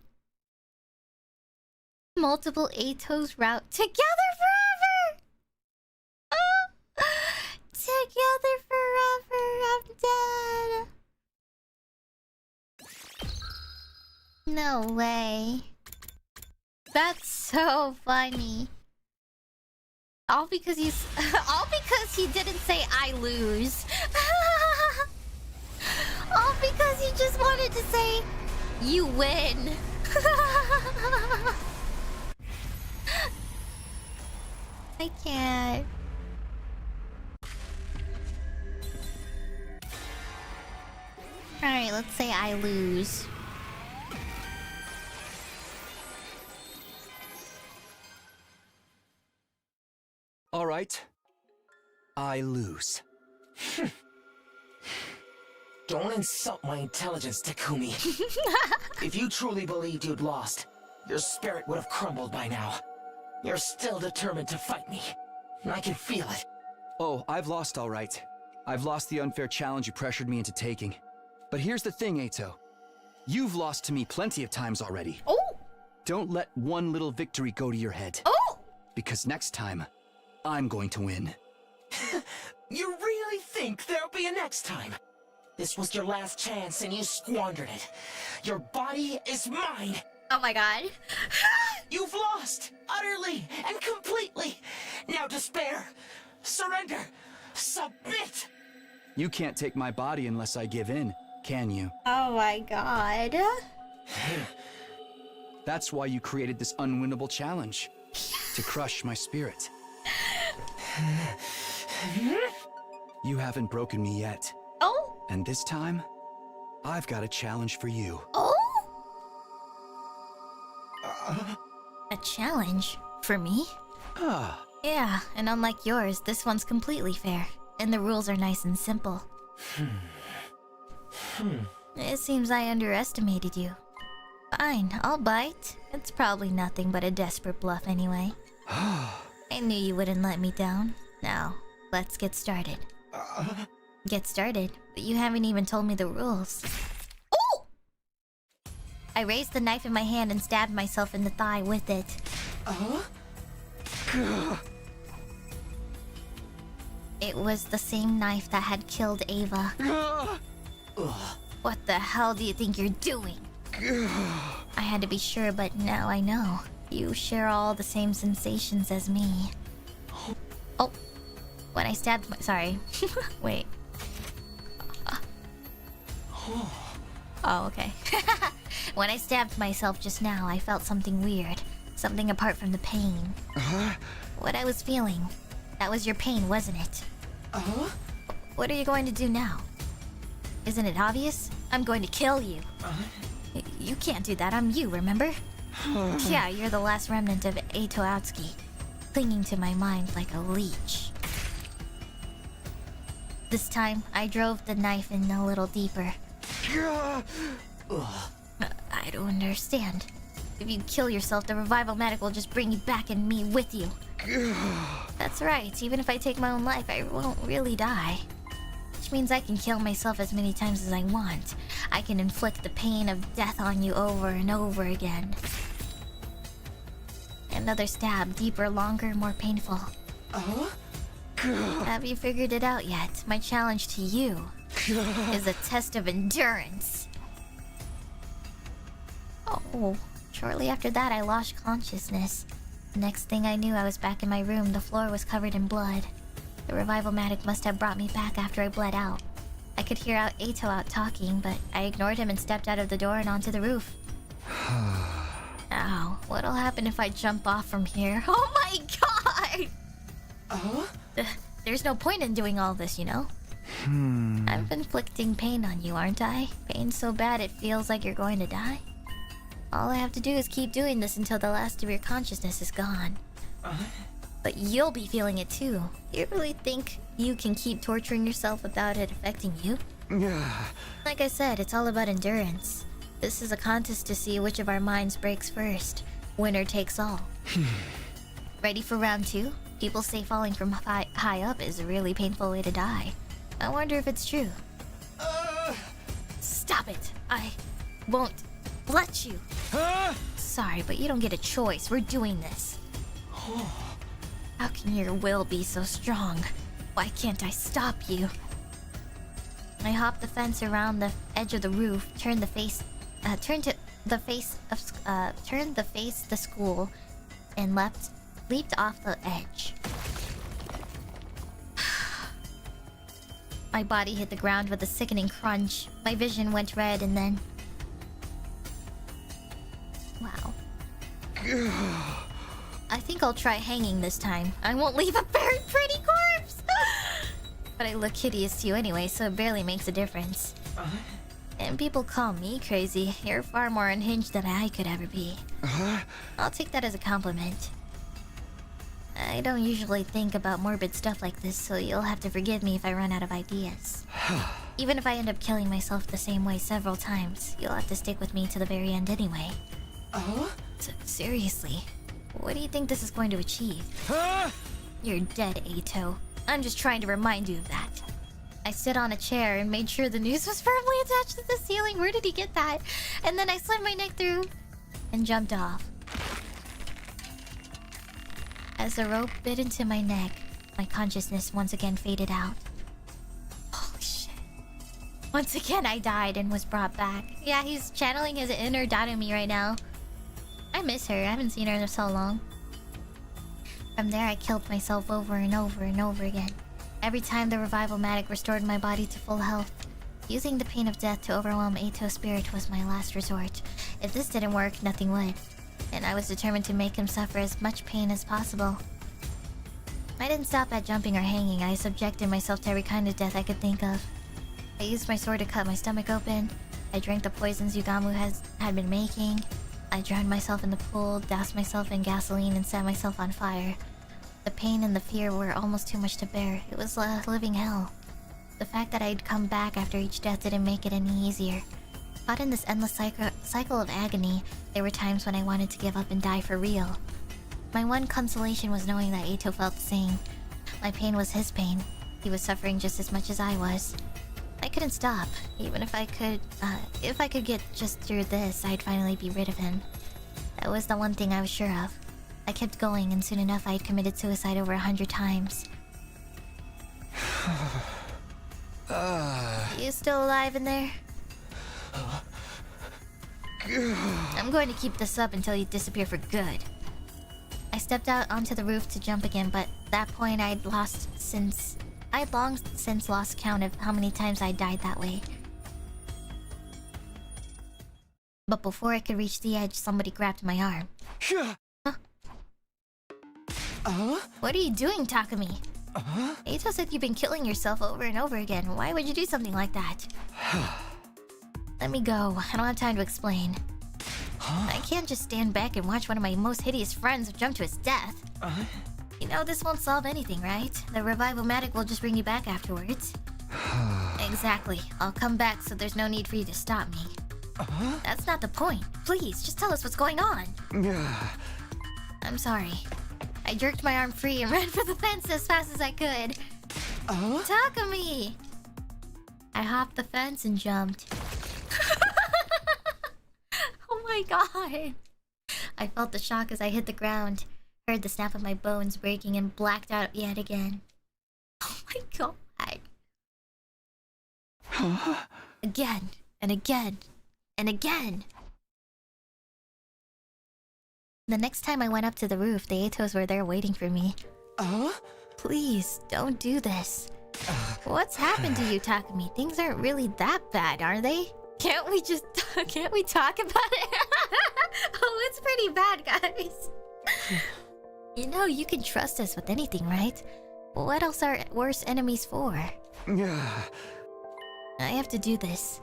Multiple Eitos route together forever! Oh. Together forever, I'm dead. No way. That's so funny. All because he's all because he didn't say I lose. All because he just wanted to say you win. I can't. Alright, let's say I lose. All right. I lose. Don't insult my intelligence, Takumi. If you truly believed you'd lost, your spirit would have crumbled by now. You're still determined to fight me. I can feel it. Oh, I've lost all right. I've lost the unfair challenge you pressured me into taking. But here's the thing, Eito. You've lost to me plenty of times already. Oh! Don't let one little victory go to your head. Oh! Because next time, I'm going to win. You really think there'll be a next time? This was your last chance and you squandered it. Your body is mine. Oh my god. You've lost, utterly and completely. Now despair, surrender, submit. You can't take my body unless I give in, can you? Oh my god. That's why you created this unwinnable challenge. To crush my spirit. You haven't broken me yet. Oh? And this time, I've got a challenge for you. Oh? A challenge? For me? Ah. Yeah, and unlike yours, this one's completely fair. And the rules are nice and simple. It seems I underestimated you. Fine, I'll bite. It's probably nothing but a desperate bluff anyway. I knew you wouldn't let me down. Now, let's get started. Get started? But you haven't even told me the rules. Oh! I raised the knife in my hand and stabbed myself in the thigh with it. It was the same knife that had killed Ava. What the hell do you think you're doing? I had to be sure, but now I know. You share all the same sensations as me. Oh. When I stabbed my... Sorry. Wait. Oh, okay. When I stabbed myself just now, I felt something weird. Something apart from the pain. What I was feeling. That was your pain, wasn't it? What are you going to do now? Isn't it obvious? I'm going to kill you. You can't do that, I'm you, remember? Yeah, you're the last remnant of Eito Atsuki, clinging to my mind like a leech. This time, I drove the knife in a little deeper. I don't understand. If you kill yourself, the revival medic will just bring you back and me with you. That's right, even if I take my own life, I won't really die. Which means I can kill myself as many times as I want. I can inflict the pain of death on you over and over again. Another stab, deeper, longer, more painful. Have you figured it out yet? My challenge to you is a test of endurance. Oh, shortly after that I lost consciousness. The next thing I knew, I was back in my room. The floor was covered in blood. The revival medic must have brought me back after I bled out. I could hear Eito out talking, but I ignored him and stepped out of the door and onto the roof. Ow, what'll happen if I jump off from here? Oh my god! There's no point in doing all this, you know? I'm inflicting pain on you, aren't I? Pain so bad it feels like you're going to die? All I have to do is keep doing this until the last of your consciousness is gone. But you'll be feeling it too. Do you really think you can keep torturing yourself without it affecting you? Like I said, it's all about endurance. This is a contest to see which of our minds breaks first. Winner takes all. Ready for round 2? People say falling from high up is a really painful way to die. I wonder if it's true. Stop it! I won't let you. Sorry, but you don't get a choice. We're doing this. How can your will be so strong? Why can't I stop you? I hopped the fence around the edge of the roof, turned turned the face the school and leaped off the edge. My body hit the ground with a sickening crunch. My vision went red and then... Wow. I think I'll try hanging this time. I won't leave a very pretty corpse! But I look hideous to you anyway, so it barely makes a difference. And people call me crazy. You're far more unhinged than I could ever be. I'll take that as a compliment. I don't usually think about morbid stuff like this, so you'll have to forgive me if I run out of ideas. Even if I end up killing myself the same way several times, you'll have to stick with me to the very end anyway. Seriously, what do you think this is going to achieve? You're dead, Ato. I'm just trying to remind you of that. I stood on a chair and made sure the noose was firmly attached to the ceiling. Where did he get that? And then I slid my neck through and jumped off. As the rope bit into my neck, my consciousness once again faded out. Holy shit. Once again I died and was brought back. Yeah, he's channeling his inner Darumi right now. I miss her. I haven't seen her in so long. From there I killed myself over and over and over again. Every time the revival-matic restored my body to full health. Using the pain of death to overwhelm Ato's spirit was my last resort. If this didn't work, nothing would. And I was determined to make him suffer as much pain as possible. I didn't stop at jumping or hanging. I subjected myself to every kind of death I could think of. I used my sword to cut my stomach open. I drank the poisons Yugamu had been making. I drowned myself in the pool, doused myself in gasoline, and set myself on fire. The pain and the fear were almost too much to bear. It was a living hell. The fact that I'd come back after each death didn't make it any easier. Caught in this endless cycle of agony, there were times when I wanted to give up and die for real. My one consolation was knowing that Ato felt the same. My pain was his pain. He was suffering just as much as I was. I couldn't stop. Even if I could get just through this, I'd finally be rid of him. That was the one thing I was sure of. I kept going, and soon enough I had committed suicide over 100 times. You still alive in there? I'm going to keep this up until you disappear for good. I stepped out onto the roof to jump again, but at that point I'd long since lost count of how many times I died that way. But before I could reach the edge, somebody grabbed my arm. Huh? What are you doing, Takumi? Ato said you've been killing yourself over and over again. Why would you do something like that? Let me go. I don't have time to explain. I can't just stand back and watch one of my most hideous friends jump to his death. You know, this won't solve anything, right? The revival-matic will just bring you back afterwards. Exactly. I'll come back, so there's no need for you to stop me. That's not the point. Please, just tell us what's going on. I'm sorry. I jerked my arm free and ran for the fence as fast as I could. Takumi! I hopped the fence and jumped. Oh my god! I felt the shock as I hit the ground, heard the snap of my bones breaking, and blacked out yet again. Oh my god. Again, and again, and again. The next time I went up to the roof, the Atos were there waiting for me. Please, don't do this. What's happened to you, Takumi? Things aren't really that bad, are they? Can't we talk about it? Oh, it's pretty bad, guys. You know, you can trust us with anything, right? What else are worse enemies for? I have to do this.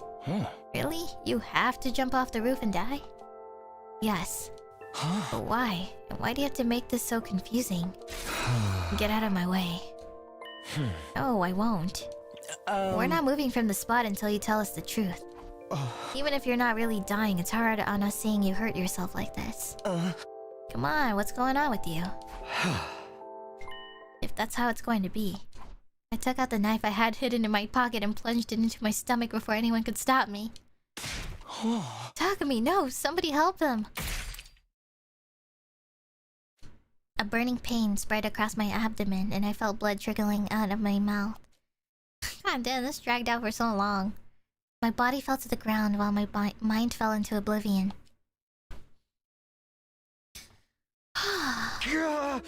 Really? You have to jump off the roof and die? Yes. But why? And why do you have to make this so confusing? Get out of my way. No, I won't. We're not moving from the spot until you tell us the truth. Even if you're not really dying, it's hard on us seeing you hurt yourself like this. Come on, what's going on with you? If that's how it's going to be. I took out the knife I had hidden in my pocket and plunged it into my stomach before anyone could stop me. Takumi, no! Somebody help him! A burning pain spread across my abdomen, and I felt blood trickling out of my mouth. God damn, this dragged out for so long. My body fell to the ground while my mind fell into oblivion. How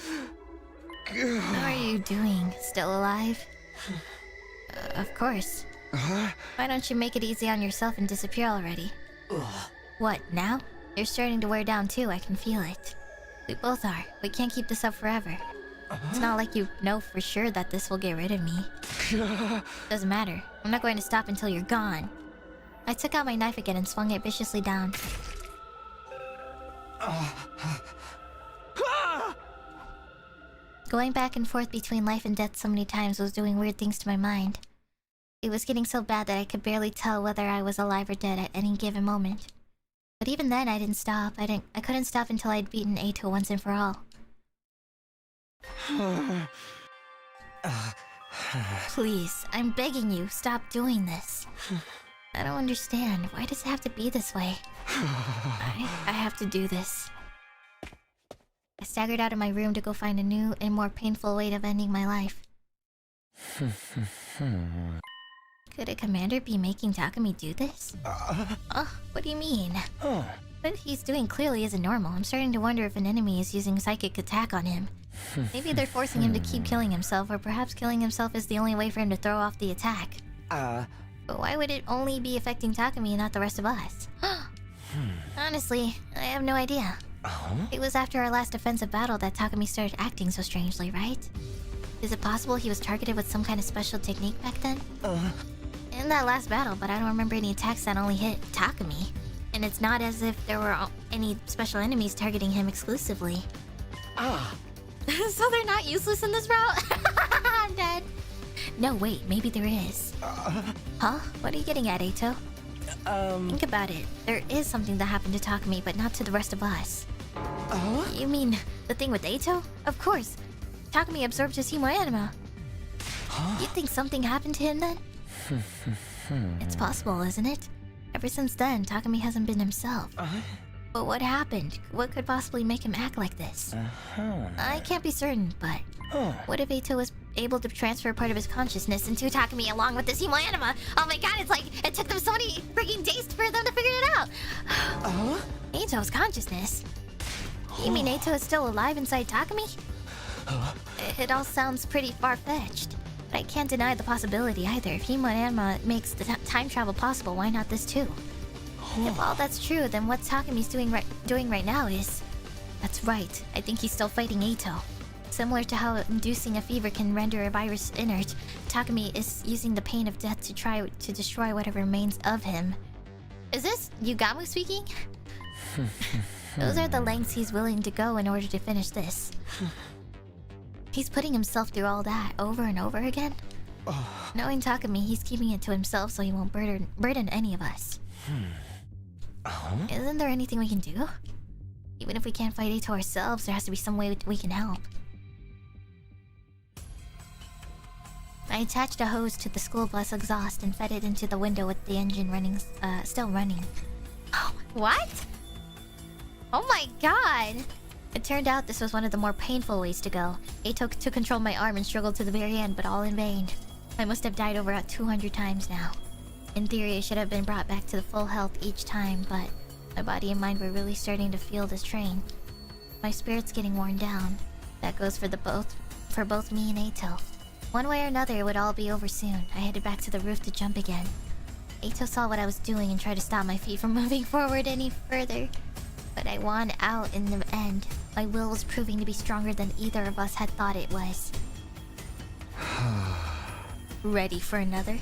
are you doing? Still alive? Of course. Why don't you make it easy on yourself and disappear already? What, now? You're starting to wear down too, I can feel it. We both are. We can't keep this up forever. It's not like you know for sure that this will get rid of me. Doesn't matter. I'm not going to stop until you're gone. I took out my knife again and swung it viciously down. Going back and forth between life and death so many times was doing weird things to my mind. It was getting so bad that I could barely tell whether I was alive or dead at any given moment. But even then, I didn't stop. I couldn't stop until I'd beaten Eito once and for all. Please, I'm begging you, stop doing this. I don't understand. Why does it have to be this way? I have to do this. I staggered out of my room to go find a new and more painful way of ending my life. Could a commander be making Takumi do this? What do you mean? What he's doing clearly isn't normal. I'm starting to wonder if an enemy is using psychic attack on him. Maybe they're forcing him to keep killing himself, or perhaps killing himself is the only way for him to throw off the attack. But why would it only be affecting Takumi and not the rest of us? Honestly, I have no idea. It was after our last defensive battle that Takumi started acting so strangely, right? Is it possible he was targeted with some kind of special technique back then? In that last battle, but I don't remember any attacks that only hit Takumi. And it's not as if there were any special enemies targeting him exclusively. So they're not useless in this route? I'm dead. No, wait, maybe there is. Huh? What are you getting at, Eito? Think about it. There is something that happened to Takumi, but not to the rest of us. You mean the thing with Eito? Of course. Takumi absorbed his hemoanima. You think something happened to him then? It's possible, isn't it? Ever since then, Takumi hasn't been himself. But what happened? What could possibly make him act like this? I can't be certain, but... What if Eito was able to transfer part of his consciousness into Takumi along with this hemoanima? Oh my god, it's like it took them so many freaking days for them to figure it out! Eito's consciousness? You mean Eito is still alive inside Takumi? It all sounds pretty far-fetched. But I can't deny the possibility either. If hemoanima makes the time travel possible, why not this too? If all that's true, then what Takumi's doing right now is... That's right, I think he's still fighting Eito. Similar to how inducing a fever can render a virus inert, Takumi is using the pain of death to try to destroy whatever remains of him. Is this Yugamu speaking? Those are the lengths he's willing to go in order to finish this. He's putting himself through all that over and over again? Knowing Takumi, he's keeping it to himself so he won't burden any of us. Isn't there anything we can do? Even if we can't fight Eito ourselves, there has to be some way we can help. I attached a hose to the school bus exhaust and fed it into the window with the engine still running. What? Oh my god! It turned out this was one of the more painful ways to go. Eito took control of my arm and struggled to the very end, but all in vain. I must have died over 200 times now. In theory, I should have been brought back to the full health each time, but my body and mind were really starting to feel the strain. My spirit's getting worn down. That goes for both me and Eito. One way or another, it would all be over soon. I headed back to the roof to jump again. Eito saw what I was doing and tried to stop my feet from moving forward any further. But I won out in the end. My will was proving to be stronger than either of us had thought it was. Ready for another?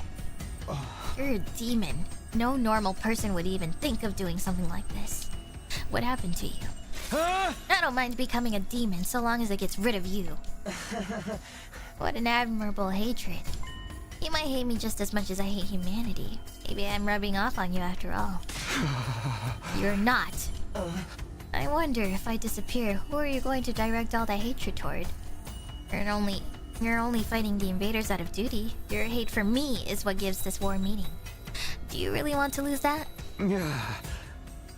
You're a demon. No normal person would even think of doing something like this. What happened to you? I don't mind becoming a demon so long as it gets rid of you. What an admirable hatred. You might hate me just as much as I hate humanity. Maybe I'm rubbing off on you after all. You're not. I wonder if I disappear, who are you going to direct all that hatred toward? You're only fighting the invaders out of duty. Your hate for me is what gives this war meaning. Do you really want to lose that?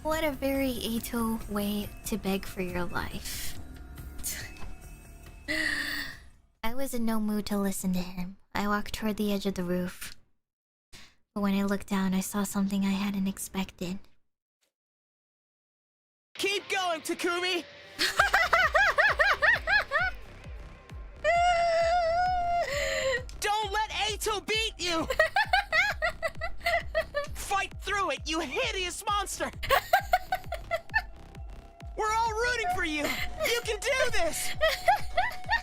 What a very Eito way to beg for your life. I was in no mood to listen to him. I walked toward the edge of the roof. But when I looked down, I saw something I hadn't expected. Keep going, Takumi! Eito beat you! Fight through it, you hideous monster! We're all rooting for you! You can do this!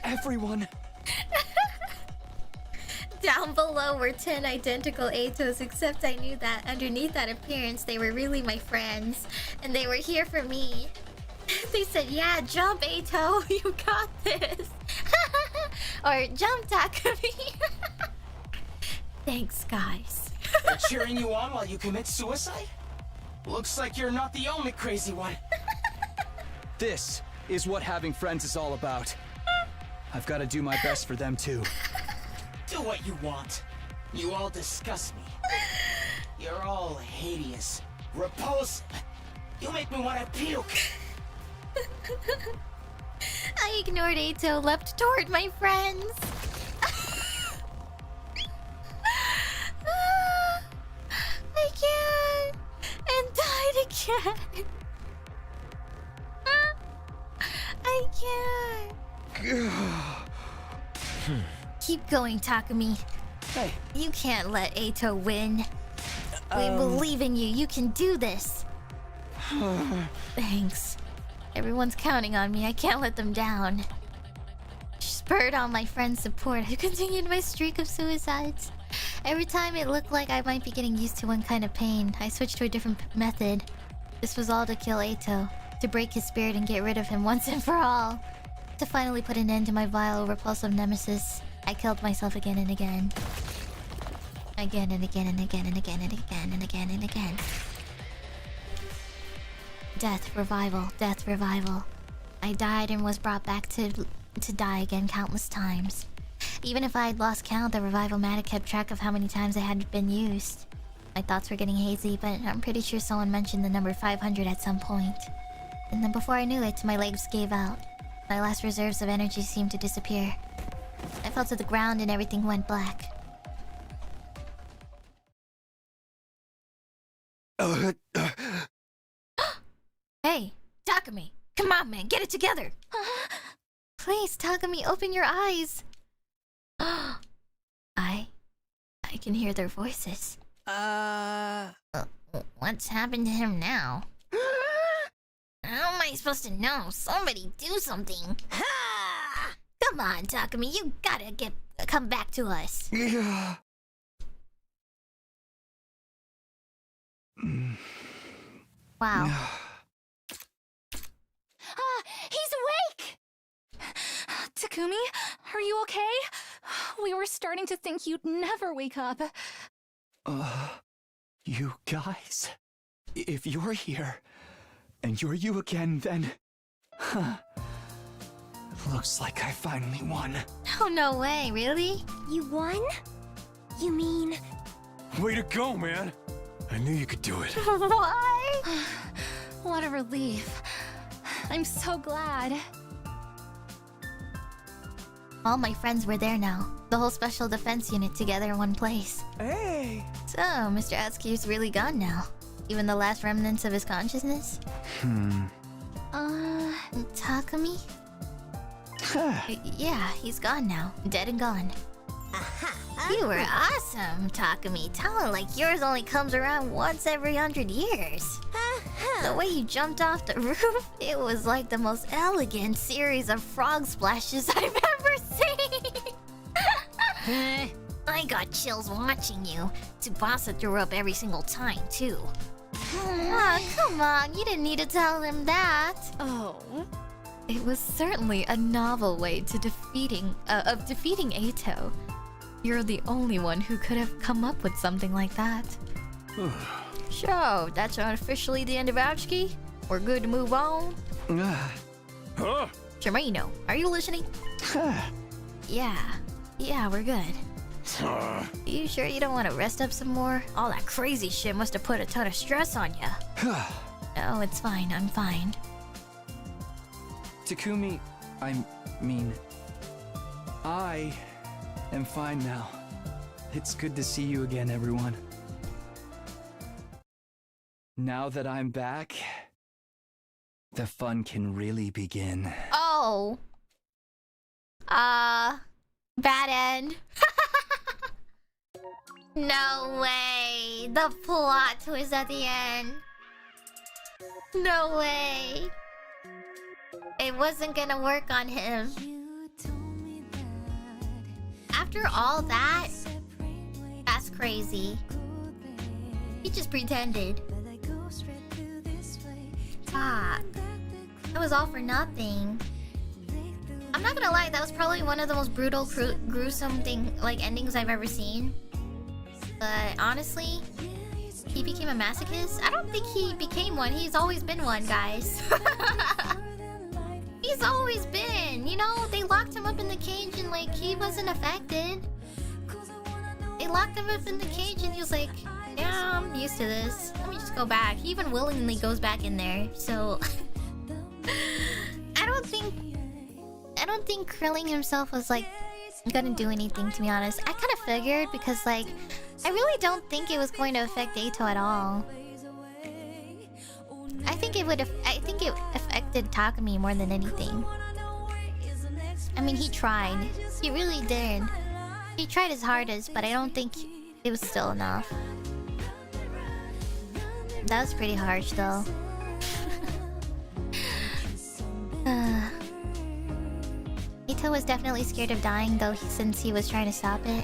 Everyone. Down below were 10 identical Eitos, except I knew that underneath that appearance they were really my friends. And they were here for me. They said, yeah, jump Eito, you got this. Or jump Takumi. Thanks, guys. They're cheering you on while you commit suicide? Looks like you're not the only crazy one. This is what having friends is all about. I've got to do my best for them too. Do what you want. You all disgust me. You're all hideous, repulsive. You make me want to puke. I ignored Eito, leapt toward my friends. I can't. And died again. I can't. Keep going, Takumi. Hey. You can't let Eito win. We believe in you. You can do this. Thanks. Everyone's counting on me. I can't let them down. Spurred on my friends' support, I continued my streak of suicides. Every time it looked like I might be getting used to one kind of pain, I switched to a different method. This was all to kill Eito, to break his spirit and get rid of him once and for all. To finally put an end to my vile, repulsive nemesis, I killed myself again and again. Again and again and again and again and again and again and again. Death, revival, death, revival. I died and was brought back to die again countless times. Even if I had lost count, the revival-matic kept track of how many times I had been used. My thoughts were getting hazy, but I'm pretty sure someone mentioned the number 500 at some point. And then before I knew it, my legs gave out. My last reserves of energy seemed to disappear. I fell to the ground and everything went black. Hey, Takumi! Come on, man, get it together! Please, Takumi, open your eyes! I can hear their voices. What's happened to him now? How am I supposed to know? Somebody do something! Come on, Takumi, you gotta come back to us. Wow. He's awake! Takumi, are you okay? We were starting to think you'd never wake up. You guys? If you're here, and you're you again, then... Looks like I finally won. Oh, no way, really? You won? You mean... Way to go, man. I knew you could do it. What? What a relief. I'm so glad. All my friends were there now. The whole special defense unit together in one place. Hey! So, Mr. Atsuki's really gone now. Even the last remnants of his consciousness? Takumi? Yeah, he's gone now. Dead and gone. You were awesome, Takumi. Talent like yours only comes around once every 100 years. The way you jumped off the roof, it was like the most elegant series of frog splashes I've ever seen. I got chills watching you. Tsubasa threw up every single time, too. Come on, you didn't need to tell him that. Oh. It was certainly a novel way to defeating Eito. You're the only one who could have come up with something like that. So, that's officially the end of Atsuki? We're good to move on? Huh? Germano, are you listening? Yeah, we're good. You sure you don't want to rest up some more? All that crazy shit must have put a ton of stress on you. No, it's fine, I'm fine. Takumi, I am fine now. It's good to see you again, everyone. Now that I'm back, the fun can really begin. Oh. Bad end. No way! The plot twist at the end. No way! It wasn't gonna work on him. After all that, that's crazy. He just pretended. Fuck. That was all for nothing. I'm not gonna lie, that was probably one of the most brutal, gruesome endings I've ever seen. But honestly, he became a masochist? I don't think he became one. He's always been one, guys. He's always been. You know, they locked him up in the cage and like he wasn't affected. They locked him up in the cage and he was like, yeah, I'm used to this. Let me just go back. He even willingly goes back in there. So I don't think Krilling himself was like gonna do anything, to be honest. I kind of figured because like I really don't think it was going to affect Ato at all. I think it affected Takumi more than anything. I mean, he tried. He really did. He tried his hardest, but I don't think it was still enough. That was pretty harsh, though. Ito was definitely scared of dying, though, since he was trying to stop it.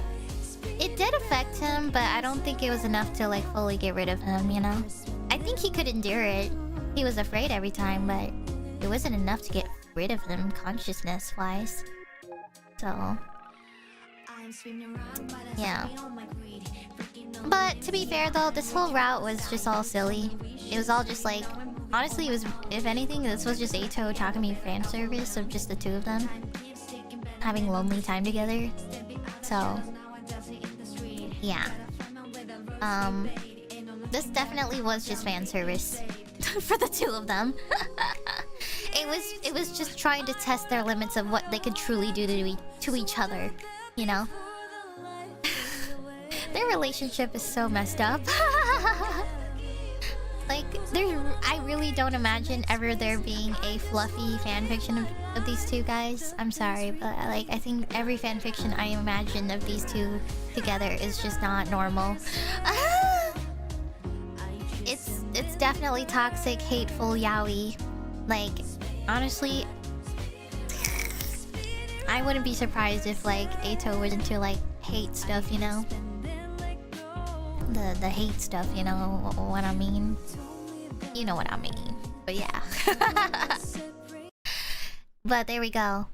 It did affect him, but I don't think it was enough to like fully get rid of him, you know? I think he could endure it. He was afraid every time, but it wasn't enough to get rid of him consciousness-wise. So... yeah. But to be fair though, this whole route was just all silly. It was all just like... honestly, it was... if anything, this was just Ato Takumi fan service of just the two of them. Having lonely time together. So... yeah. This definitely was just fan service for the two of them. It was just trying to test their limits of what they could truly do to each other, you know? Their relationship is so messed up. Like, I really don't imagine ever there being a fluffy fanfiction of these two guys. I'm sorry, but like I think every fanfiction I imagine of these two together is just not normal. It's definitely toxic, hateful yaoi. Like, honestly, I wouldn't be surprised if like Ato was into like hate stuff, you know? The hate stuff, you know what I mean? You know what I mean. But yeah. But there we go.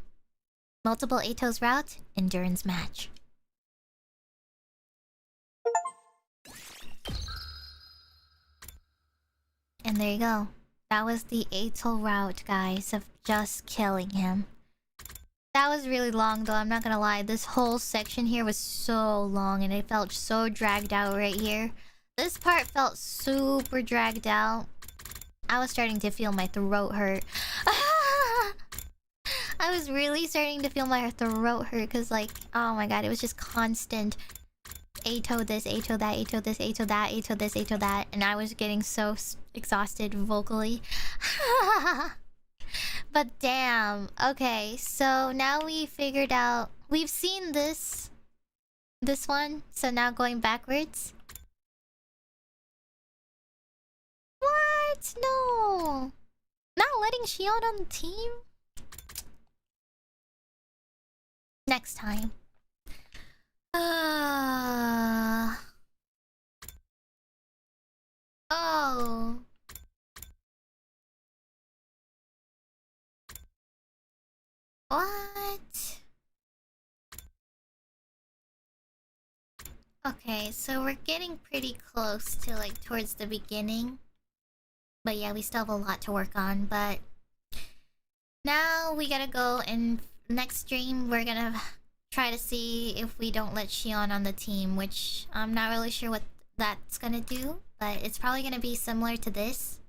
Multiple Ato's route, endurance match. And there you go. That was the Ato route, guys, of just killing him. That was really long, though, I'm not gonna lie. This whole section here was so long, and it felt so dragged out right here. This part felt super dragged out. I was starting to feel my throat hurt. I was really starting to feel my throat hurt, because, like, oh my god, it was just constant. Ato this, Ato that, Ato this, Ato that, Ato this, Ato that. And I was getting so exhausted vocally. But damn. Okay, so now we figured out... we've seen this one. So now going backwards. What? No. Not letting Shion on the team? Next time. Oh. What? Okay, so we're getting pretty close to like towards the beginning. But yeah, we still have a lot to work on, but now we gotta go, and next stream we're gonna try to see if we don't let Shion on the team, which I'm not really sure what that's gonna do, but it's probably gonna be similar to this.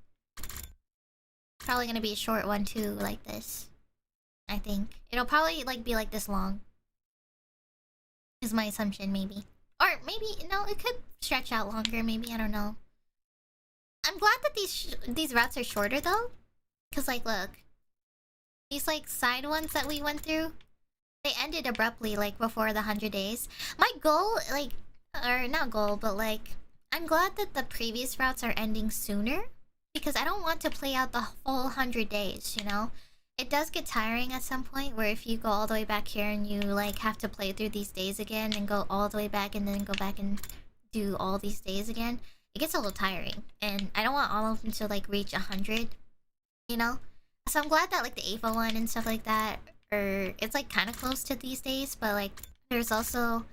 Probably gonna be a short one too, like this. I think. It'll probably like be like this long. Is my assumption, maybe. Or maybe, no, it could stretch out longer, maybe, I don't know. I'm glad that these routes are shorter though. Cause like, look. These like side ones that we went through, they ended abruptly like before the 100 days. My goal, like, or not goal, but like I'm glad that the previous routes are ending sooner because I don't want to play out the full 100 days, you know? It does get tiring at some point where if you go all the way back here and you like have to play through these days again and go all the way back and then go back and do all these days again, it gets a little tiring. And I don't want all of them to like reach 100, you know? So I'm glad that like the Ava one and stuff like that, or it's like kind of close to these days, but like there's also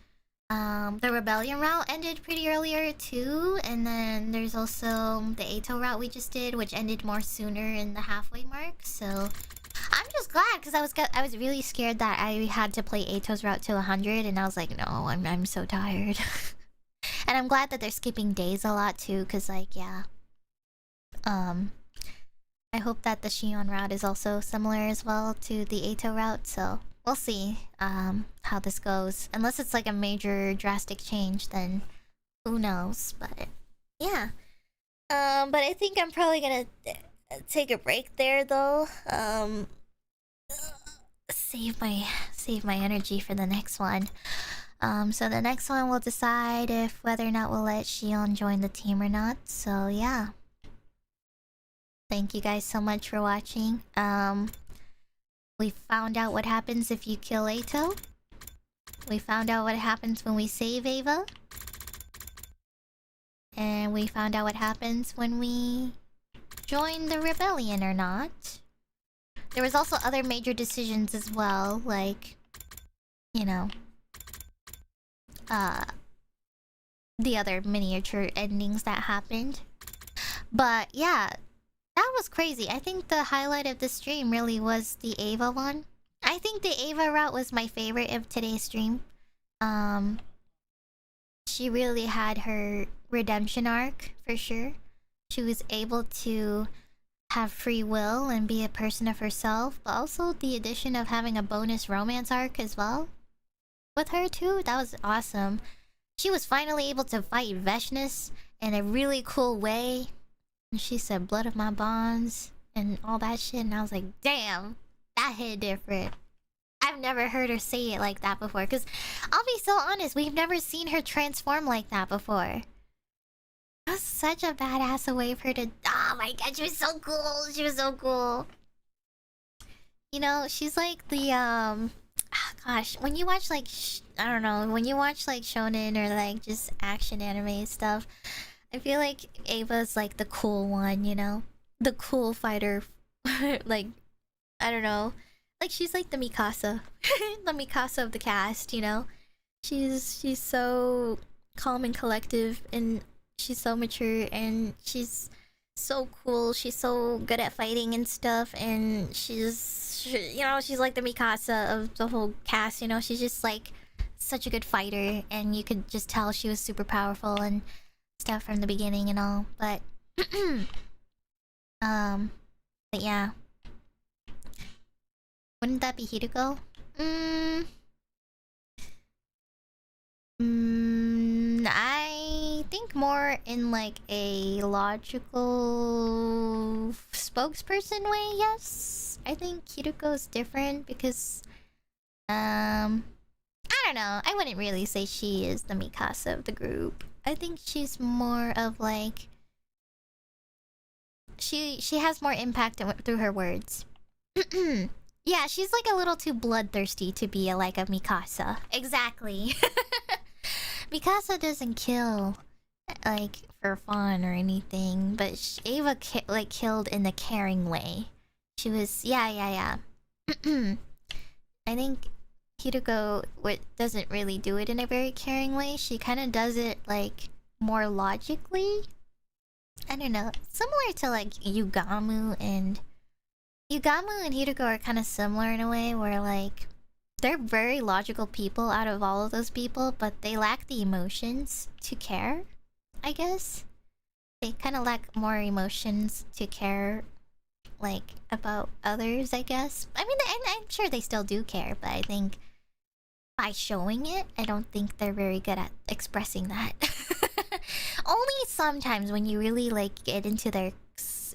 the Rebellion route ended pretty earlier too, and then there's also the Ato route we just did, which ended more sooner in the halfway mark. So I'm just glad because I was really scared that I had to play Ato's route to 100, and I was like, no, I'm so tired. And I'm glad that they're skipping days a lot too, because like yeah, I hope that the Shion route is also similar as well to the Ato route. So we'll see how this goes. Unless it's like a major drastic change, then who knows. But yeah. But I think I'm probably gonna take a break there though. Save my energy for the next one. So the next one we'll decide if whether or not we'll let Shion join the team or not. So yeah. Thank you guys so much for watching. We found out what happens if you kill Ato. We found out what happens when we save Ava. And we found out what happens when we join the rebellion or not. There was also other major decisions as well, like, you know, the other miniature endings that happened. But yeah, that was crazy. I think the highlight of the stream really was the Ava one. I think the Ava route was my favorite of today's stream. She really had her redemption arc, for sure. She was able to have free will and be a person of herself, but also the addition of having a bonus romance arc as well with her too. That was awesome. She was finally able to fight Veshness in a really cool way. And she said, blood of my bonds and all that shit. And I was like, damn, that hit different. I've never heard her say it like that before. Because I'll be so honest, we've never seen her transform like that before. That was such a badass way for her to... Oh my god, she was so cool. She was so cool. You know, she's like the... gosh, when you watch like... I don't know. When you watch like shonen or like just action anime stuff... I feel like Ava's like the cool one, you know? The cool fighter. Like, I don't know. Like, she's like the Mikasa. The Mikasa of the cast, you know? She's so calm and collective, and she's so mature, and she's so cool. She's so good at fighting and stuff, and you know, she's like the Mikasa of the whole cast, you know? She's just like such a good fighter, and you could just tell she was super powerful and stuff from the beginning and all, but yeah, wouldn't that be Hideko? I think more in like a logical spokesperson way, yes. I think Hideko's different because I don't know, I wouldn't really say she is the Mikasa of the group. I think she's more of like... She has more impact through her words. Yeah, she's like a little too bloodthirsty to be like a Mikasa. Exactly. Mikasa doesn't kill like for fun or anything, but Ava killed in the caring way. She was... Yeah. I think Hideko doesn't really do it in a very caring way. She kind of does it like more logically. I don't know, similar to like Yugamu and Hideko are kind of similar in a way where like they're very logical people out of all of those people, but they lack the emotions to care, I guess. They kind of lack more emotions to care like about others, I guess. I mean, I'm sure they still do care, but I think by showing it, I don't think they're very good at expressing that. Only sometimes when you really like get into their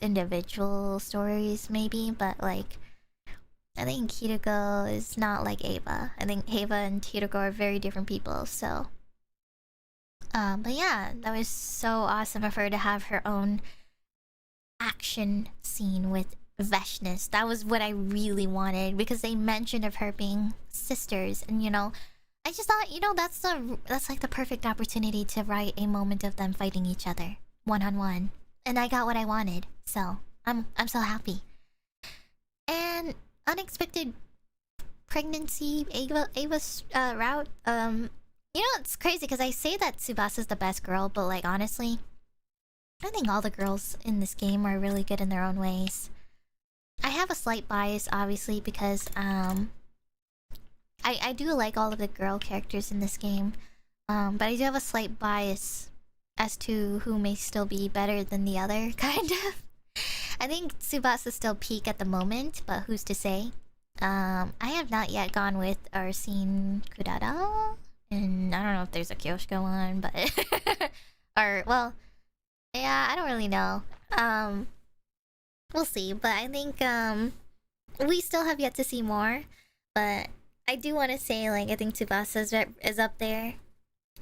individual stories, maybe, but like I think Hideko is not like Ava. I think Ava and Hideko are very different people, so But yeah, that was so awesome of her to have her own action scene with Veshness. That was what I really wanted because they mentioned of her being sisters, and you know, I just thought, you know, that's like the perfect opportunity to write a moment of them fighting each other one-on-one, and I got what I wanted. So I'm so happy. And unexpected pregnancy, Ava's route. You know, it's crazy because I say that Tsubasa's the best girl, but like honestly, I think all the girls in this game are really good in their own ways. I have a slight bias, obviously, because I do like all of the girl characters in this game, but I do have a slight bias as to who may still be better than the other, kind of. I think Tsubasa's still peak at the moment, but who's to say? I have not yet gone with or seen Kurara, and I don't know if there's a Kyoshiko one, but or well, yeah, I don't really know. We'll see, but I think we still have yet to see more. But I do want to say, like, I think Tsubasa is up there.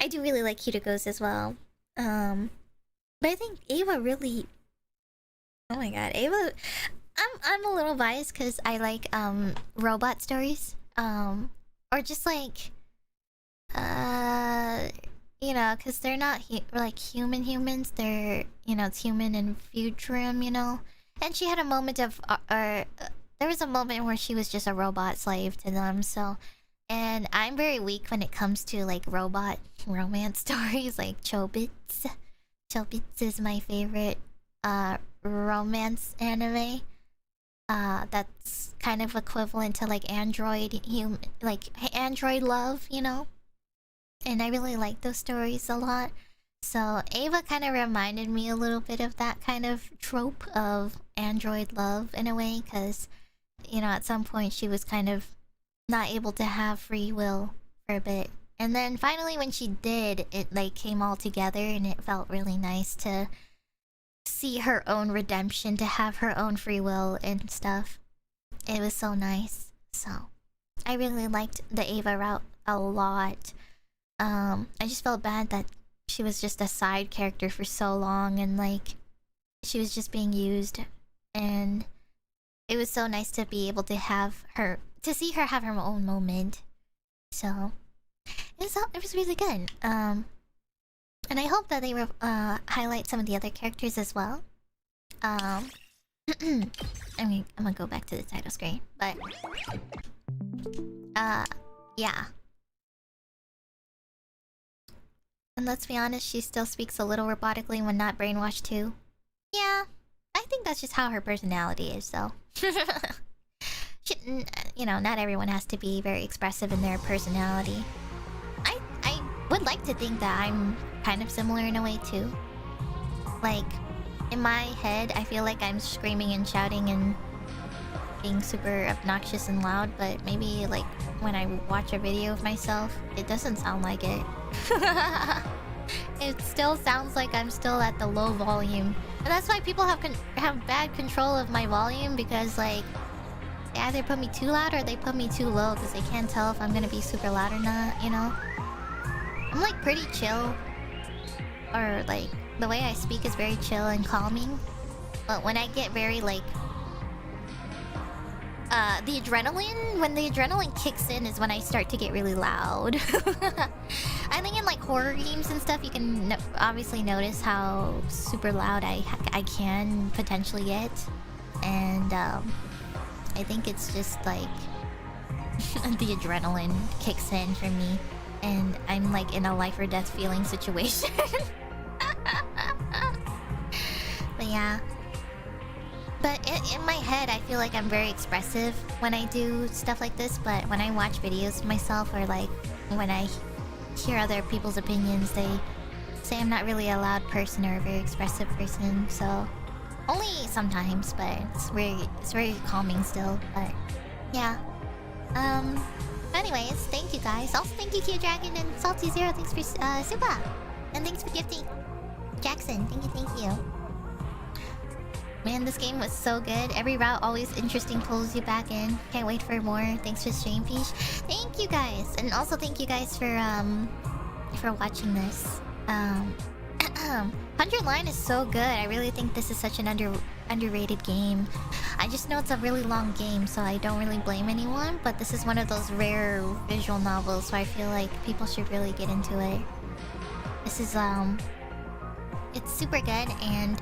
I do really like Hitoko's as well. But I think Ava really. Oh my god, Ava. I'm a little biased because I like robot stories. Or just like you know, because they're not like humans. They're, you know, it's human and Futurum, you know. And she had a moment of there was a moment where she was just a robot slave to them. So, and I'm very weak when it comes to like robot romance stories, like Chobits. Chobits is my favorite romance anime. That's kind of equivalent to like android love, you know. And I really like those stories a lot. So Ava kind of reminded me a little bit of that kind of trope of android love in a way, because, you know, at some point she was kind of not able to have free will for a bit. And then finally when she did, it like came all together, and it felt really nice to see her own redemption, to have her own free will and stuff. It was so nice. So I really liked the Ava route a lot. I just felt bad that she was just a side character for so long, and like she was just being used, and it was so nice to be able to have her, to see her have her own moment. So it was really good. And I hope that they will highlight some of the other characters as well. I mean, I'm gonna go back to the title screen, but yeah. And let's be honest, she still speaks a little robotically when not brainwashed too. Yeah, I think that's just how her personality is, though. You know, not everyone has to be very expressive in their personality. I would like to think that I'm kind of similar in a way too. Like, in my head, I feel like I'm screaming and shouting and being super obnoxious and loud, but maybe like when I watch a video of myself, it doesn't sound like it. It still sounds like I'm still at the low volume, and that's why people have bad control of my volume, because like they either put me too loud or they put me too low, because they can't tell if I'm gonna be super loud or not, you know. I'm like pretty chill, or like the way I speak is very chill and calming, but when I get very like when the adrenaline kicks in is when I start to get really loud. I think in like horror games and stuff, you can obviously notice how super loud I can potentially get, and I think it's just like the adrenaline kicks in for me, and I'm like in a life or death feeling situation. But yeah. But in my head, I feel like I'm very expressive when I do stuff like this, but when I watch videos of myself, or like when I hear other people's opinions, they say I'm not really a loud person or a very expressive person, so only sometimes, but it's very calming still. But yeah. Anyways, thank you guys. Also thank you Q Dragon and Salty Zero, thanks for Supa. And thanks for gifting. Jackson, thank you. Man, this game was so good. Every route always interesting, pulls you back in. Can't wait for more. Thanks for stream, Peach. Thank you guys, and also thank you guys for watching this. 100 Line is so good. I really think this is such an underrated game. I just know it's a really long game, so I don't really blame anyone. But this is one of those rare visual novels, so I feel like people should really get into it. This is it's super good, and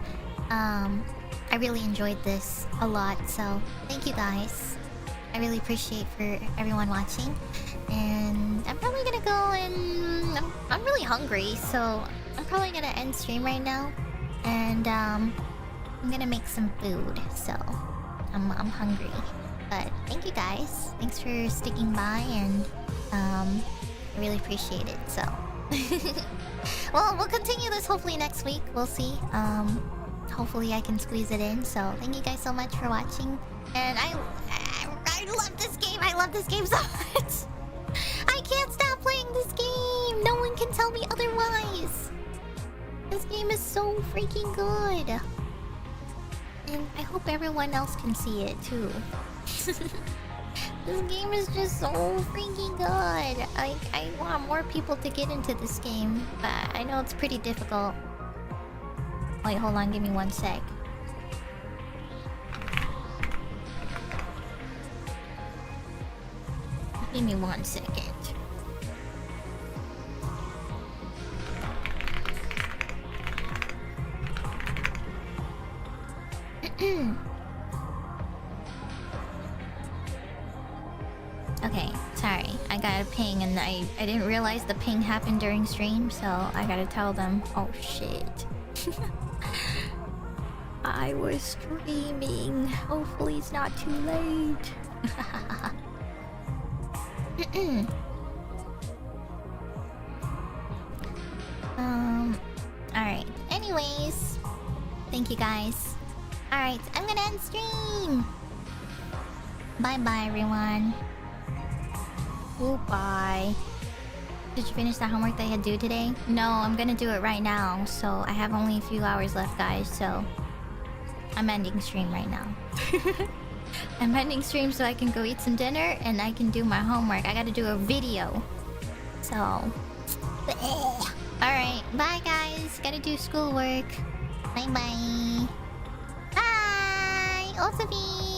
I really enjoyed this a lot. So thank you guys. I really appreciate for everyone watching, and I'm probably gonna go and I'm really hungry, so I'm probably gonna end stream right now, and I'm gonna make some food. So I'm hungry, but thank you guys. Thanks for sticking by, and I really appreciate it. So well, we'll continue this hopefully next week. We'll see. Hopefully I can squeeze it in. So thank you guys so much for watching, and I love this game. I love this game so much. I can't stop playing this game. No one can tell me otherwise. This game is so freaking good. And I hope everyone else can see it too. This game is just so freaking good. I want more people to get into this game, but I know it's pretty difficult. Wait, hold on, give me 1 sec. Give me 1 second. Okay, sorry. I got a ping, and I didn't realize the ping happened during stream, so I gotta tell them. Oh shit. I was streaming. Hopefully it's not too late. Alright. Anyways, thank you guys. Alright, I'm gonna end stream. Bye bye, everyone. Goodbye. Did you finish the homework that you had due today? No, I'm gonna do it right now. So I have only a few hours left, guys. So I'm ending stream right now. I'm ending stream so I can go eat some dinner and I can do my homework. I gotta do a video. So alright, bye guys. Gotta do schoolwork. Bye bye. Bye, Osobi.